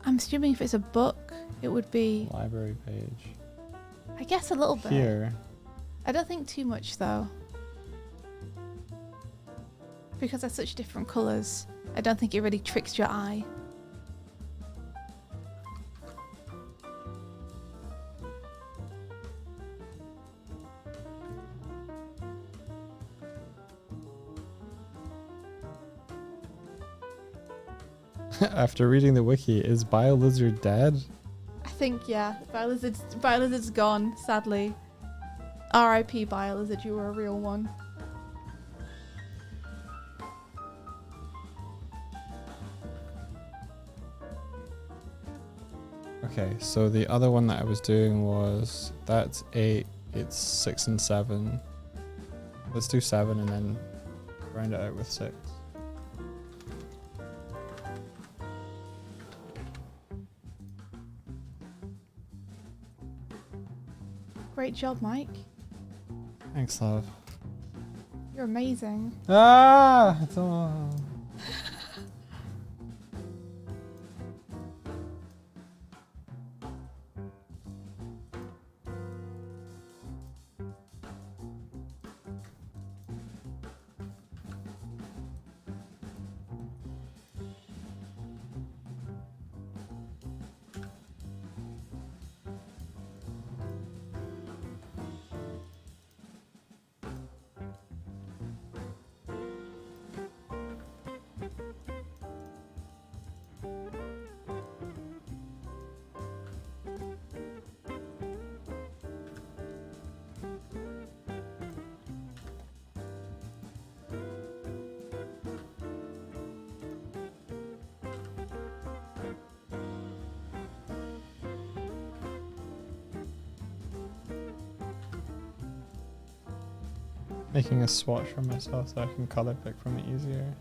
I'm assuming if it's a book, it would be, Library page. I guess, a little bit. Here. I don't think too much though. Because they're such different colours, I don't think it really tricks your eye. After reading the wiki, is Bile Lizard dead? I think, yeah, Biolizard's gone, sadly. R.I.P. Biolizard, you were a real one. Okay, so the other one that I was doing was, that's 8, it's 6 and 7. Let's do 7 and then round it out with 6. Great job, Mike. Thanks, love. You're amazing. Ah! It's all... making a swatch for myself so I can color pick from it easier.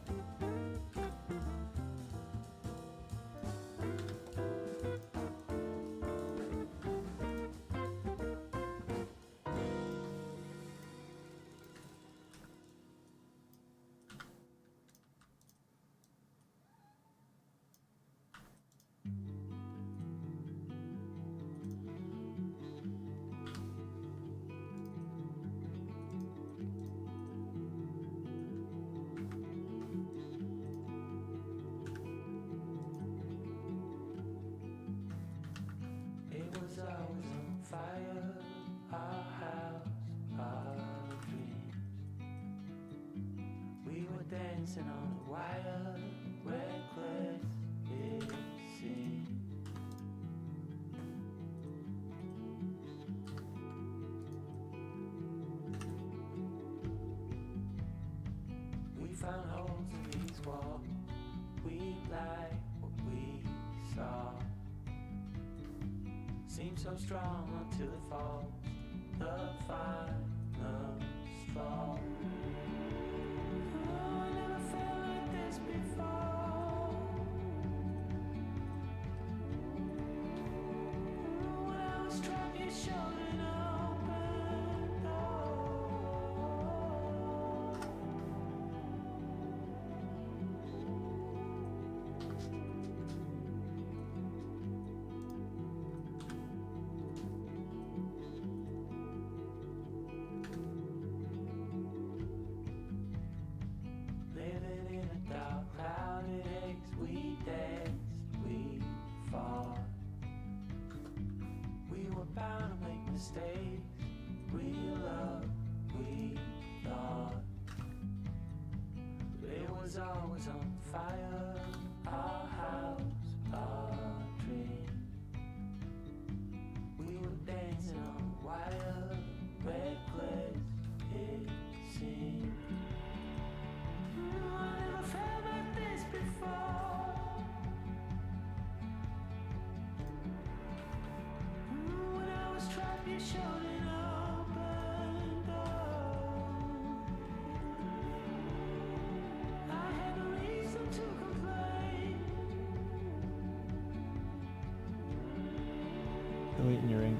Deleting your ink.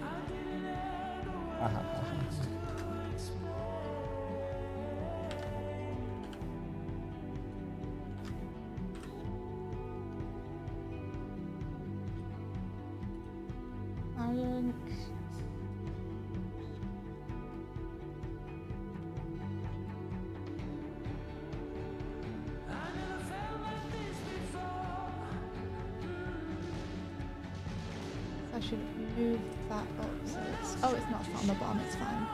Ink. I should move that up so it's... Oh, it's not on the bottom, it's fine.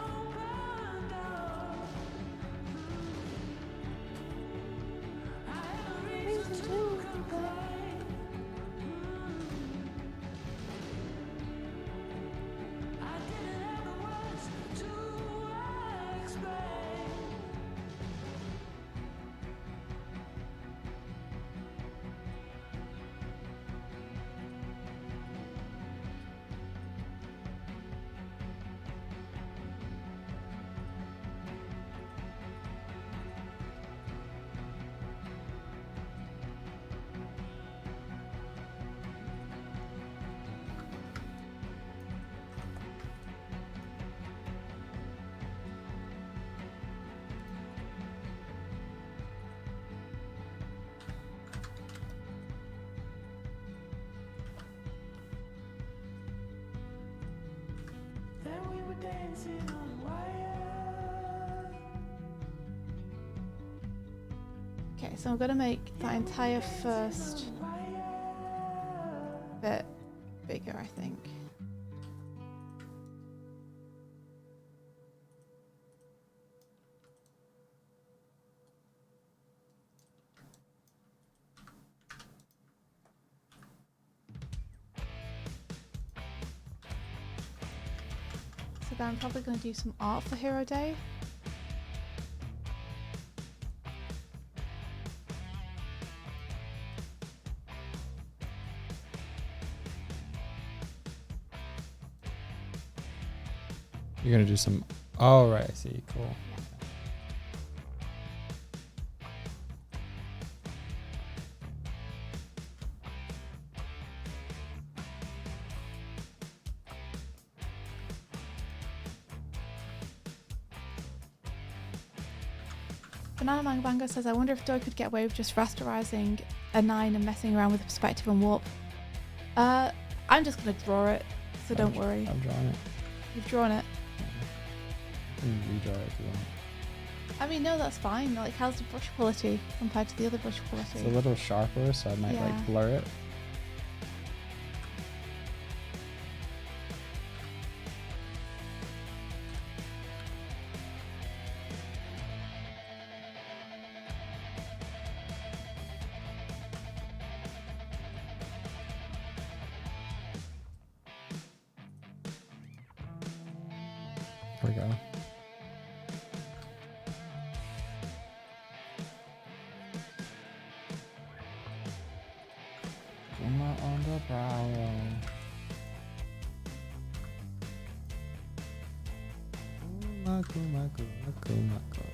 Reason to complain. Okay, so I'm gonna make that entire first bit bigger, I think. So then I'm probably gonna do some art for Hero Day. You're gonna do some. Oh right, I see. Cool. Banana Mango Bango says, I wonder if Doig could get away with just rasterizing a 9 and messing around with the perspective and warp. I'm just going to draw it, so don't worry. I'm drawing it. You've drawn it. You can redraw it if you want. I mean, no, that's fine. Like, how's the brush quality compared to the other brush quality? It's a little sharper, so I might Yeah. like blur it. There we go. Kuma on the prowl. Kuma, kuma, kuma, kuma, kuma.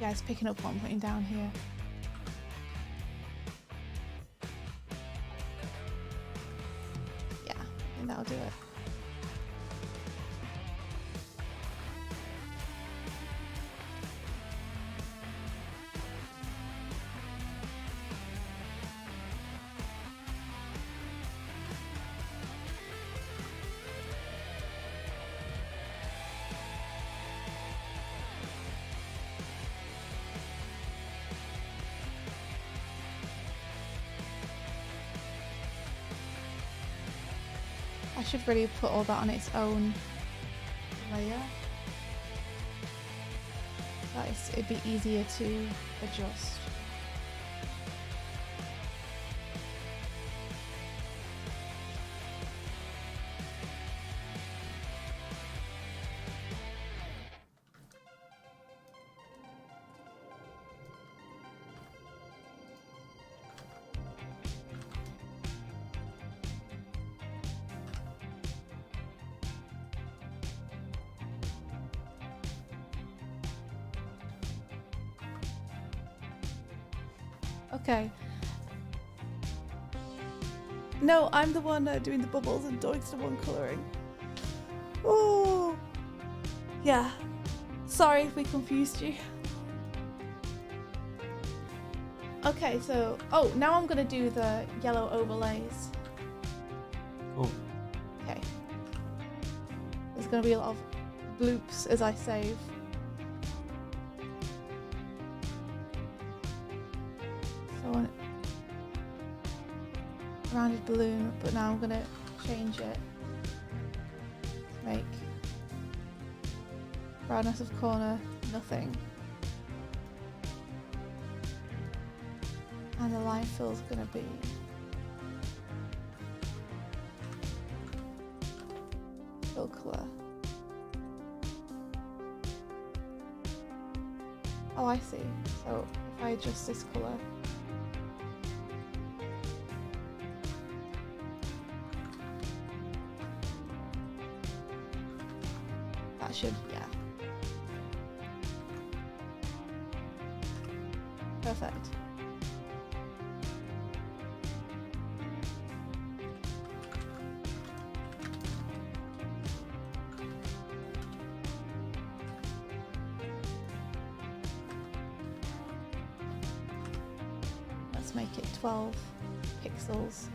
You guys picking up what I'm putting down here? Yeah, I think that'll do it. I should really put all that on its own layer. It'd be easier to adjust. Okay. No, I'm the one doing the bubbles and Doig's the one colouring. Oh, yeah. Sorry if we confused you. Okay, so now I'm gonna do the yellow overlays. Cool. Okay. There's gonna be a lot of bloops as I save. So I want a rounded balloon, but now I'm gonna change it to make roundness of corner nothing. And the line fill's gonna be fill colour. Oh, I see. So if I adjust this colour, that should, yeah. Perfect. Let's make it 12 pixels.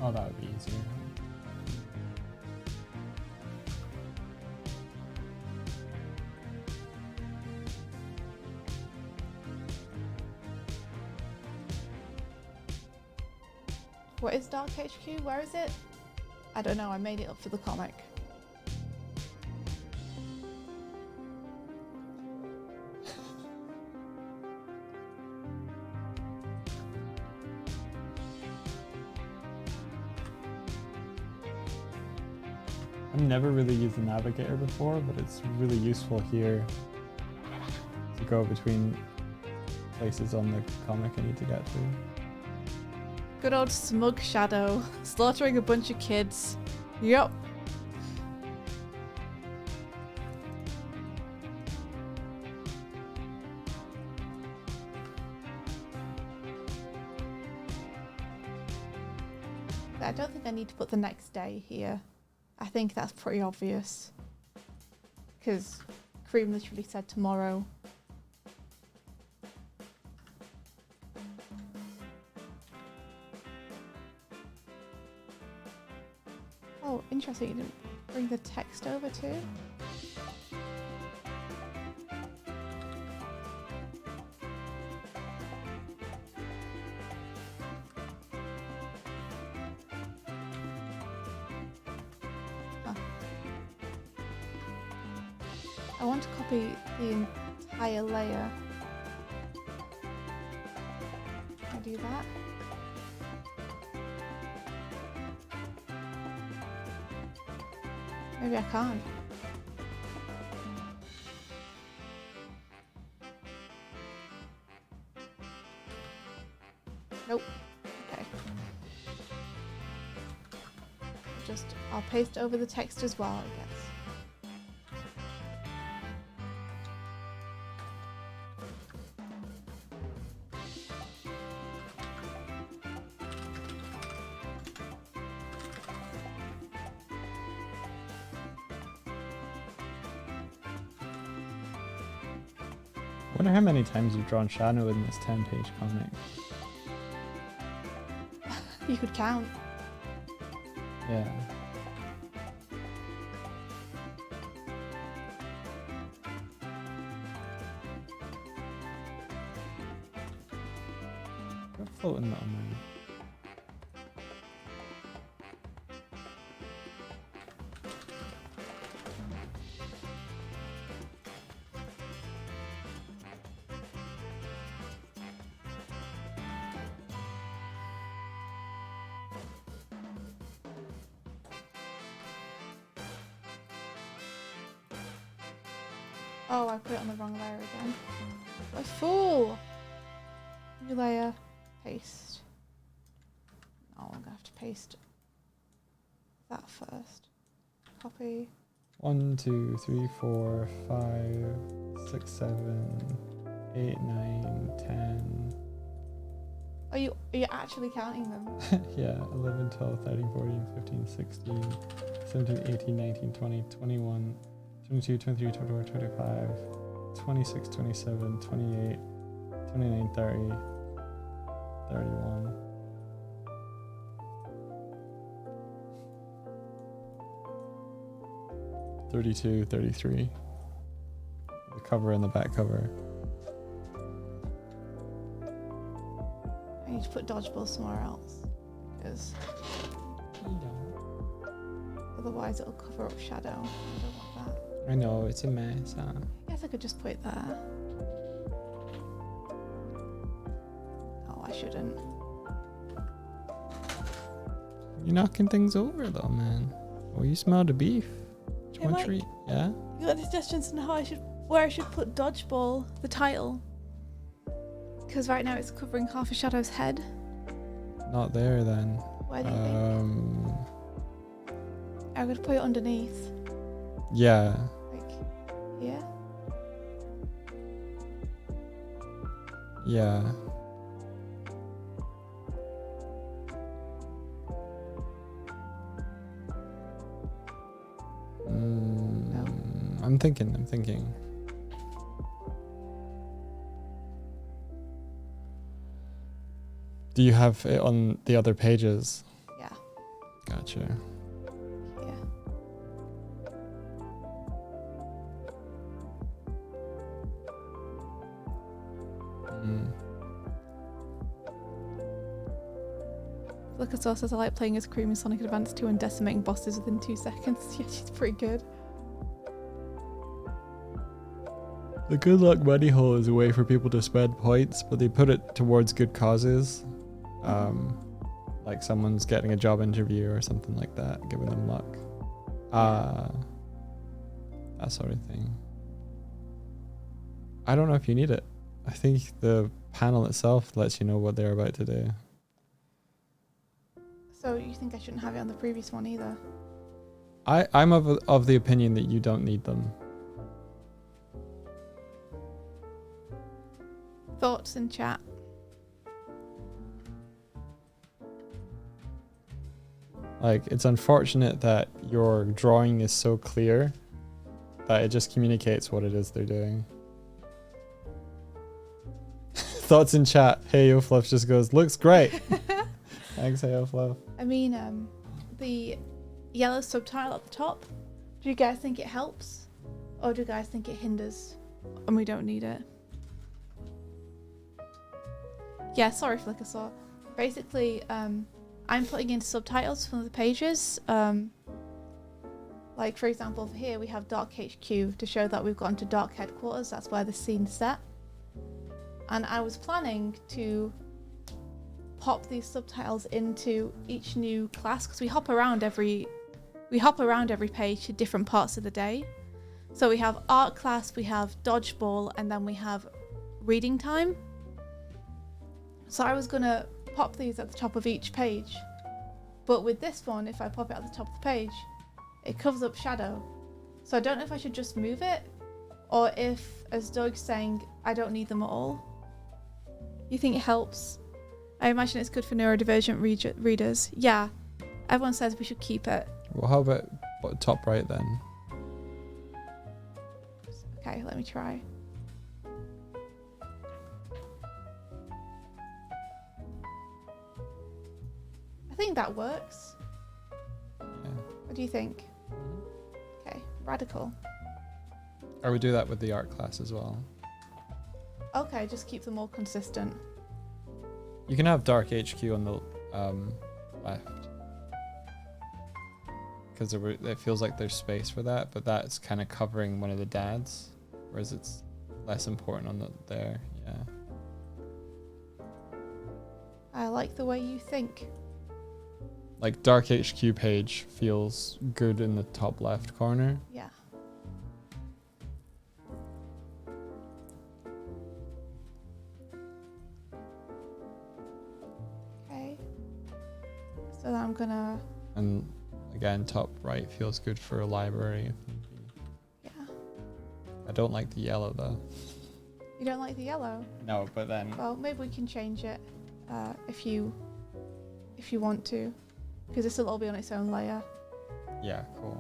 Oh, that would be easier. What is Dark HQ? Where is it? I don't know, I made it up for the comic. I've never really used the navigator before, but it's really useful here to go between places on the comic I need to get to. Good old smug Shadow. Slaughtering a bunch of kids. Yup. I don't think I need to put the next day here. I think that's pretty obvious. Because Cream literally said tomorrow. Oh, interesting. You didn't bring the text over too? I want to copy the entire layer. Can I do that? Maybe I can't. Nope. Okay. I'll paste over the text as well, I guess. I wonder how many times you've drawn Shadow in this 10-page comic. You could count. Yeah. Go floating little man. Oh, I put it on the wrong layer again. A fool! New layer. Paste. Oh, I'm gonna have to paste that first. Copy. 1, 2, 3, 4, 5, 6, 7, 8, 9, 10. Are you actually counting them? Yeah, 11, 12, 13, 14, 15, 16, 17, 18, 19, 20, 21, 22, 23, 24, 25, 26, 27, 28, 29, 30, 31. $32, $33. The cover and the back cover. I need to put dodgeball somewhere else. Because otherwise it'll cover up Shadow. I don't want that. I know, it's a mess, huh? I guess I could just put it there. Oh, I shouldn't. You're knocking things over though, man. Oh, you smell the beef. Do you Am want I- treat? Yeah? You got any suggestions on where I should put dodgeball, the title? Because right now it's covering half of Shadow's head. Not there then. Where do you think? I could put it underneath. Yeah. Like here. Yeah. I'm thinking. Do you have it on the other pages? Yeah. Gotcha. Yeah. Look at says I like playing as Cream in Sonic Advance 2 and decimating bosses within 2 seconds. Yeah, she's pretty good. The good luck money hole is a way for people to spend points, but they put it towards good causes. Like someone's getting a job interview or something like that, giving them luck. That sort of thing. I don't know if you need it. I think the panel itself lets you know what they're about to do. So you think I shouldn't have it on the previous one either? I'm of the opinion that you don't need them. Thoughts in chat? Like, it's unfortunate that your drawing is so clear that it just communicates what it is they're doing. Thoughts in chat. Hey Yo Fluff just goes, looks great. Thanks, Hey Yo Fluff. I mean, the yellow subtitle at the top, do you guys think it helps? Or do you guys think it hinders? And we don't need it? Yeah, sorry, Flickersaw. Basically, I'm putting in subtitles for the pages. Like, for example, here we have Dark HQ to show that we've gone to Dark Headquarters. That's where the scene's set. And I was planning to pop these subtitles into each new class because we hop around every page to different parts of the day. So we have art class, we have dodgeball, and then we have reading time. So I was gonna pop these at the top of each page, but with this one, if I pop it at the top of the page, it covers up shadow. So I don't know if I should just move it, or if, as Doig's saying, I don't need them at all. You think it helps? I imagine it's good for neurodivergent readers. Yeah, everyone says we should keep it. Well, how about top right then? Okay, let me try. I think that works. Yeah. What do you think? Okay, radical. Or we do that with the art class as well. Okay, just keep them all consistent. You can have Dark HQ on the left. Because it feels like there's space for that, but that's kind of covering one of the dads. Whereas it's less important on there, yeah. I like the way you think. Like Dark HQ page feels good in the top left corner. Yeah. Okay. So then I'm gonna... And again, top right feels good for a library if need be. Yeah. I don't like the yellow though. You don't like the yellow? No, but then... Well, maybe we can change it if you want to. Because this will all be on its own layer. Yeah, cool.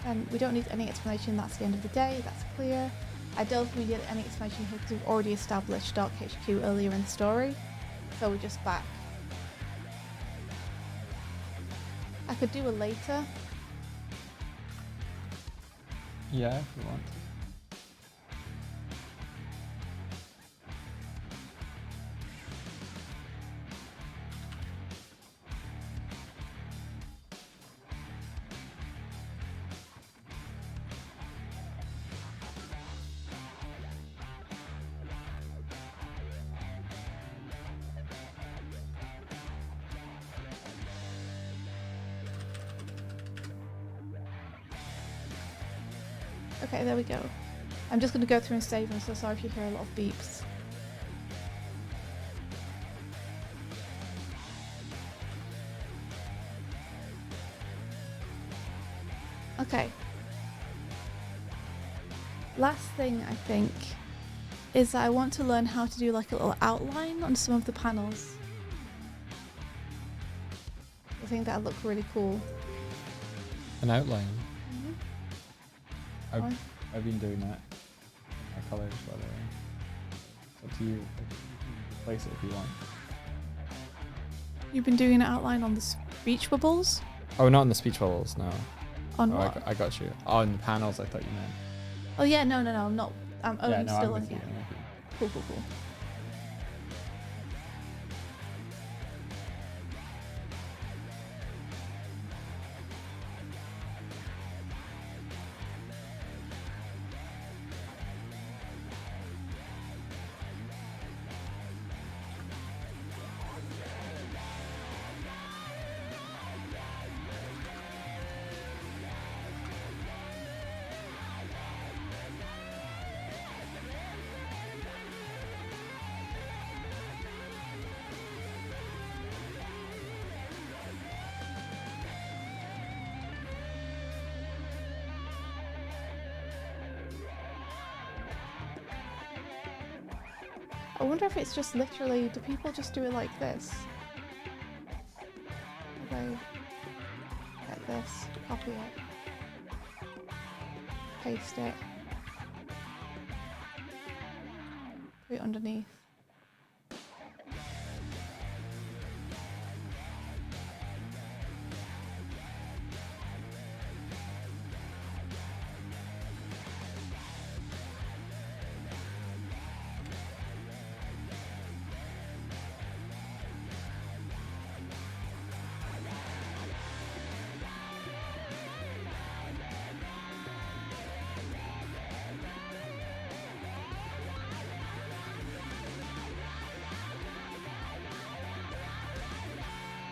And we don't need any explanation, that's the end of the day, that's clear. I don't think we need any explanation here because we've already established Dark HQ earlier in the story. So we're just back. I could do a later. Yeah, if you want. Okay, there we go. I'm just going to go through and save them, so sorry if you hear a lot of beeps. Okay. Last thing I think is that I want to learn how to do like a little outline on some of the panels. I think that'd look really cool. An outline. Mm-hmm. I've been doing that. My colours, by the way. It's up to you. replace it if you want. You've been doing an outline on the speech bubbles? Oh, not in the speech bubbles, no. On Oh, what? I got you. Oh, in the panels, I thought you meant. Oh yeah, no, I'm not. I'm Yeah, no, still I'm in with you. here. I'm with you. Cool. I wonder if it's just literally, do people just do it like this? Do they get this, copy it, paste it, put it underneath?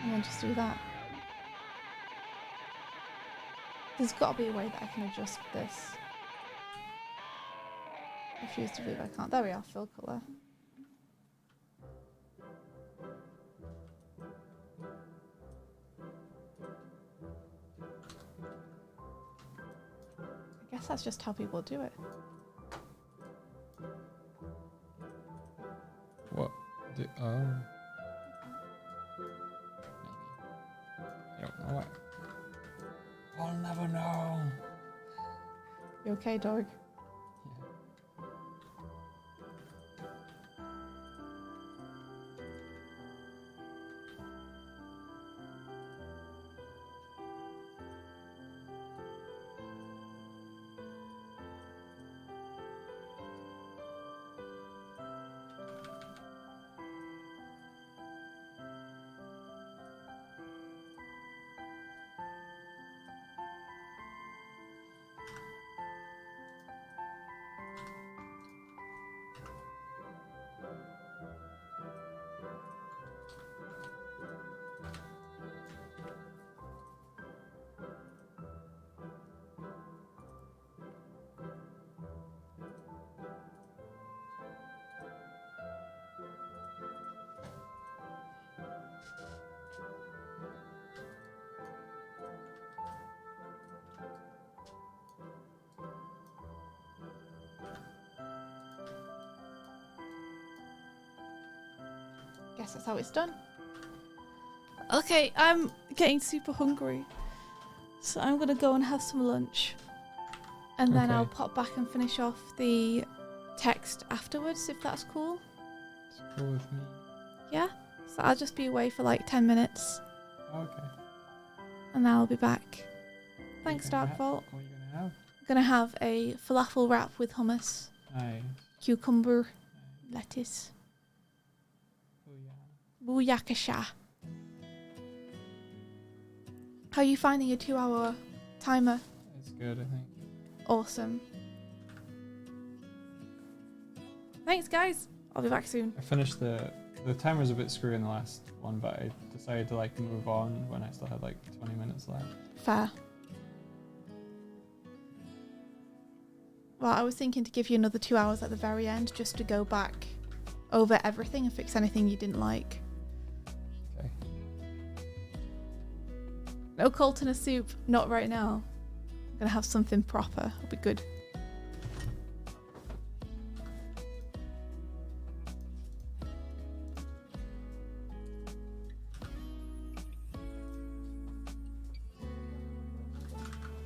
And then just do that. There's got to be a way that I can adjust this. I refuse to believe I can't. There we are, fill colour. I guess that's just how people do it. What? Oh. Maybe. I don't know. I'll never know. You okay, Doig? Yeah. Guess that's how it's done. Okay, I'm getting super hungry. So I'm gonna go and have some lunch. And then I'll Okay. pop back and finish off the text afterwards, if that's cool. It's cool with me. Yeah? So I'll just be away for like 10 minutes. Okay. And then I'll be back. What Thanks, you gonna Darkvault. What are you gonna have? I'm gonna have a falafel wrap with hummus, Nice. cucumber, lettuce, Oh yeah. booyakasha. How are you finding your 2-hour timer? It's good, I think. Awesome. Thanks, guys. I'll be back soon. I finished the timer's a bit screwy in the last one, but I decided to like move on when I still had like 20 minutes left. Fair. Well, I was thinking to give you another 2 hours at the very end just to go back over everything and fix anything you didn't like. Okay. No Colton soup, not right now. I'm gonna have something proper. It'll be good.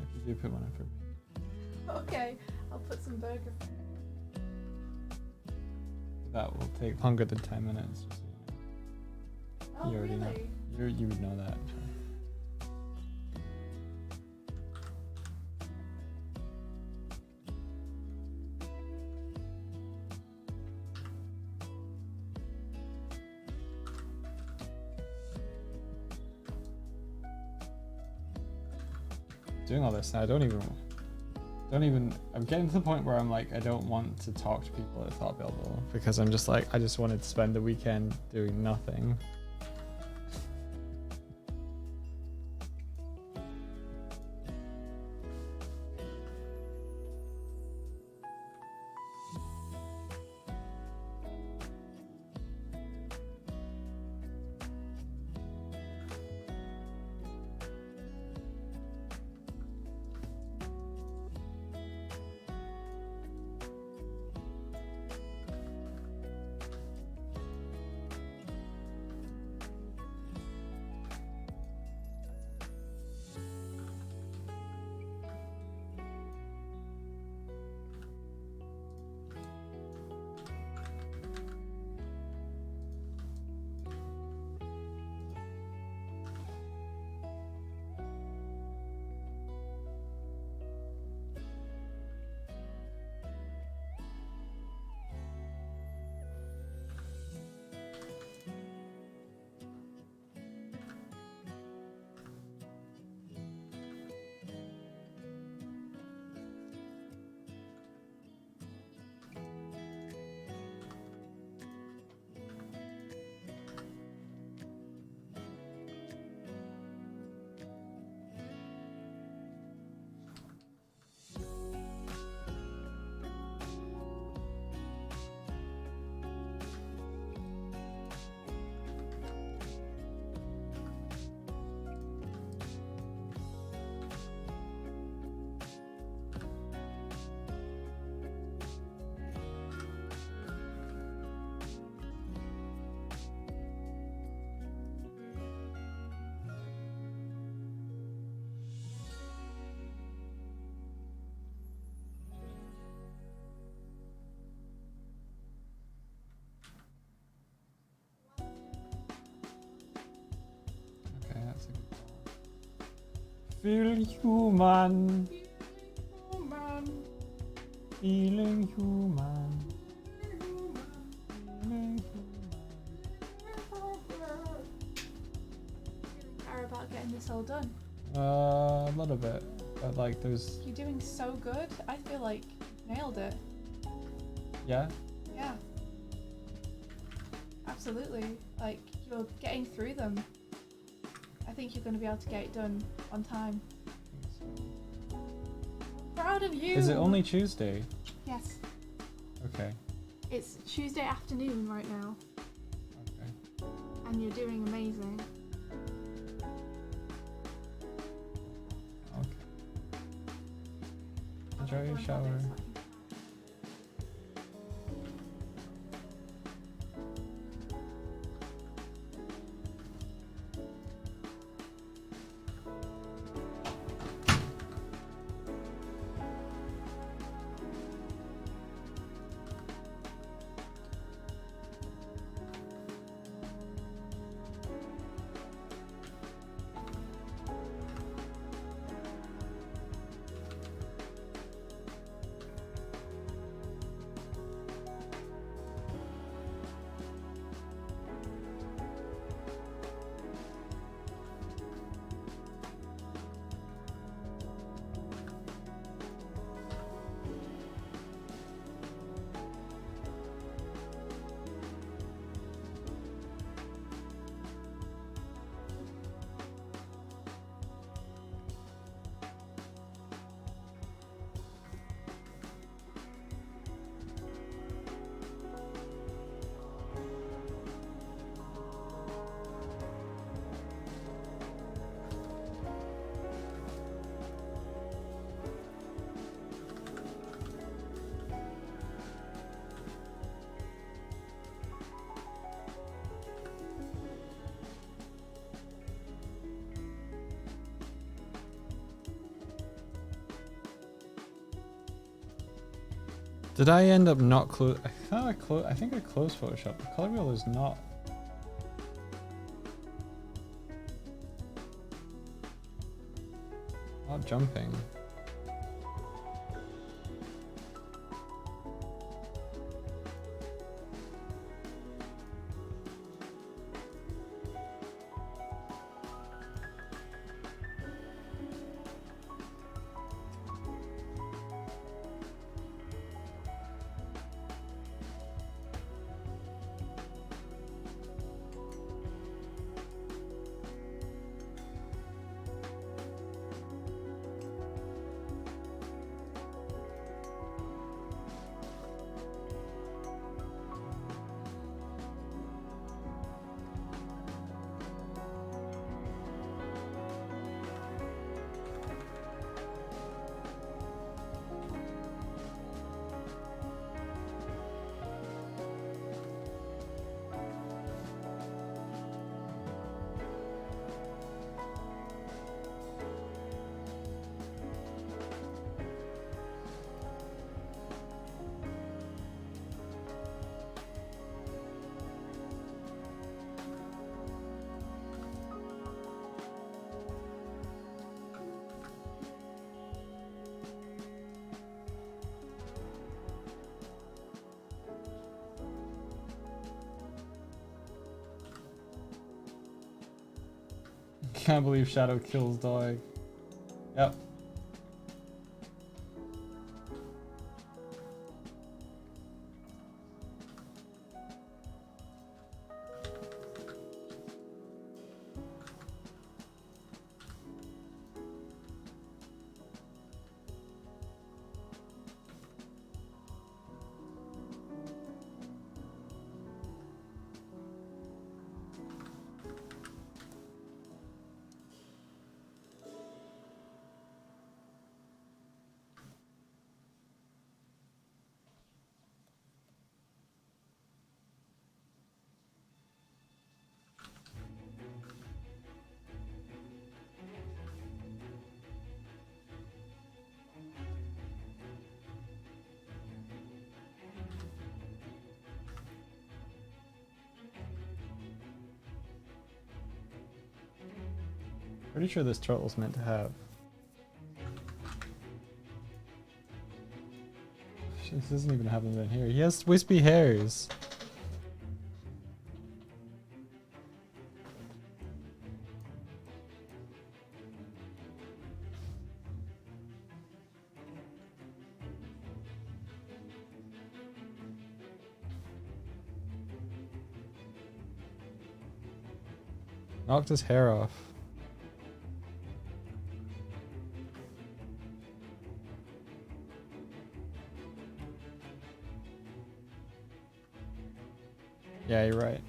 If you do put one in for me. Okay, I'll put some burger. that will take longer than 10 minutes. Just so you know. Oh, You already know. really? You would know that. So. Doing all this, and I don't even. I'm getting to the point where I'm like, I don't want to talk to people at Thought Builder because I'm just like, I just wanted to spend the weekend doing nothing. Okay, that's a good call. Feel human. Feeling human. Feeling Care about getting this all done. human. A little bit. But like there's You're doing so good. I feel like you nailed it. yeah. Yeah. Absolutely. Like, you're getting through them. I think you're going to be able to get it done on time. Proud of you! Is it only Tuesday? Yes. Okay. It's Tuesday afternoon right now, Okay. and you're doing amazing. Okay. Enjoy your shower. Did I end up not close? I thought I think I closed Photoshop. The color wheel is not. Not jumping. Can't believe Shadow kills Doig. Yep. Pretty sure this turtle's meant to have. This doesn't even have them in here. He has wispy hairs. Knocked his hair off. Yeah, you're right.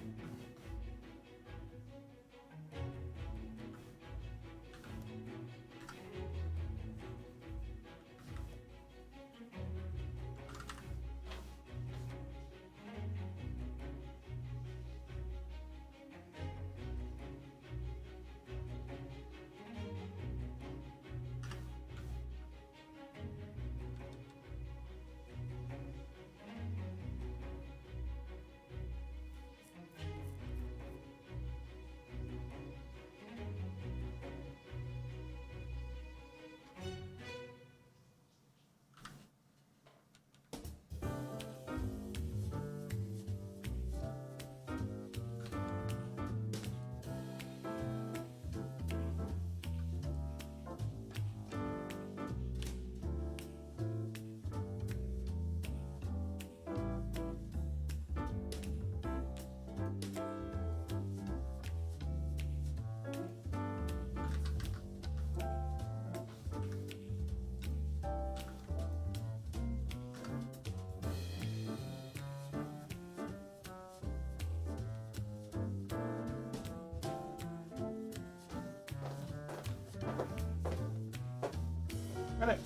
Got it.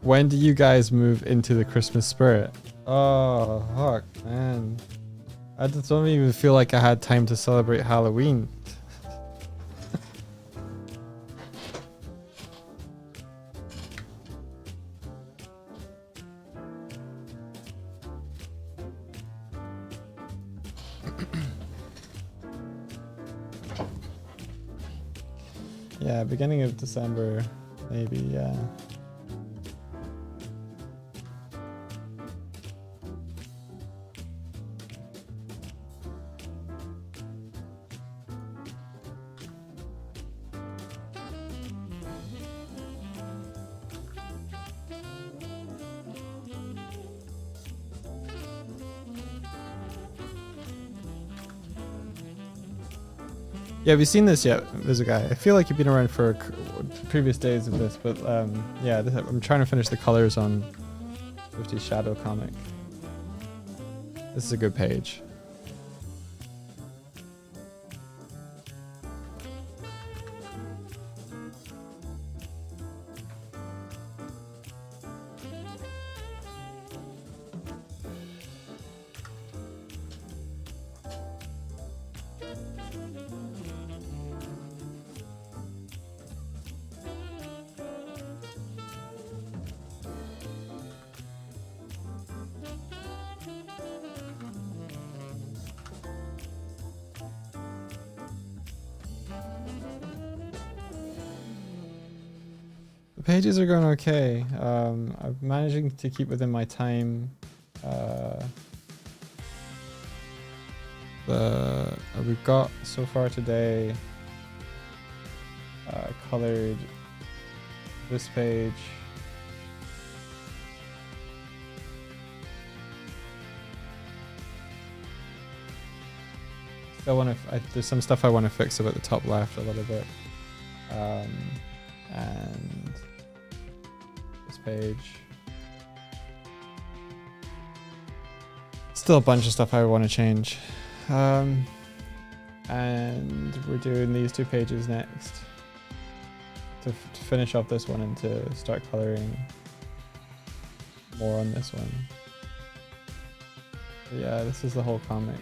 When do you guys move into the Christmas spirit? Oh, fuck, man. I just don't even feel like I had time to celebrate Halloween. Yeah, beginning of December, maybe, yeah. Yeah, have you seen this yet? There's a guy. I feel like you've been around for previous days of this, but yeah, I'm trying to finish the colors on 50 Shadow comic. This is a good page. Pages are going okay. I'm managing to keep within my time. We've got so far today colored this page. Still want to. There's some stuff I want to fix about the top left a little bit, and this page. Still a bunch of stuff I want to change. And we're doing these two pages next to finish off this one and to start coloring more on this one. But yeah, this is the whole comic.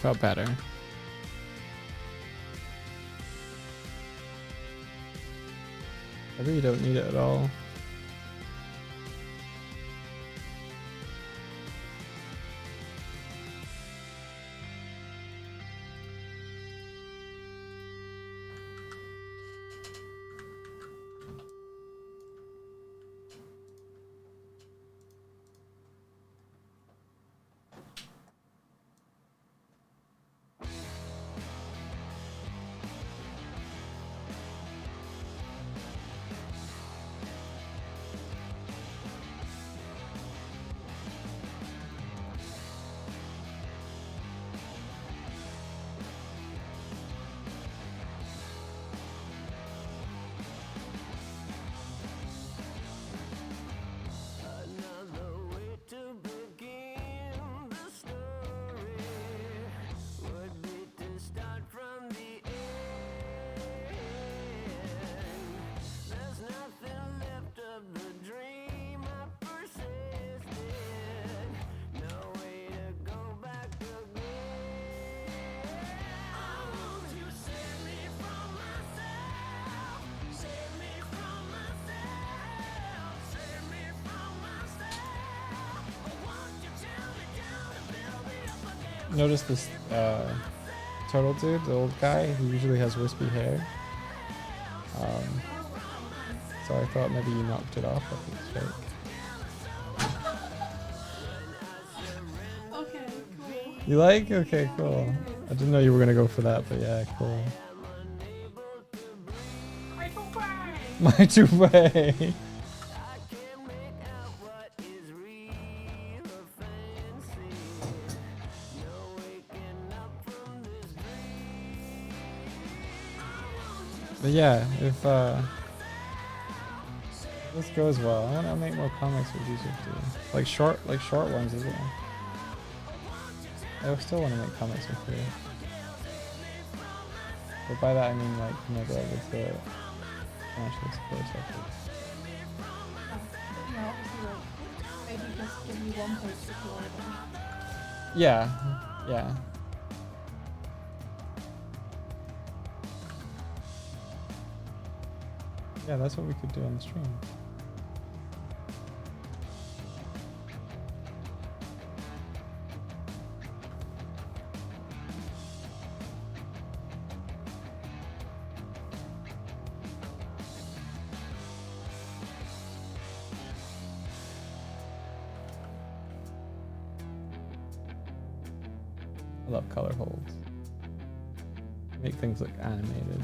Felt better. I really don't need it at all. Notice this turtle dude, the old guy, he usually has wispy hair. So I thought maybe you knocked it off with it's fake. Okay, cool. You like? Okay, cool. I didn't know you were gonna go for that, but yeah, cool. My toupee! But yeah, if this goes well, I want to make more comics with these 50. Like short ones as well. I still want to make comics with you. But by that I mean like, you know, with the financial support stuff. You know, obviously, like, maybe just give me one page to draw them. Yeah, yeah. Yeah, that's what we could do on the stream. I love color holds. Make things look animated.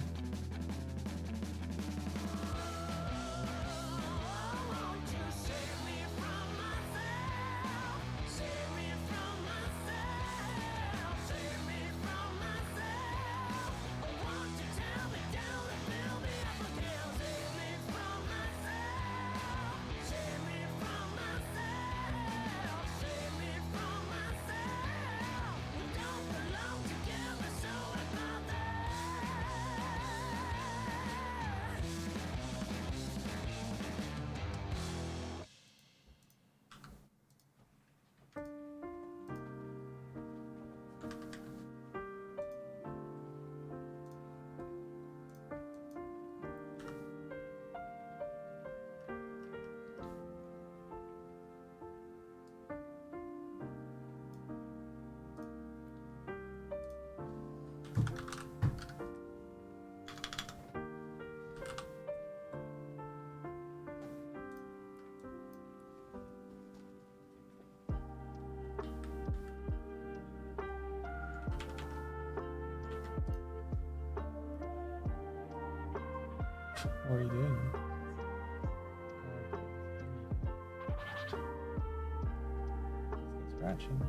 What are you doing? Scratching.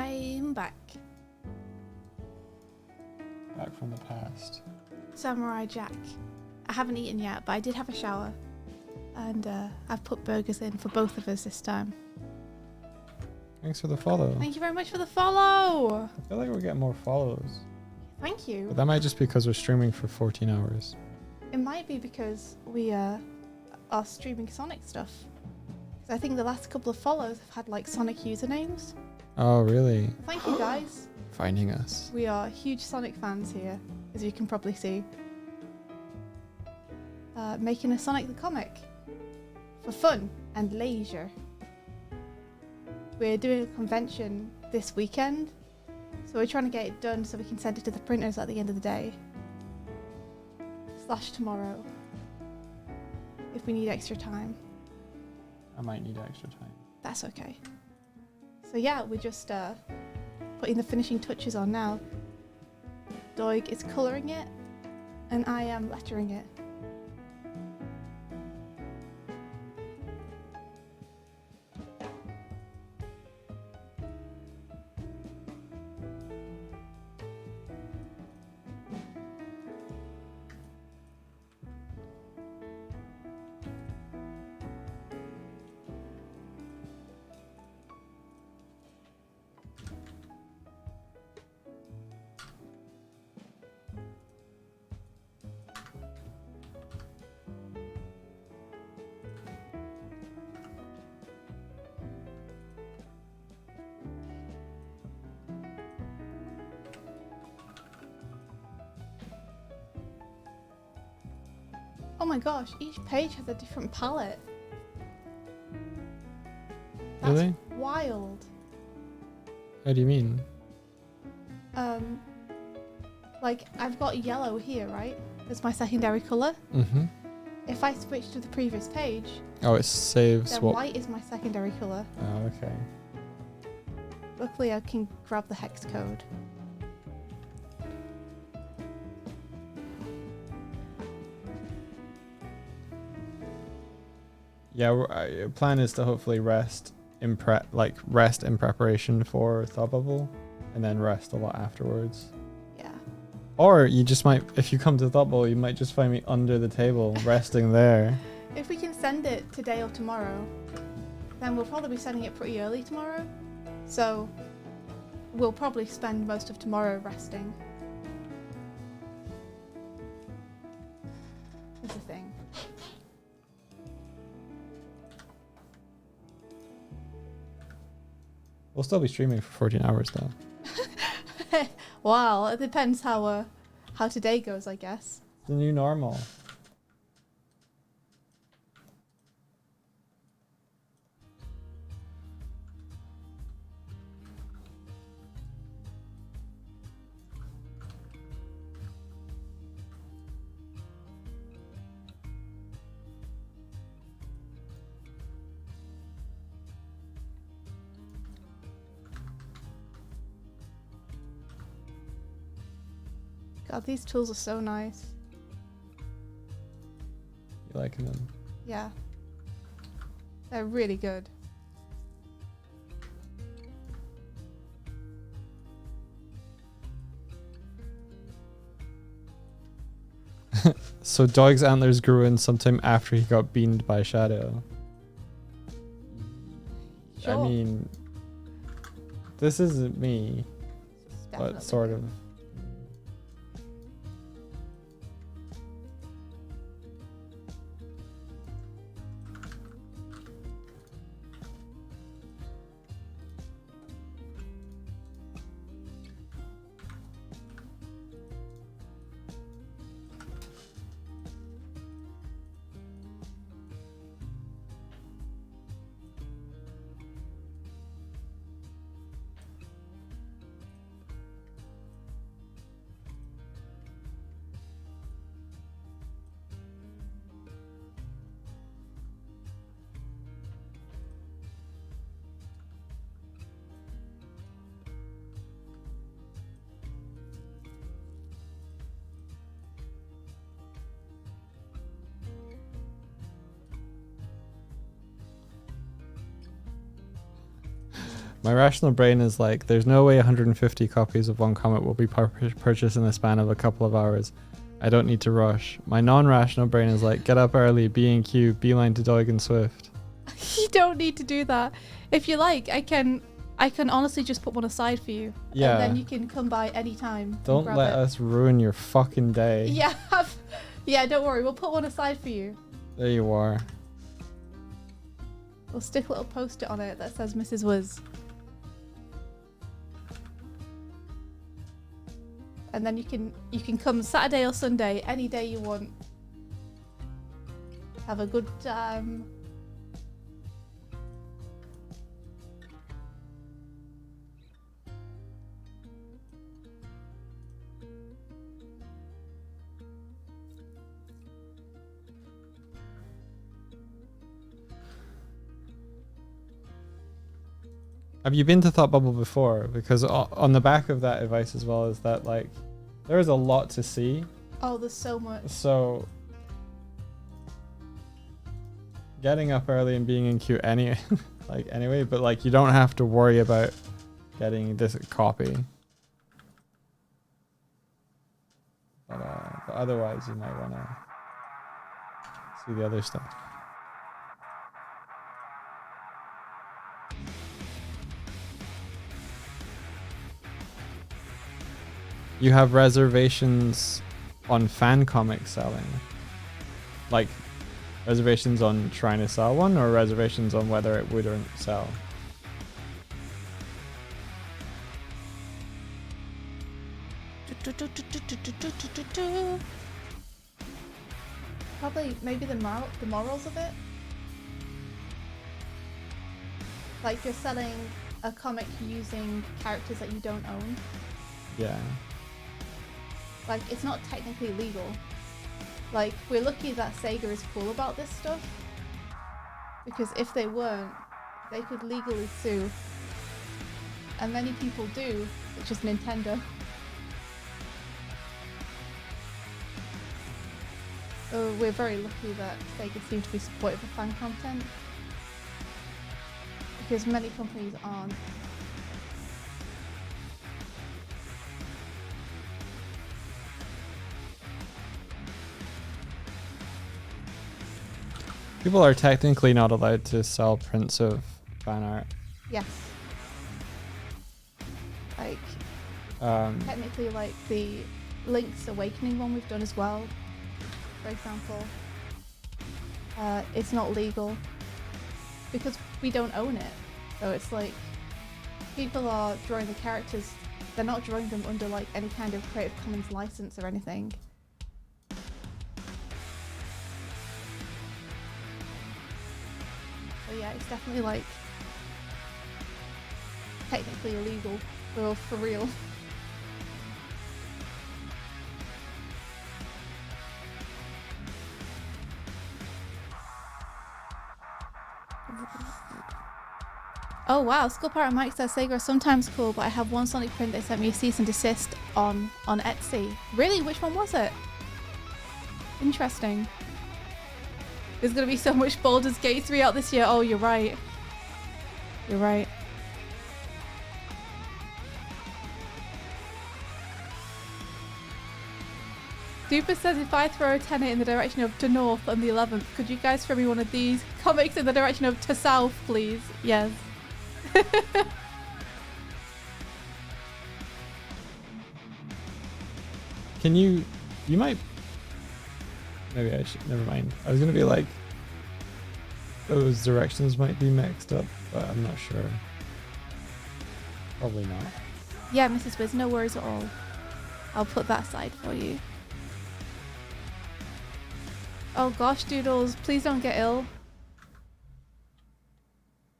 I'm back. Back from the past. Samurai Jack. I haven't eaten yet, but I did have a shower. And I've put burgers in for both of us this time. Thanks for the follow. Thank you very much for the follow. I feel like we're getting more follows. Thank you. But that might just be because we're streaming for 14 hours. It might be because we are streaming Sonic stuff. Because I think the last couple of follows have had like Sonic usernames. Oh, really? Thank you guys. Finding us. We are huge Sonic fans here, as you can probably see. Making a Sonic the Comic for fun and leisure. We're doing a convention this weekend, so we're trying to get it done so we can send it to the printers at the end of the day. / tomorrow. If we need extra time. I might need extra time. That's okay. So yeah, we're just putting the finishing touches on now. Doig is colouring it, and I am lettering it. Oh my gosh, each page has a different palette. That's Really? wild. How do you mean? Like I've got yellow here, right? That's my secondary colour. Mm-hmm. If I switch to the previous page, Oh, it saves then what? white is my secondary colour. Oh, okay. Luckily I can grab the hex code. Yeah, plan is to hopefully rest in preparation for Thought Bubble, and then rest a lot afterwards. Yeah. Or you just might, if you come to Thought Bubble, you might just find me under the table, resting there. If we can send it today or tomorrow, then we'll probably be sending it pretty early tomorrow. So we'll probably spend most of tomorrow resting. Is the thing. We'll still be streaming for 14 hours though. Wow, it depends how today goes, I guess. It's the new normal. God, these tools are so nice. You liking them? Yeah. They're really good. So Doig's antlers grew in sometime after he got beamed by Shadow. Sure. I mean, this isn't me, Definitely. but sort of. My rational brain is like, there's no way 150 copies of one comic will be purchased in the span of a couple of hours. I don't need to rush. My non-rational brain is like, get up early, B&Q, beeline to Doig and Swift. You don't need to do that. If you like, I can honestly just put one aside for you. Yeah. And then you can come by anytime. and Don't grab let it. us ruin your fucking day. Yeah. Yeah, don't worry. We'll put one aside for you. There you are. We'll stick a little post-it on it that says Mrs. Wiz. And then you can come Saturday or Sunday, any day you want. Have a good time. Have you been to Thought Bubble before? Because on the back of that advice as well is that like there is a lot to see. Oh, there's so much. So getting up early and being in queue anyway, but like you don't have to worry about getting this copy. But otherwise you might want to see the other stuff. You have reservations on fan comic selling? Like reservations on trying to sell one, or reservations on whether it would or wouldn't sell? Probably maybe the morals of it. Like you're selling a comic using characters that you don't own. Yeah. Like it's not technically legal. Like we're lucky that Sega is cool about this stuff. Because if they weren't, they could legally sue. And many people do, which is Nintendo. So we're very lucky that Sega seem to be supportive of fan content. Because many companies aren't. People are technically not allowed to sell prints of fan art. Yes. Like, technically, like the Link's Awakening one we've done as well, for example, it's not legal because we don't own it. So it's like people are drawing the characters, they're not drawing them under like any kind of Creative Commons license or anything. So yeah, it's definitely like technically illegal, for real. Oh wow, Skull Pirate Mike says Sega are sometimes cool, but I have one Sonic print they sent me a cease and desist on Etsy. Really? Which one was it? Interesting. There's gonna be so much Baldur's Gate 3 out this year. Oh, you're right. You're right. Duper says if I throw a tenner in the direction of to north on the 11th, could you guys throw me one of these comics in the direction of to south, please? Yes. Can you might, maybe I should, never mind. I was gonna be like, those directions might be mixed up, but I'm not sure. Probably not. Yeah, Mrs. Wiz, no worries at all. I'll put that aside for you. Oh gosh, Doodles, please don't get ill.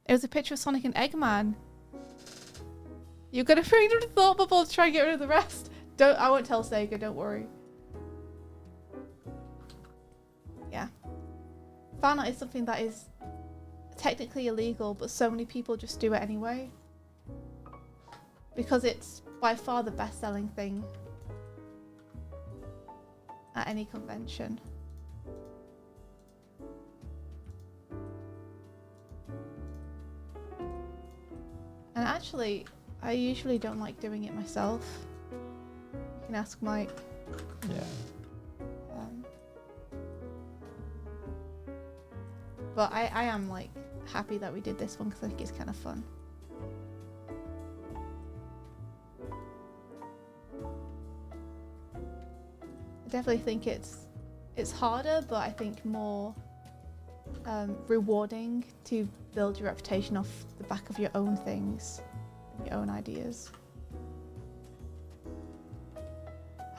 It was a picture of Sonic and Eggman. You're gonna bring them to Thought Bubble to try and get rid of the rest. I won't tell Sega, don't worry. Yeah. Fan art is something that is technically illegal, but so many people just do it anyway. Because it's by far the best-selling thing at any convention. And actually, I usually don't like doing it myself. You can ask Mike. Yeah. But I am like happy that we did this one because I think it's kind of fun. I definitely think it's harder, but I think more rewarding to build your reputation off the back of your own things, your own ideas.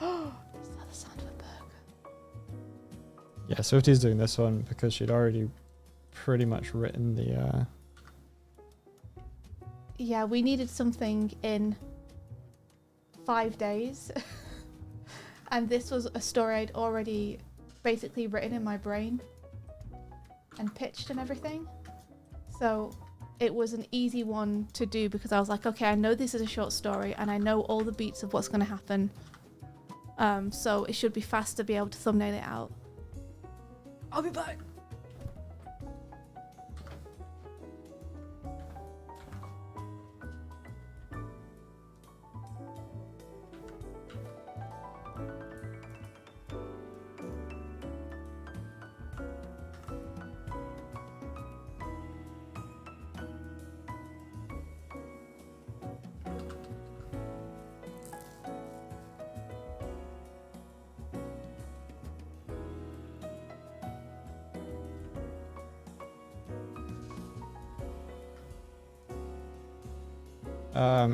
Is that the sound of a burger? Yeah, Swifty's doing this one because she'd already pretty much written the Yeah, we needed something in 5 days. And this was a story I'd already basically written in my brain and pitched and everything. So it was an easy one to do because I was like, okay, I know this is a short story and I know all the beats of what's going to happen. So it should be fast to be able to thumbnail it out. I'll be back.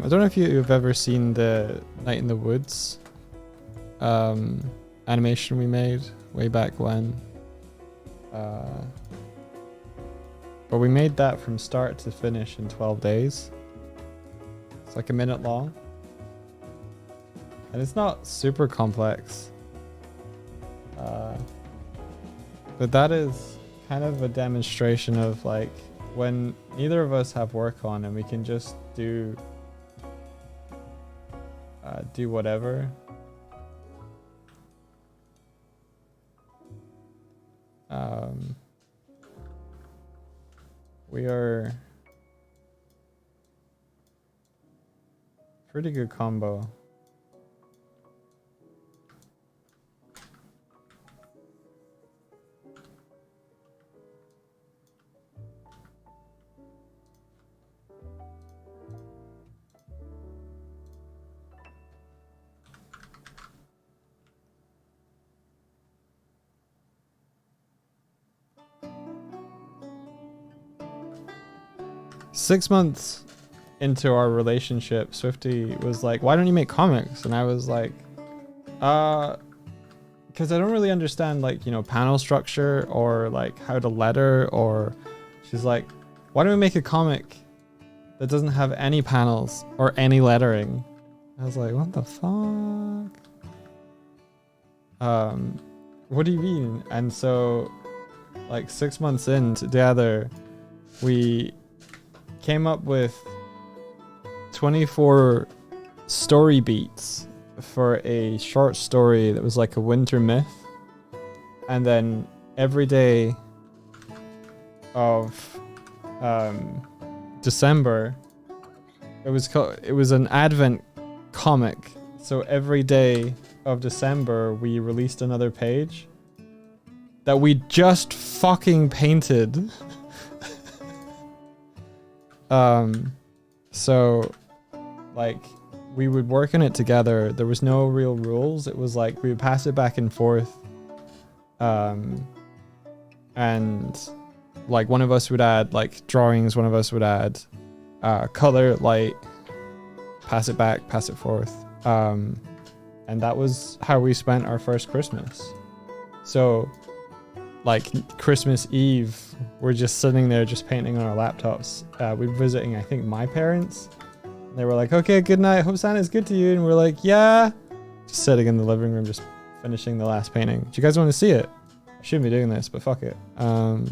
I don't know if you've ever seen the Night in the Woods animation we made way back when. But we made that from start to finish in 12 days. It's like a minute long. And it's not super complex. But that is kind of a demonstration of like when neither of us have work on and we can just do whatever. We are pretty good combo. Six months into our relationship, Swifty was like, why don't you make comics? And I was like, because I don't really understand like, you know, panel structure or like how to letter, or she's like, why don't we make a comic that doesn't have any panels or any lettering? I was like, what the fuck? What do you mean? And so like 6 months in together, we came up with 24 story beats for a short story that was like a winter myth. And then every day of December, it was an Advent comic. So every day of December, we released another page that we just fucking painted. So like we would work on it together. There was no real rules. It was like we would pass it back and forth. And like one of us would add like drawings, one of us would add color, light, pass it back, pass it forth. And that was how we spent our first Christmas. So like Christmas Eve, we're just sitting there just painting on our laptops. We were visiting, I think, my parents. They were like, okay, good night. Hope Santa's good to you. And we're like, yeah. Just sitting in the living room, just finishing the last painting. Do you guys want to see it? I shouldn't be doing this, but fuck it. I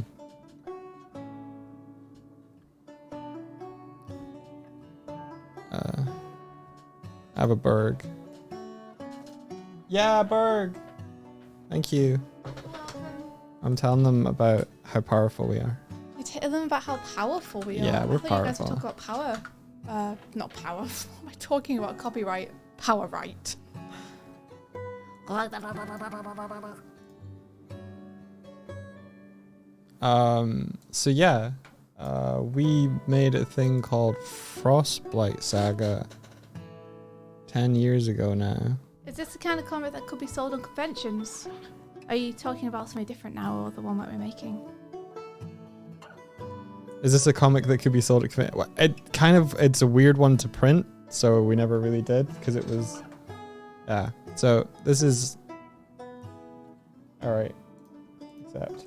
have a Berg. Yeah, Berg. Thank you. I'm telling them about how powerful we are. You're telling them about how powerful we are. Yeah, we're I thought you guys powerful. were talking about power. not power. What am I talking about? Copyright. Power right. So yeah, we made a thing called Frostblight Saga 10 years ago now. Is this the kind of comic that could be sold on conventions? Are you talking about something different now, or the one that we're making? Is this a comic that could be sold at convention? It's a weird one to print, so we never really did because it was, yeah. So this is, all right, accept.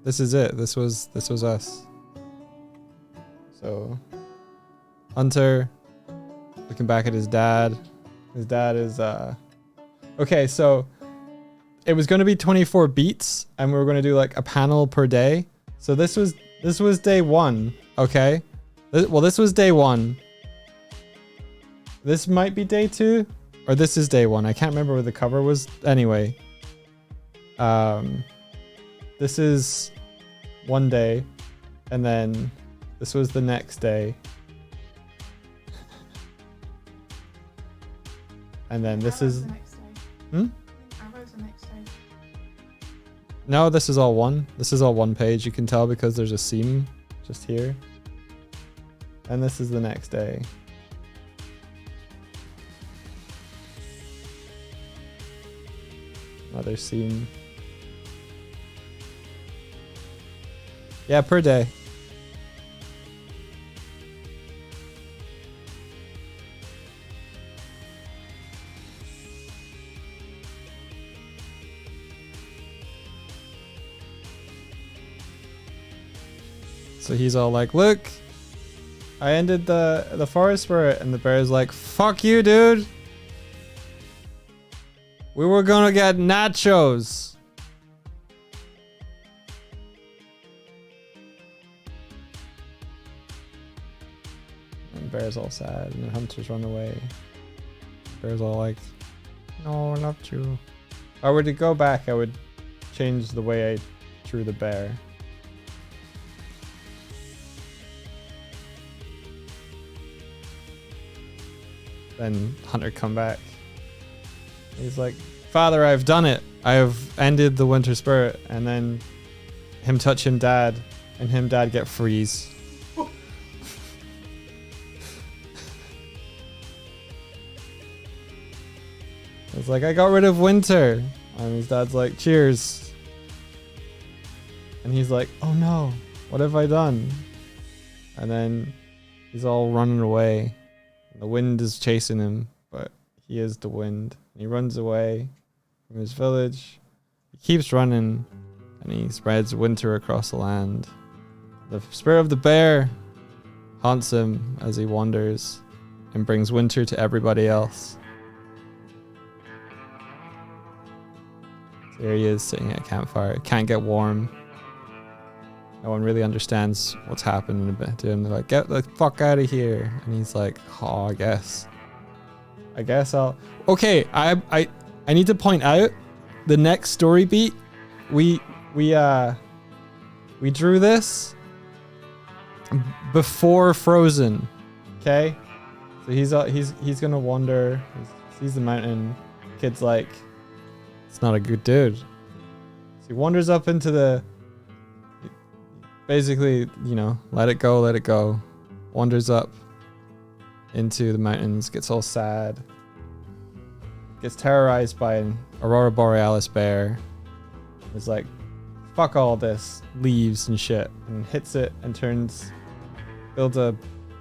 This is it. This was us. So Hunter looking back at his dad. His dad is okay, so it was going to be 24 beats and we were going to do like a panel per day. So this was day 1, okay? This was day 1. This might be day 2 or this is day 1. I can't remember where the cover was. Anyway, this is one day, and then this was the next day. And then this is... The next day. Hmm? Arrow's the next day. No, this is all one. This is all one page. You can tell because there's a seam just here. And this is the next day. Another seam. Yeah, per day. So he's all like, look, I ended the forest spirit, and the bear's like, fuck you, dude. We were gonna get nachos. And bear's all sad, and the hunters run away. Bear's all like, no, not you. If I were to go back, I would change the way I drew the bear. Then Hunter come back. He's like, Father, I've done it. I have ended the winter spirit. And then him touch him dad, and him dad get freeze. It's like, I got rid of winter. And his dad's like, cheers. And he's like, oh no, what have I done? And then he's all running away. The wind is chasing him, but he is the wind. He runs away from his village. He keeps running, and he spreads winter across the land. The spirit of the bear haunts him as he wanders and brings winter to everybody else. So here he is sitting at a campfire. Can't get warm. No one really understands what's happening to him. They're like, get the fuck out of here. And he's like, oh, I guess I'll... Okay, I need to point out the next story beat. We drew this before Frozen. Okay? So he's gonna wander. He sees the mountain. Kid's like, it's not a good dude. So he wanders up into the... Basically, you know, let it go. Wanders up into the mountains, gets all sad. Gets terrorized by an Aurora Borealis bear. Is like, fuck all this, leaves and shit, and hits it and builds a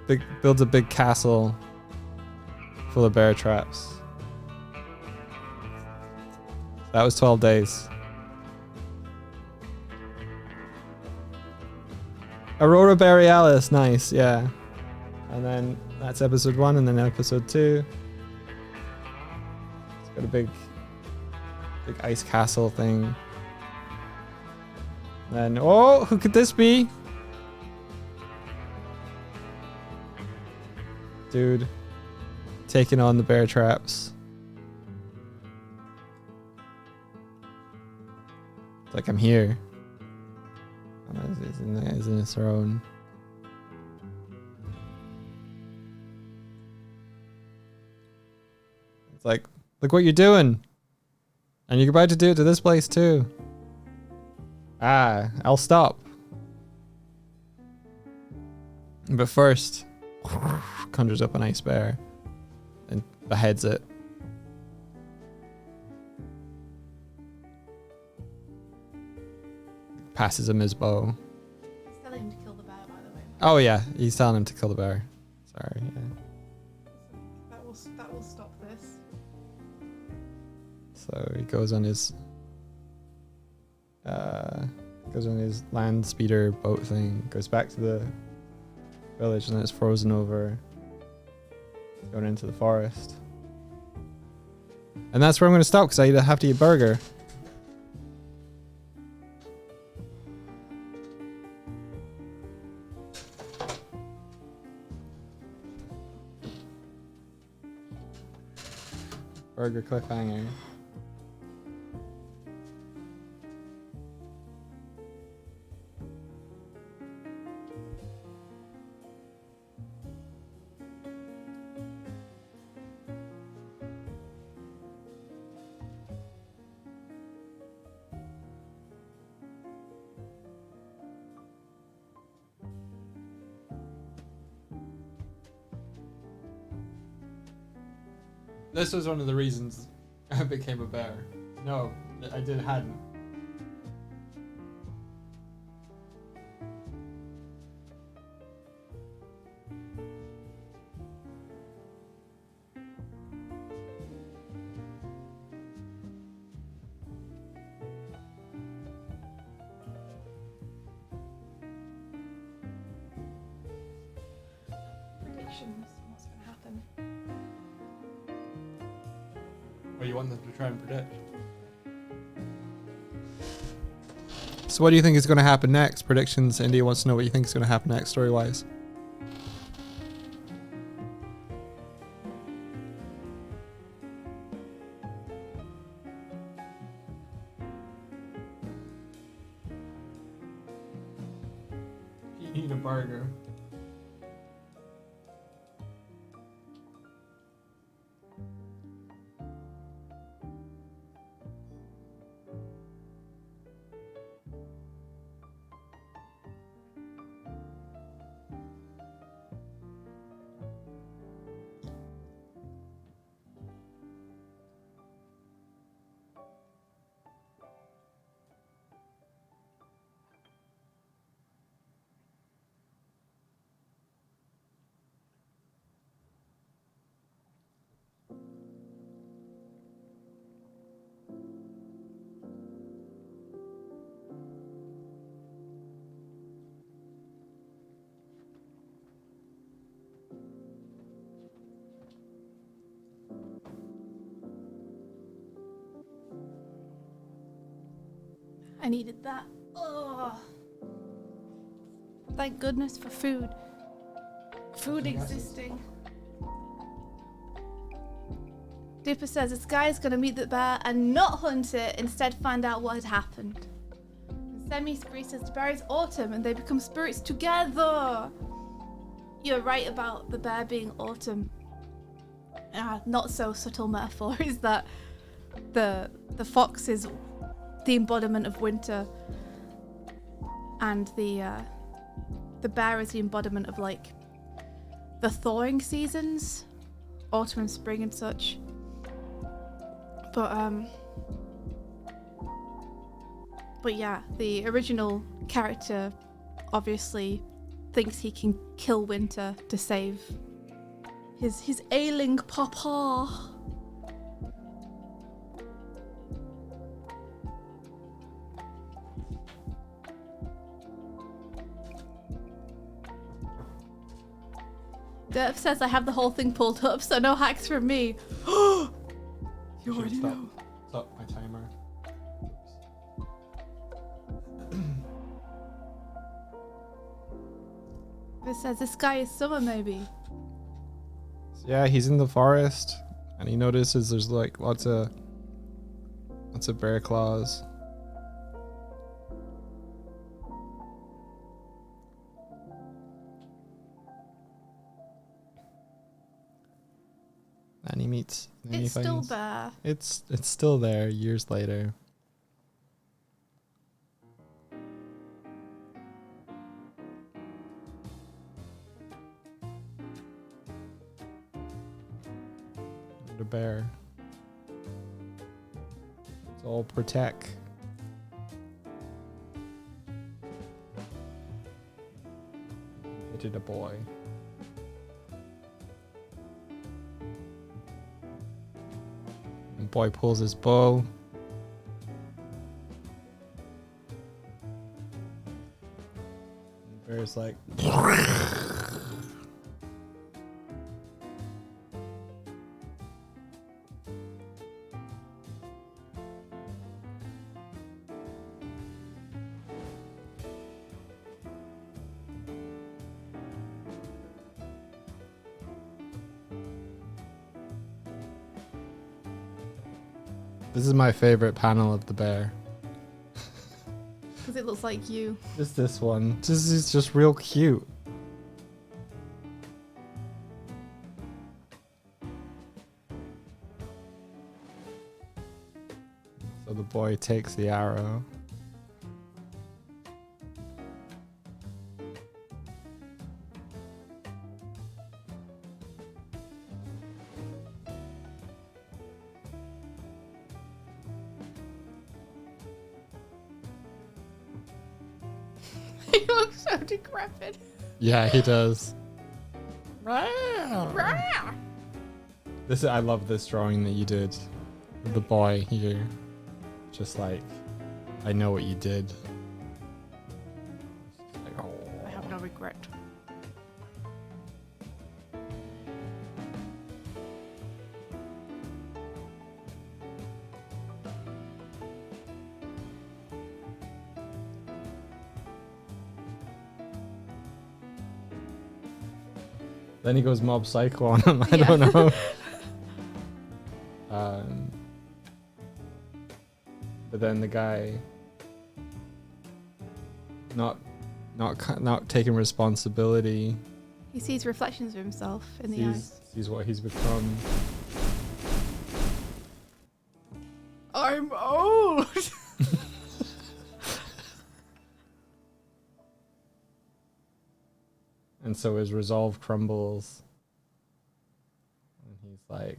big castle full of bear traps. That was 12 days. Aurora Borealis, nice, yeah. And then that's episode 1, and then episode 2. It's got a big ice castle thing. And then, oh, who could this be? Dude, taking on the bear traps. It's like, I'm here. He's in his throne. It's like, look what you're doing. And you're about to do it to this place too. Ah, I'll stop. But first, conjures up an ice bear and beheads it. Passes him his bow. He's telling him to kill the bear, by the way. Oh yeah, he's telling him to kill the bear. Sorry. Yeah. That will stop this. So he goes on his land speeder boat thing, goes back to the village, and then it's frozen over. Going into the forest. And that's where I'm going to stop because I have to eat a burger. Burger cliffhanger. This was one of the reasons I became a bear. No, I hadn't. Predictions. What's going to happen? Or you want them to try and predict? So what do you think is going to happen next? Predictions. India wants to know what you think is going to happen next story-wise. Eat a burger. I needed that. Oh. Thank goodness for food. Food existing. Dipper says this guy is going to meet the bear and not hunt it, instead find out what had happened. And Semi Spree says the bear is autumn and they become spirits together. You're right about the bear being autumn. Not so subtle metaphor is that the fox is the embodiment of winter, and the bear is the embodiment of like the thawing seasons, autumn and spring and such. But yeah, the original character obviously thinks he can kill winter to save his ailing papa. Derp says I have the whole thing pulled up, so no hacks from me. You already know. Stop my timer. It says this guy is summer, maybe. Yeah, he's in the forest, and he notices there's like lots of bear claws. And he meets. and he It's still finds- there. It's still there years later. The bear. It's all protect. Hit a boy. And boy pulls his bow. And bear's like. This is my favorite panel of the bear. Because it looks like you. Just this one. This is just real cute. So the boy takes the arrow. He looks so decrepit. Yeah, he does. Rah! This I love this drawing that you did. Of the boy here. Just like, I know what you did. Like, oh. I have no regret. Then he goes mob psycho on him. I Yeah. don't know. um, but then the guy not taking responsibility He sees reflections of himself in the eyes. sees what he's become. I'm old. And so his resolve crumbles. And he's like,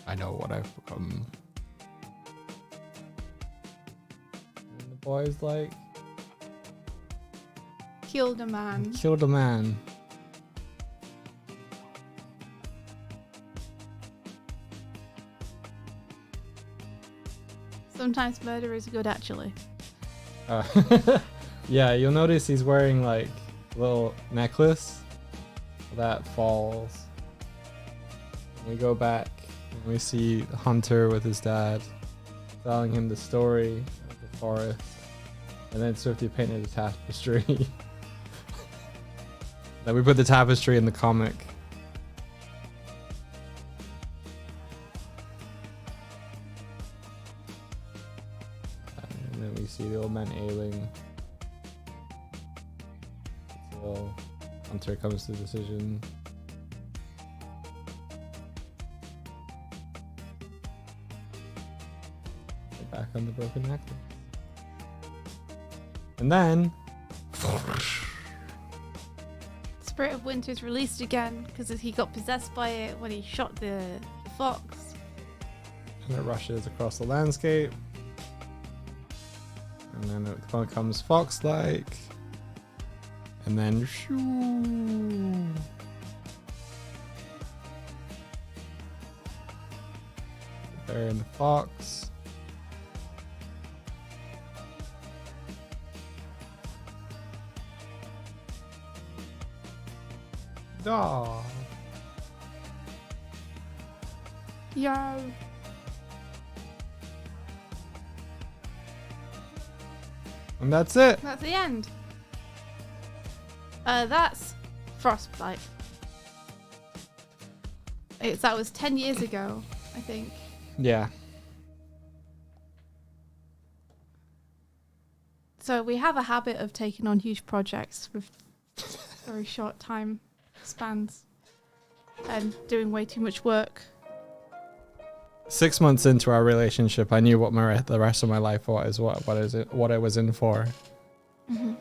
I know what I've become. And the boy's like, Killed a man. killed a man. Sometimes murder is good, actually. Yeah, you'll notice he's wearing like a little necklace that falls. We go back and we see Hunter with his dad telling him the story of the forest, and then Swifty painted a tapestry. Then we put the tapestry in the comic. And then we see the old man ailing until Hunter comes to the decision. Get back on the broken necklace. And then Spirit of Winter is released again because he got possessed by it when he shot the fox. and it rushes across the landscape. And then it becomes fox-like. And then shoo. The bear and the fox. Dog. Yo. And that's it. That's the end. That's Frostbite. That was 10 years ago, I think. Yeah. So we have a habit of taking on huge projects with very short time expands. And doing way too much work. 6 months into our relationship, I knew what the rest of my life was, what I was in for. Mm-hmm.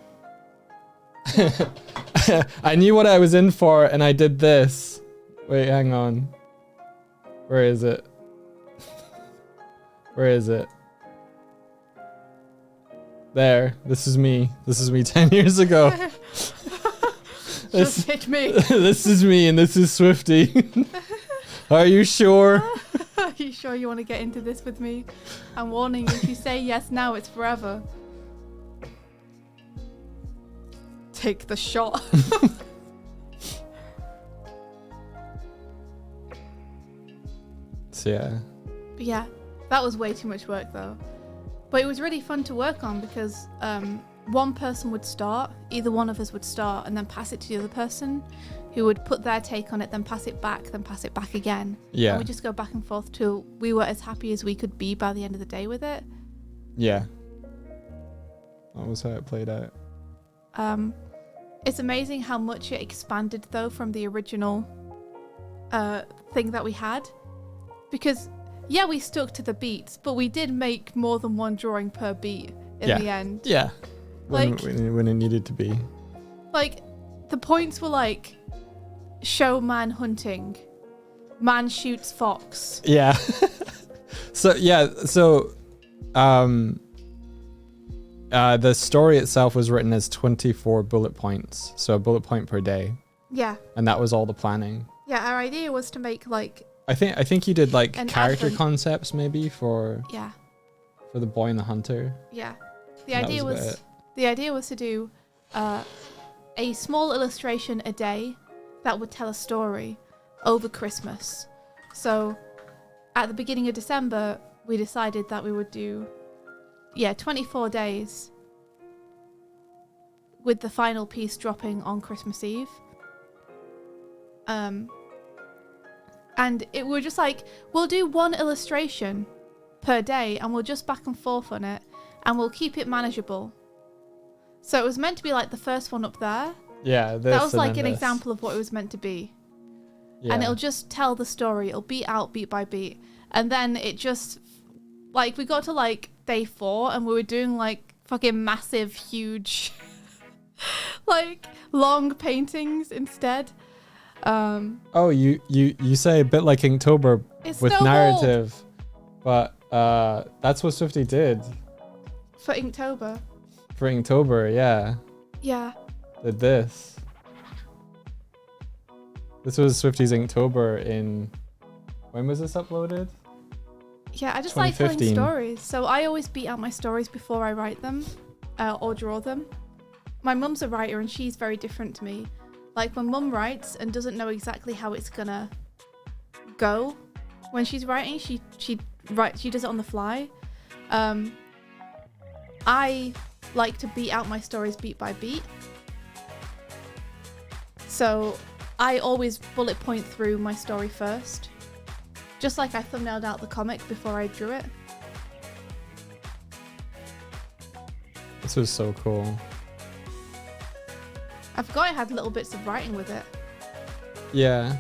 I knew what I was in for, and I did this. Wait, hang on. Where is it? Where is it? There. This is me. This is me 10 years ago. Just hit me. This is me, and this is Swifty. Are you sure? Are you sure you want to get into this with me? I'm warning you, if you say yes now, it's forever. Take the shot. So yeah. But yeah, that was way too much work though. But it was really fun to work on because one person would start, either one of us would start and then pass it to the other person who would put their take on it, then pass it back again. Yeah. And we just go back and forth till we were as happy as we could be by the end of the day with it. Yeah. That was how it played out. It's amazing how much it expanded though from the original thing that we had. Because yeah, we stuck to the beats, but we did make more than one drawing per beat in the end. Yeah. When it needed to be. Like, the points were like, show man hunting, man shoots fox. Yeah. So the story itself was written as 24 bullet points, so a bullet point per day. Yeah. And that was all the planning. Yeah, our idea was to make like... I think you did like an character advent. concepts maybe for Yeah. the boy and the hunter. Yeah. And that was about it. The idea was to do a small illustration a day that would tell a story over Christmas. So at the beginning of December, we decided that we would do 24 days with the final piece dropping on Christmas Eve. And we're just like, we'll do one illustration per day and we'll just back and forth on it and we'll keep it manageable. So it was meant to be like the first one up there. Yeah, that was like an example of what it was meant to be. Yeah. And it'll just tell the story. It'll beat out beat by beat. And then it just, like, we got to like day 4 and we were doing like fucking massive, huge, like long paintings instead. Oh, you say a bit like Inktober with snowballed. narrative, but that's what Swifty did For Inktober. for Inktober. Yeah, Yeah. did this. This was Swifty's Inktober in... When was this uploaded? Yeah, I just like telling 2015. stories. So I always beat out my stories before I write them or draw them. My mum's a writer and she's very different to me. Like when mum writes and doesn't know exactly how it's gonna go when she's writing, she does it on the fly. I like to beat out my stories beat by beat. So I always bullet point through my story first. Just like I thumbnailed out the comic before I drew it. This was so cool. I forgot I had little bits of writing with it. Yeah.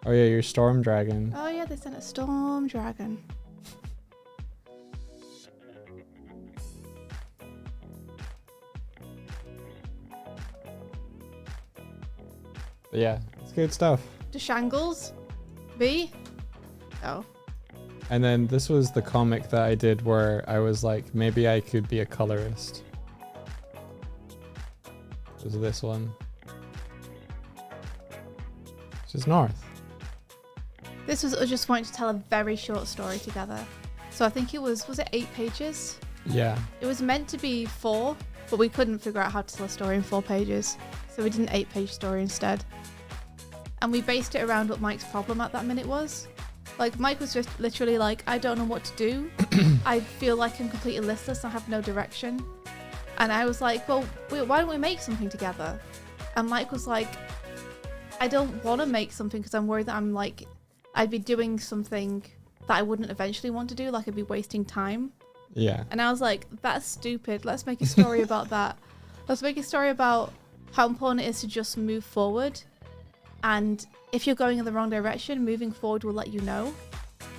Oh yeah, your Storm Dragon. Oh yeah, they sent a storm dragon. But yeah, it's good stuff. Deshangles? V? Oh. And then this was the comic that I did where I was like, maybe I could be a colorist. It was this one. Which is North. This was us just wanting to tell a very short story together. So I think it was it 8 pages? Yeah. It was meant to be 4, but we couldn't figure out how to tell a story in 4 pages. So we did an 8-page story instead. And we based it around what Mike's problem at that minute was. Like, Mike was just literally like, I don't know what to do. I feel like I'm completely listless. I have no direction. And I was like, well, why don't we make something together? And Mike was like, I don't want to make something because I'm worried that I'd be doing something that I wouldn't eventually want to do. Like, I'd be wasting time. Yeah. And I was like, that's stupid. Let's make a story about that. Let's make a story about how important it is to just move forward. And if you're going in the wrong direction, moving forward will let you know.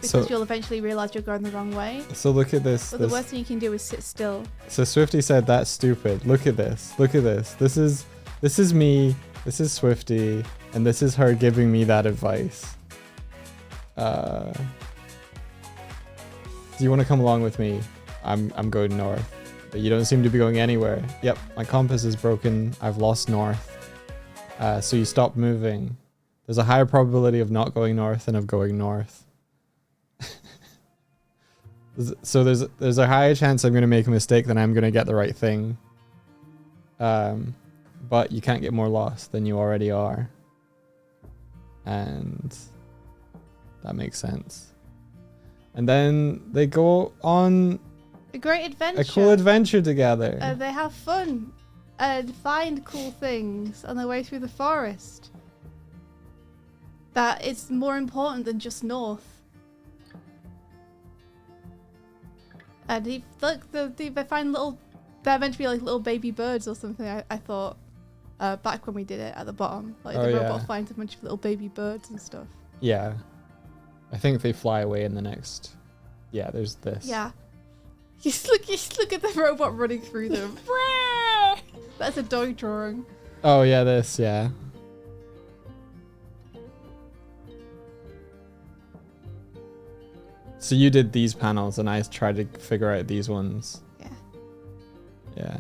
Because you'll eventually realize you're going the wrong way. So look at this. But the worst thing you can do is sit still. So Swifty said that's stupid. Look at this. Look at this. This is me. This is Swifty, and this is her giving me that advice. Do you want to come along with me? I'm going north. But you don't seem to be going anywhere. Yep, my compass is broken. I've lost north. So you stop moving. There's a higher probability of not going north than of going north. So there's a higher chance I'm going to make a mistake than I'm going to get the right thing. But you can't get more lost than you already are. And that makes sense. And then they go on A great adventure. a cool adventure together. They have fun and find cool things on their way through the forest. That is more important than just north. And they find little. They're meant to be like little baby birds or something. I thought back when we did it at the bottom, like the robot finds a bunch of little baby birds and stuff. Yeah, I think they fly away in the next. Yeah, there's this. Yeah. Just look at the robot running through them. That's a dog drawing. Oh yeah, this yeah. So you did these panels, and I tried to figure out these ones. Yeah. Yeah.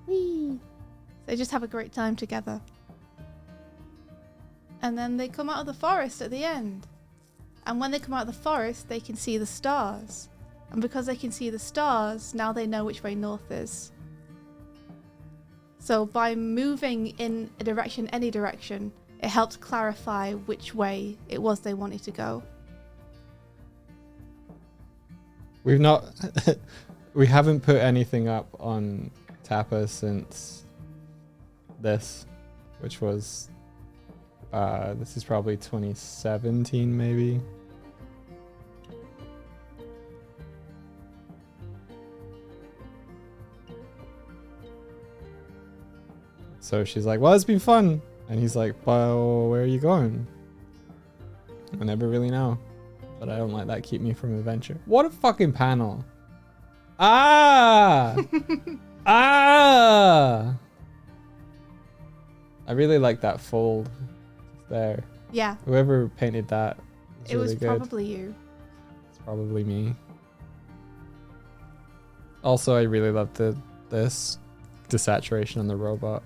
Whee! They just have a great time together. And then they come out of the forest at the end. And when they come out of the forest, they can see the stars. And because they can see the stars, now they know which way north is. So by moving in a direction, any direction, it helps clarify which way it was they wanted to go. We've not, we haven't put anything up on Tappa since this, which was, this is probably 2017 maybe. So she's like, well, it's been fun. And he's like, well, where are you going? I never really know. But I don't let that keep me from adventure. What a fucking panel. Ah! Ah! I really like that fold there. Yeah. Whoever painted that It was really good. probably you. It's probably me. Also, I really love this desaturation on the robot.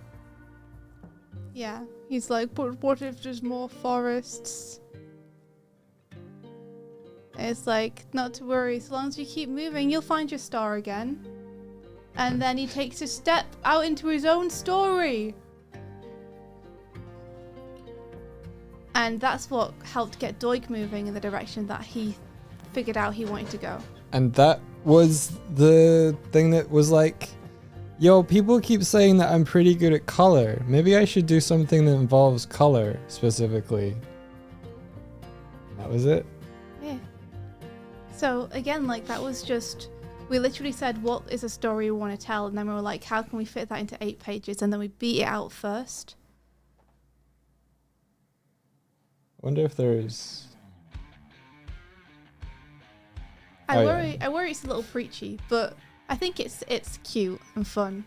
Yeah. He's like, but what if there's more forests? It's like, not to worry, as long as you keep moving, you'll find your star again. And then he takes a step out into his own story. And that's what helped get Doig moving in the direction that he figured out he wanted to go. And that was the thing that was like, yo, people keep saying that I'm pretty good at color. Maybe I should do something that involves color specifically. That was it. Yeah. So again, like that was just, we literally said, what is a story we want to tell? And then we were like, how can we fit that into 8 pages? And then we beat it out first. I wonder if there's... I worry it's a little preachy, but I think it's cute and fun.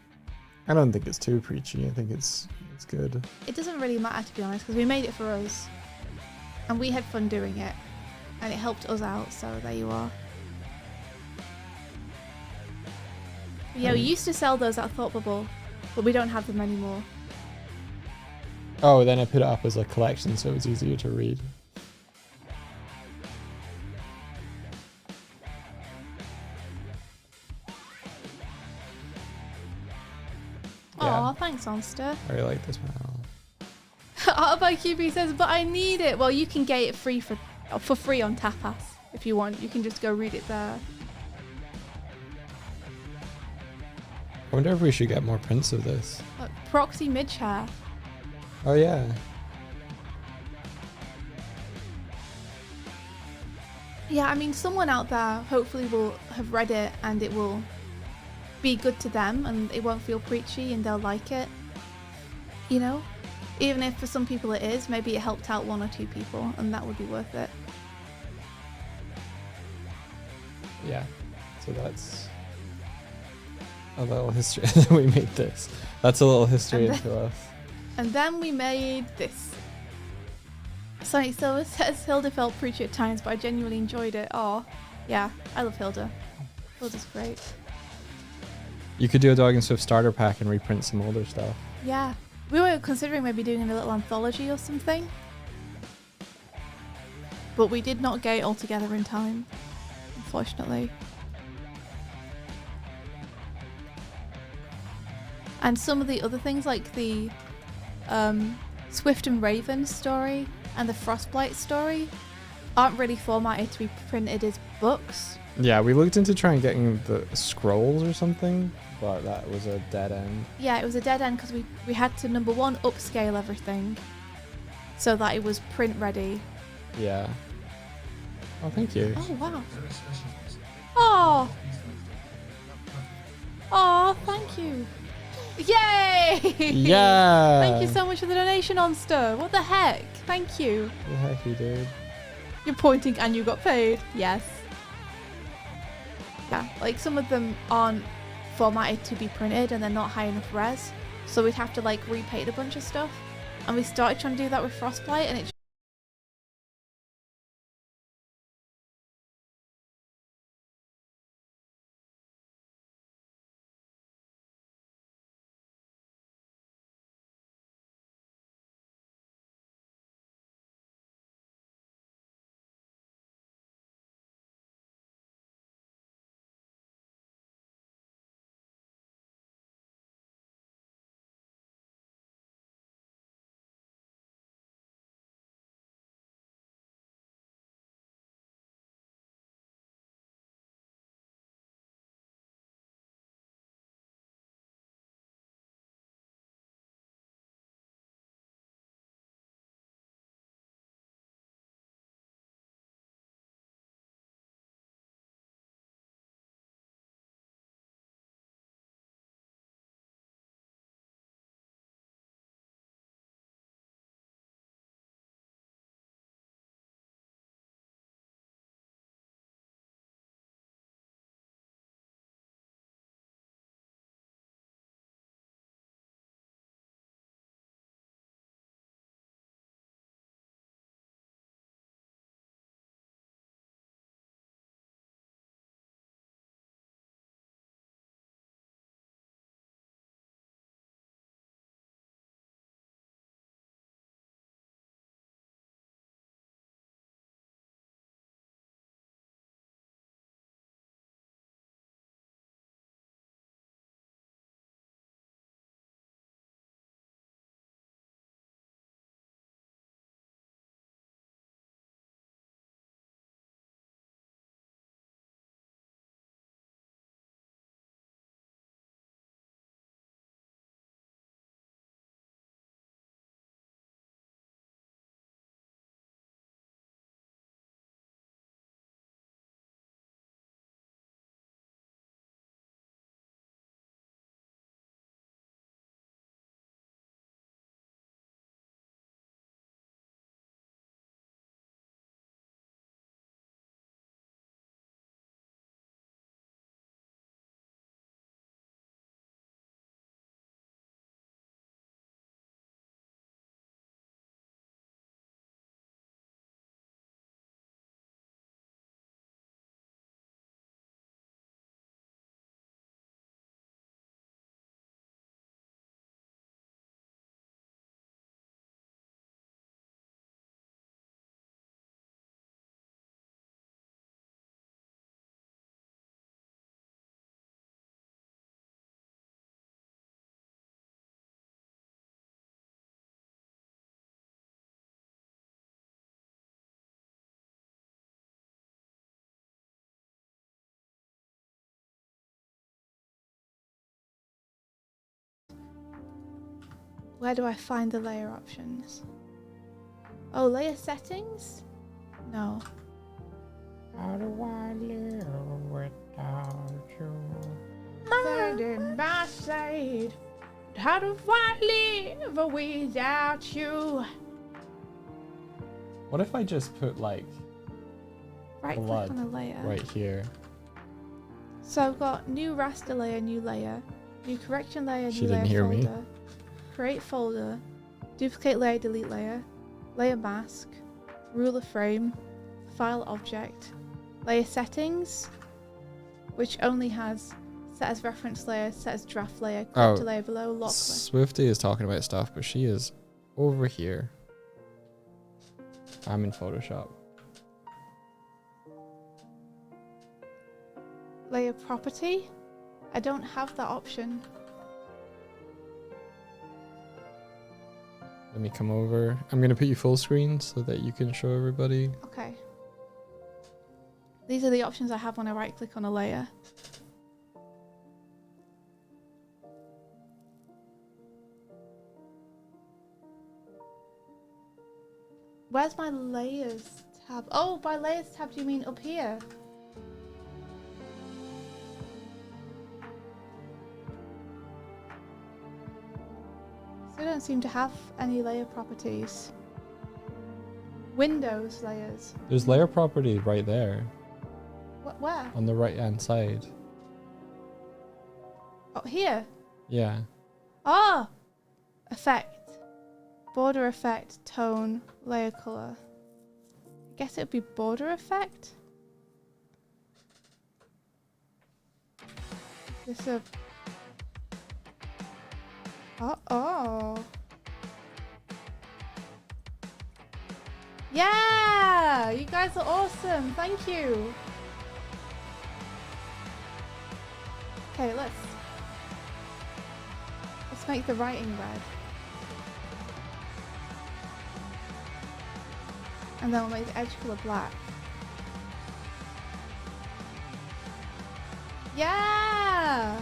I don't think it's too preachy. I think it's good. It doesn't really matter, to be honest, because we made it for us. And we had fun doing it. And it helped us out, so there you are. Yeah, we used to sell those at Thought Bubble, but we don't have them anymore. Oh, then I put it up as a collection so it was easier to read. Aw, thanks, Onster. I really like this panel. Art by QB says, but I need it. Well, you can get it free for free on Tapas if you want. You can just go read it there. I wonder if we should get more prints of this. Look, Proxy Midshare. Oh yeah. Yeah, I mean, someone out there hopefully will have read it and it will be good to them and it won't feel preachy and they'll like it. You know? Even if for some people it is, maybe it helped out 1 or 2 people and that would be worth it. Yeah. So that's a little history. And then we made this. That's a little history And into us. And then we made this. Sonic Silver says Hilda felt preachy at times, but I genuinely enjoyed it. Oh, yeah, I love Hilda. Hilda's great. You could do a Doig and Swift starter pack and reprint some older stuff. Yeah. We were considering maybe doing a little anthology or something. But we did not get it all together in time, unfortunately. And some of the other things like the Swift and Raven story and the Frostblight story aren't really formatted to be printed as books. Yeah, we looked into trying getting the scrolls or something, but that was a dead end. Yeah, it was a dead end because we had to, number one, upscale everything so that it was print ready. Yeah. Oh, thank you. Oh, wow. Very special. Oh, oh, thank you. Yay! Yeah. Thank you so much for the donation, Onster. What the heck? Thank you. The heck you did. You're pointing and you got paid. Yes. Yeah, like some of them aren't formatted to be printed and they're not high enough res. So we'd have to like repaint a bunch of stuff. And we started trying to do that with Frostblight and it where do I find the layer options? Oh, layer settings? No. How do I live without you? Side in by side. How do I live without you? What if I just put like Right blood click on a layer. right here? So I've got new raster layer, new layer, new correction layer, She new didn't layer hear me. folder, create folder, duplicate layer, delete layer, layer mask, ruler frame, file object, layer settings, which only has set as reference layer, set as draft layer, corrector layer below, lock layer. Swifty is talking about stuff, but she is over here. I'm in Photoshop. Layer property? I don't have that option. Let me come over. I'm gonna put you full screen so that you can show everybody. Okay. These are the options I have when I right click on a layer. Where's my layers tab? Oh, by layers tab do you mean up here? So I don't seem to have any layer properties. Windows layers. There's layer property right there Where? on the right hand side. Oh, here. Yeah. Ah! Effect. Border effect, tone, layer color. I guess it would be border effect? This a... Oh. Yeah! You guys are awesome. Thank you. Okay, let's make the writing red. And then we'll make the edge color black. Yeah!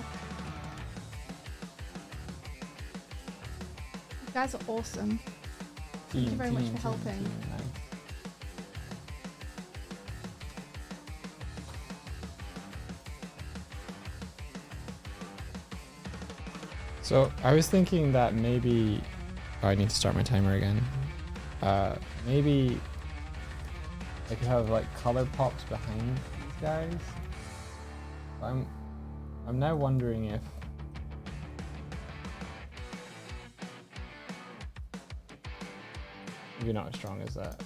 You guys are awesome. Thank you very much for helping. Nice. So I was thinking that maybe I need to start my timer again. Maybe I could have like color pops behind these guys. I'm now wondering if maybe not as strong as that.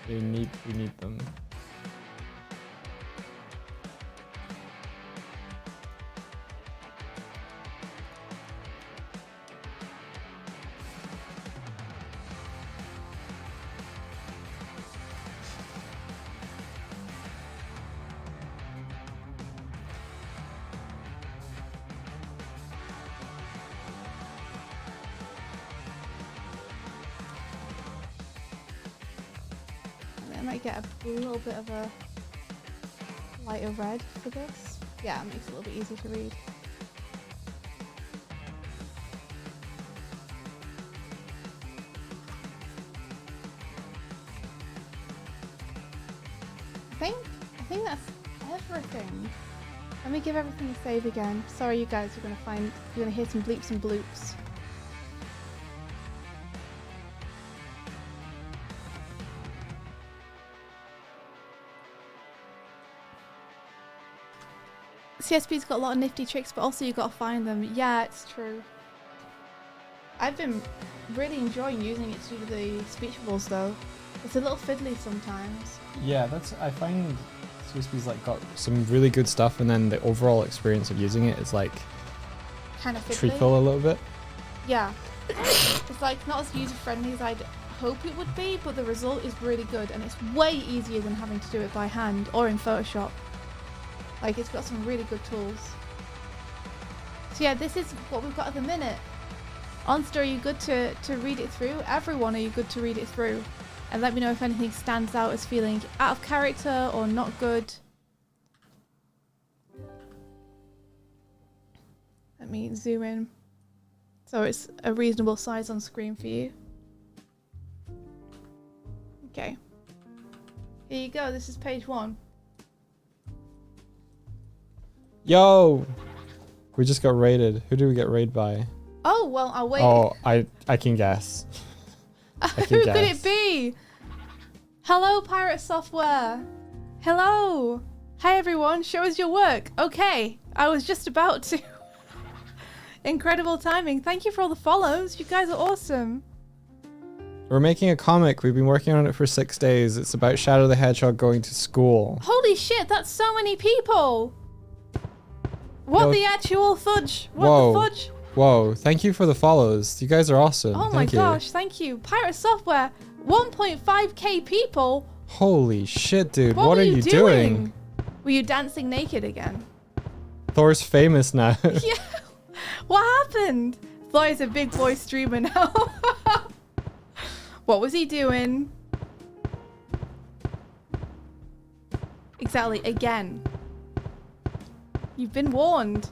We need them. I might get a little bit of a lighter red for this. Yeah, it makes it a little bit easier to read. I think that's everything. Let me give everything a save again. Sorry you guys, you're gonna hear some bleeps and bloops. CSP's got a lot of nifty tricks, but also you gotta find them. Yeah, it's true. I've been really enjoying using it to do the speech bubbles though. It's a little fiddly sometimes. Yeah, I find CSP's like got some really good stuff, and then the overall experience of using it is like Kind of fiddly. treacle a little bit. Yeah. It's like not as user friendly as I'd hope it would be, but the result is really good and it's way easier than having to do it by hand or in Photoshop. Like it's got some really good tools. So yeah, this is what we've got at the minute. Onster, are you good to read it through? Everyone, are you good to read it through? And let me know if anything stands out as feeling out of character or not good. Let me zoom in so it's a reasonable size on screen for you. Okay. Here you go. This is page 1. Yo! We just got raided. Who did we get raided by? Oh, well, I'll wait. Oh, I can guess. Who could it be? Hello, Pirate Software. Hello. Hi, everyone. Show us your work. Okay. I was just about to. Incredible timing. Thank you for all the follows. You guys are awesome. We're making a comic. We've been working on it for 6 days. It's about Shadow the Hedgehog going to school. Holy shit, that's so many people. What Yo. the actual fudge? What Whoa. the fudge? Whoa, thank you for the follows. You guys are awesome. Oh my Thank you. gosh, thank you. Pirate Software, 1.5k people. Holy shit, dude. What What were are you you doing? Were you dancing naked again? Thor's famous now. Yeah. What happened? Thor is a big boy streamer now. What was he doing? Exactly, again. You've been warned.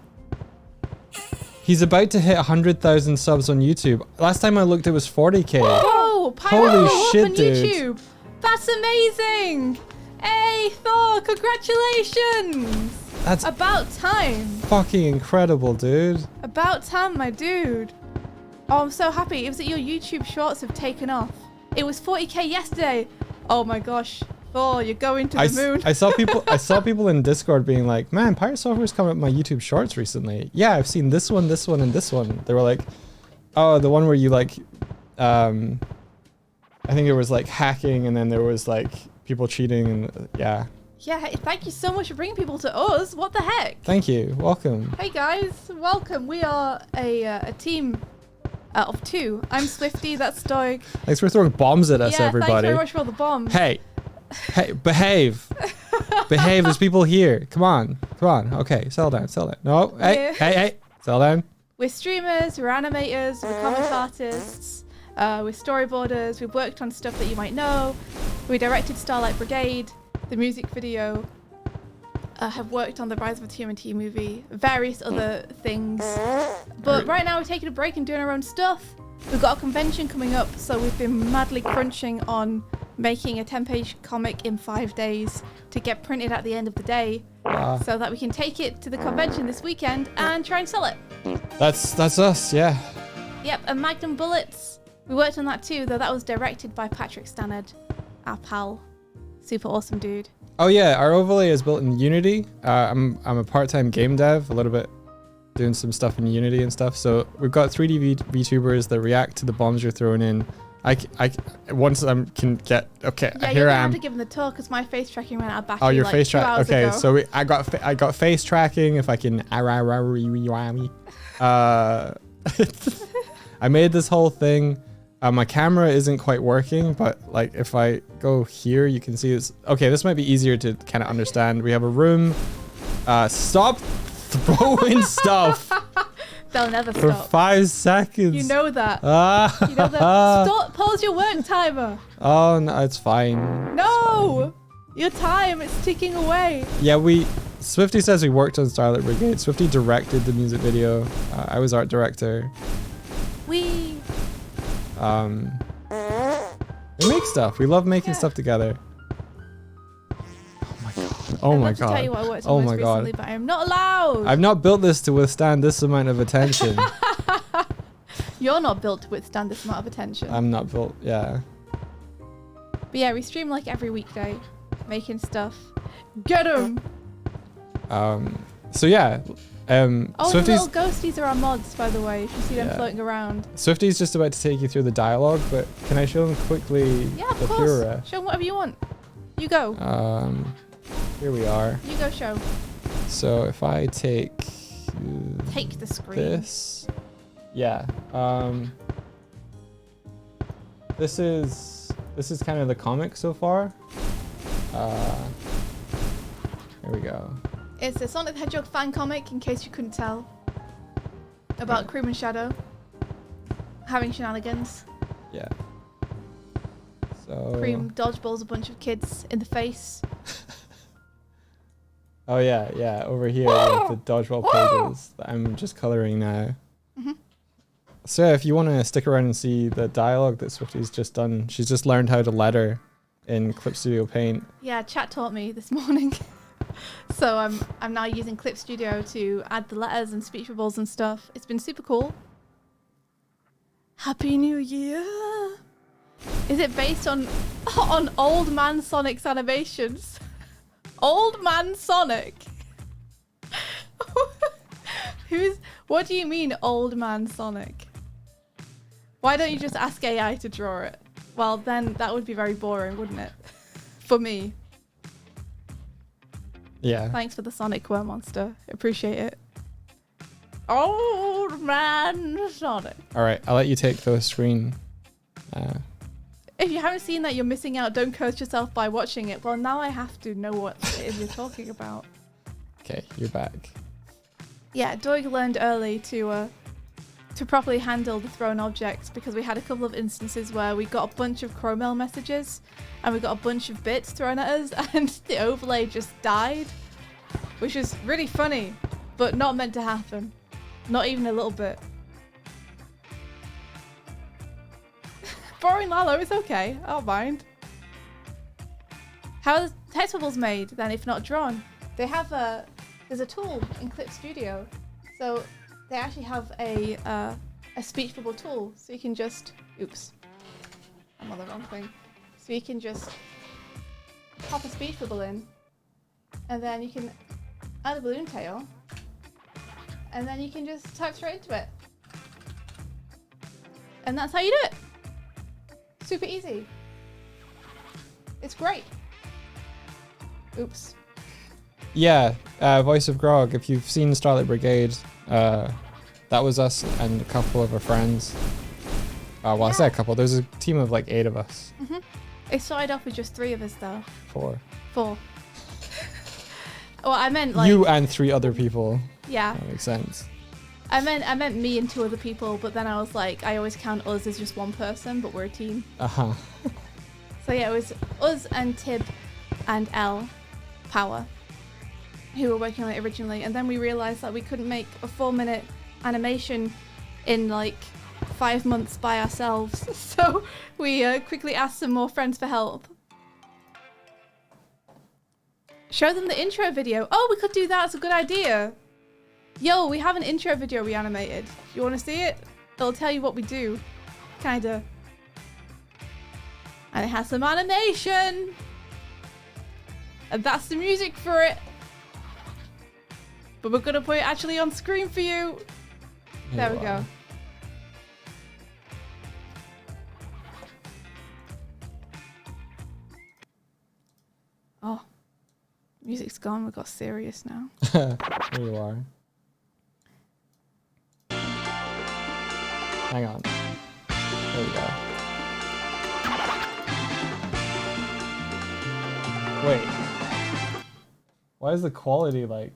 He's about to hit 100,000 subs on YouTube. Last time I looked, it was 40k. Whoa! Pirate Holy Thor up shit, on dude. YouTube. That's amazing! Hey, Thor, congratulations! That's About time. fucking incredible, dude. About time, my dude. Oh, I'm so happy. It was that your YouTube shorts have taken off. It was 40k yesterday. Oh my gosh. Thor, you're going to the moon. I saw people in Discord being like, "Man, Pirate Software's come up my YouTube Shorts recently." Yeah, I've seen this one, and this one. They were like, "Oh, the one where you like, I think it was like hacking, and then there was like people cheating, and yeah." Yeah, hey, thank you so much for bringing people to us. What the heck? Thank you. Welcome. Hey guys, welcome. We are a team of 2. I'm Swifty, that's Doig. Thanks for throwing bombs at us, Yeah, everybody. thanks very much for all the bombs. Hey, behave. Behave. There's people here. Come on. Okay, settle down. No, Yeah. hey, settle down. We're streamers, we're animators, we're comic artists, we're storyboarders, we've worked on stuff that you might know. We directed Starlight Brigade, the music video, have worked on the Rise of the TMNT movie, various other things. But right now we're taking a break and doing our own stuff. We've got a convention coming up, so we've been madly crunching on making a 10-page comic in 5 days to get printed at the end of the day, so that we can take it to the convention this weekend and try and sell it. That's us, yeah. Yep, and Magnum Bullets. We worked on that too, though that was directed by Patrick Stannard, our pal. Super awesome dude. Oh yeah, our overlay is built in Unity. I'm a part-time game dev, a little bit doing some stuff in Unity and stuff. So we've got 3D VTubers that react to the bombs you're throwing in. Once I can get okay. Yeah, Here you're I gonna have am. to give him the talk because my face tracking ran out of battery. Oh, your like face 2 track. hours Okay, ago. so I got face tracking. If I can, I made this whole thing. My camera isn't quite working, but like if I go here, you can see it's okay. This might be easier to kind of understand. We have a room. Stop throwing stuff They'll never for stop. 5 seconds. You know that. Ah. You know that. Stop. Pause your work timer. Oh no, it's fine. No. Your time. It's ticking away. Yeah, Swifty says we worked on Starlight Brigade. Swifty directed the music video. I was art director. We. We make stuff. We love making stuff together. Oh my I'd love to tell you what I worked on Oh most my god. recently, but I am not allowed. I've not built this to withstand this amount of attention. You're not built to withstand this amount of attention. I'm not built, yeah. But yeah, we stream like every weekday, making stuff. Get 'em! So yeah. Oh, the Swifty's, little ghosties are our mods, by the way, if you see them Yeah. floating around. Swifty's just about to take you through the dialogue, but can I show them quickly Yeah, of the course. Pura? Show 'em whatever you want. You go. Here we are. You go show. So if I take Take the screen. this, yeah. This is kind of the comic so far. Here we go. It's a Sonic the Hedgehog fan comic, in case you couldn't tell. About Cream and Shadow having shenanigans. Yeah. So. Cream dodgeballs a bunch of kids in the face. Oh yeah. Over here, like the dodgeball pages that I'm just coloring now. Mhm. So if you want to stick around and see the dialogue that Swifty's just done, she's just learned how to letter in Clip Studio Paint. Yeah, chat taught me this morning. So I'm now using Clip Studio to add the letters and speech bubbles and stuff. It's been super cool. Happy New Year! Is it based on Old Man Sonic's animations? Old Man Sonic? What do you mean, Old Man Sonic? Why don't you just ask AI to draw it? Well, then that would be very boring, wouldn't it? For me. Yeah. Thanks for the Sonic Were Monster. Appreciate it. Old Man Sonic. All right, I'll let you take the screen. If you haven't seen that, you're missing out. Don't curse yourself by watching it. Well, now I have to know what it is you're talking about. Okay, you're back. Yeah, Doig learned early to properly handle the thrown objects because we had a couple of instances where we got a bunch of Chromel messages and we got a bunch of bits thrown at us and the overlay just died, which is really funny, but not meant to happen. Not even a little bit. Boring Lalo, it's okay. I don't mind. How are the text bubbles made then if not drawn? They have there's a tool in Clip Studio. So they actually have a speech bubble tool. So you can just, oops, I'm on the wrong thing. So you can just pop a speech bubble in and then you can add a balloon tail and then you can just type straight into it. And that's how you do it. Super easy. It's great. Oops. Yeah, Voice of Grog. If you've seen Starlight Brigade, that was us and a couple of our friends. Well, I say a couple. There's a team of like 8 of us. Mm-hmm. It started off with just 3 of us though. 4. 4. Well, I meant like You and 3 other people. Yeah. That makes sense. I meant me and 2 other people, but then I was like, I always count us as just one person, but we're a team. Uh-huh. So yeah, it was us and Tib and L Power who were working on it originally, and then we realized that we couldn't make a 4-minute animation in like 5 months by ourselves. So we quickly asked some more friends for help. Show them the intro video. Oh, we could do that. It's a good idea. Yo, we have an intro video we animated. You want to see it? It'll tell you what we do. Kinda. And it has some animation. And that's the music for it. But we're gonna put it actually on screen for you. There we go. Oh, music's gone. We got serious now. There you are. Hang on. There we go. Wait. Why is the quality like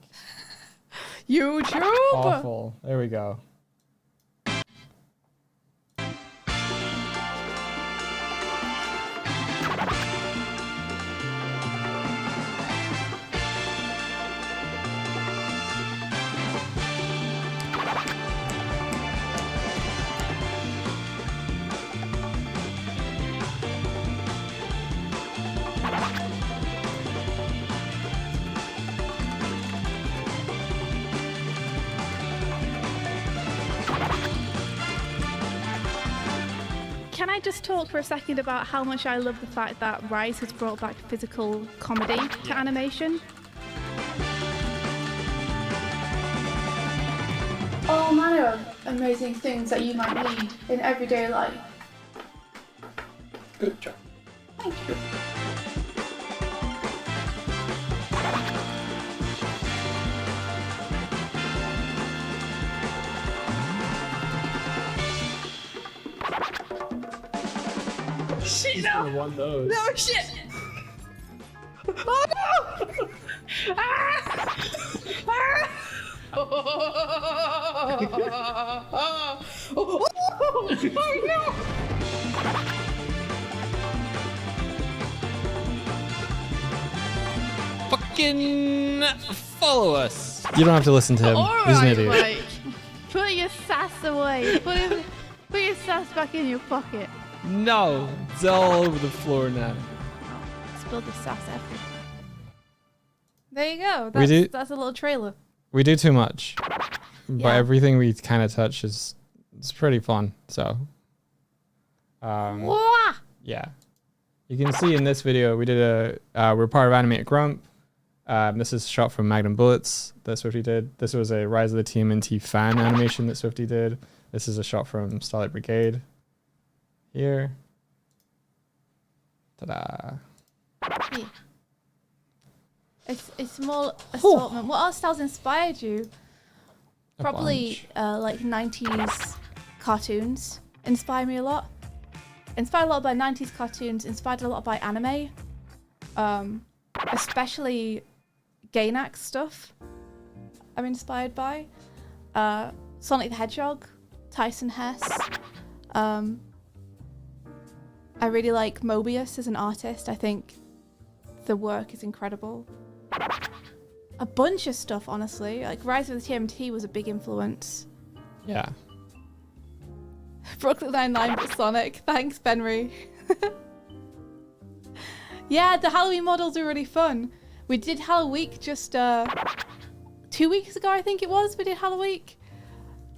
YouTube! awful? There we go. Can I just talk for a second about how much I love the fact that Rise has brought back physical comedy to animation? All manner of amazing things that you might need in everyday life. Good job. Thank you. Shit, no! One those. No, shit! Oh no! Ah! Ah! Oh no! Fucking follow us. You don't have to listen to him. He's an idiot. Mike. Put your sass away. Put your sass back in your pocket. No, it's all over the floor now. spill the sauce everywhere. There you go. We do- That's a little trailer. We do too much, but Yeah. everything we kind of touch is it's pretty fun. So, Wah! yeah, you can see in this video we did we're part of Animated Grump. This is a shot from Magnum Bullets that Swifty did. This was a Rise of the TMNT fan animation that Swifty did. This is a shot from Starlight Brigade. Here. Ta-da. Yeah. It's a small assortment. What art styles inspired you? A Probably bunch. like 90s cartoons inspire me a lot. Inspired a lot by 90s cartoons, inspired a lot by anime. Especially Gainax stuff I'm inspired by. Sonic the Hedgehog, Tyson Hess. I really like Mobius as an artist. I think the work is incredible. A bunch of stuff, honestly. Like Rise of the TMT was a big influence. Yeah. Brooklyn Nine-Nine but Sonic. Thanks, Benry. Yeah, the Halloween models are really fun. We did Halloween just 2 weeks ago, I think it was. We did Halloween.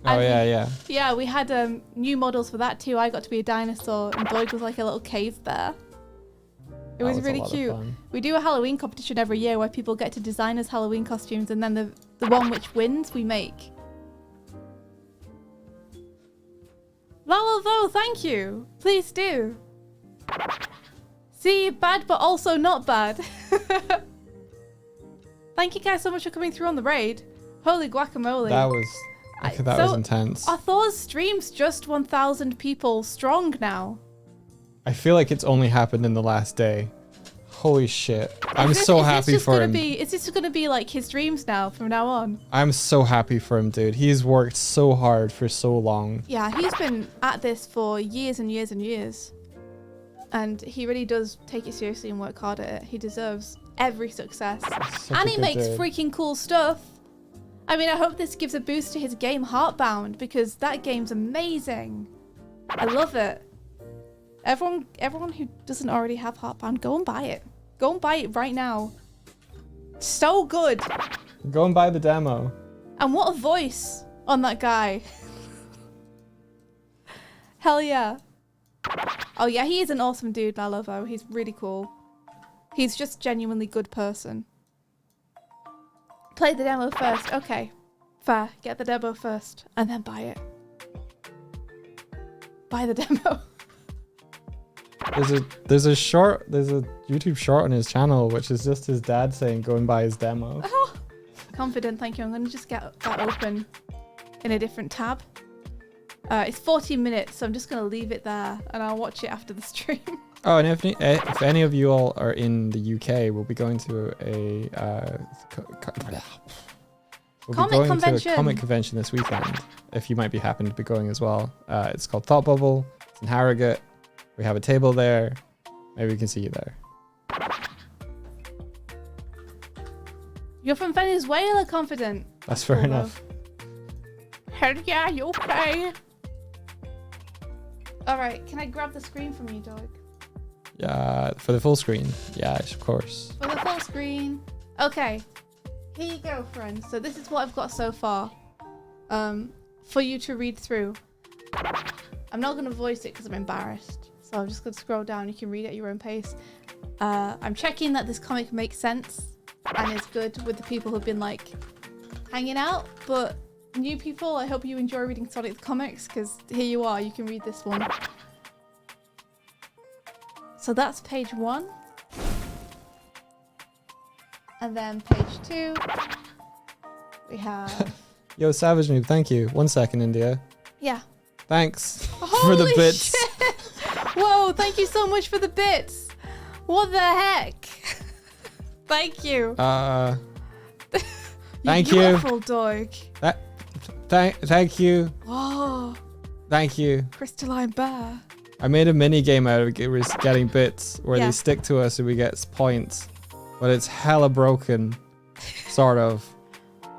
Oh And yeah. Yeah, we had new models for that too. I got to be a dinosaur and Doig was like a little cave bear. It was a really lot of cute. fun. We do a Halloween competition every year where people get to design as Halloween costumes and then the one which wins, we make. Lalo, thank you. Please do. See, bad but also not bad. Thank you guys so much for coming through on the raid. Holy guacamole. That was So, intense. Our Thor's stream's just 1,000 people strong now. I feel like it's only happened in the last day. Holy shit. I'm Is this- so is this happy just for gonna him. Is this gonna be like his streams now from now on? I'm so happy for him, dude. He's worked so hard for so long. Yeah, he's been at this for years and years and years. And he really does take it seriously and work hard at it. He deserves every success. Such And a he good makes dude. freaking cool stuff. I mean, I hope this gives a boost to his game Heartbound because that game's amazing. I love it. Everyone who doesn't already have Heartbound, go and buy it. Go and buy it right now. So good. Go and buy the demo. And what a voice on that guy. Hell yeah. Oh yeah, he is an awesome dude, Lalovo. He's really cool. He's just genuinely good person. Play the demo first. Okay. Fair. Get the demo first and then buy it. Buy the demo. There's a YouTube short on his channel which is just his dad saying go and buy his demo. Confident, thank you. I'm gonna just get that open in a different tab. It's 40 minutes, so I'm just gonna leave it there and I'll watch it after the stream. Oh, and if any of you all are in the UK, we'll be going to a Comic convention. to a comic convention this weekend. If you might be happen to be going as well. It's called Thought Bubble. It's in Harrogate. We have a table there. Maybe we can see you there. You're from Venezuela, Confident. That's fair Cool, enough. Hell yeah, you okay? Alright, can I grab the screen from you, Doig? Yeah, for the full screen. Yeah, of course. For the full screen. Okay. Here you go, friends. So this is what I've got so far. For you to read through. I'm not going to voice it because I'm embarrassed. So I'm just going to scroll down. You can read it at your own pace. I'm checking that this comic makes sense and is good with the people who've been like hanging out. But new people, I hope you enjoy reading Sonic the Comics because here you are. You can read this one. So that's page 1. And then page 2. We have... Yo, Savage Noob, thank you. 1 second, India. Yeah. Thanks for the Holy bits. shit. Whoa, thank you so much for the bits. What the heck? Thank you. Thank you. Beautiful Doig. Thank you. Oh, Thank you. crystalline bear. I made a mini game out of it. Was getting bits where Yeah. they stick to us and we get points, but it's hella broken, sort of.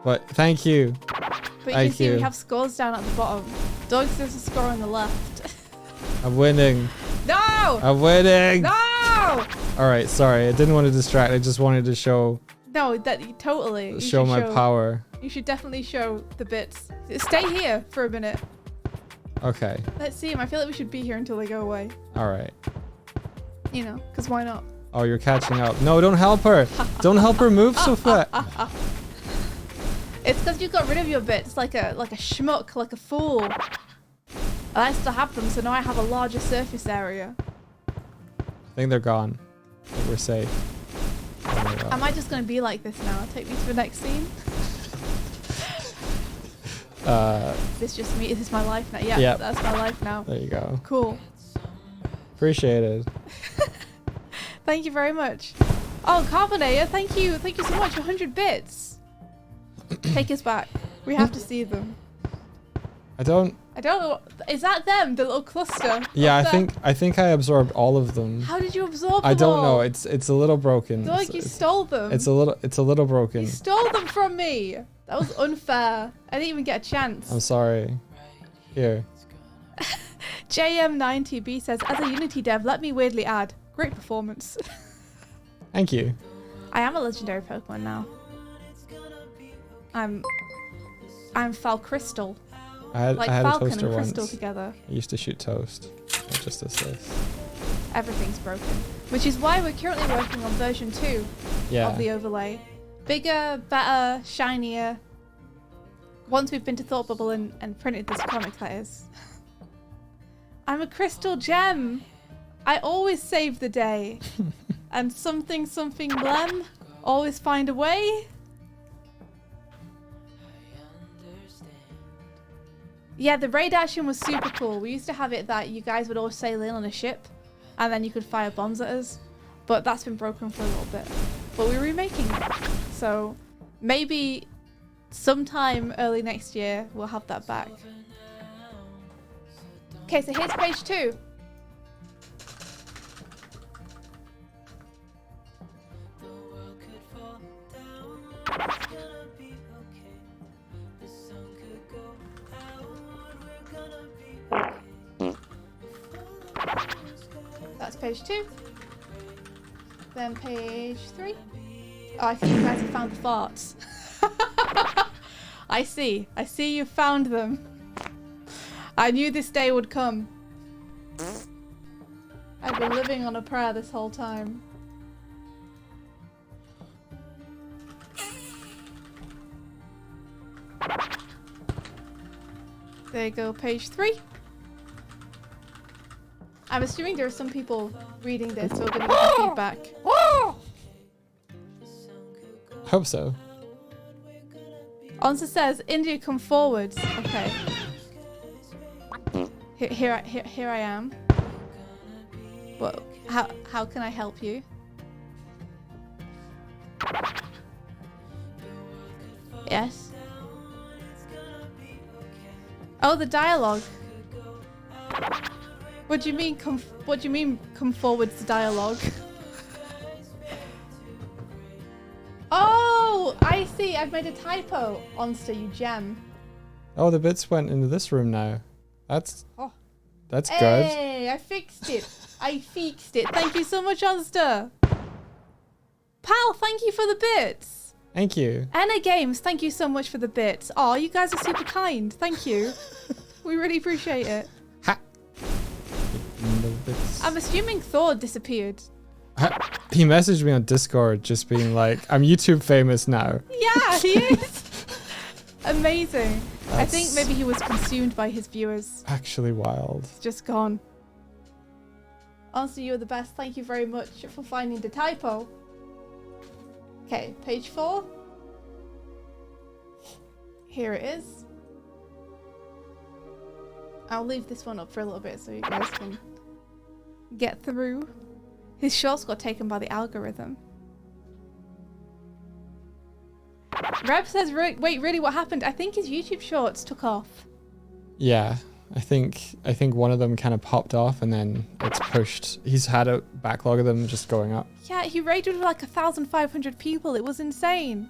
But thank you. But you Thank can see you. we have scores down at the bottom. Doig's there's a score on the left. I'm winning. No! I'm winning. No! Ow! All right, sorry. I didn't want to distract. I just wanted to show No, that totally. You show should my power. You should definitely show the bits. Stay here for a minute. Okay. Let's see him. I feel like we should be here until they go away. All right. You know, because why not? Oh, you're catching up. No, don't help her. Don't help her move so fast. It's because you got rid of your bits like a schmuck, like a fool. And I still have them, so now I have a larger surface area. I think they're gone. I think we're safe. Oh my God. Am I just going to be like this now? Take me to the next scene. Is this just me? Is this my life now? Yeah, Yep. that's my life now. There you go. Cool. Appreciate it. Thank you very much. Oh, Carbonator, thank you. Thank you so much. 100 bits. Take us back. We have to see them. I don't know. Is that them? The little cluster? Yeah, up there? I think I absorbed all of them. How did you absorb them I don't know. all? It's a little broken. Doig, you stole them. It's a little broken. You stole them from me. That was unfair. I didn't even get a chance. I'm sorry. Here. JM90B says, as a Unity dev, let me weirdly add, great performance. Thank you. I am a legendary Pokemon now. I'm Falcrystal. I had Like a Falcon toaster and Crystal once. together. I used to shoot toast. Not just as this. Everything's broken. Which is why we're currently working on version 2 Yeah. of the overlay. Bigger, better, shinier. Once we've been to Thought Bubble and printed this comic, that is. I'm a crystal gem. I always save the day. And something blem. Always find a way. Yeah, the raid action was super cool. We used to have it that you guys would all sail in on a ship and then you could fire bombs at us. But that's been broken for a little bit. But we're remaking it. So maybe sometime early next year we'll have that back. Okay, so here's page 2. That's page 2. Then page 3. Oh, I see you guys have found the farts. I see you found them. I knew this day would come. I've been living on a prayer this whole time. There you go, page 3. I'm assuming there are some people reading this who are going to give feedback. Hope so. Onsa says, India, come forwards. Okay. Here I am. Well, how can I help you? Yes. Oh, the dialogue. What do you mean? What do you mean? Come forwards, the dialogue. Oh, I see. I've made a typo. Onster, you gem. Oh, the bits went into this room now. That's good. Hey, I fixed it. I fixed it. Thank you so much, Onster. Pal, thank you for the bits. Thank you. Enna Games, thank you so much for the bits. Oh, you guys are super kind. Thank you. We really appreciate it. Ha. The bits. I'm assuming Thor disappeared. He messaged me on Discord just being like, I'm YouTube famous now. Yeah, he is. Amazing. I think maybe he was consumed by his viewers. Actually wild. It's just gone. Honestly, you're the best. Thank you very much for finding the typo. Okay, page 4. Here it is. I'll leave this one up for a little bit so you guys can get through. His shorts got taken by the algorithm. Reb says, wait, really, what happened? I think his YouTube shorts took off. Yeah, I think one of them kind of popped off and then it's pushed. He's had a backlog of them just going up. Yeah, he raided with like 1,500 people. It was insane.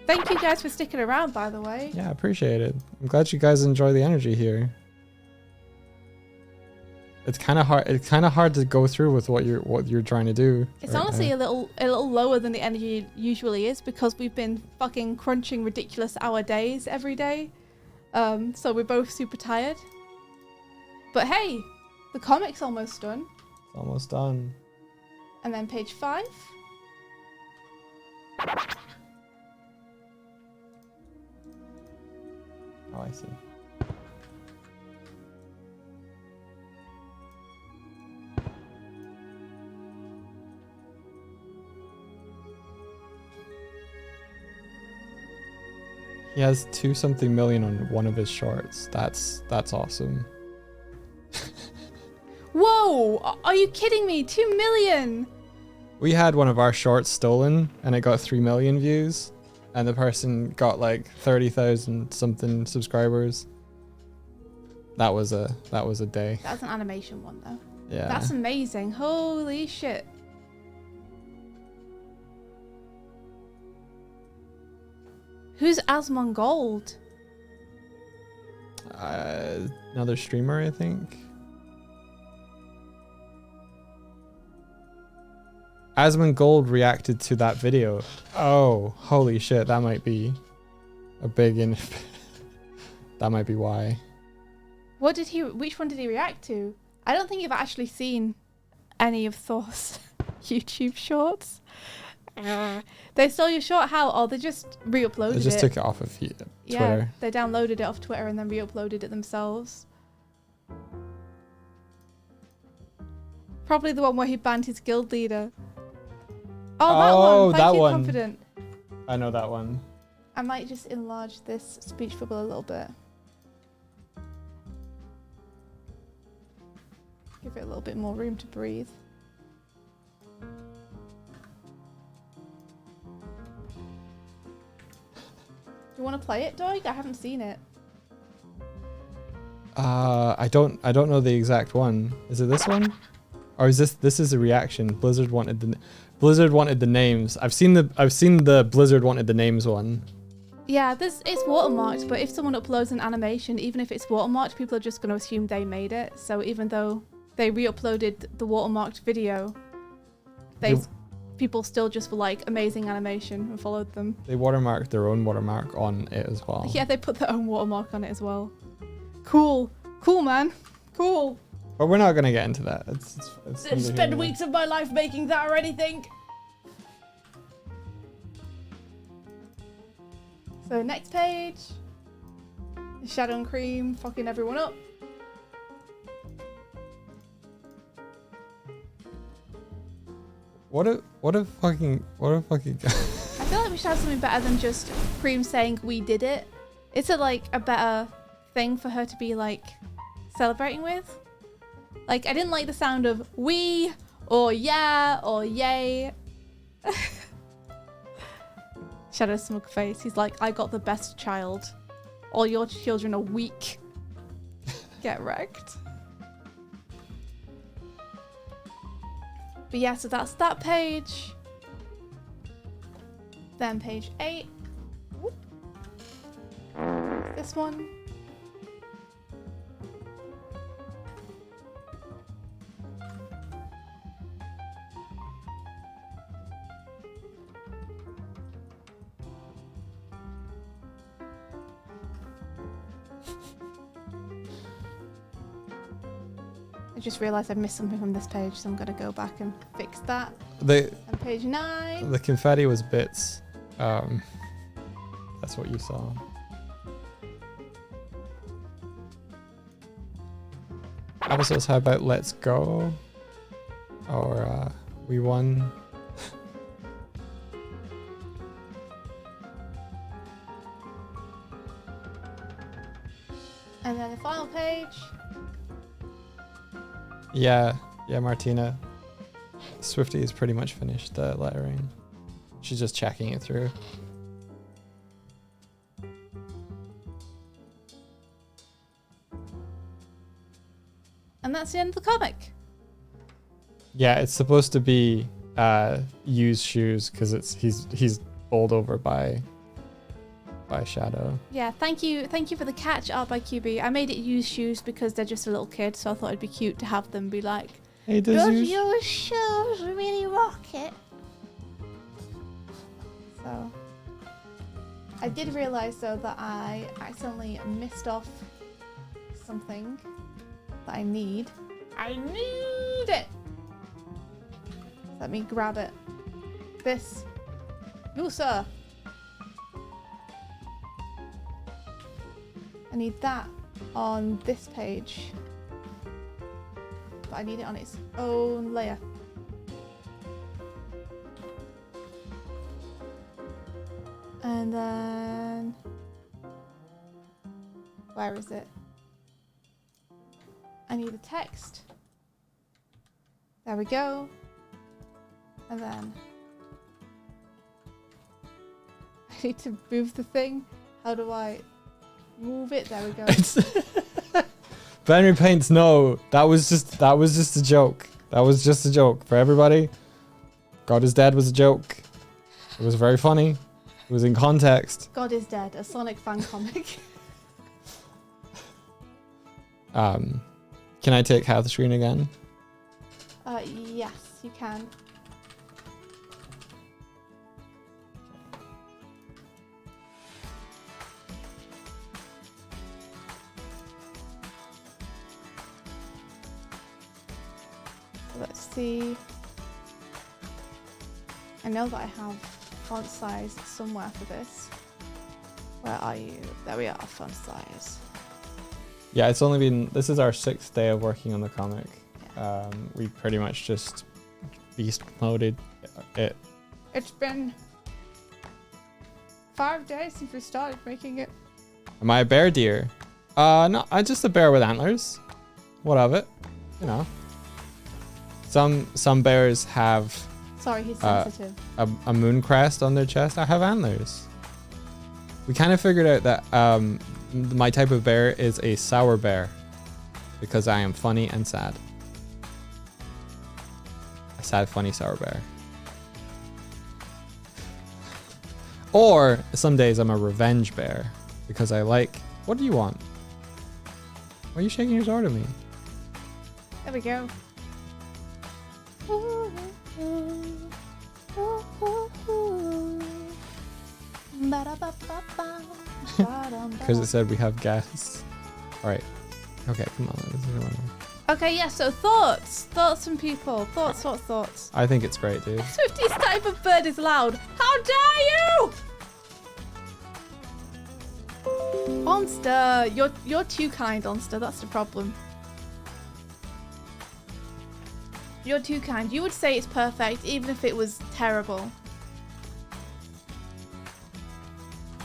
Thank you guys for sticking around, by the way. Yeah, appreciate it. I'm glad you guys enjoy the energy here. it's kind of hard. It's kind of hard to go through with what you're trying to do. It's right honestly now. a little lower than the energy usually is because we've been fucking crunching ridiculous hour days every day. So we're both super tired. But hey, the comic's almost done. It's almost done. And then page 5. Oh, I see. He has 2 something million on one of his shorts. That's awesome. Whoa! Are you kidding me? 2 million! We had one of our shorts stolen and it got 3 million views and the person got like 30,000 something subscribers. That was a day. That's an animation one though. Yeah. That's amazing. Holy shit. Who's Asmongold? Another streamer, I think. Asmongold reacted to that video. Oh, holy shit, that might be a big that might be why. Which one did he react to? I don't think you've actually seen any of Thor's YouTube shorts. They stole your short how? Oh, they just re-uploaded it. They just took it off of Twitter. Yeah, they downloaded it off Twitter and then re-uploaded it themselves. Probably the one where he banned his guild leader. Oh, that one. Thank you, one. Confident. I know that one. I might just enlarge this speech bubble a little bit. Give it a little bit more room to breathe. Do you want to play it, Doig? I haven't seen it. I don't know the exact one. Is it this one? Or is this is a reaction? Blizzard wanted the names. I've seen the Blizzard wanted the names one. Yeah, it's watermarked, but if someone uploads an animation, even if it's watermarked, people are just going to assume they made it. So even though they re-uploaded the watermarked video, people still just were like, amazing animation, and followed them. They watermarked their own watermark on it as well. Yeah, they put their own watermark on it as well. Cool. Cool, man. Cool. But we're not going to get into that. It's Spend weeks of my life making that or anything. So next page. Shadow and Cream fucking everyone up. What a fucking I feel like we should have something better than just Cream saying we did it. It's a better thing for her to be like celebrating with. Like, I didn't like the sound of we or yeah or yay. Shadow smug face. He's like, I got the best child. All your children are weak. Get wrecked. But yeah, so that's that page. Then page 8. Whoop. This one. I just realised I've missed something from this page, so I'm going to go back and fix that. The And page 9. the confetti was bits. That's what you saw. Episodes, how about Let's Go? Or We Won? And then the final page. Yeah, Martina. Swifty is pretty much finished the lettering. She's just checking it through. And that's the end of the comic. Yeah, it's supposed to be used shoes because he's bowled over by by Shadow. Yeah, thank you for the catch art by QB. I made it use shoes because they're just a little kid, so I thought it'd be cute to have them be like, Hey, does your shoes really rock it? So, I did realize though that I accidentally missed off something that I need. I need it! Let me grab it. This. You, sir. I need that on this page. But I need it on its own layer. And then... where is it? I need the text. There we go. And then... I need to move the thing. How do I move it? There we go. Benry Paints, no. That was just a joke. That was just a joke for everybody. God is Dead was a joke. It was very funny. It was in context. God is Dead, a Sonic fan comic. Can I take half the screen again? Yes, you can. Let's see. I know that I have font size somewhere for this. Where are you? There we are, font size. Yeah, it's only been, this is our 6th day of working on the comic. We pretty much just beast moded it. It's been 5 days since we started making it. Am I a bear deer? No, I'm just a bear with antlers. What of it? You know. Some bears have Sorry, he's sensitive. a moon crest on their chest. I have antlers. We kind of figured out that my type of bear is a sour bear because I am funny and sad. A sad, funny, sour bear. Or some days I'm a revenge bear because I like... What do you want? Why are you shaking your sword at me? There we go. Because it said we have guests. Alright. Okay, come on. This is one. Okay, yeah, so thoughts. Thoughts from people. Thoughts. I think it's great, dude. Swifty's type of bird is loud. How dare you! Monster, you're too kind, Monster. That's the problem. You're too kind. You would say it's perfect, even if it was terrible.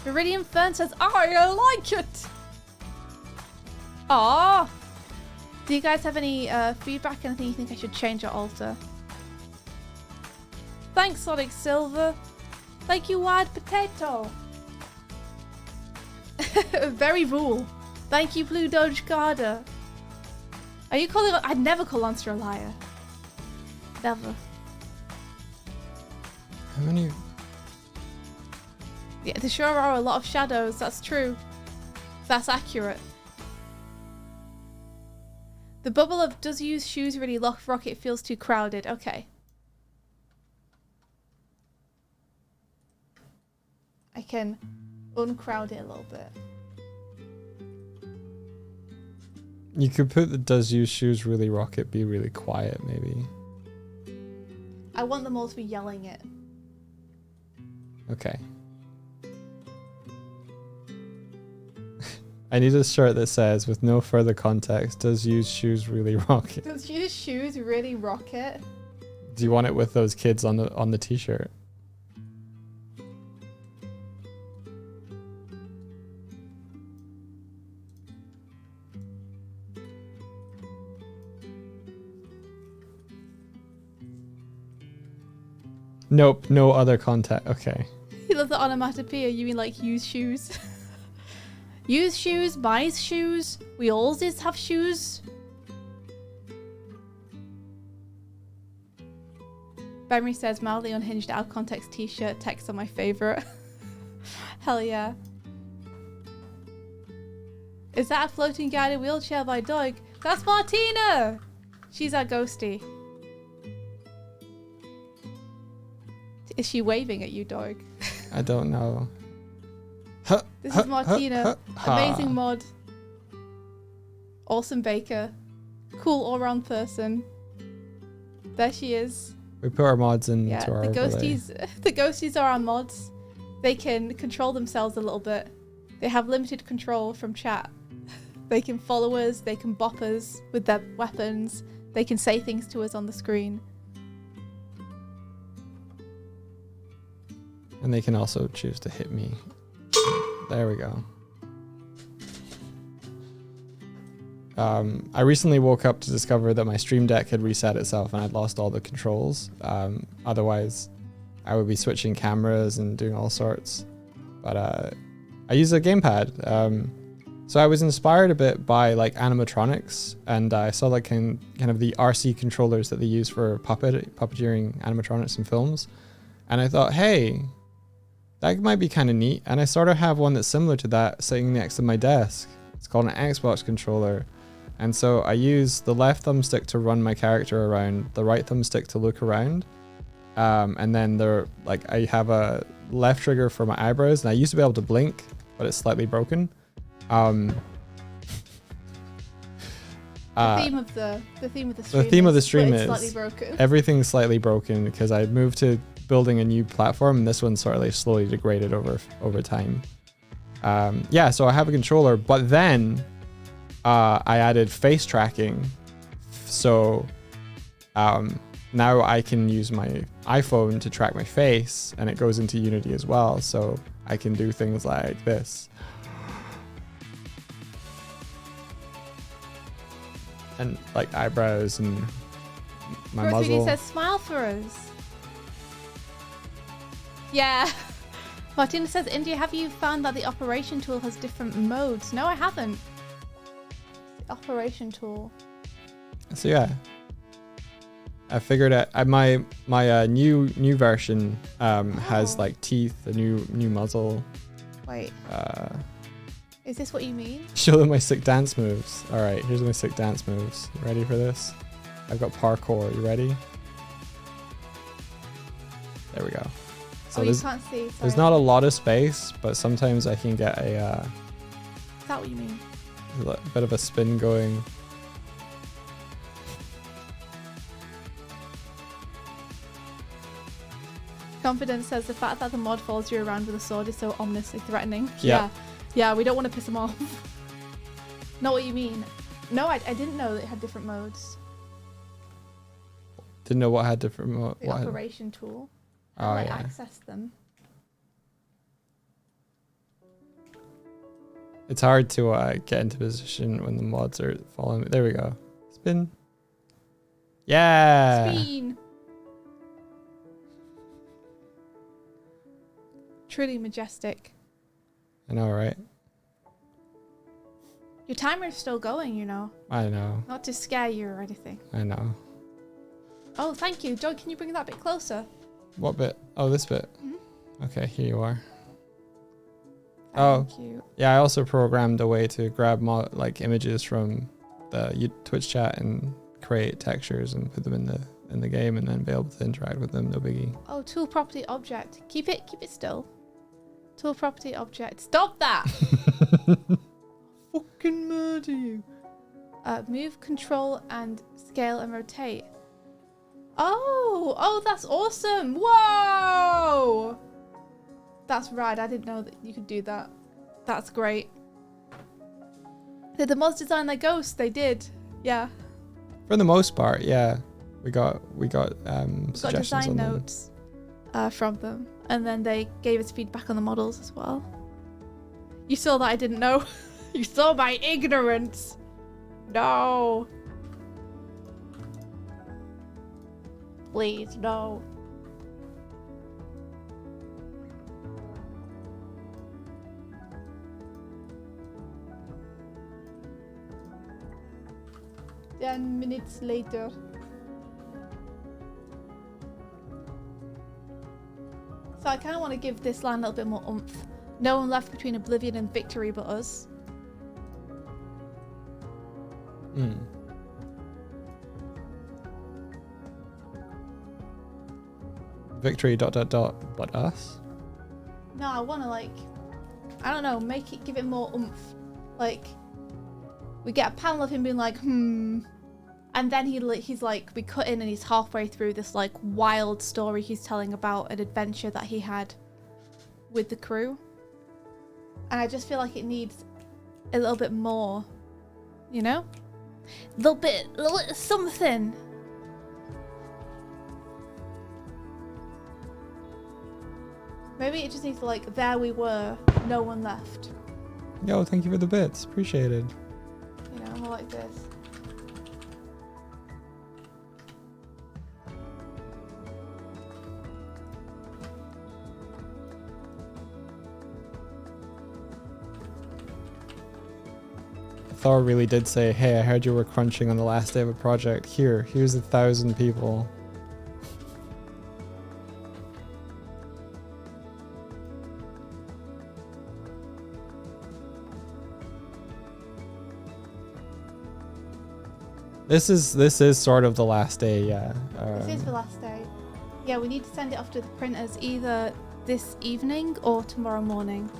Viridian Fern says, I like it! Aww! Do you guys have any feedback? Anything you think I should change or alter? Thanks, Sonic Silver. Thank you, Wild Potato. Very rule. Thank you, Blue Doge Carter. Are you calling... I'd never call Monster a liar. Never. How many... Yeah, there sure are a lot of shadows. That's true. That's accurate. The bubble of does use shoes really lock rocket feels too crowded. Okay. I can uncrowd it a little bit. You could put the does use shoes really rocket be really quiet maybe. I want them all to be yelling it. Okay. I need a shirt that says, with no further context, does use shoes really rock it? Does use shoes really rock it? Do you want it with those kids on the t-shirt? Nope, no other context. Okay. You love the onomatopoeia. You mean like use shoes? Use shoes, buys shoes. We all have shoes. Bemery says mildly unhinged out of context t-shirt text are my favorite. Hell yeah. Is that a floating guided wheelchair by Doig? That's Martina! She's our ghostie. Is she waving at you, Doig? I don't know. This is Martina. Amazing mod. Awesome baker. Cool all-round person. There she is. We put our mods into Yeah, our the overlay. ghosties are our mods. They can control themselves a little bit. They have limited control from chat. They can follow us, they can bop us with their weapons, they can say things to us on the screen. And they can also choose to hit me. There we go. I recently woke up to discover that my Stream Deck had reset itself and I'd lost all the controls. Otherwise, I would be switching cameras and doing all sorts. But I use a gamepad. So I was inspired a bit by like animatronics, and I saw like kind of the RC controllers that they use for puppeteering animatronics in films. And I thought, hey, that might be kind of neat. And I sort of have one that's similar to that sitting next to my desk. It's called an Xbox controller. And so I use the left thumbstick to run my character around, the right thumbstick to look around. And then I have a left trigger for my eyebrows, and I used to be able to blink, but it's slightly broken. The theme of the stream is slightly broken. Everything's slightly broken because I moved to building a new platform, and this one sort of like slowly degraded over time. Yeah, so I have a controller, but then I added face tracking. So now I can use my iPhone to track my face, and it goes into Unity as well. So I can do things like this. And like eyebrows and my Bro3D muzzle. says smile for us. Yeah. Martina says, India, have you found that the operation tool has different modes? No, I haven't. The operation tool. So yeah, I figured out my new version has like teeth, a new muzzle. Wait, is this what you mean? Show them my sick dance moves. All right, here's my sick dance moves. You ready for this? I've got parkour. You ready? There we go. So you can't see. there's Sorry. not a lot of space, but sometimes I can get a Is that what you mean? bit of a spin going. Confidence says the fact that the mod follows you around with a sword is so ominously threatening. Yeah. Yeah, we don't want to piss him off. Not what you mean. No, I didn't know that it had different modes. Didn't know what had different The operation tool. Oh, How do I yeah. access them? It's hard to get into position when the mods are following me. There we go. Spin. Yeah. Spin. Truly majestic. I know, right? Your timer is still going, you know. I know. Not to scare you or anything. I know. Oh, thank you. Doug, can you bring that bit closer? What bit? Oh, this bit. Mhm. Okay, here you are. Oh. Thank you. Yeah, I also programmed a way to grab like images from the Twitch chat and create textures and put them in the game, and then be able to interact with them. No biggie. Oh, tool property object. Keep it still. Tool property object. Stop that! Fucking murder you. Move, control, and scale and rotate. Oh, that's awesome. Whoa! That's rad. I didn't know that you could do that. That's great. Did the mods design their ghosts? They did. Yeah. For the most part, yeah. We got Got suggestions design on them. notes from them. And then they gave us feedback on the models as well. You saw that I didn't know. You saw my ignorance. No. Please, no. Ten minutes later. So I kind of want to give this line a little bit more oomph. No one left between oblivion and victory but us. Hmm. Victory ... but us? No, I want to like, I don't know, give it more oomph. Like, we get a panel of him being like, and then he's like, we cut in and he's halfway through this like wild story he's telling about an adventure that he had with the crew. And I just feel like it needs a little bit more, you know? A little bit something. Maybe it just needs to like, there we were, no one left. Yo, thank you for the bits. Appreciated. You know, more like this. Thor really did say, hey, I heard you were crunching on the last day of a project. Here's 1,000 people. This is sort of the last day, yeah. This is the last day. Yeah, we need to send it off to the printers either this evening or tomorrow morning.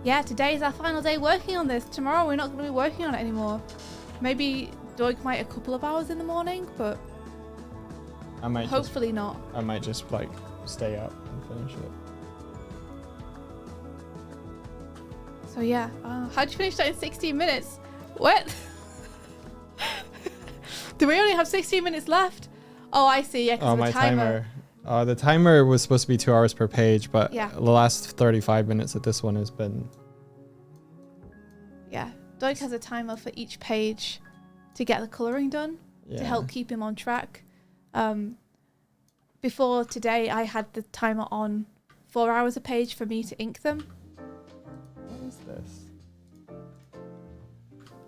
Yeah, today is our final day working on this. Tomorrow we're not going to be working on it anymore. Maybe Doig might a couple of hours in the morning, but hopefully not. I might just like stay up and finish it. So yeah, how'd you finish that in 16 minutes? What? Do we only have 16 minutes left? Oh, I see. Yeah, because Oh, of my the timer. The timer was supposed to be 2 hours per page, but Yeah. the last 35 minutes of this one has been... Yeah, Doig has a timer for each page to get the colouring done, to help keep him on track. Before today, I had the timer on 4 hours a page for me to ink them. What is this?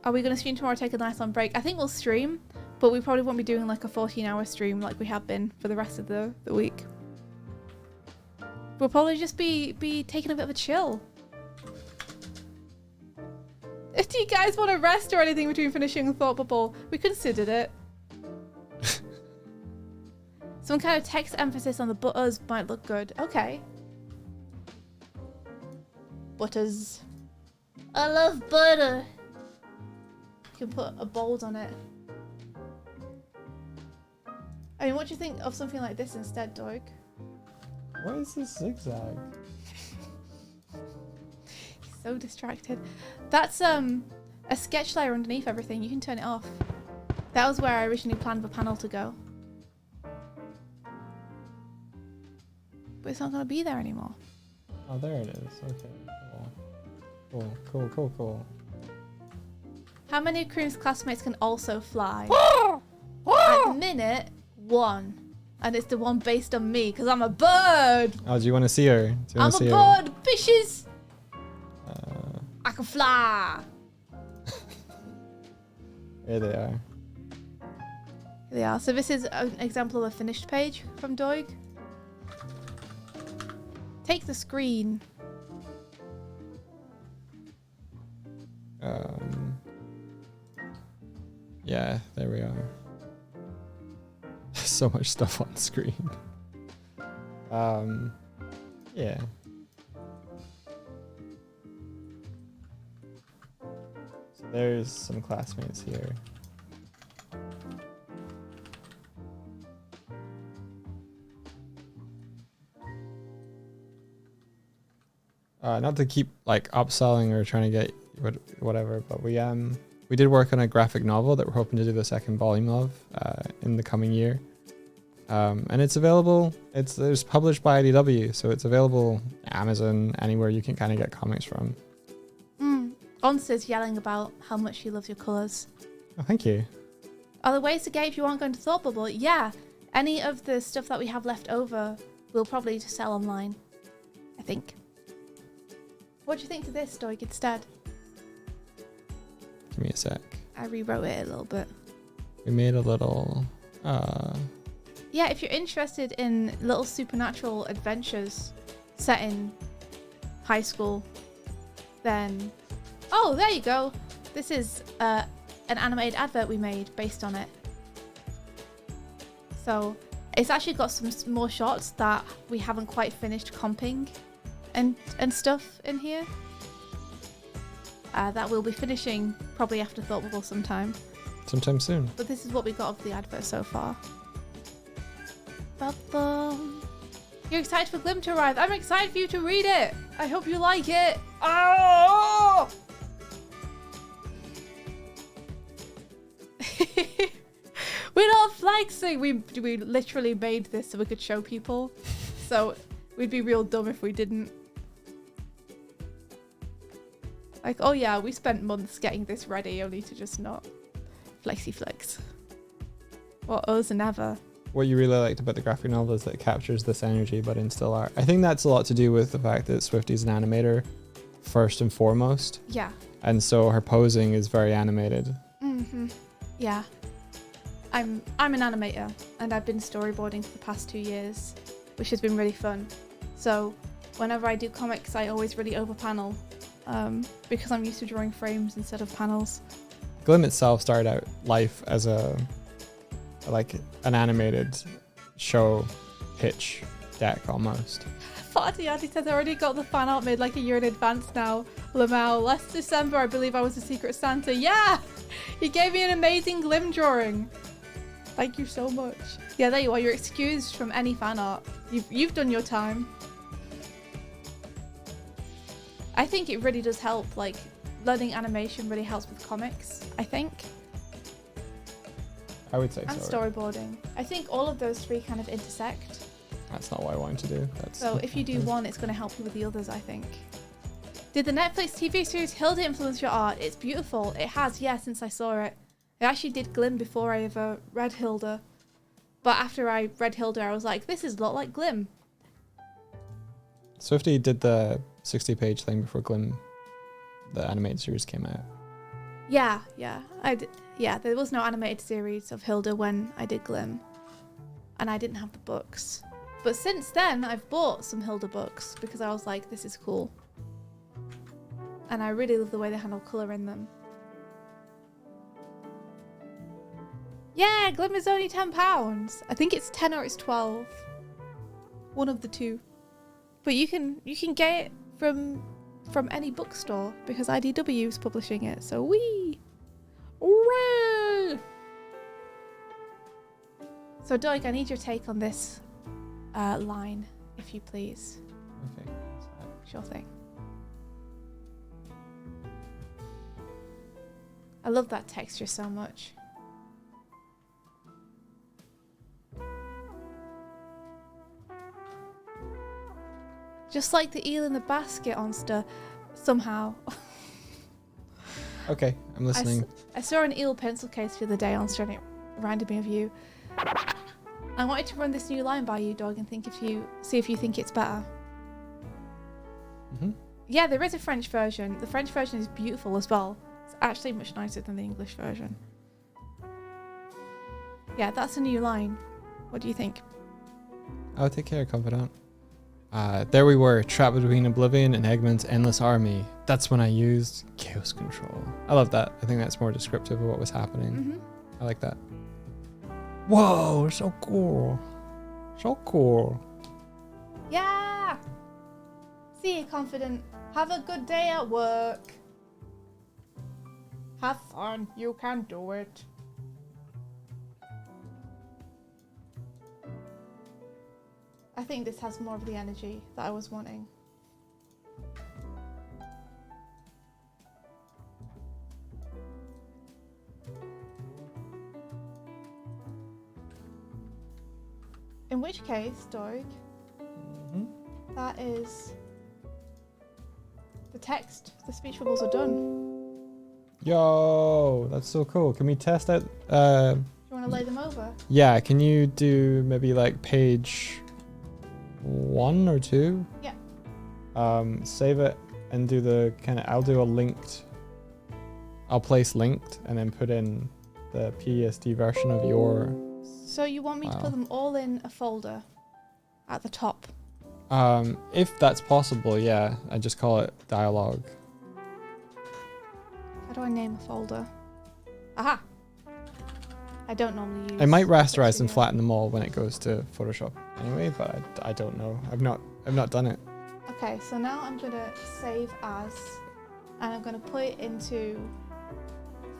Are we going to stream tomorrow, take a nice long break? I think we'll stream, but we probably won't be doing like a 14-hour stream like we have been for the rest of the week. We'll probably just be taking a bit of a chill. Do you guys want to rest or anything between finishing the thought bubble? We considered it. Some kind of text emphasis on the butters might look good. Okay. Butters. I love butter. You can put a bold on it. I mean, what do you think of something like this instead, Doig? What is this zigzag? He's so distracted. That's a sketch layer underneath everything. You can turn it off. That was where I originally planned the panel to go. But it's not going to be there anymore. Oh, there it is. Okay, cool. How many of Kroon's classmates can also fly? At the minute, 1. And it's the one based on me, because I'm a bird! Oh, do you want to see her? I'm a bird, bitches! I can fly! Here they are. Here they are. So this is an example of a finished page from Doig. Take the screen. Yeah, there we are. So much stuff on screen. Yeah. So there's some classmates here. Not to keep like upselling or trying to get whatever, but we did work on a graphic novel that we're hoping to do the 2nd volume of in the coming year. And it's available. It's published by IDW, so it's available Amazon, anywhere you can kind of get comics from. Onsa's yelling about how much she loves your colours. Oh, thank you. Are there ways to get if you aren't going to Thought Bubble? Yeah, any of the stuff that we have left over, we'll probably just sell online, I think. What do you think of this, Doig, instead? Give me a sec. I rewrote it a little bit. We made a little... Yeah, if you're interested in little supernatural adventures set in high school, then... Oh, there you go. This is an animated advert we made based on it. So it's actually got some more shots that we haven't quite finished comping and stuff in here. That we'll be finishing probably after Thought Bubble sometime. Sometime soon. But this is what we got of the advert so far. Ba-bum. You're excited for Glim to arrive. I'm excited for you to read it. I hope you like it. Oh! We're not flexing. We literally made this so we could show people. So we'd be real dumb if we didn't. Like, oh yeah, we spent months getting this ready only to just not flexy flex. What us and ever. What you really liked about the graphic novel is that it captures this energy but in still art. I think that's a lot to do with the fact that Swifty's an animator first and foremost. Yeah. And so her posing is very animated. Yeah. I'm an animator and I've been storyboarding for the past 2 years, which has been really fun. So whenever I do comics, I always really over panel because I'm used to drawing frames instead of panels. Glim itself started out life as an animated show pitch deck almost. Farty Addy says I already got the fan art made like a year in advance now. Lamel, last December I believe I was a Secret Santa. Yeah! He gave me an amazing Glim drawing. Thank you so much. Yeah, there you are. You're excused from any fan art. You've done your time. I think it really does help. Like, learning animation really helps with comics, I think. I would say And so. storyboarding. I think all of those three kind of intersect. That's not what I wanted to do. So if you do one, it's going to help you with the others, I think. Did the Netflix TV series Hilda influence your art? It's beautiful. It has, yeah, since I saw it. I actually did Glim before I ever read Hilda. But after I read Hilda, I was like, this is a lot like Glim. Swifty did the 60-page thing before Glim, the animated series, came out. Yeah. Yeah, there was no animated series of Hilda when I did Glim. And I didn't have the books. But since then, I've bought some Hilda books because I was like, this is cool. And I really love the way they handle colour in them. Yeah, Glim is only £10. I think it's 10 or it's 12. One of the two. But you can get it from any bookstore because IDW is publishing it. So wee! Hooray! So Doig, I need your take on this line, if you please. Okay. Sure thing. I love that texture so much. Just like the eel in the basket, Onster, somehow. Okay, I'm listening. I saw an eel pencil case the other day, Onster, and it reminded me of you. I wanted to run this new line by you, Doig, and see if you think it's better. Yeah, there is a French version. The French version is beautiful as well. It's actually much nicer than the English version. Yeah, that's a new line. What do you think? Oh, take care, Confidant. There we were, trapped between Oblivion and Eggman's endless army. That's when I used Chaos Control. I love that. I think that's more descriptive of what was happening. I like that. Whoa, so cool. So cool. Yeah! See you, Confident. Have a good day at work. Have fun. You can do it. I think this has more of the energy that I was wanting. In which case, Doig, that is the text. The speech bubbles are done. Yo, that's so cool. Can we test out? Do you want to lay them over? Yeah, can you do maybe like page 1 or 2? Yeah. Save it and do the kind of. I'll do a linked. I'll place linked and then put in the PSD version of your. So you want me to put them all in a folder at the top? If that's possible, yeah. I just call it dialogue. How do I name a folder? Aha. I don't normally use. I might rasterize Fix and Studio. flatten them all when it goes to Photoshop anyway, but I don't know. I've not done it. Okay, so now I'm gonna save as, and I'm gonna put it into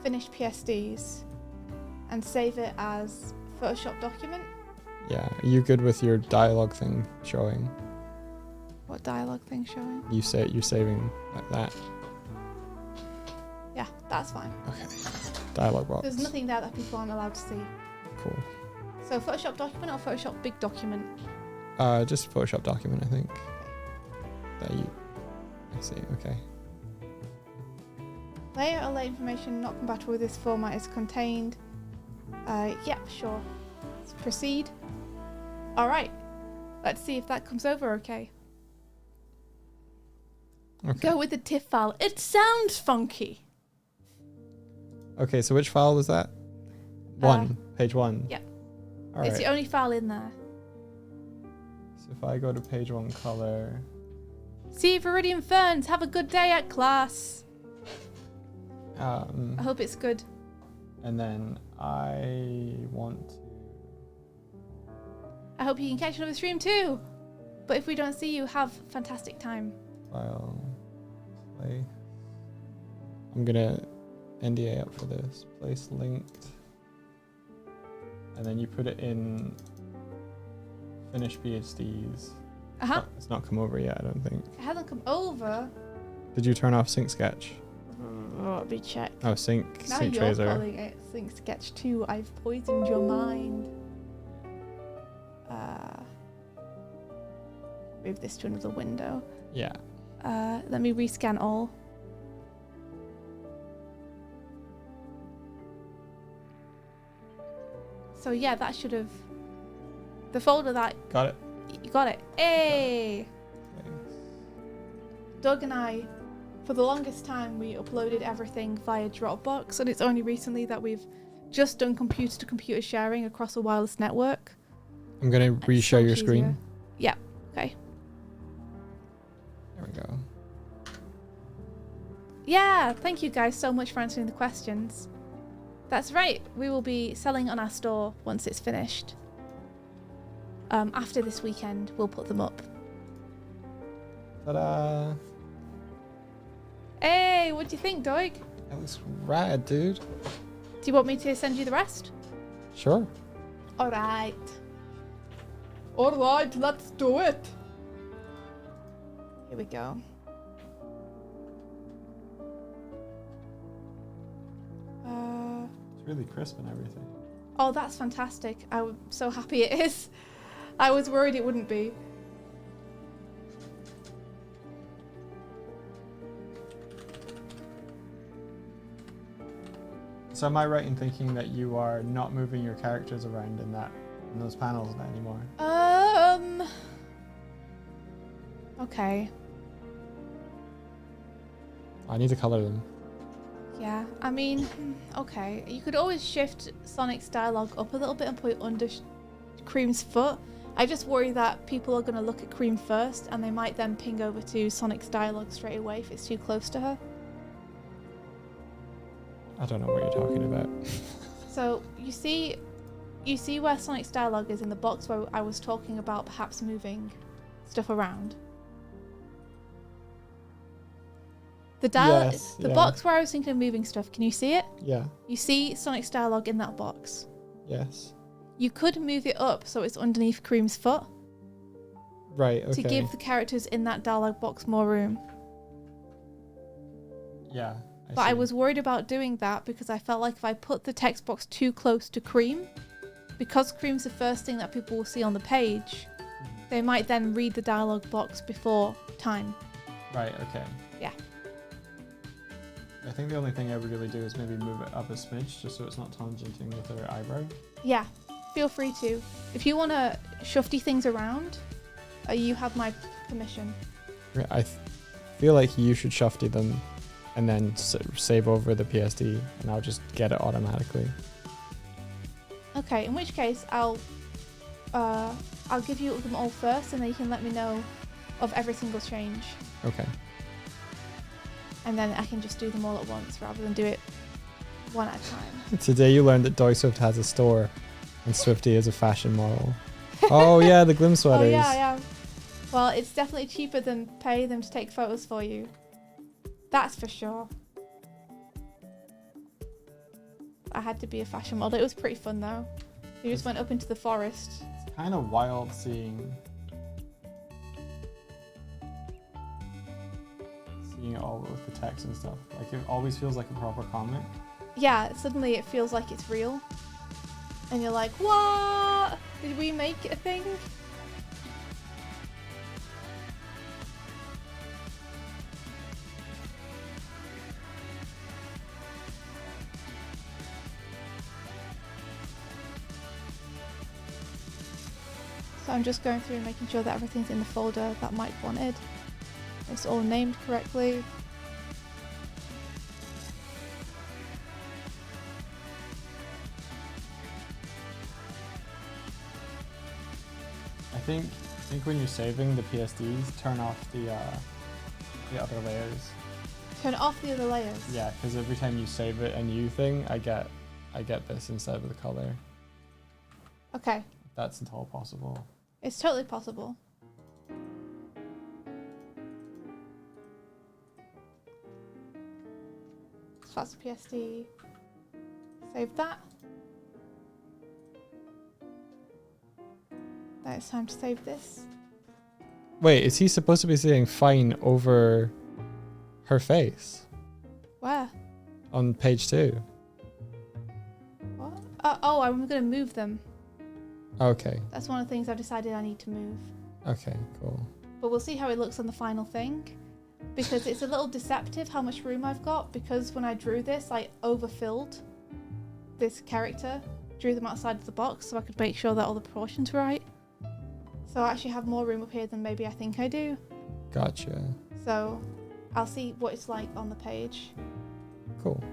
finished PSDs, and save it as Photoshop document. Yeah. Are you good with your dialogue thing showing? What dialogue thing showing? You say you're saving like that. Yeah, that's fine. Okay. Dialogue box. There's nothing there that people aren't allowed to see. Cool. So Photoshop document or Photoshop big document? Just Photoshop document, I think. That you. I see. Okay. Layer or layer information not compatible with this format is contained. Yeah, sure. Let's proceed. All right. Let's see if that comes over okay. Okay. Go with the TIFF file. It sounds funky. Okay. So which file was that? One. Page 1. yeah. All It's right. the only file in there. So if I go to page 1 color. See Viridian Ferns. Have a good day at class. I hope it's good. And then I want to. I hope you can catch another stream too. But if we don't see you, have fantastic time. File. Play. I'm gonna NDA up for this. Place linked. And then you put it in finished PhDs. Uh-huh. It's not come over yet, I don't think. It hasn't come over. Did you turn off Sync Sketch? Let me check. Oh, Sync Now Sync you're Tracer. calling it Sync Sketch 2. I've poisoned your mind. Move this to another window. Yeah. Let me rescan all. So yeah, that should have... The folder that... Got it. You got it. Hey! Doug and I, for the longest time, we uploaded everything via Dropbox, and it's only recently that we've just done computer-to-computer sharing across a wireless network. I'm gonna It's re-share so your much screen. easier. Yeah, okay. There we go. Yeah, thank you guys so much for answering the questions. That's right, we will be selling on our store once it's finished. After this weekend, we'll put them up. Ta-da! Hey, what do you think, Doig? That looks rad, dude. Do you want me to send you the rest? Sure. Alright. Alright, let's do it. Here we go. It's really crisp and everything. Oh, that's fantastic. I'm so happy it is. I was worried it wouldn't be. So am I right in thinking that you are not moving your characters around in those panels anymore? Okay. I need to color them. Yeah, I mean, okay. You could always shift Sonic's dialogue up a little bit and put it under Cream's foot. I just worry that people are going to look at Cream first and they might then ping over to Sonic's dialogue straight away if it's too close to her. I don't know what you're talking about. So you see where Sonic's dialogue is in the box where I was talking about perhaps moving stuff around. The Yes, the yeah. box where I was thinking of moving stuff. Can you see it? Yeah. You see Sonic's dialogue in that box. Yes. You could move it up so it's underneath Cream's foot Right. Okay. to give the characters in that dialogue box more room. Yeah. But I see. was worried about doing that because I felt like if I put the text box too close to Cream, because Cream's the first thing that people will see on the page, they might then read the dialogue box before time. Right, okay. Yeah. I think the only thing I would really do is maybe move it up a smidge just so it's not tangenting with her eyebrow. Yeah, feel free to. If you want to shufty things around, you have my permission. I feel like you should shufty them and then save over the PSD and I'll just get it automatically. Okay, in which case I'll give you them all first and then you can let me know of every single change. Okay. And then I can just do them all at once rather than do it one at a time. Today you learned that Doig Swift has a store and Swifty is a fashion model. Oh yeah, the Glim Oh sweaters. yeah. Well, it's definitely cheaper than pay them to take photos for you. That's for sure. I had to be a fashion model. It was pretty fun though. We just went up into the forest. It's kind of wild seeing it all with the text and stuff. Like it always feels like a proper comic. Yeah, suddenly it feels like it's real. And you're like, what? Did we make a thing? So I'm just going through and making sure that everything's in the folder that Mike wanted. It's all named correctly. I think when you're saving the PSDs, turn off the other layers. Turn off the other layers. Yeah, because every time you save it a new thing, I get this instead of the color. Okay, That's at all possible. it's totally possible. So that's PSD. Save that. Now it's time to save this. Wait, is he supposed to be saying fine over her face Where? on page 2? What? Oh, I'm going to move them. Okay, That's one of the things I've decided I need to move. okay, cool. But we'll see how it looks on the final thing. Because it's a little deceptive how much room I've got. Because when I drew this, I overfilled this character. Drew them outside of the box so I could make sure that all the proportions were right. So I actually have more room up here than maybe I think I do. Gotcha. So I'll see what it's like on the page. Cool.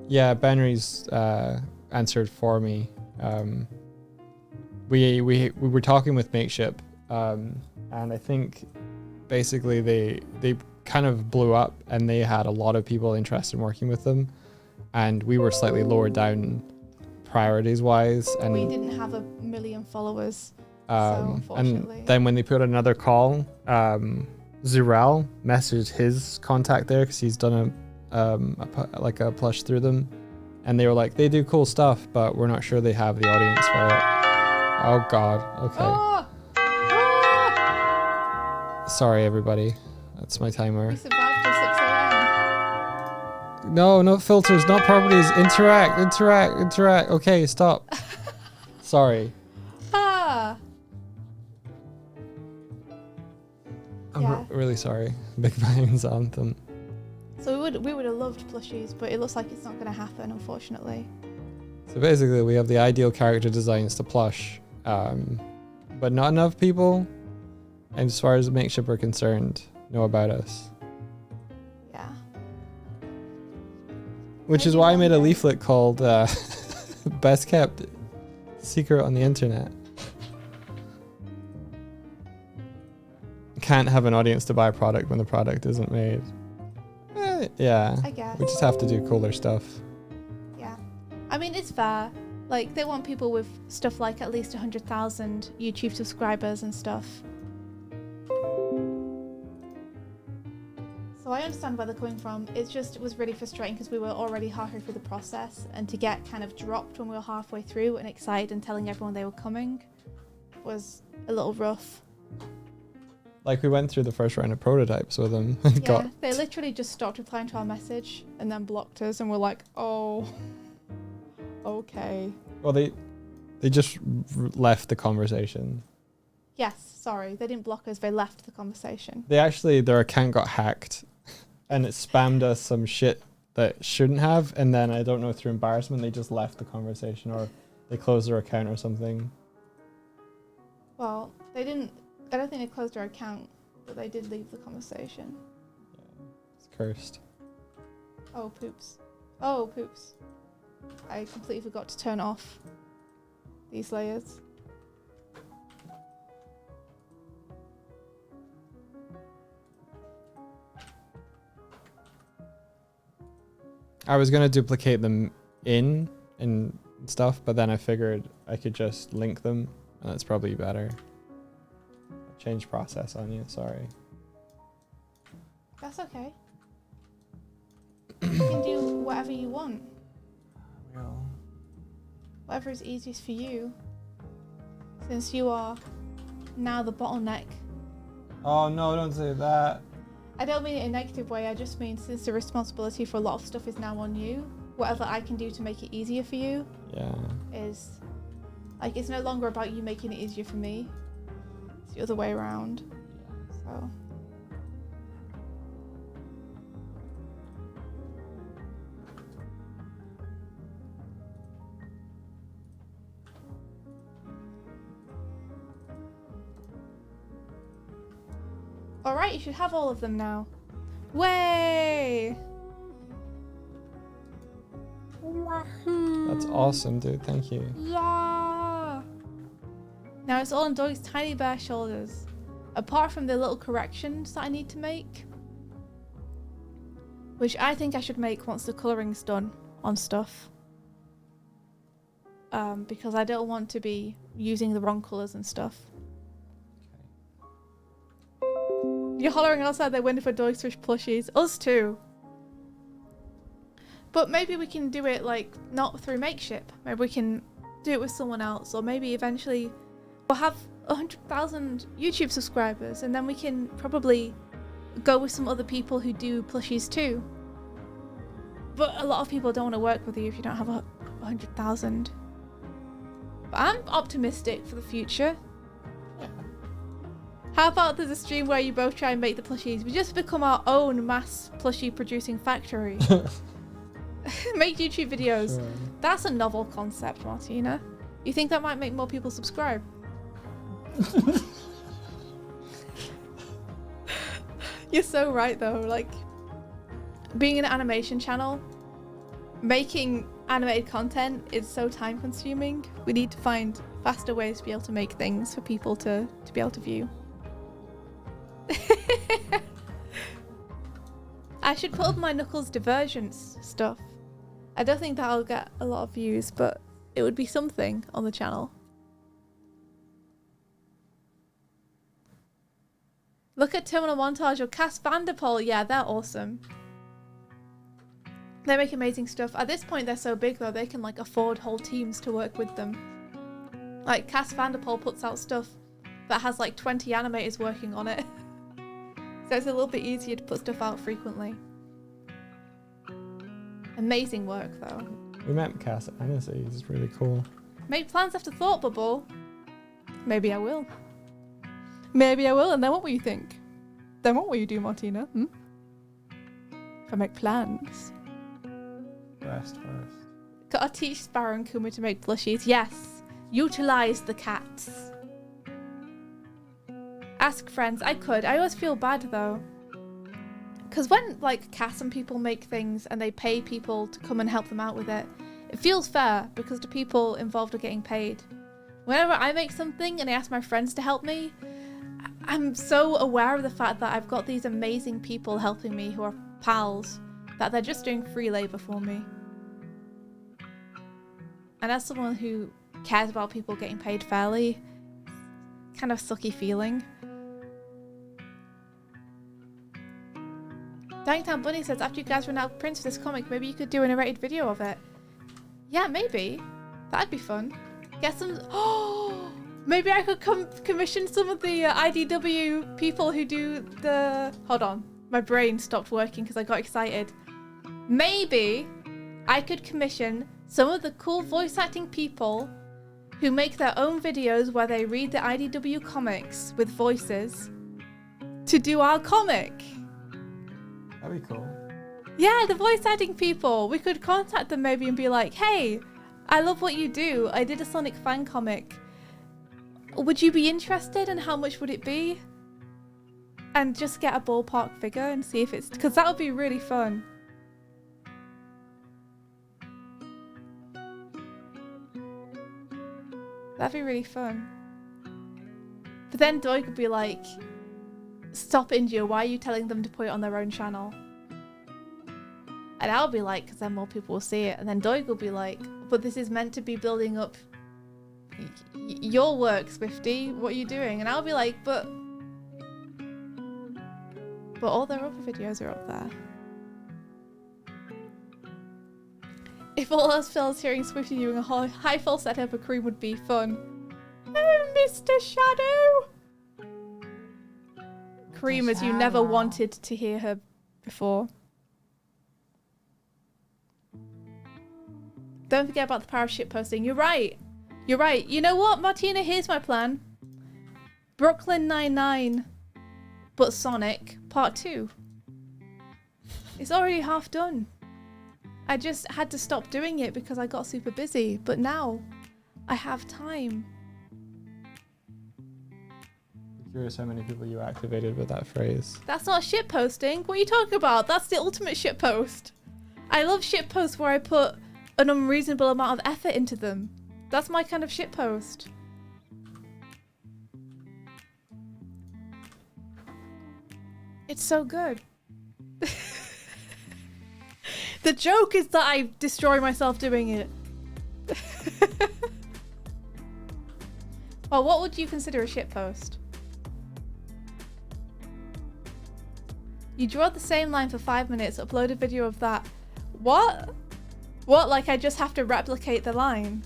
Yeah, Benry's answered for me. We were talking with Makeship, and I think basically they kind of blew up, and they had a lot of people interested in working with them, and we were slightly lower down priorities wise, and We didn't have 1 million followers. So and unfortunately. then when they put another call, Zurel messaged his contact there because he's done a plush through them, and they were like, they do cool stuff, but we're not sure they have the audience for it. Oh god. Okay. Oh! Ah! Sorry everybody. That's my We timer. survived till 6 a.m. No, no filters, not properties. Interact. Okay, stop. Sorry. Ah! I'm Yeah. really sorry. Big Bang's anthem. So we would have loved plushies, but it looks like it's not going to happen, unfortunately. So basically, we have the ideal character designs to plush, but not enough people, and as far as the Makeship are concerned, know about us. Yeah. Which is Maybe why I one made a day. leaflet called Best Kept Secret on the Internet. Can't have an audience to buy a product when the product isn't made. Yeah, I guess. we just have to do cooler stuff. Yeah. I mean, it's fair. Like, they want people with stuff like at least 100,000 YouTube subscribers and stuff. So I understand where they're coming from. It was really frustrating because we were already halfway through the process, and to get kind of dropped when we were halfway through and excited and telling everyone they were coming was a little rough. Like we went through the first round of prototypes with them and Yeah, got they literally just stopped replying to our message and then blocked us, and we're like, oh, okay. well they just left the conversation. Yes, sorry, they didn't block us, they left the conversation. They actually, their account got hacked and it spammed us some shit that shouldn't have, and then I don't know, through embarrassment they just left the conversation, or they closed their account or something. Well, I don't think they closed their account, but they did leave the conversation. Yeah, it's cursed. Oh, poops. Oh, poops. I completely forgot to turn off these layers. I was gonna duplicate them in and stuff, but then I figured I could just link them, and that's probably better. Change process on you, sorry. That's okay. You can do whatever you want. Well, Whatever is easiest for you. Since you are now the bottleneck. oh no, don't say that. I don't mean it in a negative way, I just mean since the responsibility for a lot of stuff is now on you, whatever I can do to make it easier for you Yeah. is, like, it's no longer about you making it easier for me. It's the other way around. So. Alright, you should have all of them now. Way! That's awesome, dude. Thank you. Yeah! Now it's all on Doig's tiny bare shoulders. Apart from the little corrections that I need to make. Which I think I should make once the colouring's done on stuff. Because I don't want to be using the wrong colours and stuff. You're hollering outside the window for Doig Swift plushies. Us too. But maybe we can do it, like, not through Makeship. Maybe we can do it with someone else. Or maybe eventually we'll have 100,000 YouTube subscribers. And then we can probably go with some other people who do plushies too. But a lot of people don't want to work with you if you don't have 100,000. But I'm optimistic for the future. How about there's a stream where you both try and make the plushies? We just become our own mass plushie producing factory. Make YouTube videos. Sure. That's a novel concept, Martina. You think that might make more people subscribe? You're so right though. Like, being an animation channel, making animated content is so time consuming. We need to find faster ways to be able to make things for people to be able to view. I should put up my Knuckles Divergence stuff. I don't think that'll get a lot of views, but it would be something on the channel. Look at Terminal Montage or Cass Vanderpool. Yeah, they're awesome. They make amazing stuff. At this point, they're so big though, they can like afford whole teams to work with them. Like Cass Vanderpool puts out stuff that has like 20 animators working on it. So it's a little bit easier to put stuff out frequently. Amazing work though. We met Cass at Annecy. He's really cool. Make plans after thought bubble. Maybe I will. Maybe I will, and then what will you think? Then what will you do, Martina? If I make plans. Rest first. Gotta teach Sparrow and Kuma to make plushies. Yes. Utilize the cats. Ask friends. I could. I always feel bad though. Because when like Cass and people make things and they pay people to come and help them out with it, it feels fair because the people involved are getting paid. Whenever I make something and I ask my friends to help me, I'm so aware of the fact that I've got these amazing people helping me who are pals, that they're just doing free labor for me. And as someone who cares about people getting paid fairly, kind of sucky feeling. Dyingtown Bunny says, after you guys run out of prints for this comic, maybe you could do a narrated video of it. Yeah, maybe. That'd be fun. Get some... Oh! Maybe I could commission some of the IDW people who do the... Hold on. My brain stopped working because I got excited. Maybe I could commission some of the cool voice acting people who make their own videos where they read the IDW comics with voices to do our comic. That'd be cool. Yeah, the voice acting people. We could contact them maybe and be like, hey, I love what you do. I did a Sonic fan comic. Would you be interested and how much would it be? And just get a ballpark figure and see if it's... Because that would be really fun. That'd be really fun. But then Doig would be like, stop India, why are you telling them to put it on their own channel? And I'll be like, because then more people will see it. And then Doig will be like, but this is meant to be building up your work, Swifty. What are you doing? And I'll be like, but all their other videos are up there. If all else fails, hearing Swifty doing a high falsetto for Cream would be fun. Oh, Mr. Shadow! Cream, as you never wanted to hear her before. Don't forget about the power of shitposting. You're right. You're right. You know what, Martina? Here's my plan. Brooklyn Nine-Nine, but Sonic Part 2. It's already half done. I just had to stop doing it because I got super busy, but now I have time. I'm curious how many people you activated with that phrase. That's not shitposting. What are you talking about? That's the ultimate shitpost. I love shitposts where I put an unreasonable amount of effort into them. That's my kind of shitpost. It's so good. The joke is that I destroy myself doing it. Well, what would you consider a shitpost? You draw the same line for 5 minutes, upload a video of that. What? What, like I just have to replicate the line?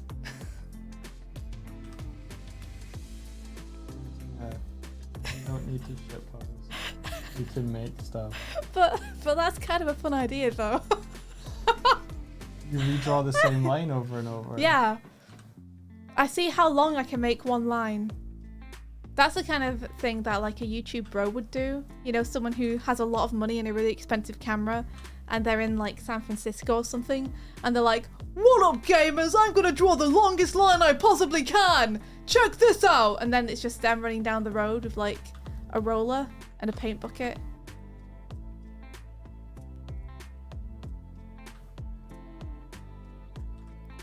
You don't need to shitpost. You can make stuff. But that's kind of a fun idea though. You redraw the same line over and over. Yeah. I see how long I can make one line. That's the kind of thing that like a YouTube bro would do. You know, someone who has a lot of money and a really expensive camera and they're in like San Francisco or something and they're like, "What up gamers, I'm gonna draw the longest line I possibly can! Check this out!" And then it's just them running down the road with like a roller and a paint bucket.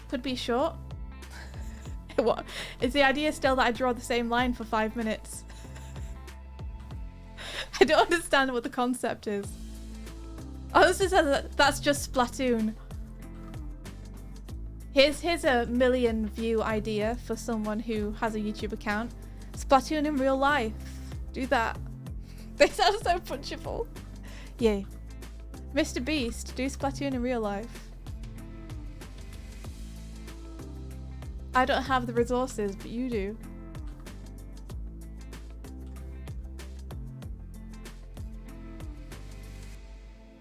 Could be short. What? Is the idea still that I draw the same line for 5 minutes? I don't understand what the concept is. Oh, this is that's just Splatoon. Here's a 1 million view idea for someone who has a YouTube account. Splatoon in real life. Do that. They sound so punchable. Yay. Mr. Beast, do Splatoon in real life. I don't have the resources, but you do.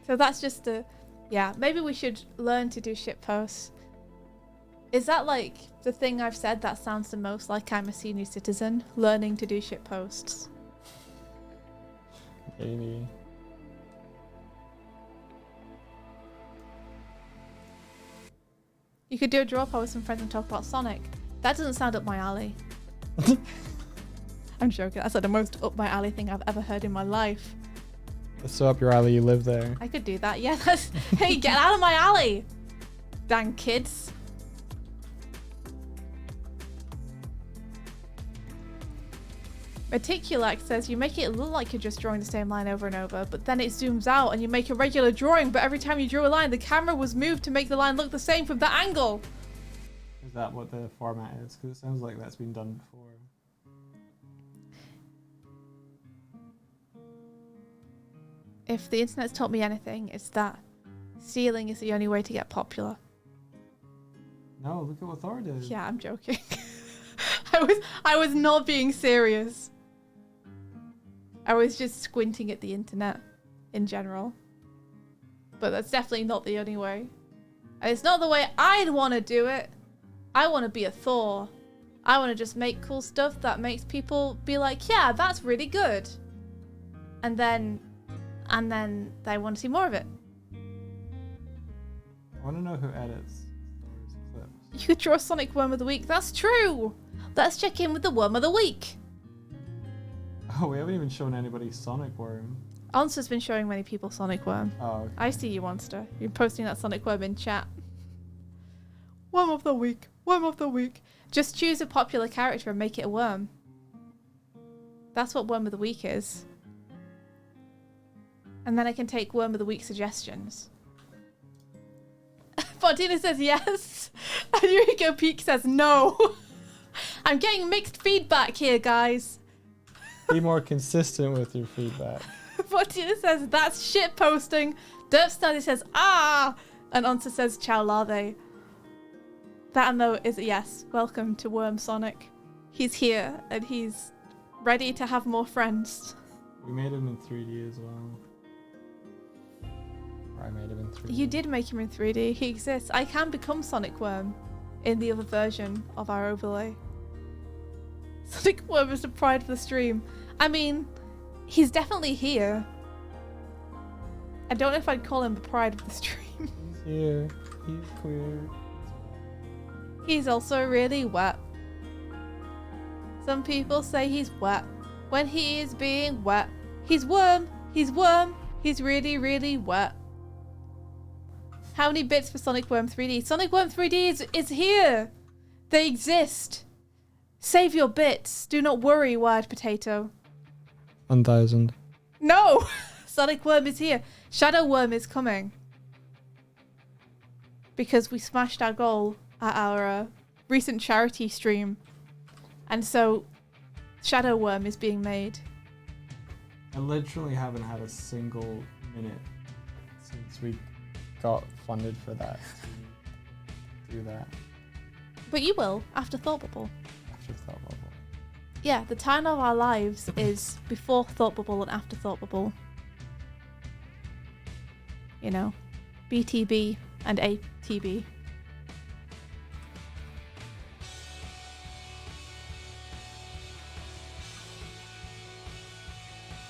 So that's just the... Yeah, maybe we should learn to do shitposts. Is that like the thing I've said that sounds the most like I'm a senior citizen? Learning to do shitposts. Maybe. You could do a draw post with some friends and talk about Sonic. That doesn't sound up my alley. I'm joking. That's like the most up my alley thing I've ever heard in my life. It's so up your alley, you live there. I could do that. Yeah, that's... Hey, get out of my alley! Dang kids. Reticulac says you make it look like you're just drawing the same line over and over, but then it zooms out and you make a regular drawing, but every time you drew a line, the camera was moved to make the line look the same from that angle. Is that what the format is? Because it sounds like that's been done before. If the internet's taught me anything, it's that stealing is the only way to get popular. No, look at what Thor did. Yeah, I'm joking. I was not being serious. I was just squinting at the internet in general. But that's definitely not the only way. And it's not the way I'd want to do it. I want to be a Thor. I want to just make cool stuff that makes people be like, yeah, that's really good. And then they want to see more of it. I want to know who edits Thor's clips. You could draw Sonic Worm of the Week. That's true. Let's check in with the Worm of the Week. Oh, we haven't even shown anybody Sonic Worm. Onster's been showing many people Sonic Worm. Oh, okay. I see you, Onster. You're posting that Sonic Worm in chat. Worm of the Week. Worm of the Week. Just choose a popular character and make it a worm. That's what Worm of the Week is. And then I can take Worm of the Week suggestions. Martina says yes. And Eureka Peak says no. I'm getting mixed feedback here, guys. Be more consistent with your feedback. Martina says that's shit posting. Derp Study says ah. And Onsa says ciao larvae. That and though is a yes. Welcome to Worm Sonic. He's here and he's ready to have more friends. We made him in 3D as well. Or I made him in 3D. You did make him in 3D. He exists. I can become Sonic Worm in the other version of our overlay. Sonic Worm is the pride of the stream. I mean, he's definitely here. I don't know if I'd call him the pride of the stream. He's here. He's queer. He's also really wet. Some people say he's wet when he is being wet. He's worm. He's worm. He's really, really wet. How many bits for Sonic Worm 3D? Sonic Worm 3D is here. They exist. Save your bits. Do not worry, Wired Potato. 1,000. No! Sonic Worm is here. Shadow Worm is coming. Because we smashed our goal at our recent charity stream. And so Shadow Worm is being made. I literally haven't had a single minute since we got funded for that to do that. But you will, after Thought Bubble. After Thought Bubble. Yeah, the time of our lives is before Thought Bubble and after Thought Bubble. You know, BTB and ATB.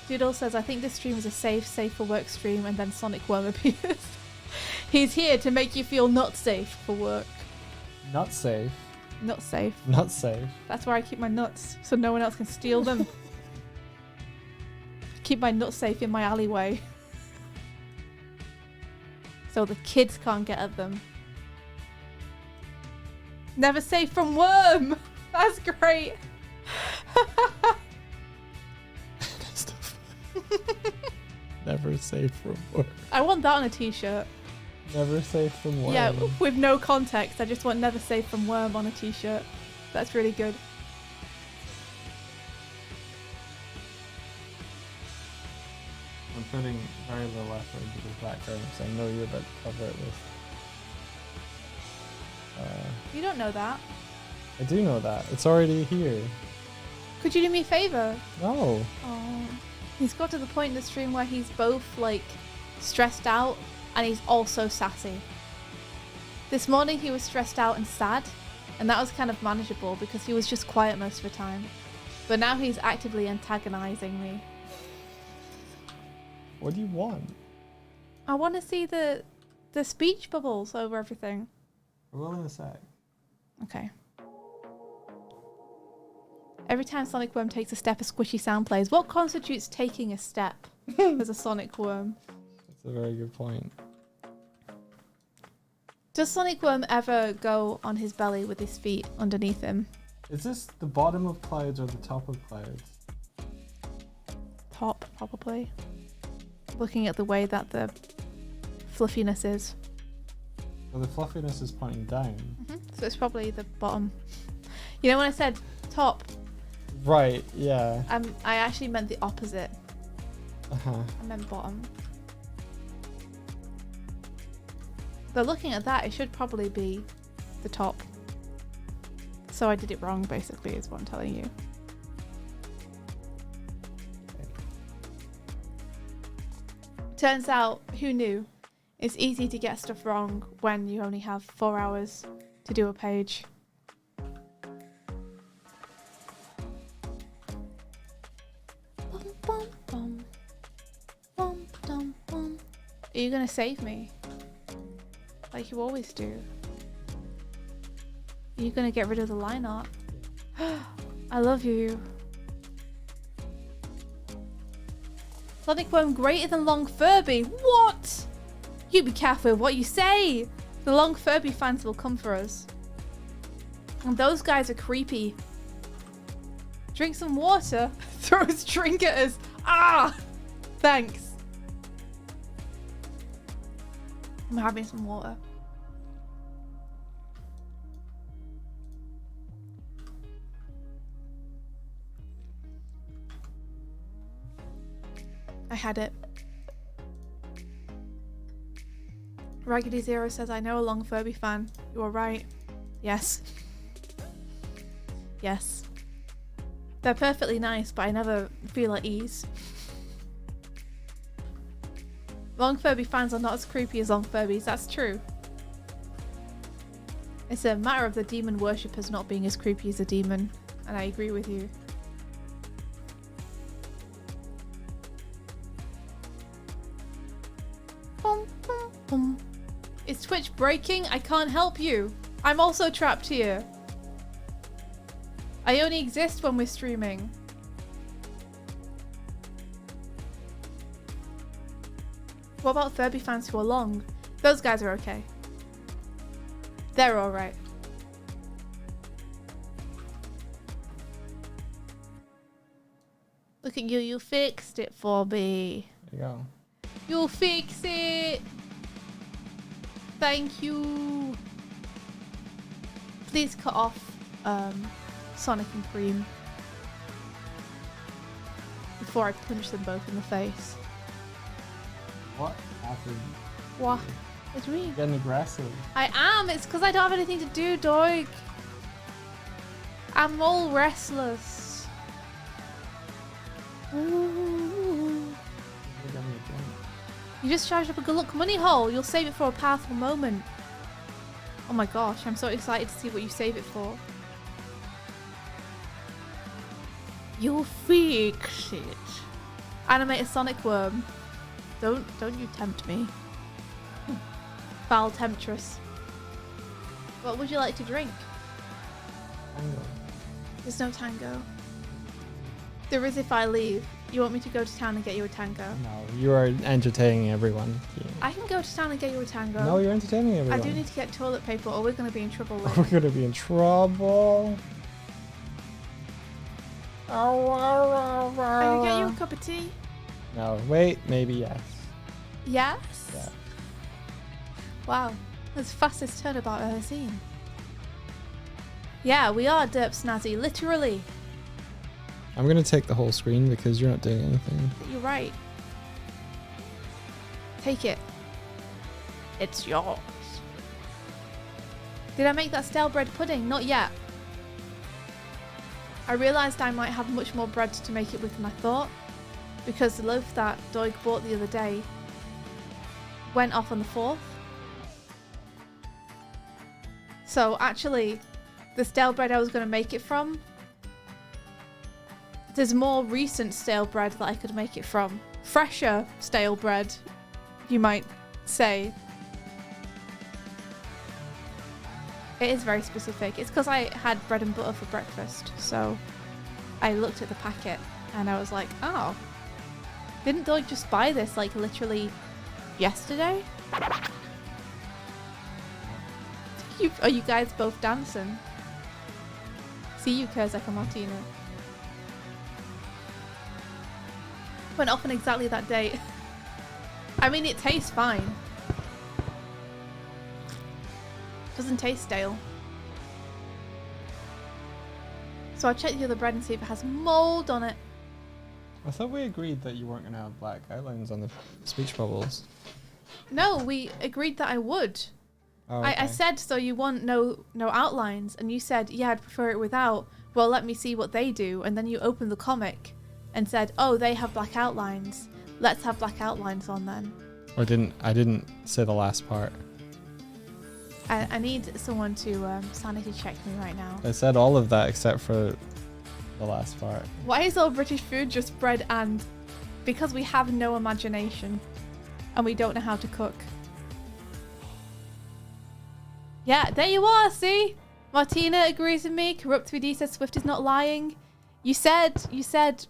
Doodle says, I think this stream is a safe for work stream, and then Sonic Worm appears. He's here to make you feel not safe for work. Not safe. Not safe. Not safe. That's where I keep my nuts, so no one else can steal them. Keep my nuts safe in my alleyway. So the kids can't get at them. Never safe from worm! That's great! Never safe from work. I want that on a t-shirt. Never safe from work. Yeah, with no context. I just want never safe from worm on a t-shirt. That's really good. I'm putting very little effort into this background because I know you're about to cover it with. You don't know that. I do know that. It's already here. Could you do me a favour? No. Oh. He's got to the point in the stream where he's both, like, stressed out and he's also sassy. This morning he was stressed out and sad, and that was kind of manageable because he was just quiet most of the time. But now he's actively antagonizing me. What do you want? I want to see the speech bubbles over everything. I will in a sec. Okay. Every time Sonic Worm takes a step, a squishy sound plays. What constitutes taking a step as a Sonic Worm? That's a very good point. Does Sonic Worm ever go on his belly with his feet underneath him? Is this the bottom of clouds or the top of clouds? Top, probably. Looking at the way that the fluffiness is. Well, the fluffiness is pointing down. So it's probably the bottom. You know when I said top, Right, yeah. I actually meant the opposite. Uh-huh. I meant bottom. But looking at that, it should probably be the top. So I did it wrong, basically, is what I'm telling you. Turns out, who knew? It's easy to get stuff wrong when you only have 4 hours to do a page. Bum, bum, bum. Bum, dum, bum. Are you gonna save me? Like you always do. Are you gonna get rid of the line art? I love you. Sonic Worm greater than Long Furby. What? You be careful with what you say. The Long Furby fans will come for us. And those guys are creepy. Drink some water. Throws drink at us. Ah! Thanks. I'm having some water. had it. Raggedy Zero says, I know a long Furby fan. You are right. Yes. Yes. They're perfectly nice, but I never feel at ease. Long Furby fans are not as creepy as long Furbies, that's true. It's a matter of the demon worshippers not being as creepy as a demon, and I agree with you. Bum, bum, bum. Is Twitch breaking? I can't help you. I'm also trapped here. I only exist when we're streaming. What about Furby fans who are long? Those guys are okay. They're alright. Look at you, you fixed it for me. There you go. You fix it. Thank you. Please cut off Sonic and Cream before I punch them both in the face. What happened? What? What do you mean? Getting aggressive. I am. It's because I don't have anything to do, Doig. I'm all restless. Ooh. You're getting a drink. You just charged up a good luck money hole. You'll save it for a powerful moment. Oh my gosh, I'm so excited to see what you save it for. You'll fix it. Animate a Sonic worm. Don't you tempt me. Foul temptress. What would you like to drink? Tango. There's no tango. There is if I leave. You want me to go to town and get you a tango? No, you are entertaining everyone. I can go to town and get you a tango. No, you're entertaining I everyone. do need to get toilet paper or we're going to be in trouble We're later. gonna be in trouble. I can get you a cup of tea? No, wait, maybe yes. Yes? Yeah. Wow, that's the fastest turnabout I've ever seen. Yeah, we are derp snazzy, literally. I'm gonna take the whole screen because you're not doing anything. You're right. Take it. It's yours. Did I make that stale bread pudding? Not yet. I realised I might have much more bread to make it with than I thought, because the loaf that Doig bought the other day went off on the 4th. So actually, the stale bread I was going to make it from, there's more recent stale bread that I could make it from. Fresher stale bread, you might say. It is very specific. It's because I had bread and butter for breakfast, so I looked at the packet and I was like, oh, didn't Doig just buy this like literally yesterday? Are you guys both dancing? See you, Kurzak Martina. Went off on exactly that date. I mean, it tastes fine. Doesn't taste stale. So I'll check the other bread and see if it has mold on it. I thought we agreed that you weren't gonna have black outlines on the. Speech bubbles. No, we agreed that I would. Oh, I okay. said, so you want no outlines, and you said, yeah, I'd prefer it without. Well, let me see what they do. And then you opened the comic and said, oh, they have black outlines. Let's have black outlines on then. Or I didn't say the last part. I need someone to sanity check me right now. I said all of that except for the last part. Why is all British food just bread and... Because we have no imagination and we don't know how to cook. Yeah, there you are, see? Martina agrees with me. Corrupt 3D says Swift is not lying. You said...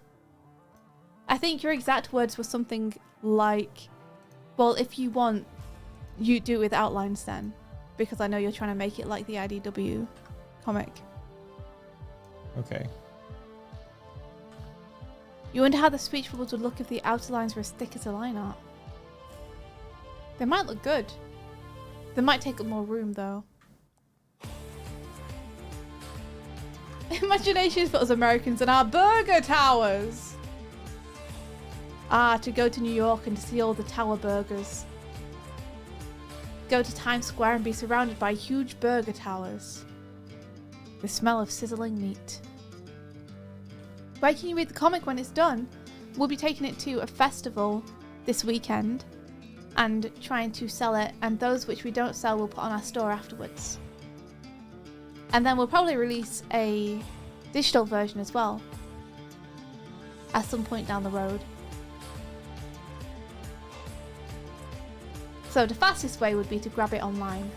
I think your exact words were something like, well, if you want, you do it with outlines then. Because I know you're trying to make it like the IDW comic. Okay. You wonder how the speech bubbles would look if the outer lines were as thick as a line art. They might look good. They might take up more room though. Imagination is for us Americans and our burger towers. To go to New York and to see all the tower burgers. Go to Times Square and be surrounded by huge burger towers. The smell of sizzling meat. Where can you read the comic when it's done? We'll be taking it to a festival this weekend and trying to sell it, and those which we don't sell we'll put on our store afterwards. And then we'll probably release a digital version as well at some point down the road. So the fastest way would be to grab it online.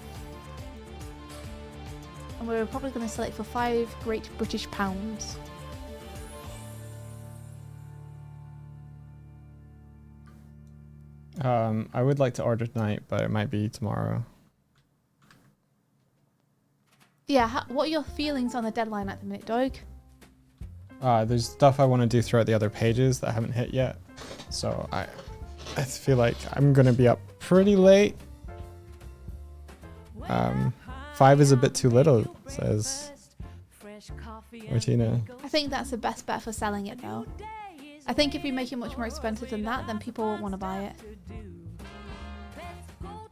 And we're probably going to sell it for £5 Great British pounds. I would like to order tonight, but it might be tomorrow. Yeah, what are your feelings on the deadline at the minute, Doig? There's stuff I want to do throughout the other pages that I haven't hit yet. So I feel like I'm going to be up pretty late. 5 is a bit too little, says Martina. I think that's the best bet for selling it though. I think if we make it much more expensive than that, then people won't want to buy it.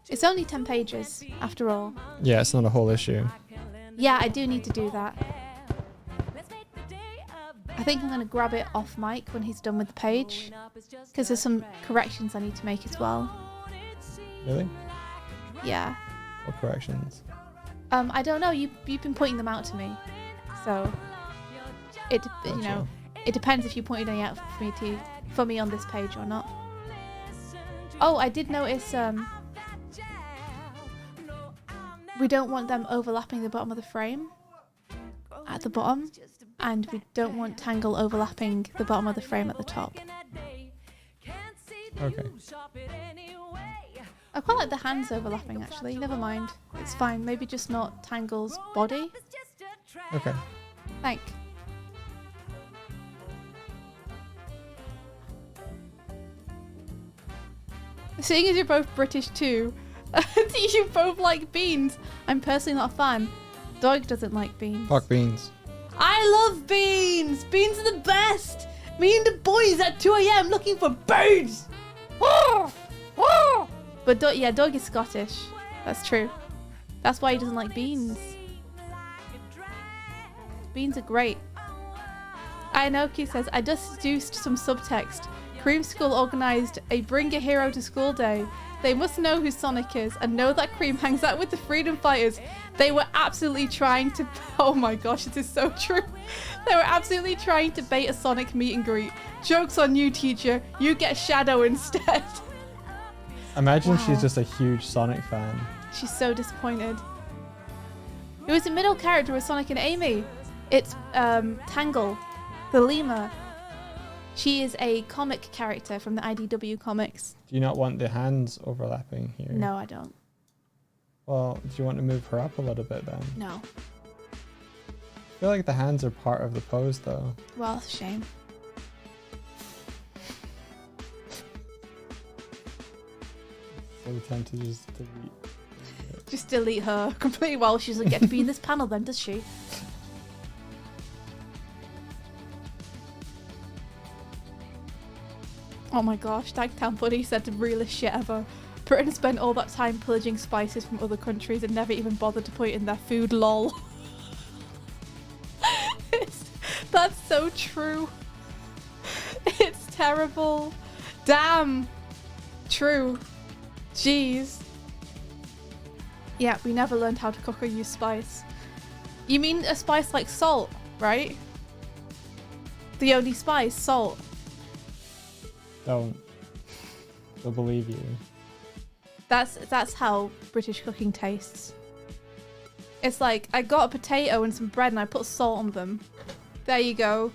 It's only 10 pages, after all. Yeah, it's not a whole issue. Yeah, I do need to do that. I think I'm going to grab it off mic when he's done with the page, because there's some corrections I need to make as well. Really? Yeah. What corrections? I don't know. You've been pointing them out to me, so it you know, it depends if you pointed any out for me on this page or not. Oh, I did notice. We don't want them overlapping the bottom of the frame at the bottom, and we don't want Tangle overlapping the bottom of the frame at the top. Okay. I quite like the hands overlapping actually. Never mind. It's fine. Maybe just not Tangle's body. Okay. Thank. Seeing as you're both British too, you both like beans. I'm personally not a fan. Doig doesn't like beans. Fuck beans. I love beans! Beans are the best! Me and the boys at 2 AM looking for beans! But Doig is Scottish. That's true. That's why he doesn't like beans. Beans are great. Ainoki says, I just deduced some subtext. Cream School organised a Bring a Hero to School Day. They must know who Sonic is and know that Cream hangs out with the freedom fighters. They were absolutely trying to... Oh my gosh, this is so true. They were absolutely trying to bait a Sonic meet and greet. Joke's on you, teacher. You get Shadow instead. Imagine Wow. she's just a huge Sonic fan. She's so disappointed. Who is the middle character with Sonic and Amy? It's Tangle, the lemur. She is a comic character from the IDW comics. Do you not want the hands overlapping here? No, I don't. Well, do you want to move her up a little bit then? No. I feel like the hands are part of the pose though. Well, it's a shame. So we tend to just delete. Just delete her completely. Well, she doesn't get to be in this panel then, does she? Oh my gosh, Dagtown Buddy said the realest shit ever. Britain spent all that time pillaging spices from other countries and never even bothered to put it in their food, lol. That's so true. It's terrible. Damn. True. Jeez. Yeah, we never learned how to cook or use spice. You mean a spice like salt, right? The only spice, salt. Don't. They'll believe you. That's how British cooking tastes. It's like, I got a potato and some bread and I put salt on them. There you go.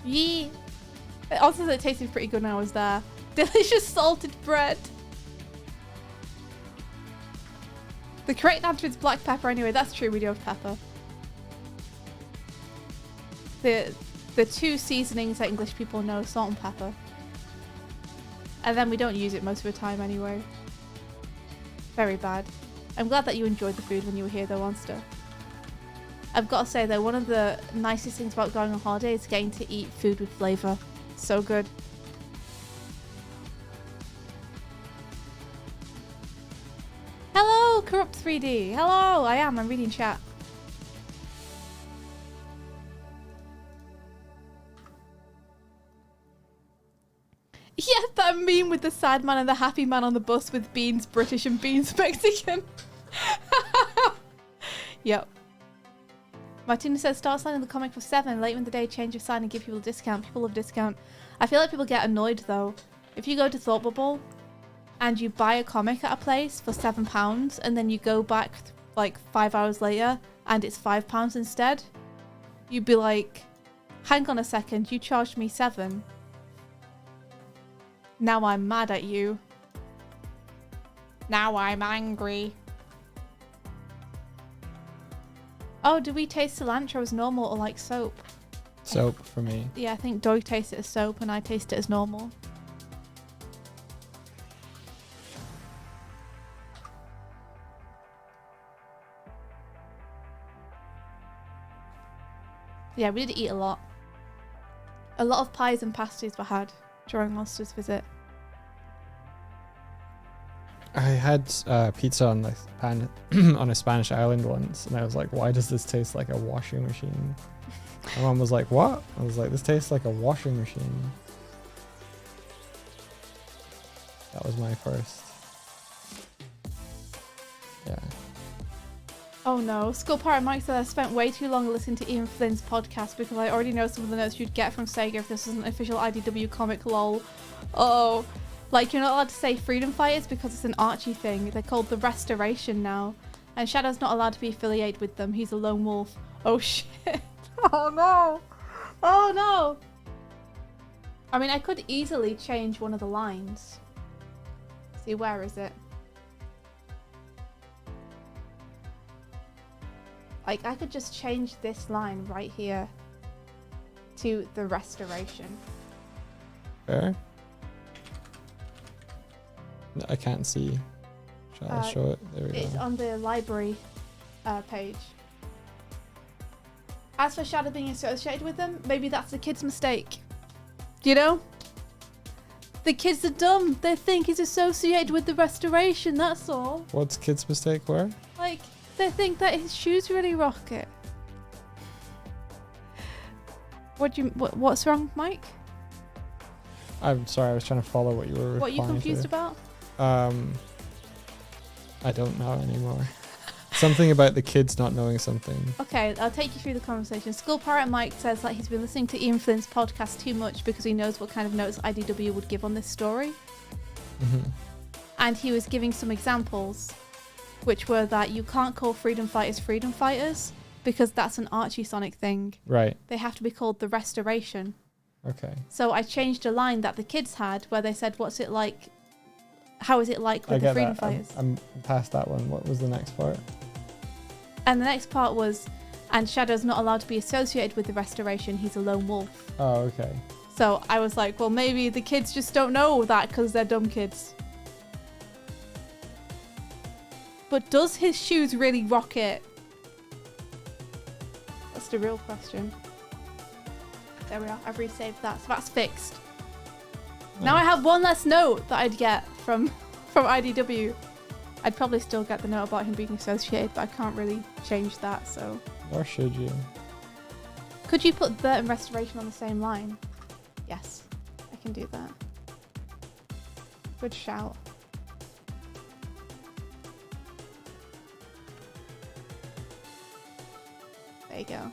Yee. Also, it tasted pretty good when I was there. Delicious salted bread. The correct answer is black pepper anyway. That's true, we do have pepper. The two seasonings that English people know are salt and pepper. And then we don't use it most of the time anyway. Very bad. I'm glad that you enjoyed the food when you were here though, Monster. I've got to say though, one of the nicest things about going on holiday is getting to eat food with flavour. So good. Hello, Corrupt 3D. Hello, I'm reading chat. Yeah, that meme with the sad man and the happy man on the bus with beans British and beans Mexican. Yep. Martina says, start signing the comic for 7. Later in the day, change your sign and give people a discount. People love discount. I feel like people get annoyed though. If you go to Thought Bubble and you buy a comic at a place for £7 and then you go back like 5 hours later and it's £5 instead, you'd be like, hang on a second, you charged me 7. Now I'm mad at you. Now I'm angry. Oh, do we taste cilantro as normal or like soap? Soap for me. Yeah, I think Doig tastes it as soap and I taste it as normal. Yeah, we did eat a lot. A lot of pies and pasties were had during Monster's visit. I had pizza on the on a Spanish island once, and I was like, "Why does this taste like a washing machine?" My mom was like, "What?" I was like, "This tastes like a washing machine." That was my first. Yeah. Oh no, Skull Pirate Mike said I spent way too long listening to Ian Flynn's podcast because I already know some of the notes you'd get from Sega if this was an official IDW comic, lol. Oh, like you're not allowed to say Freedom Fighters because it's an Archie thing. They're called the Restoration now. And Shadow's not allowed to be affiliated with them. He's a lone wolf. Oh shit. Oh no. Oh no. I mean, I could easily change one of the lines. See, where is it? Like, I could just change this line right here to the Restoration. Fair. No, I can't see. Shall I show it? There we It's go. on the library page. As for Shadow being associated with them, maybe that's the kid's mistake. You know? The kids are dumb. They think he's associated with the Restoration, that's all. What's kid's mistake where? Like, they think that his shoes really rock it. What's wrong, Mike? I'm sorry, I was trying to follow what you were What are you replying confused to. about? I don't know anymore. Something about the kids not knowing something. Okay, I'll take you through the conversation. Skull Pirate Mike says that he's been listening to Ian Flynn's podcast too much because he knows what kind of notes IDW would give on this story. Mm-hmm. And he was giving some examples, which were that you can't call freedom fighters because that's an Archie Sonic thing. Right. They have to be called the Restoration. Okay. So I changed a line that the kids had where they said, what's it like? How is it like I with the get freedom that. fighters? I'm past that one. What was the next part? And the next part was, and Shadow's not allowed to be associated with the Restoration. He's a lone wolf. Oh, okay. So I was like, well, maybe the kids just don't know that because they're dumb kids. But does his shoes really rock it? That's the real question. There we are. I've resaved that. So that's fixed. Now I have one less note that I'd get from IDW. I'd probably still get the note about him being associated, but I can't really change that, so... Or should you? Could you put the and Restoration on the same line? Yes, I can do that. Good shout. There you go.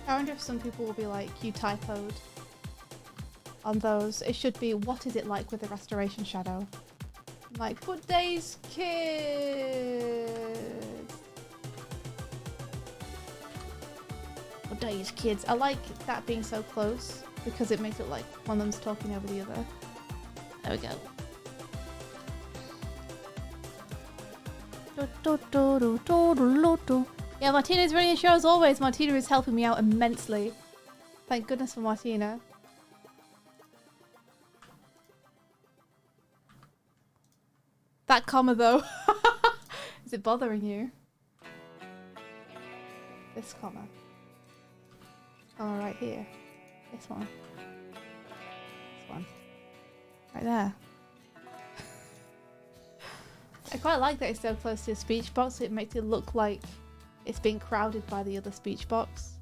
I wonder if some people will be like, you typoed on those. It should be, what is it like with the restoration shadow? Like, good days, kids. Good days, kids. I like that being so close because it makes it like one of them's talking over the other. There we go. Yeah, Martina's running the show as always. Martina is helping me out immensely. Thank goodness for Martina. That comma though. Is it bothering you? This comma. Oh, right here. This one. This one. Right there. I quite like that it's so close to the speech box. It makes it look like it's being crowded by the other speech box.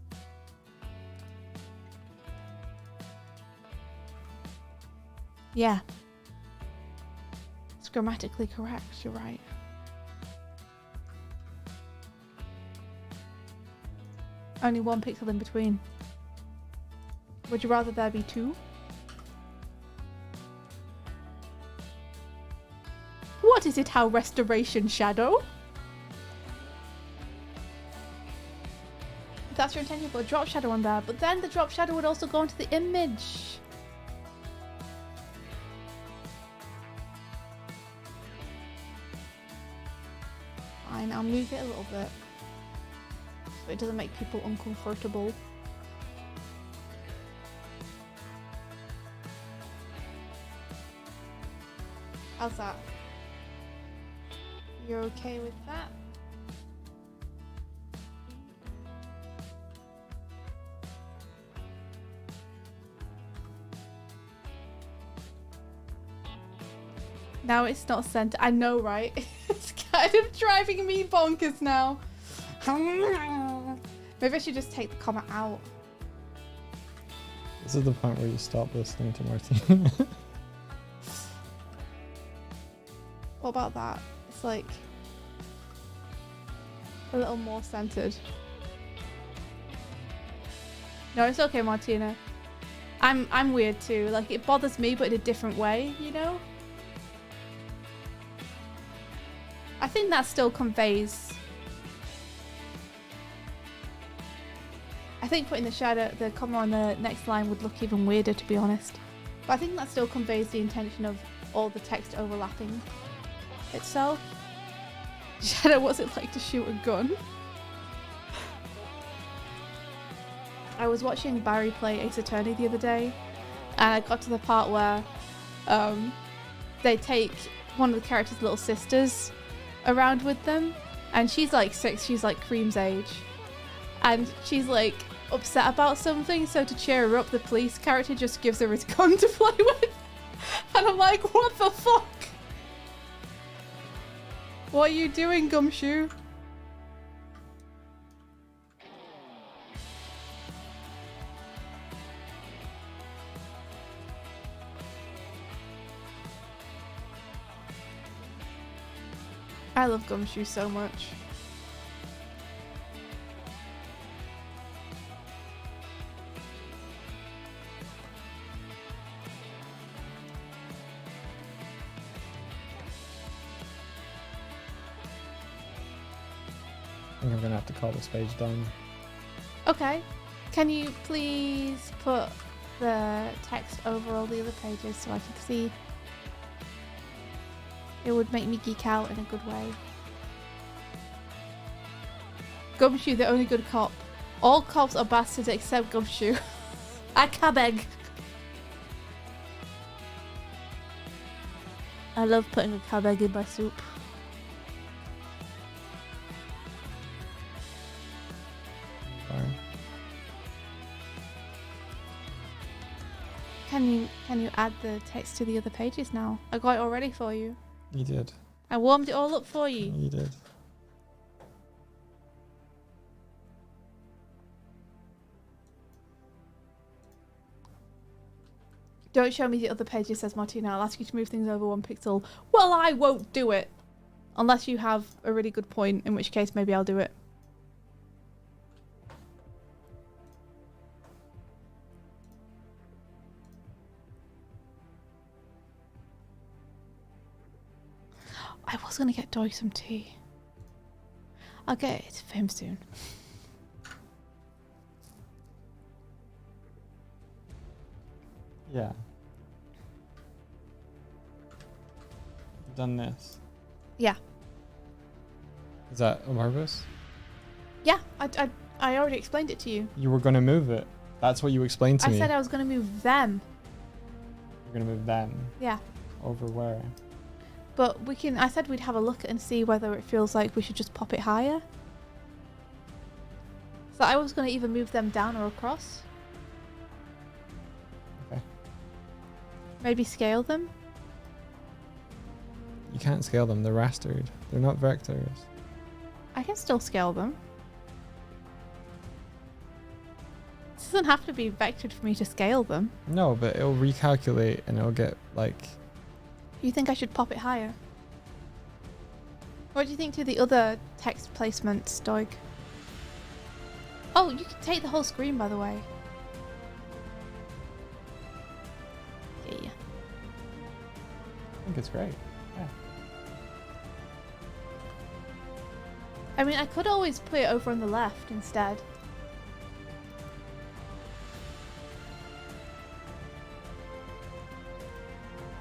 Yeah. It's grammatically correct, you're right. Only one pixel in between. Would you rather there be two? What is it, how restoration shadow? If that's your intention, put a drop shadow on there, but then the drop shadow would also go into the image. Fine, I'll move it a little bit so it doesn't make people uncomfortable. How's that? You're okay with that? Now it's not sent. I know, right? It's kind of driving me bonkers now. Maybe I should just take the comma out. This is the point where you stop listening to Martina. What about that? It's like a little more centered. No, it's okay, Martina. I'm weird too. Like, it bothers me, but in a different way, you know? I think that still conveys. I think putting the shadow, the comma on the next line would look even weirder, to be honest. But I think that still conveys the intention of all the text overlapping itself. Shadow, what's it like to shoot a gun? I was watching Barry play Ace Attorney the other day, and I got to the part where they take one of the characters' little sisters around with them, and she's like 6, she's like Cream's age, and she's like upset about something, so to cheer her up, the police character just gives her his gun to play with. And I'm like, what the fuck? What are you doing, Gumshoe? I love Gumshoe so much. I think I'm gonna have to call this page done. Okay. Can you please put the text over all the other pages so I can see? It would make me geek out in a good way. Gumshoe, the only good cop. All cops are bastards except Gumshoe. I can beg. I love putting a cabeg in my soup. Fine. Can you add the text to the other pages now? I got it all ready for you. You did. I warmed it all up for you. You did. Don't show me the other pages, says Martina. I'll ask you to move things over 1 pixel. Well, I won't do it. Unless you have a really good point, in which case maybe I'll do it. I was gonna get Doig some tea. I'll get it for him soon. Yeah. Done this. Yeah. Is that on purpose? Yeah, I already explained it to you. You were gonna move it. That's what you explained to I me. said I was gonna move them. You're gonna move them Yeah. over where? But we can, I said we'd have a look and see whether it feels like we should just pop it higher. So I was going to either move them down or across. Okay. Maybe scale them. You can't scale them. They're rastered. They're not vectors. I can still scale them. It doesn't have to be vectored for me to scale them. No, but it'll recalculate and it'll get like... You think I should pop it higher? What do you think to the other text placements, Doig? Oh, you can take the whole screen, by the way. Yeah. I think it's great. Yeah. I mean, I could always put it over on the left instead.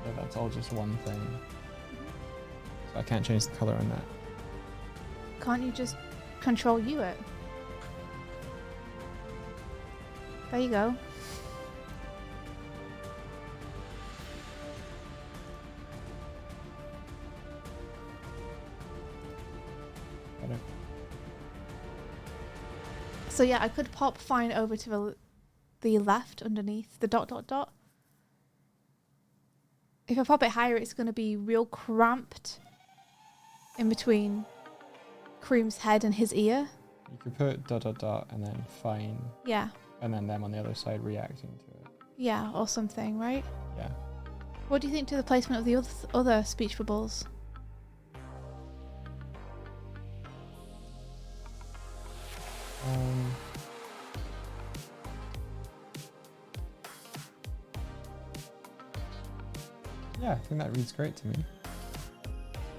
Yeah, that's all just one thing. So I can't change the color on that. Can't you just control U it? There you go. Better. So yeah, I could pop fine over to the left underneath the dot dot dot. If I pop it higher, it's going to be real cramped in between Cream's head and his ear. You could put dot dot dot and then fine, Yeah. and then them on the other side reacting to it. Yeah, or something, right? Yeah. What do you think to the placement of the other speech bubbles? Yeah, I think that reads great to me.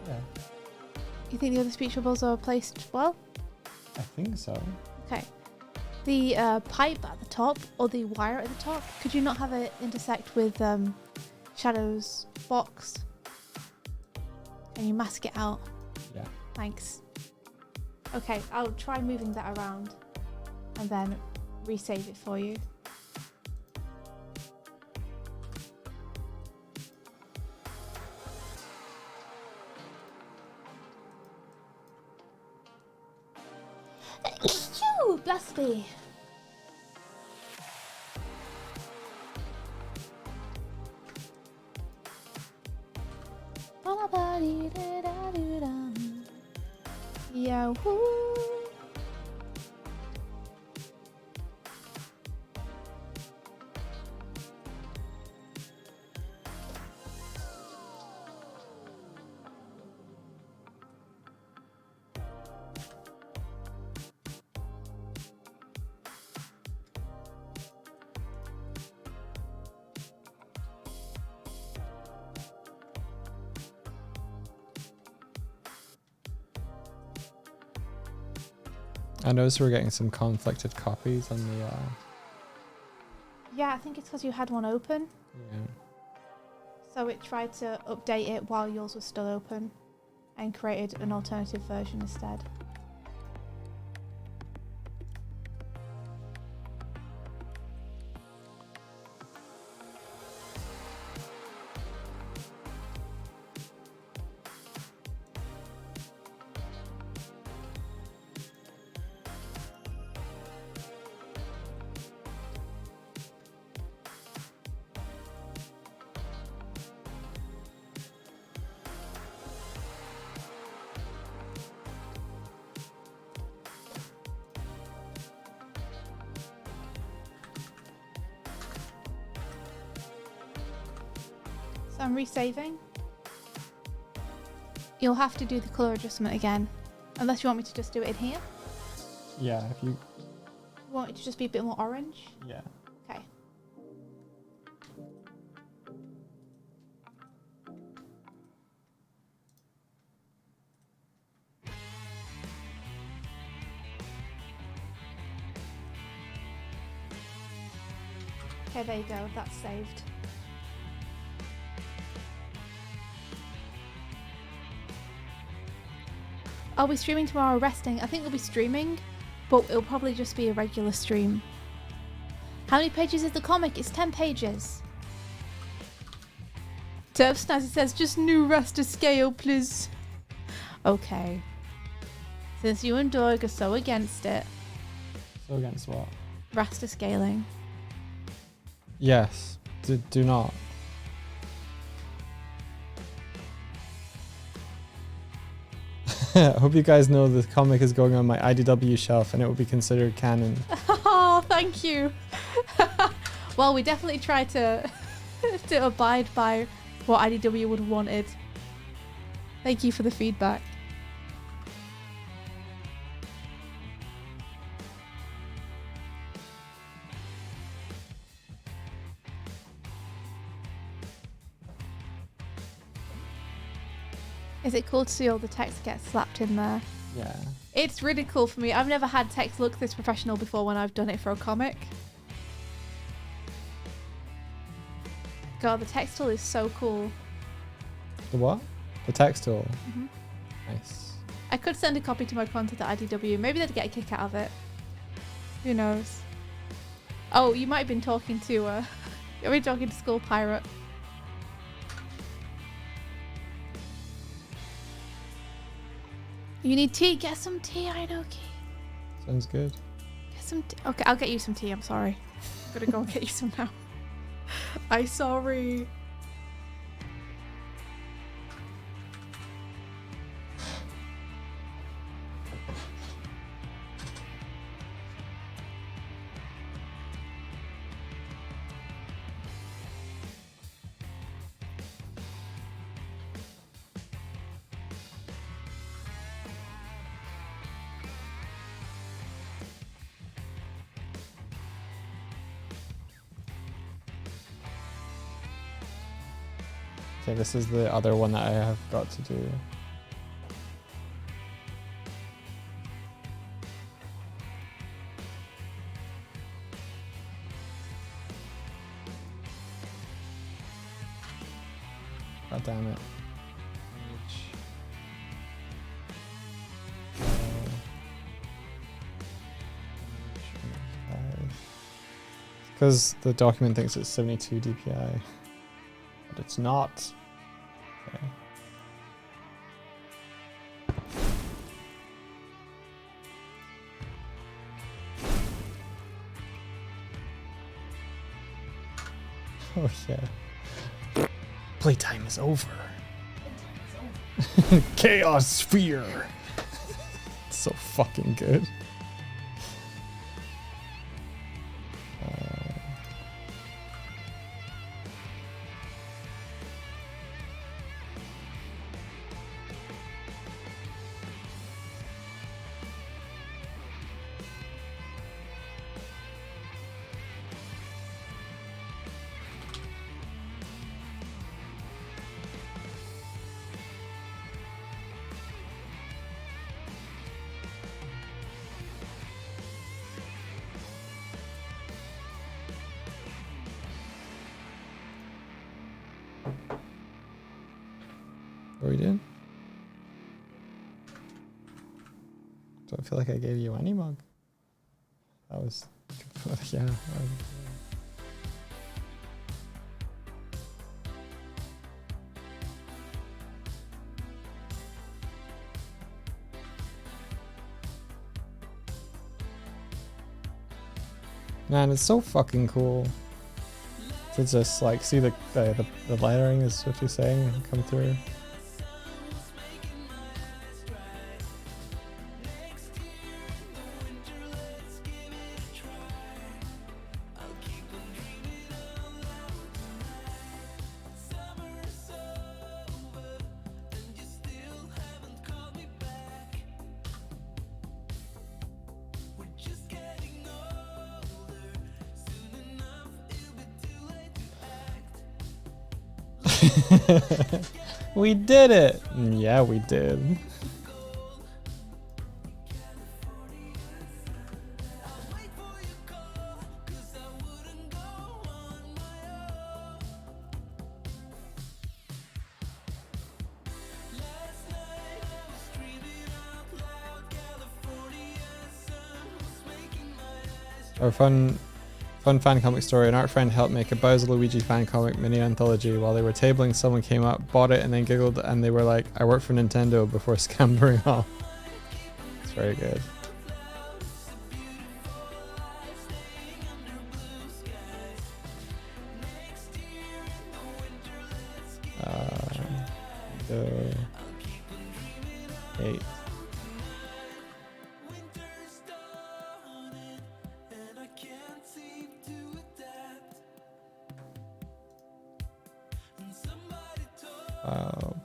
Yeah, You think the other speech bubbles are placed well? I think so. Okay. The pipe at the top, or the wire at the top, could you not have it intersect with Shadow's box? And you mask it out? Yeah. Thanks. Okay, I'll try moving that around and then resave it for you. Phew, bless me. Yeah, woo. I noticed we're getting some conflicted copies on the... Yeah, I think it's because you had one open. yeah. So it tried to update it while yours was still open and created an alternative version instead. So I'm resaving. You'll have to do the colour adjustment again. Unless you want me to just do it in here. Yeah, if you... You want it to just be a bit more orange? Yeah. Okay. Okay, there you go. That's saved. Are we streaming tomorrow? Resting. I think we'll be streaming, but it'll probably just be a regular stream. How many pages is the comic? It's 10 pages. Turf Snazzy says, just new raster scale, please. Okay. Since you and Doig are so against it. So against what? Raster scaling. Yes. Do not. I hope you guys know the comic is going on my IDW shelf and it will be considered canon. Oh, thank you. Well, we definitely try to to abide by what IDW would have wanted. Thank you for the feedback. Is it cool to see all the text get slapped in there? Yeah. It's really cool for me. I've never had text look this professional before when I've done it for a comic. God, the text tool is so cool. The what? The text tool. Mhm. Nice. I could send a copy to my contact at IDW. Maybe they'd get a kick out of it. Who knows? Oh, you might have been talking to you've been talking to Skull Pirate. You need tea? Get some tea, I know, Key. Sounds good. Get some tea. Okay, I'll get you some tea, I'm sorry. I'm gonna go and get you some now. I'm sorry. Okay, this is the other one that I have got to do. God damn it. Because the document thinks it's 72 DPI, but it's not. Okay. Oh yeah. Playtime is over. Chaos Sphere. It's so fucking good. What are we doing? Don't feel like I gave you any mug. That was, yeah. Man, it's so fucking cool to just like see the lettering, as what you're saying, come through. We did it! Yeah, we did. Or fun fan comic story. An art friend helped make a Bowser Luigi fan comic mini anthology. While they were tabling, someone came up, bought it, and then giggled, and they were like, "I work for Nintendo," before scampering off. It's very good. So 8.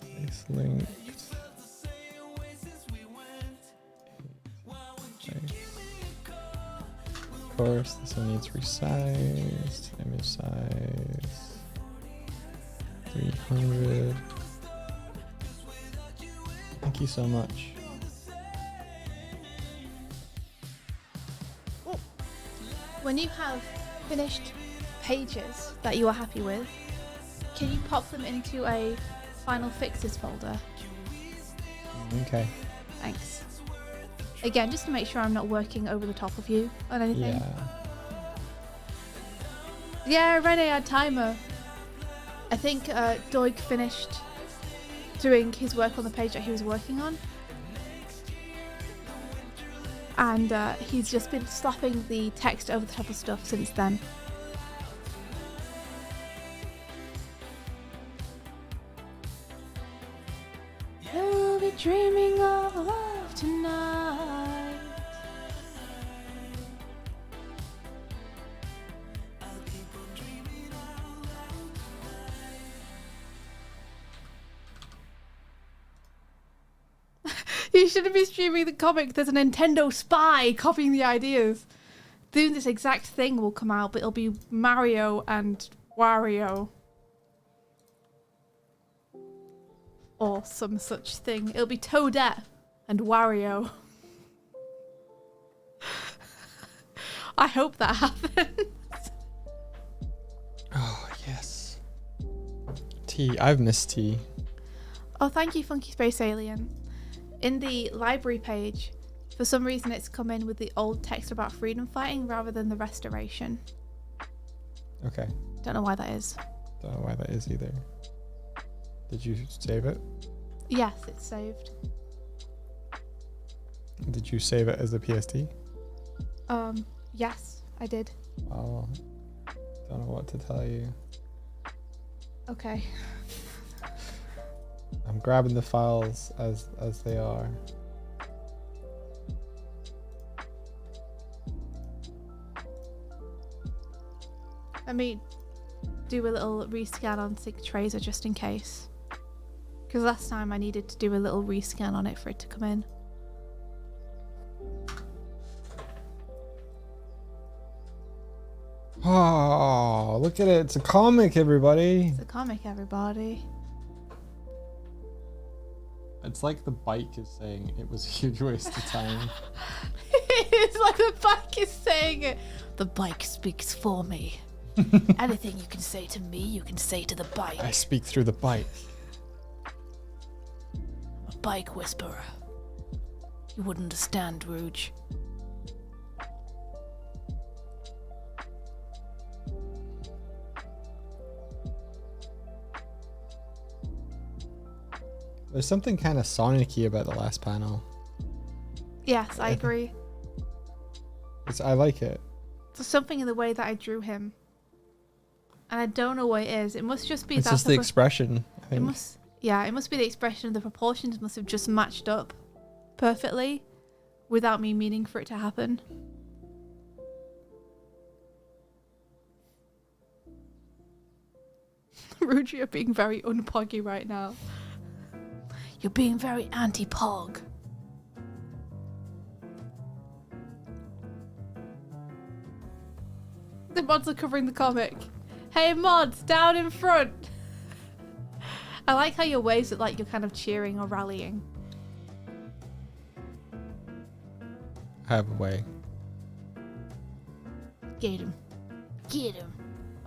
Place linked. Of course, this one needs resized. Image size 300. Thank you so much. When you have finished pages that you are happy with, can you pop them into a final fixes folder? Okay. Thanks. Again, just to make sure I'm not working over the top of you on anything. Yeah, Renee had timer. I think Doig finished doing his work on the page that he was working on. And he's just been slapping the text over the top of stuff since then. You'll be dreaming of love tonight. You shouldn't be streaming the comic. There's a Nintendo spy copying the ideas. Soon this exact thing will come out, but it'll be Mario and Wario. Or some such thing. It'll be Toadette and Wario. I hope that happens. Oh, yes. Tea. I've missed tea. Oh, thank you, Funky Space Alien. In the library page, for some reason it's come in with the old text about freedom fighting rather than the restoration. Okay. Don't know why that is. Don't know why that is either. Did you save it? Yes, it's saved. Did you save it as a PSD? Yes, I did. Oh, don't know what to tell you. Okay. I'm grabbing the files as they are. Let me do a little rescan on Sig Tracer just in case. Because last time I needed to do a little rescan on it for it to come in. Oh, look at it. It's a comic, everybody. It's a comic, everybody. It's like the bike is saying it was a huge waste of time. It's like the bike is saying it. The bike speaks for me. Anything you can say to me, you can say to the bike. I speak through the bike. A bike whisperer. You wouldn't understand, Rouge. There's something kind of Sonic-y about the last panel. Yes, I agree. I like it. There's something in the way that I drew him. And I don't know what it is. It must just be It's just the expression, I think. It must be the expression. The proportions must have just matched up perfectly without me meaning for it to happen. Rudy, you're being very unpoggy right now. You're being very anti-pog. The mods are covering the comic. Hey mods, down in front. I like how your waves look like you're kind of cheering or rallying. I have a way. Get him. Get him.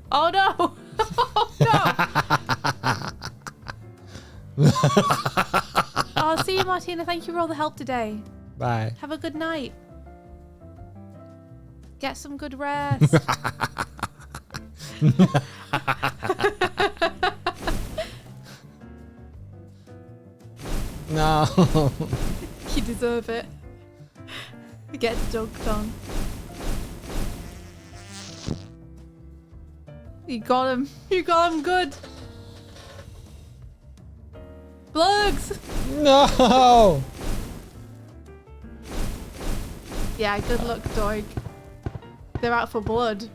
Oh no! Oh no! Oh, see you, Martina. Thank you for all the help today. Bye. Have a good night. Get some good rest. No. You deserve it. Get dunked on. You got him. You got him good. Plugs! No. Yeah, good luck, Doig. They're out for blood.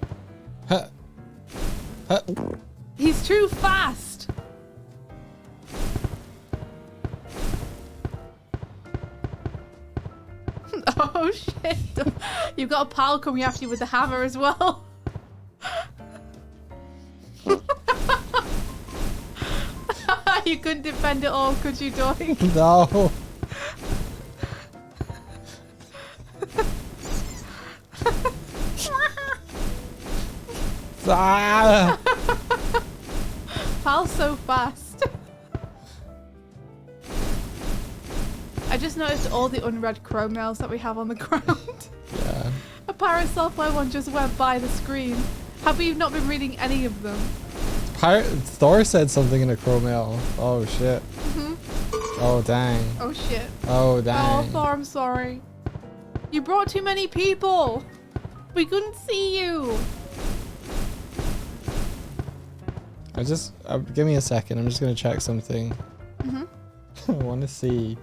Huh. Huh. He's too fast! Oh shit. You've got a pal coming after you with the hammer as well. You couldn't defend it all, could you, Doig? No. Ah. Pal's so fast. I just noticed all the unread chrome nails that we have on the ground. Yeah. A Pirate Software one just went by the screen. Have we not been reading any of them? Thor said something in a crow mail. Oh shit. Oh dang. Oh shit. Oh Oh, dang. Thor, I'm sorry. You brought too many people. We couldn't see you. Give me a second. I'm just gonna check something. I want to see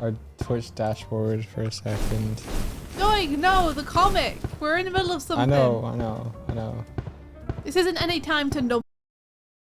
our Twitch dashboard for a second. Doig, no, the comic. We're in the middle of something. I know. This isn't any time to numb.